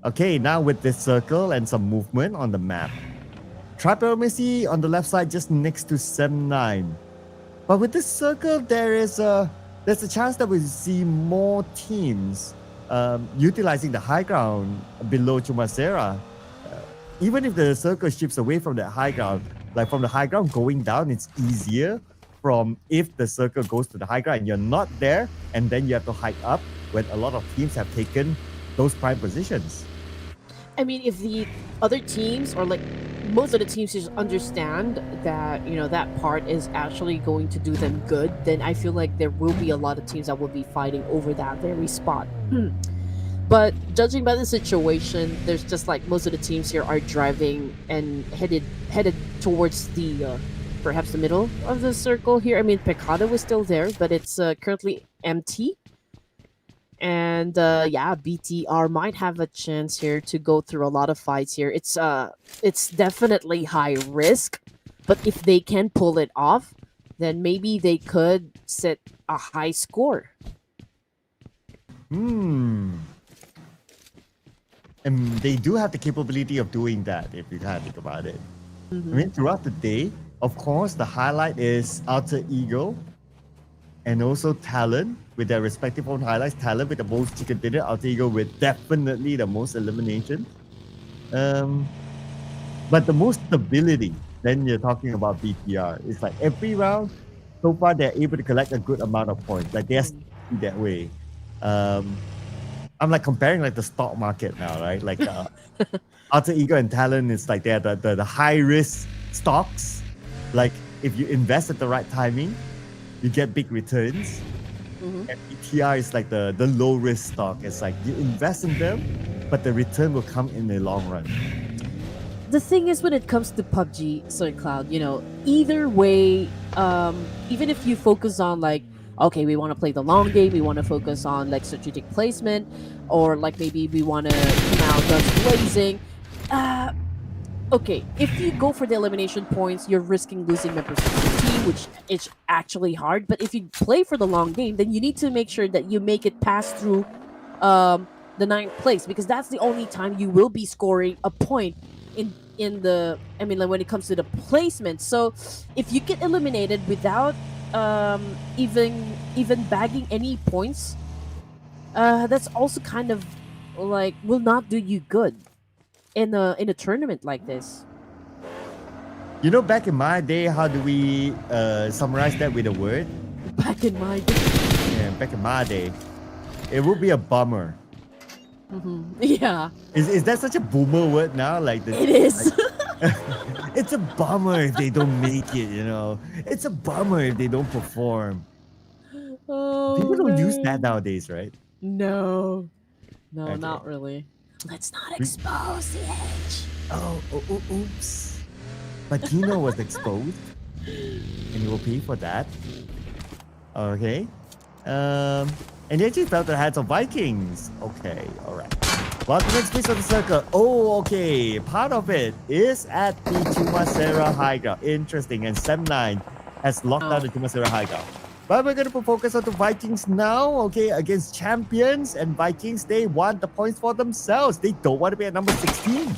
Okay, now with this circle and some movement on the map. Tribe Aeromacy on the left side just next to Sem9. But with this circle, there's a chance that we'll see more teams utilizing the high ground below Chumacera. Even if the circle shifts away from the high ground, like from the high ground going down, it's easier from if the circle goes to the high ground and you're not there, and then you have to hike up when a lot of teams have taken those prime positions. I mean, if the other teams or like most of the teams just understand that, you know, that part is actually going to do them good, then I feel like there will be a lot of teams that will be fighting over that very spot. But judging by the situation, there's just like most of the teams here are driving and headed towards the perhaps the middle of the circle here. I mean, Pecado was still there, but it's currently empty. And yeah, BTR might have a chance here to go through a lot of fights here. It's definitely high risk, but if they can pull it off, then maybe they could set a high score. And they do have the capability of doing that if you kind of think about it. I mean, throughout the day, of course, the highlight is Alter Ego and also Talon with their respective own highlights. Talon with the most chicken dinner, Alter Ego with definitely the most elimination. But the most stability, then you're talking about BTR. It's like every round, so far they're able to collect a good amount of points. Like they're that way. I'm like comparing like the stock market now, right? Like Alter Ego and Talon is like they're the high risk stocks. Like if you invest at the right timing, you get big returns. And BTR is like the low risk stock. It's like you invest in them, but the return will come in the long run. The thing is, when it comes to PUBG, Soy Cloud, you know, either way, even if you focus on like, okay, we want to play the long game, we want to focus on like strategic placement, or like maybe we want to come out guns blazing. Okay, if you go for the elimination points, you're risking losing members of the team, which is actually hard. But if you play for the long game, then you need to make sure that you make it past through the 9th place, because that's the only time you will be scoring a point in the, I mean, like when it comes to the placement. So if you get eliminated without even bagging any points, that's also kind of like will not do you good in a tournament like this. You know, back in my day, how do we summarize that with a word? Back in my day. Yeah, back in my day, it would be a bummer. Yeah. Is that such a boomer word now? Like it is. Like, it's a bummer if they don't make it. You know, it's a bummer if they don't perform. Oh, people don't use man. that nowadays, right? No, Okay. not really. Let's not expose the edge. Oops. But Kino was exposed, and he will pay for that. Okay. And he actually fell to the hands of Vikings. Okay, alright. Well, the next piece of the circle. Oh, okay. Part of it is at the Chumacera High Ground. Interesting. And Sem9 has locked down the Chumacera High Ground. But we're going to put focus on the Vikings now, okay, against champions. And Vikings, they want the points for themselves. They don't want to be at number 16.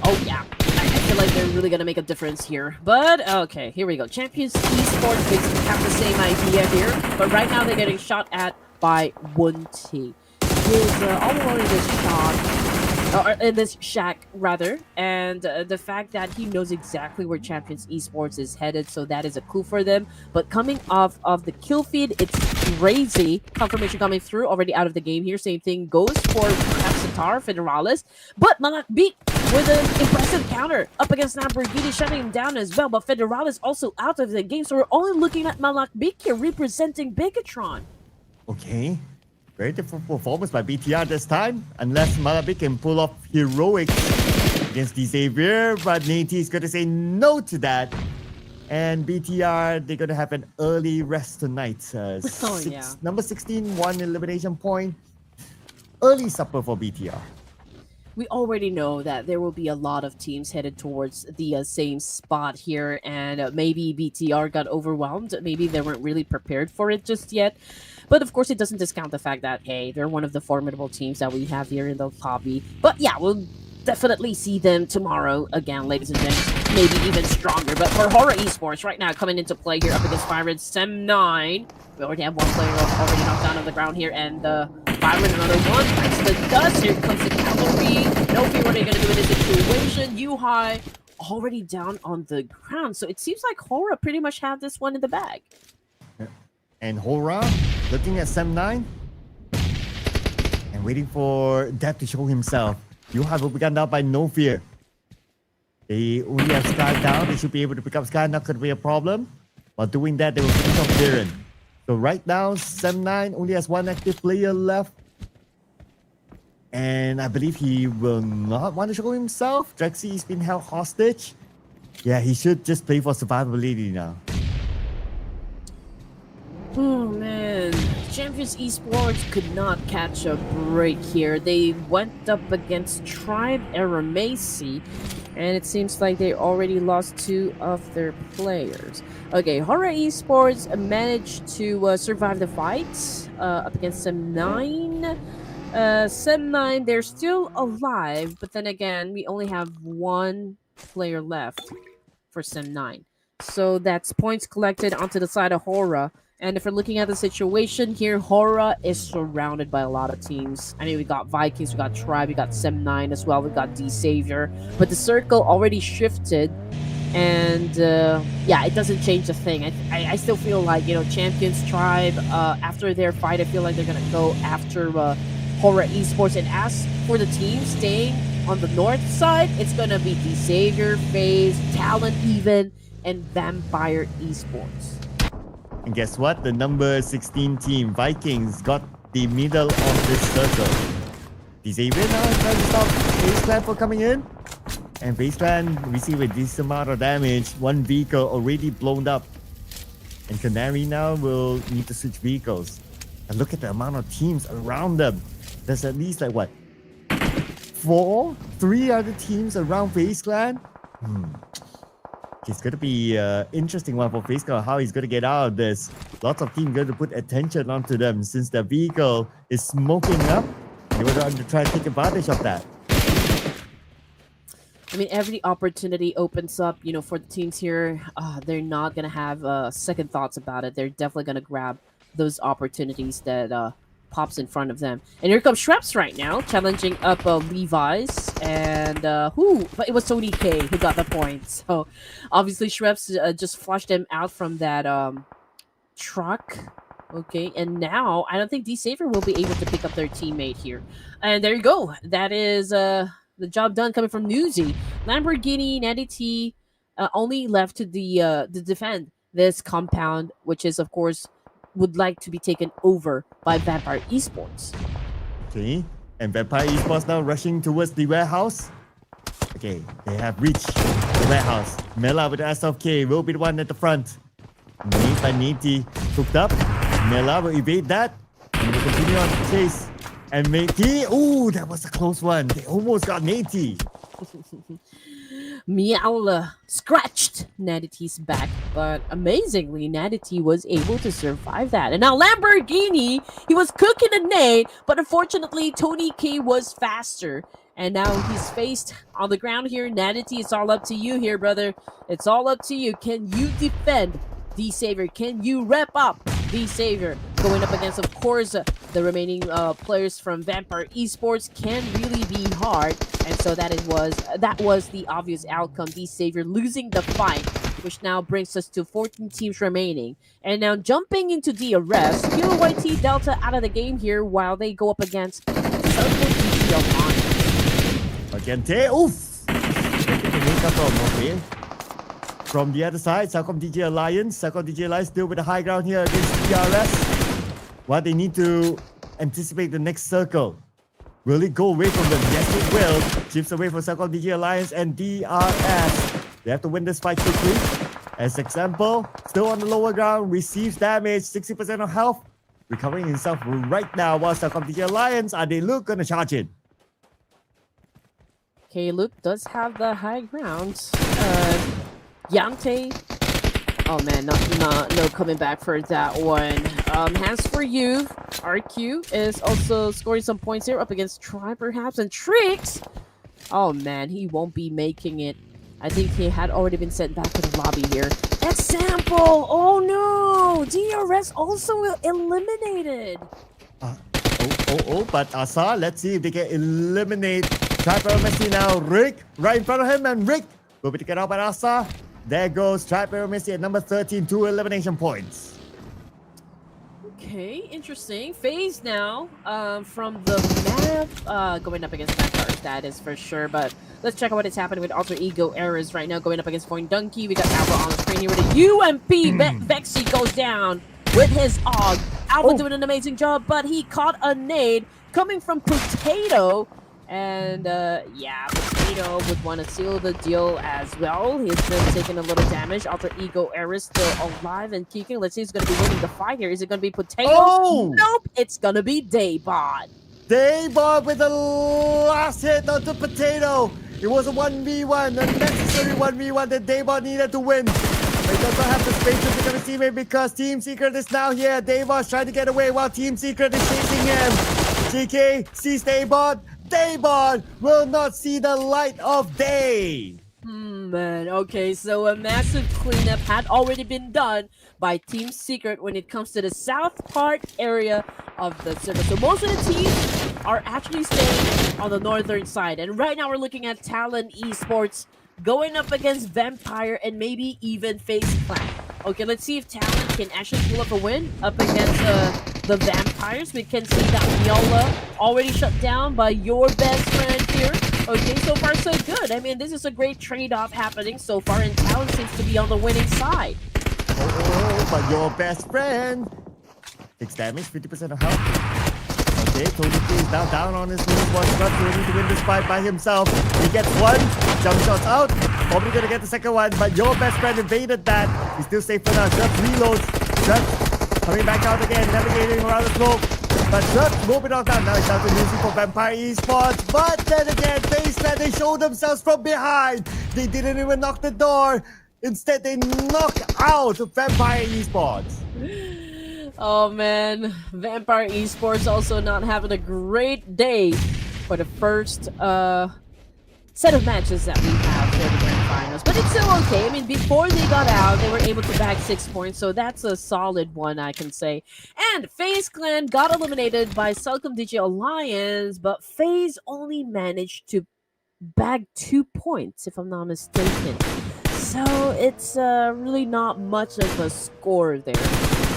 Oh, yeah. I feel like they're really going to make a difference here. But, okay, here we go. Champions Esports basically have the same idea here. But right now, they're getting shot at by Wunty. His all along in this shot, or in this shack rather, and the fact that he knows exactly where Champions Esports is headed, so that is a coup for them. But coming off of the kill feed, it's crazy. Confirmation coming through, already out of the game here. Same thing goes for Capsitar, Federalis, but Malakbeak with an impressive counter up against Lamborghini, shutting him down as well. But Federalis also out of the game, so we're only looking at Malakbeak here representing Bigetron. Okay. Very different performance by BTR this time, unless Malakbeak can pull off heroics against Xavier, but Nate is going to say no to that. And BTR, they're going to have an early rest tonight. Number 16, 1 elimination point. Early supper for BTR. We already know that there will be a lot of teams headed towards the same spot here, and maybe BTR got overwhelmed. Maybe they weren't really prepared for it just yet. But of course, it doesn't discount the fact that, hey, they're one of the formidable teams that we have here in the hobby. But yeah, we'll definitely see them tomorrow again, ladies and gents. Maybe even stronger. But for HORAA Esports, right now, coming into play here up against Byron, Sem9. We already have one player already knocked down on the ground here, and Byron, another one. That's the dust. Here comes the cavalry. No fear what are you going to do in this situation. U-High already down on the ground. So it seems like HORAA pretty much have this one in the bag. And HORAA looking at Sem9 and waiting for Death to show himself. U-High will be gunned down by No Fear. They only have Sky down. They should be able to pick up Sky. Not going to be a problem. While doing that, they will pick up Darren. So right now, Sem9 only has one active player left. And I believe he will not want to show himself. Drexy has been held hostage. Yeah, he should just play for survivability now. Oh man, Champions Esports could not catch a break here. They went up against Tribe Aeromacy, and it seems like they already lost 2 of their players. Okay, HORAA Esports managed to survive the fight up against Sem9. Sem9, they're still alive, but then again, we only have 1 player left for Sem9. So that's points collected onto the side of HORAA. And if we're looking at the situation here, HORAA is surrounded by a lot of teams. I mean, we got Vikings, we got Tribe, we got Sem9 as well, we got D-Savior. But the circle already shifted. And yeah, it doesn't change a thing. I still feel like, you know, Champions, Tribe, after their fight, I feel like they're going to go after HORAA Esports. And as for the team staying on the north side, it's going to be D-Savior, FaZe, Talon even, and Vampire Esports. And guess what? The number 16 team, Vikings, got the middle of this circle. Xavier now is trying to stop FaZe Clan from coming in. And FaZe Clan receive a decent amount of damage. 1 vehicle already blown up. And Canary now will need to switch vehicles. And look at the amount of teams around them. There's at least like what? 3 other teams around FaZe Clan? It's going to be an interesting one for FaZe Clan, how he's going to get out of this. Lots of teams going to put attention onto them since the vehicle is smoking up. They were going to try to take advantage of that. I mean, every opportunity opens up, you know, for the teams here. They're not going to have second thoughts about it. They're definitely going to grab those opportunities that pops in front of them. And here comes Shreps right now, challenging up Levi's. And but it was Tony K who got the point. So obviously Shreps just flushed him out from that truck. Okay, and now I don't think D-Savior will be able to pick up their teammate here. And there you go. That is the job done coming from Newsy. Lamborghini, Natty T only left to defend this compound, which is of course would like to be taken over by Vampire Esports. Okay, and Vampire Esports now rushing towards the warehouse. Okay, they have reached the warehouse. Mela with the SLK will be the one at the front. Made by Nate, hooked up. Mela will evade that. And will continue on the chase. And Matey, ooh, that was a close one. They almost got Matey. Meow scratched Nadity's back, but amazingly, Nadity was able to survive that. And now Lamborghini, he was cooking a nade, but unfortunately, Tony K was faster. And now he's faced on the ground here. Nadity, it's all up to you here, brother. It's all up to you. Can you defend D-Savior? Can you rep up the Savior, going up against, of course, the remaining players from Vampire Esports. Can really be hard, and so that was the obvious outcome. The Savior losing the fight, which now brings us to 14 teams remaining. And now jumping into DRS, Kilo YT Delta out of the game here while they go up against CelcomDigi Alliance. Again, oof! From the other side, CelcomDigi Alliance. CelcomDigi Alliance still with the high ground here against DRS. What they need to anticipate the next circle. Will it go away from them? Yes, it will. Chips away from CelcomDigi Alliance and DRS. They have to win this fight quickly. As example, still on the lower ground, receives damage, 60% of health. Recovering himself right now while CelcomDigi Alliance, are they gonna charge in? Okay, Luke does have the high ground. Yante. Oh man, no coming back for that one. Hands for you. RQ is also scoring some points here up against Try perhaps, and Tricks. Oh man, he won't be making it. I think he had already been sent back to the lobby here. Example! Oh no! DRS also eliminated! But Asa, let's see if they can eliminate Aeromacy now. Rick, right in front of him, and Rick will be taken out by Asa. There goes Aeromacy at number 13, 2 elimination points. Okay, interesting. FaZe now from the map going up against Vampires, that is for sure. But let's check out what is happening with Alter Ego Errors right now going up against VOIN Donkey. We got Alpha on the screen here with a UMP. Vexy goes down with his AUG. Alpha doing an amazing job, but he caught a nade coming from Potato. And yeah, Potato would want to seal the deal as well. He's been taking a little damage. Alter Ego Errors still alive and kicking. Let's see who's going to be winning the fight here. Is it going to be Potato? Oh! Nope, it's going to be Daybot. Daybot with the last hit onto Potato. It was a 1v1, a necessary 1v1 that Daybot needed to win. They does not have the space to pick up his teammate because Team Secret is now here. Daybot's trying to get away while Team Secret is chasing him. GK sees Daybot. Daybot will not see the light of day. Man, okay, so a massive cleanup had already been done by Team Secret when it comes to the south part area of the server. So most of the teams are actually staying on the northern side. And right now we're looking at Talon Esports going up against Vampire and maybe even FaZe Clan. Okay, let's see if Talon can actually pull up a win up against the Vampires. We can see that Viola already shut down by your best friend here. Okay, so far so good. I mean, this is a great trade-off happening so far, and Talon seems to be on the winning side. Oh, but your best friend takes damage, 50% of health. Okay, Tony is now down on his knees. Was not ready to win this fight by himself. He gets one, jump shots out. Probably gonna get the second one, but your best friend evaded that. He's still safe for now. Just reloads. Just coming back out again, navigating around the smoke. But just moving on down. Now it's down to music for Vampire Esports. But then again, FaZe Clan, they showed themselves from behind. They didn't even knock the door. Instead, they knock out Vampire Esports. Oh man, Vampire Esports also not having a great day for the first set of matches that we have for the grand finals. But it's still okay. I mean, before they got out, they were able to bag 6 points, so that's a solid one, I can say. And FaZe Clan got eliminated by CelcomDigi Alliance, but FaZe only managed to bag 2 points, if I'm not mistaken. So it's really not much of a score there.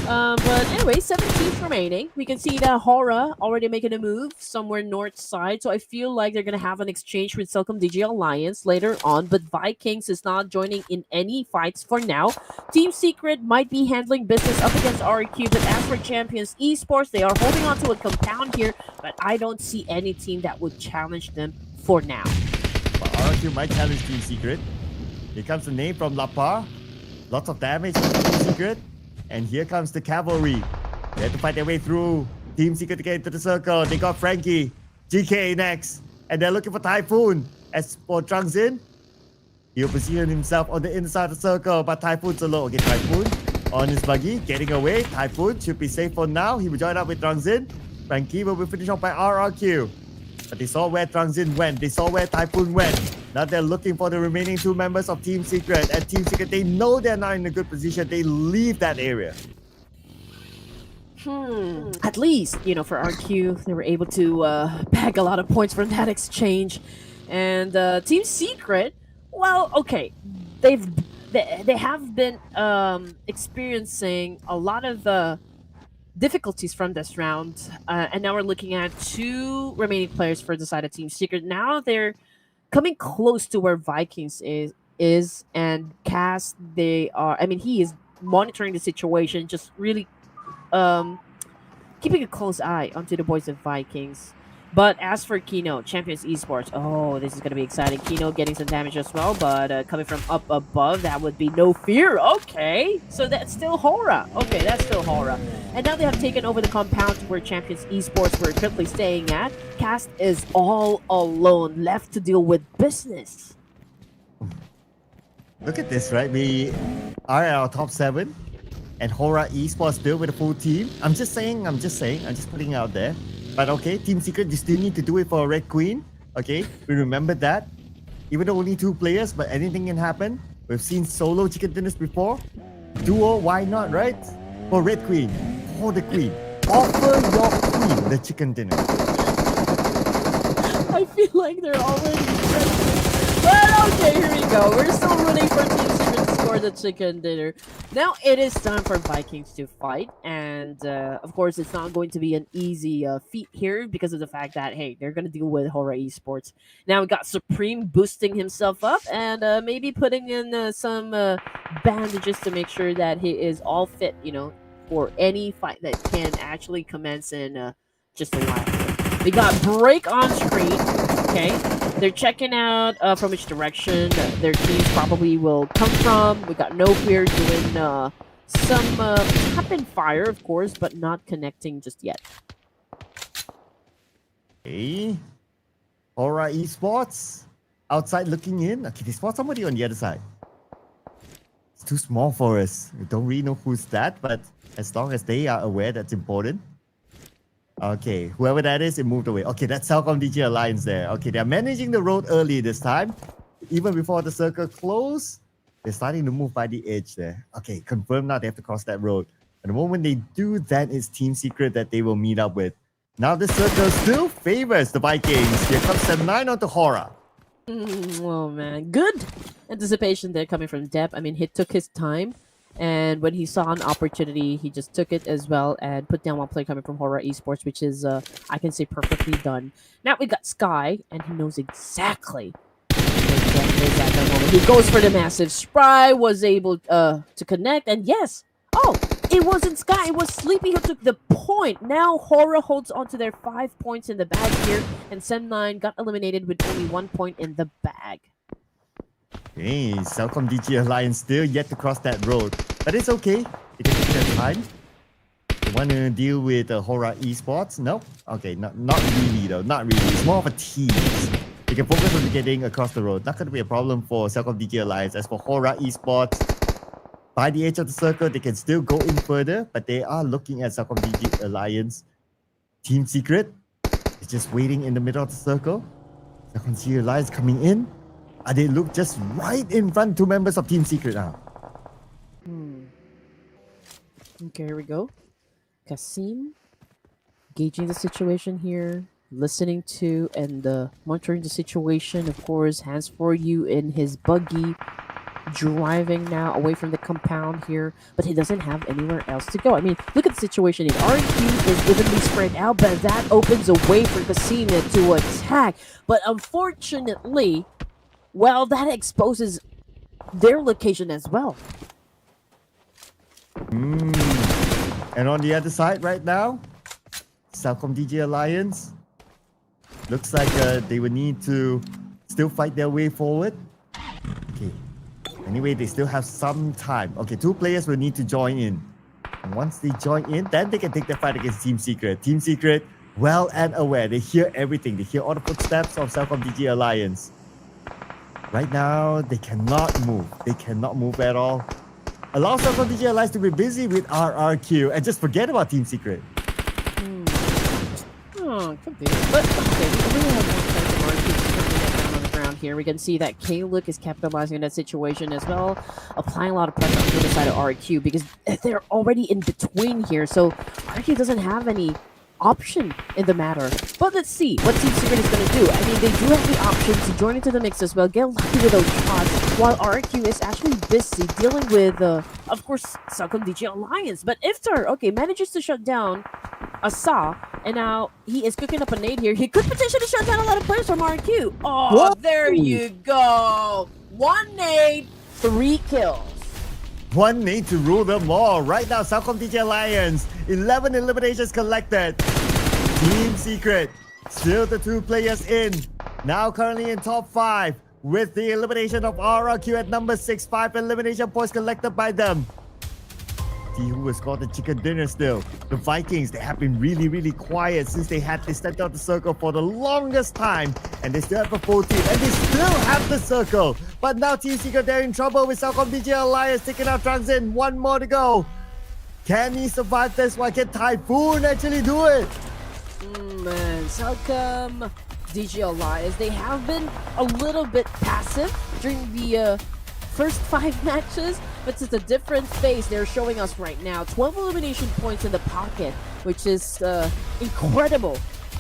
But anyway, 7 teams remaining. We can see that HORAA already making a move somewhere north side. So I feel like they're going to have an exchange with CelcomDigi Alliance later on. But Vikings is not joining in any fights for now. Team Secret might be handling business up against RQ. But as for Champions Esports, they are holding on to a compound here. But I don't see any team that would challenge them for now. But RQ might challenge Team Secret. Here comes the name from Lapar. Lots of damage to Team Secret. And here comes the cavalry. They have to fight their way through. Team Secret to get into the circle. They got Frankie, GK next. And they're looking for Typhoon. As for Trungzin, he'll position himself on the inside of the circle. But Typhoon's alone. Okay, Typhoon on his buggy, getting away. Typhoon should be safe for now. He will join up with Trungzin. Frankie will be finished off by RRQ. But they saw where Trungzin went. They saw where Typhoon went. Now they're looking for the remaining 2 members of Team Secret. And Team Secret, they know they're not in a good position. They leave that area. At least, for RQ, they were able to bag a lot of points from that exchange. And Team Secret, well, okay, they have been experiencing a lot of difficulties from this round, and now we're looking at 2 remaining players for the side of Team Secret. Now they're coming close to where Vikings is and Cass. They are. I mean, he is monitoring the situation, just really keeping a close eye onto the boys of Vikings. But as for Kino, Champions Esports, oh, this is going to be exciting. Kino getting some damage as well, but coming from up above, that would be No Fear. Okay, so that's still HORAA. Okay, that's still HORAA. And now they have taken over the compound where Champions Esports were currently staying at. Cast is all alone, left to deal with business. Look at this, right? We are at our top 7. And HORAA Esports still with a full team. I'm just putting it out there. But okay, Team Secret, you still need to do it for a Red Queen. Okay, we remember that. Even though only 2 players, but anything can happen. We've seen solo chicken dinners before. Duo, why not, right? For Red Queen, for the Queen. Offer your Queen the chicken dinner. I feel like they're already ready. But okay, here we go. We're still rooting for Team Secret to score the chicken dinner. Now it is time for Vikings to fight, and of course it's not going to be an easy feat here because of the fact that, hey, they're going to deal with HORAA Esports. Now we got Supreme boosting himself up and maybe putting in some bandages to make sure that he is all fit, for any fight that can actually commence in just a while. We got Break on screen. Okay, they're checking out from which direction their teams probably will come from. We got No Fear doing some tap and fire, of course, but not connecting just yet. Okay, HORAA Esports outside looking in. Okay, they spot somebody on the other side. It's too small for us. We don't really know who's that, but as long as they are aware, that's important. Okay, whoever that is, it moved away. Okay, that's CelcomDigi Alliance there. Okay, they're managing the road early this time. Even before the circle closed, they're starting to move by the edge there. Okay, confirm now they have to cross that road. And the moment they do that, it's Team Secret that they will meet up with. Now the circle still favors the Vikings. Here comes 7-9 onto HORAA. Oh man, good anticipation there coming from Depp. I mean, he took his time. And when he saw an opportunity, he just took it as well and put down one play coming from HORAA Esports, which is, I can say, perfectly done. Now we got Sky, and he knows exactly at that moment. He goes for the massive spry, was able to connect, and yes! Oh, it wasn't Sky, it was Sleepy who took the point. Now HORAA holds on to their 5 points in the bag here, and Sem9 got eliminated with only 1 point in the bag. Hey, CelcomDigi Alliance still yet to cross that road. But it's okay. It can take their time. They want to deal with HORAA Esports? No? Okay, not really though. Not really. It's more of a tease. They can focus on getting across the road. Not going to be a problem for CelcomDigi Alliance. As for HORAA Esports, by the edge of the circle, they can still go in further. But they are looking at CelcomDigi Alliance. Team Secret is just waiting in the middle of the circle. CelcomDigi Alliance coming in. They look just right in front, 2 members of Team Secret now. Okay, here we go. Kasim gauging the situation here, listening to and monitoring the situation. Of course, hands for you in his buggy, driving now away from the compound here, but he doesn't have anywhere else to go. I mean, look at the situation. RQ is evenly spread out, but that opens a way for Kasim to attack. But unfortunately, well, that exposes their location as well. And on the other side right now, CelcomDigi Alliance. Looks like they will need to still fight their way forward. Okay. Anyway, they still have some time. Okay, 2 players will need to join in. And once they join in, then they can take the fight against Team Secret. Team Secret, well and aware. They hear everything. They hear all the footsteps of CelcomDigi Alliance. Right now, they cannot move. They cannot move at all. Allow CelcomDigi Alliance to be busy with RRQ and just forget about Team Secret. Oh, could be. But okay, we really have one chance of RRQ down on the ground here. We can see that K-Look is capitalizing on that situation as well, applying a lot of pressure on the side of RQ because they're already in between here. So RQ doesn't have any option in the matter. But let's see what Team Secret is going to do. I mean, they do have the option to join into the mix as well, get lucky with those shots, while RQ is actually busy dealing with, of course, CelcomDigi Alliance. But Iftar, okay, manages to shut down Asa, and now he is cooking up a nade here. He could potentially shut down a lot of players from RQ. Oh, Whoa! there you go. 1 nade, 3 kills. One need to rule them all. Right now, CelcomDigi Alliance, 11 eliminations collected. Team Secret, still the 2 players in. Now currently in top 5 with the elimination of RRQ at number 6. 5 elimination points collected by them. See who has got the chicken dinner still. The Vikings, they have been really quiet since they had to step out the circle for the longest time. And they still have a full team. And they still have the circle. But now Team Secret, they're in trouble with CelcomDigi Alliance taking out Trunks in. 1 more to go. Can he survive this one? Can Typhoon actually do it? Man, CelcomDigi Alliance, they have been a little bit passive during the first 5 matches, but it's a different phase they're showing us right now. 12 elimination points in the pocket, which is incredible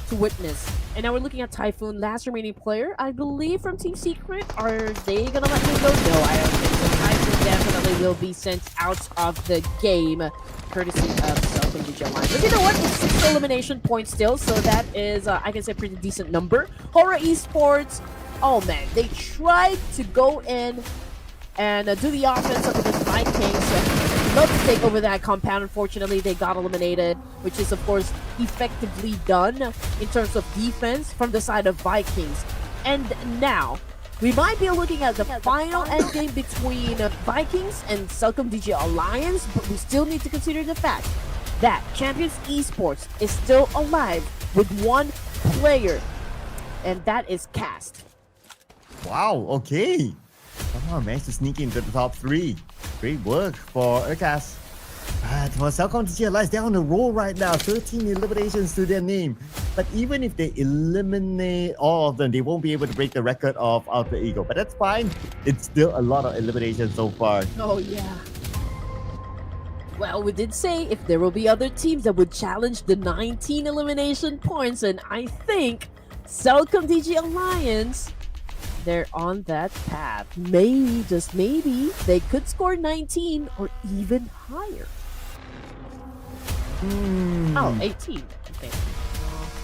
to witness. And now we're looking at Typhoon, last remaining player, I believe, from Team Secret. Are they gonna let him go? No, I don't think so. Typhoon definitely will be sent out of the game, courtesy of CelcomDigi Alliance. But you know what? It's 6 elimination points still, so that is, I can say, a pretty decent number. HORAA Esports, oh man, they tried to go in and do the offense of the Vikings. Love to take over that compound. Unfortunately, they got eliminated, which is, of course, effectively done in terms of defense from the side of Vikings. And now, we might be looking at the final endgame between Vikings and CelcomDigi Alliance, but we still need to consider the fact that Champions Esports is still alive with 1 player, and that is Cast. Wow, okay. Somehow managed to sneak into the top 3. Great work for Urkas. But for CelcomDigi Alliance, they're on the roll right now. 13 eliminations to their name. But even if they eliminate all of them, they won't be able to break the record of Alter Ego. But that's fine. It's still a lot of eliminations so far. Oh, yeah. Well, we did say if there will be other teams that would challenge the 19 elimination points, and I think CelcomDigi Alliance, they're on that path. Maybe, just maybe, they could score 19 or even higher. Oh, 18, I think.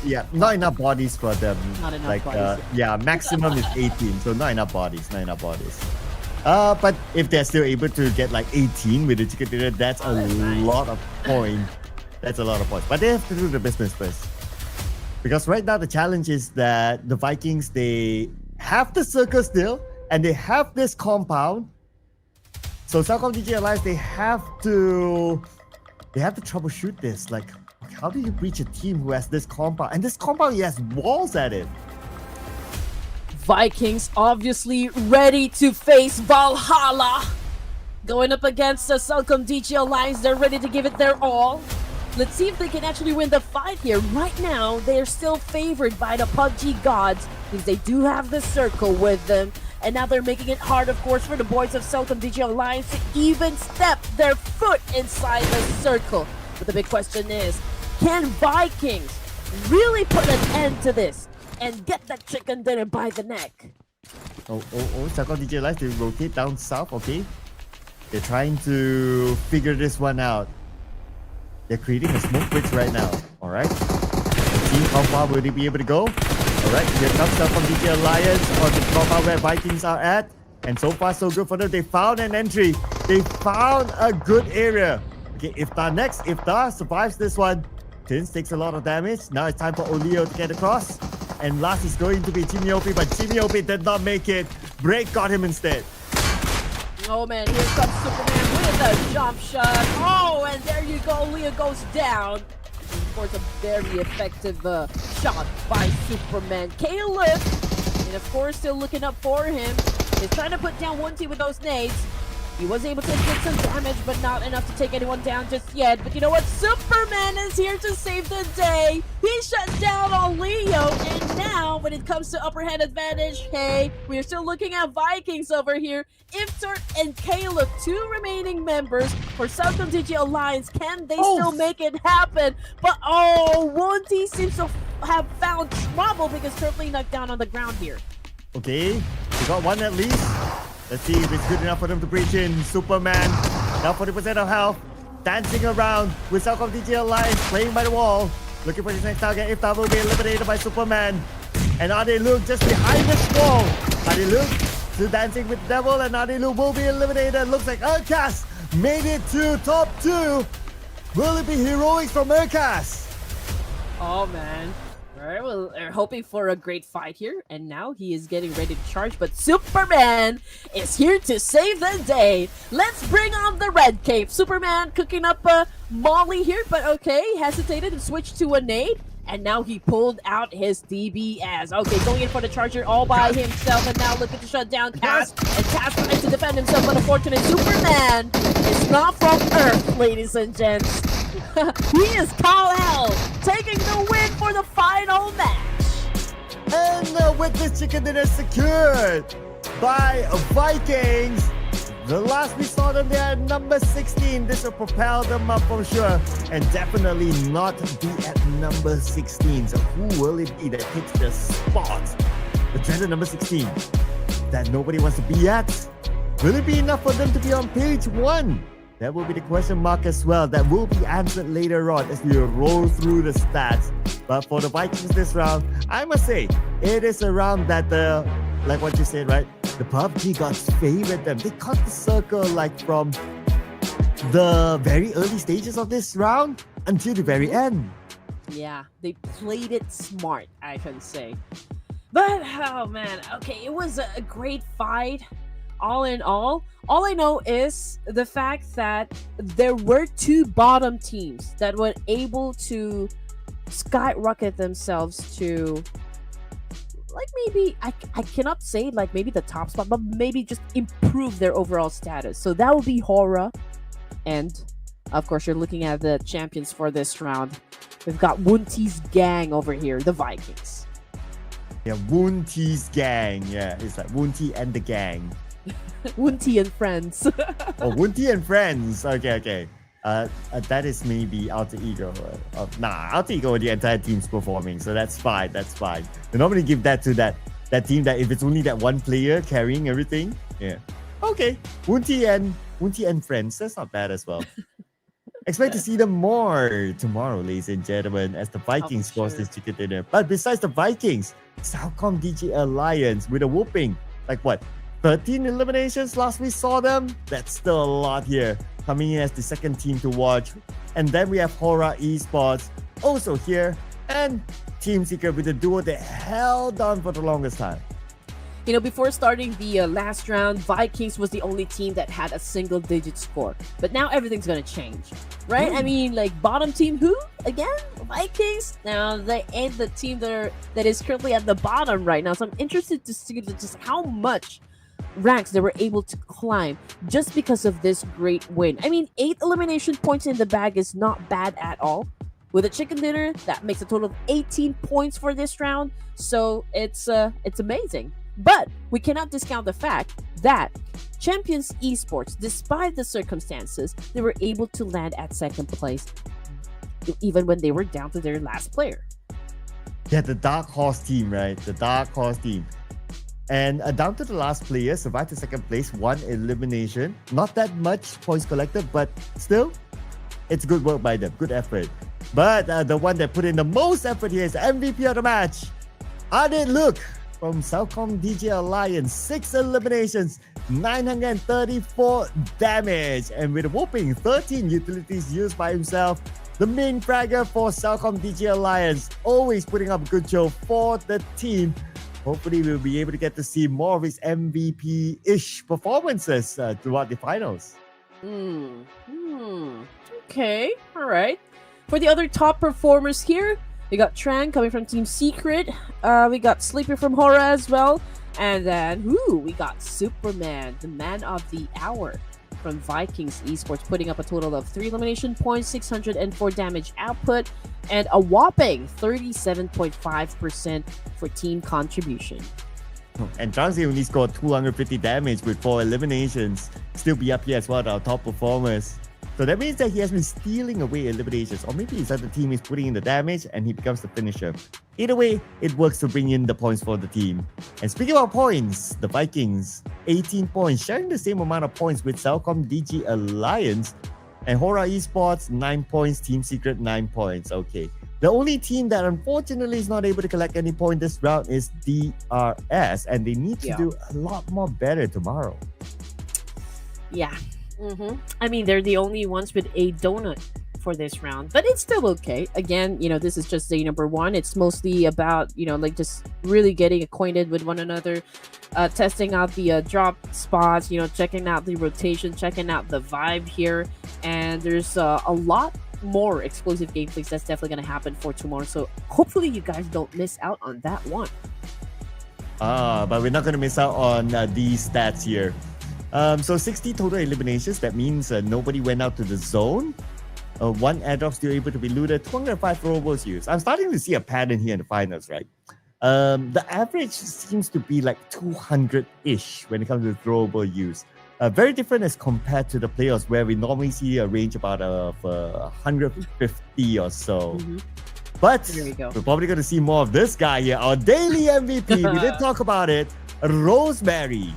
Yeah, not enough bodies for them. Not enough bodies. Yeah, maximum is 18, so not enough bodies, but if they're still able to get like 18 with the chicken dinner, that's a lot of points. That's a lot of points. But they have to do the business first. Because right now the challenge is that the Vikings, they have the circle still, and they have this compound. So CelcomDigi Alliance, they have to troubleshoot this. Like, how do you breach a team who has this compound? And this compound, he has walls at it. Vikings obviously ready to face Valhalla. Going up against the CelcomDigi Alliance, they're ready to give it their all. Let's see if they can actually win the fight here. Right now, they're still favored by the Pubg gods because they do have the circle with them. And now they're making it hard, of course, for the boys of CelcomDigi Alliance to even step their foot inside the circle. But the big question is, can Vikings really put an end to this and get that chicken dinner by the neck? Oh, CelcomDigi Alliance, they rotate down south, okay? They're trying to figure this one out. They're creating a smoke bridge right now, alright? Let's see how far will they be able to go. Alright, here comes CelcomDigi Alliance on the compound where Vikings are at. And so far, so good for them. They found an entry. They found a good area. Okay, Iftar next. Iftar survives this one. Tins takes a lot of damage. Now it's time for Olio to get across. And last is going to be Chimiopi, but Chimiopi did not make it. Break got him instead. Oh man, here comes Superman with a jump shot. Oh, and there you go, Leo goes down. Of course, a very effective shot by Superman. Caleb, and of course, still looking up for him. He's trying to put down 1 team with those nades. He was able to get some damage, but not enough to take anyone down just yet. But you know what? Superman is here to save the day. He shut down on Leo, and now when it comes to upper hand advantage, hey, we're still looking at Vikings over here. Iftar and Caleb, 2 remaining members for CelcomDigi Alliance. Can they still make it happen? But Wonty seems to have found trouble because currently knocked down on the ground here. Okay, we got one at least. Let's see if it's good enough for them to breach in. Superman, now 40% of health. Dancing around with CelcomDigi Alliance, playing by the wall. Looking for his next target. Iftar will be eliminated by Superman. And Luke just behind this wall. Luke still dancing with the devil, and Luke will be eliminated. Looks like Urkas made it to top 2. Will it be heroics from Urkas? Oh man. Alright, well, we're hoping for a great fight here, and now he is getting ready to charge, but Superman is here to save the day. Let's bring on the red cape. Superman cooking up a molly here, but okay, hesitated and switched to a nade, and now he pulled out his DBS. Okay, going in for the charger all by himself, and now looking to shut down Cass, and Cass trying to defend himself, but unfortunately Superman is not from Earth, ladies and gents. He is Kal-El, taking the win for the final match. And with this chicken dinner secured by Vikings, the last we saw them, they are number 16. This will propel them up for sure, and definitely not be at number 16. So who will it be that takes the spot? The dreaded number 16 that nobody wants to be at. Will it be enough for them to be on page 1? That will be the question mark as well. That will be answered later on as we roll through the stats. But for the Vikings this round, I must say, it is a round that, like what you said, right? The Pubg gods favored them. They caught the circle like from the very early stages of this round until the very end. Yeah, they played it smart, I can say. But, oh man, okay, it was a great fight. All in all I know is the fact that there were 2 bottom teams that were able to skyrocket themselves to, like, maybe I cannot say like maybe the top spot, but maybe just improve their overall status. So that would be HORAA, and of course you're looking at the champions for this round. We've got Wonty's gang over here, the Vikings. Yeah, Wonty's gang. Yeah, it's like Wonty and the gang. Wonty and friends. Oh, Wonty and friends. Okay. That is maybe alter ego. Alter ego, the entire team's performing, so that's fine. They normally give that to that team that if it's only that one player carrying everything. Yeah. Okay. Wonty and friends. That's not bad as well. Expect to see them more tomorrow, ladies and gentlemen, as the Vikings scores this chicken dinner. But besides the Vikings, CelcomDigi Alliance with a whooping, like what? 13 eliminations last we saw them. That's still a lot here. Coming in as the second team to watch. And then we have HORAA Esports also here. And Team Secret with a duo that held on for the longest time. You know, before starting the last round, Vikings was the only team that had a single-digit score. But now everything's gonna change, right? I mean, like, bottom team who? Again? Vikings? Now, they ain't the team that is currently at the bottom right now. So I'm interested to see just how much ranks they were able to climb just because of this great win. I mean, 8 elimination points in the bag is not bad at all. With a chicken dinner, that makes a total of 18 points for this round. So it's amazing. But we cannot discount the fact that Champions Esports, despite the circumstances, they were able to land at second place even when they were down to their last player. Yeah, the Dark Horse team, right? The Dark Horse team. And down to the last player, survived to second place, 1 elimination. Not that much points collected, but still, it's good work by them, good effort. But the one that put in the most effort here is the MVP of the match. Luke from CelcomDigi Alliance, 6 eliminations, 934 damage, and with a whopping 13 utilities used by himself. The main fragger for CelcomDigi Alliance, always putting up a good show for the team. Hopefully, we'll be able to get to see more of his MVP-ish performances throughout the finals. Okay, all right. For the other top performers here, we got Trang coming from Team Secret. We got Sleeper from HORAA as well. And then, we got Superman, the man of the hour from Vikings Esports, putting up a total of 3 elimination points, 604 damage output. and a whopping 37.5% for team contribution. And Drowsy only scored 250 damage with 4 eliminations. Still be up here as one of our top performers. So that means that he has been stealing away eliminations, or maybe his other team is putting in the damage and he becomes the finisher. Either way, it works to bring in the points for the team. And speaking about points, the Vikings, 18 points, sharing the same amount of points with CelcomDigi Alliance. And HORAA Esports, 9 points, Team Secret, 9 points. Okay. The only team that unfortunately is not able to collect any point this round is DRS, and they need to do a lot more better tomorrow. Yeah. I mean, they're the only ones with a donut for this round, but it's still okay. Again, this is just day number 1. It's mostly about, like just really getting acquainted with one another, testing out the drop spots, checking out the rotation, checking out the vibe here. And there's a lot more explosive gameplays that's definitely going to happen for tomorrow. So hopefully you guys don't miss out on that one. But we're not going to miss out on these stats here. So 60 total eliminations. That means nobody went out to the zone. 1 airdrop still able to be looted. 205 throwables used. I'm starting to see a pattern here in the finals, right? The average seems to be like 200-ish when it comes to throwable use. Very different as compared to the playoffs where we normally see a range about 150 or so. But we're probably going to see more of this guy here, our daily MVP. We did talk about it, Rosemary.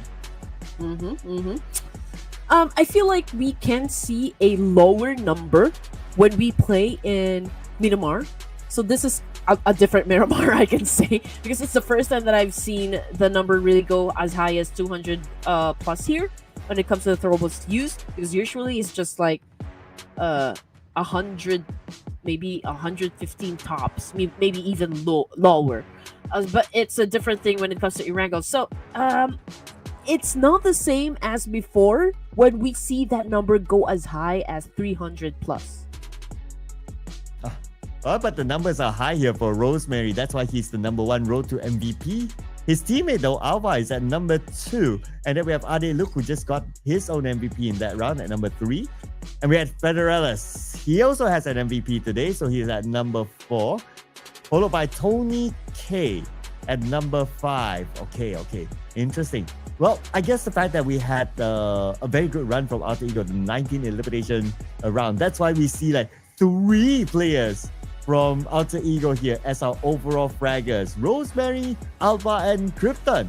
I feel like we can see a lower number when we play in Miramar. So this is a different Miramar, I can say, because it's the first time that I've seen the number really go as high as 200 plus here when it comes to the throwables used, because usually it's just like 100, maybe 115 tops, maybe even lower. But it's a different thing when it comes to ERANGEL. So it's not the same as before when we see that number go as high as 300 plus. But the numbers are high here for Rosemary. That's why he's the number 1 road to MVP. His teammate, though, Alva, is at number 2. And then we have Ade Luke, who just got his own MVP in that round at number 3. And we had Federellis. He also has an MVP today, so he's at number 4. Followed by Tony K at number 5. Okay. Interesting. Well, I guess the fact that we had a very good run from Alter Ego, the 19 elimination round, that's why we see like 3 players from Alter Ego here as our overall fraggers. Rosemary, Alpha, and Krypton.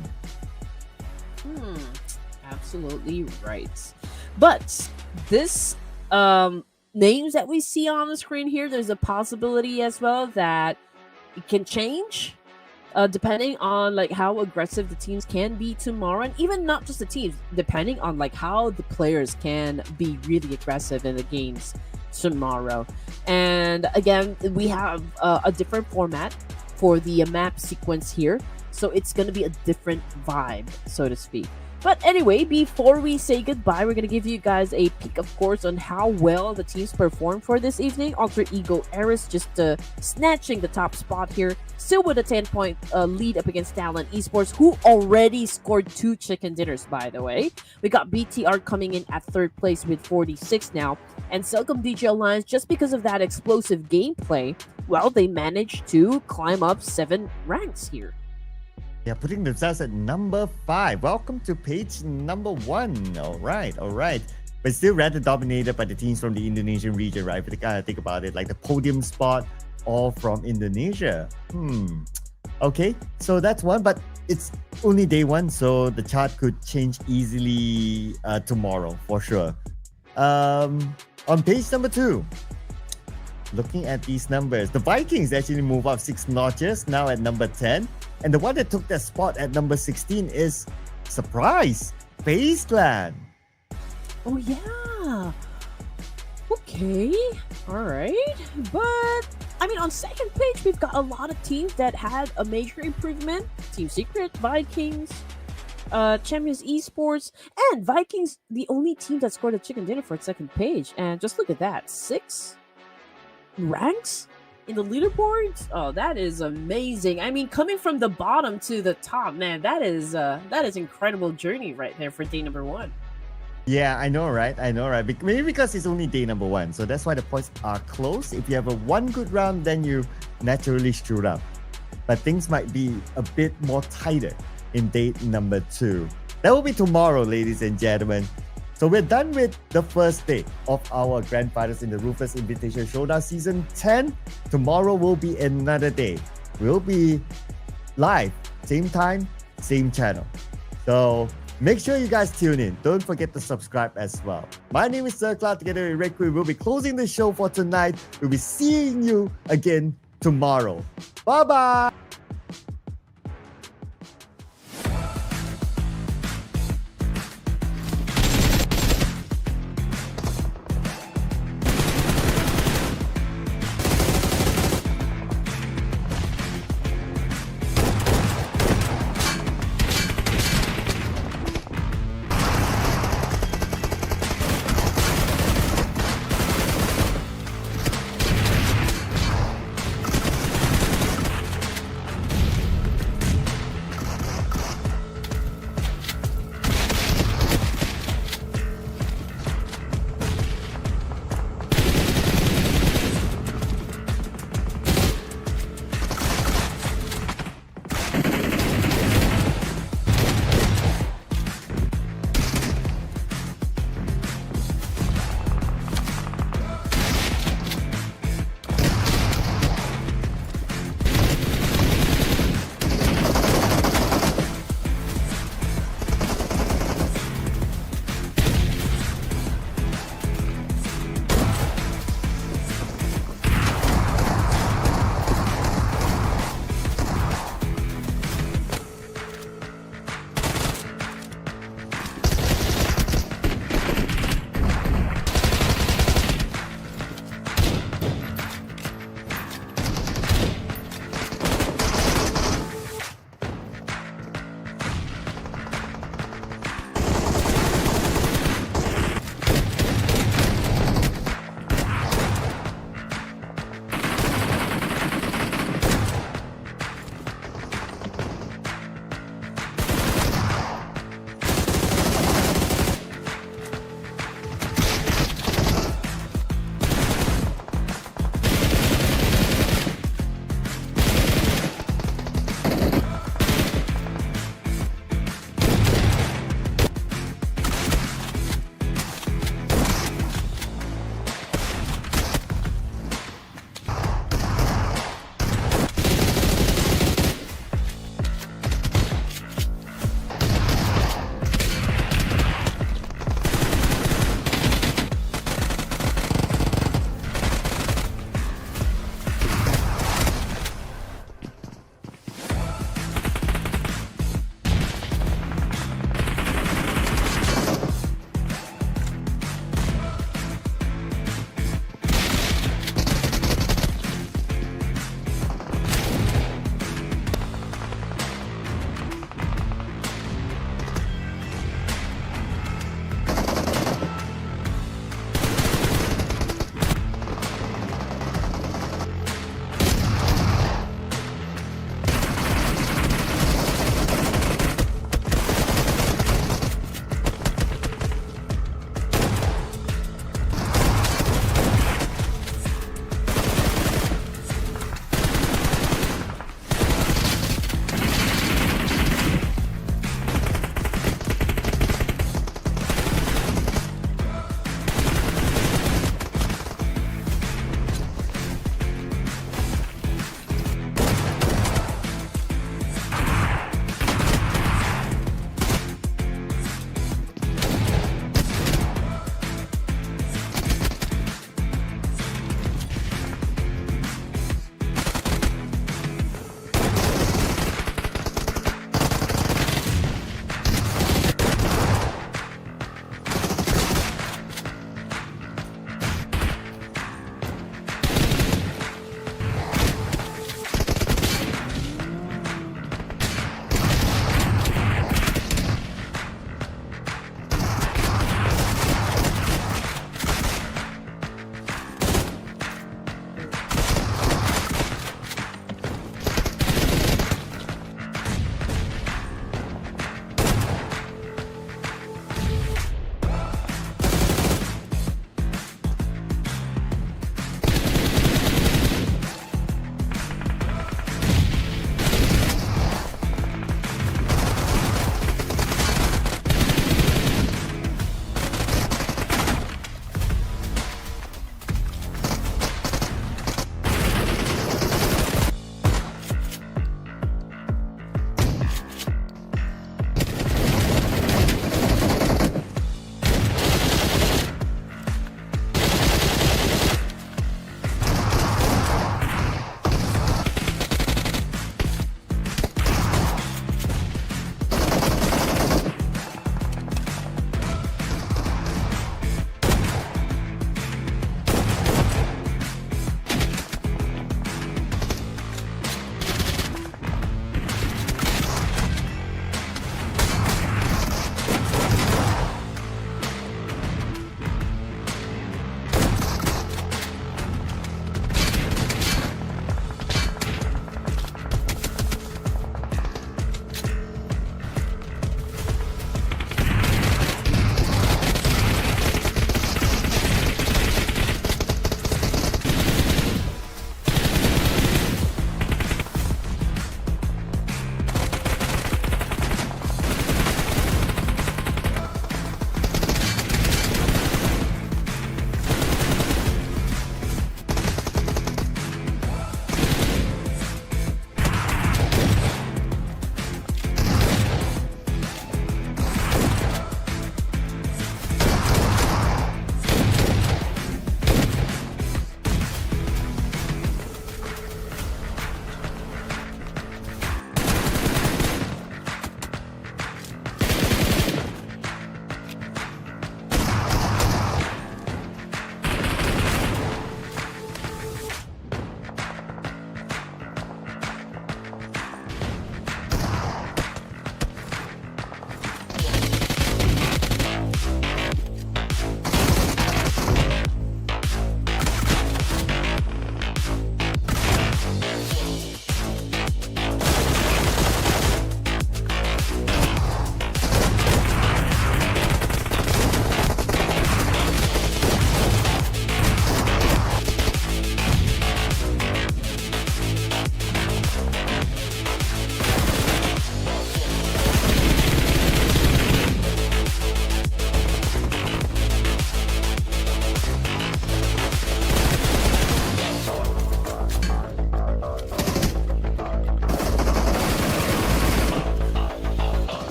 Absolutely right. But this names that we see on the screen here, there's a possibility as well that it can change depending on like how aggressive the teams can be tomorrow, and even not just the teams, depending on like how the players can be really aggressive in the games tomorrow. And again, we have a different format for the map sequence here, so it's going to be a different vibe, so to speak. But anyway, before we say goodbye, we're going to give you guys a peek, of course, on how well the teams performed for this evening. Alter Ego Eris just snatching the top spot here, still with a 10-point lead up against Talon Esports, who already scored 2 chicken dinners, by the way. We got BTR coming in at 3rd place with 46 now, and CelcomDigi Alliance, just because of that explosive gameplay, well, they managed to climb up 7 ranks here. Yeah, putting themselves at number 5. Welcome to page number 1. All right. But still rather dominated by the teams from the Indonesian region, right? If you kind of think about it, like the podium spot, all from Indonesia. Okay, so that's one, but it's only day 1, so the chart could change easily tomorrow, for sure. On page number 2, looking at these numbers, the Vikings actually move up 6 notches, now at number 10. And the one that took that spot at number 16 is, surprise, FaZe Clan. Oh yeah. Okay. All right. But I mean, on second page, we've got a lot of teams that had a major improvement. Team Secret, Vikings, Champions Esports, and Vikings, the only team that scored a chicken dinner for its second page. And just look at that, 6 ranks in the leaderboards. Oh, that is amazing. I mean, coming from the bottom to the top, man, that is incredible journey right there for day number 1. Yeah, I know, right? Maybe because it's only day number 1, so that's why the points are close. If you have a one good round, then you naturally screwed up. But things might be a bit more tighter in day number 2. That will be tomorrow, ladies and gentlemen. So we're done with the first day of our Grandfathers in the Ruthless Invitational Showdown Season 10. Tomorrow will be another day. We'll be live, same time, same channel. So make sure you guys tune in. Don't forget to subscribe as well. My name is Sir Cloud. Together with Red Queen, we'll be closing the show for tonight. We'll be seeing you again tomorrow. Bye-bye.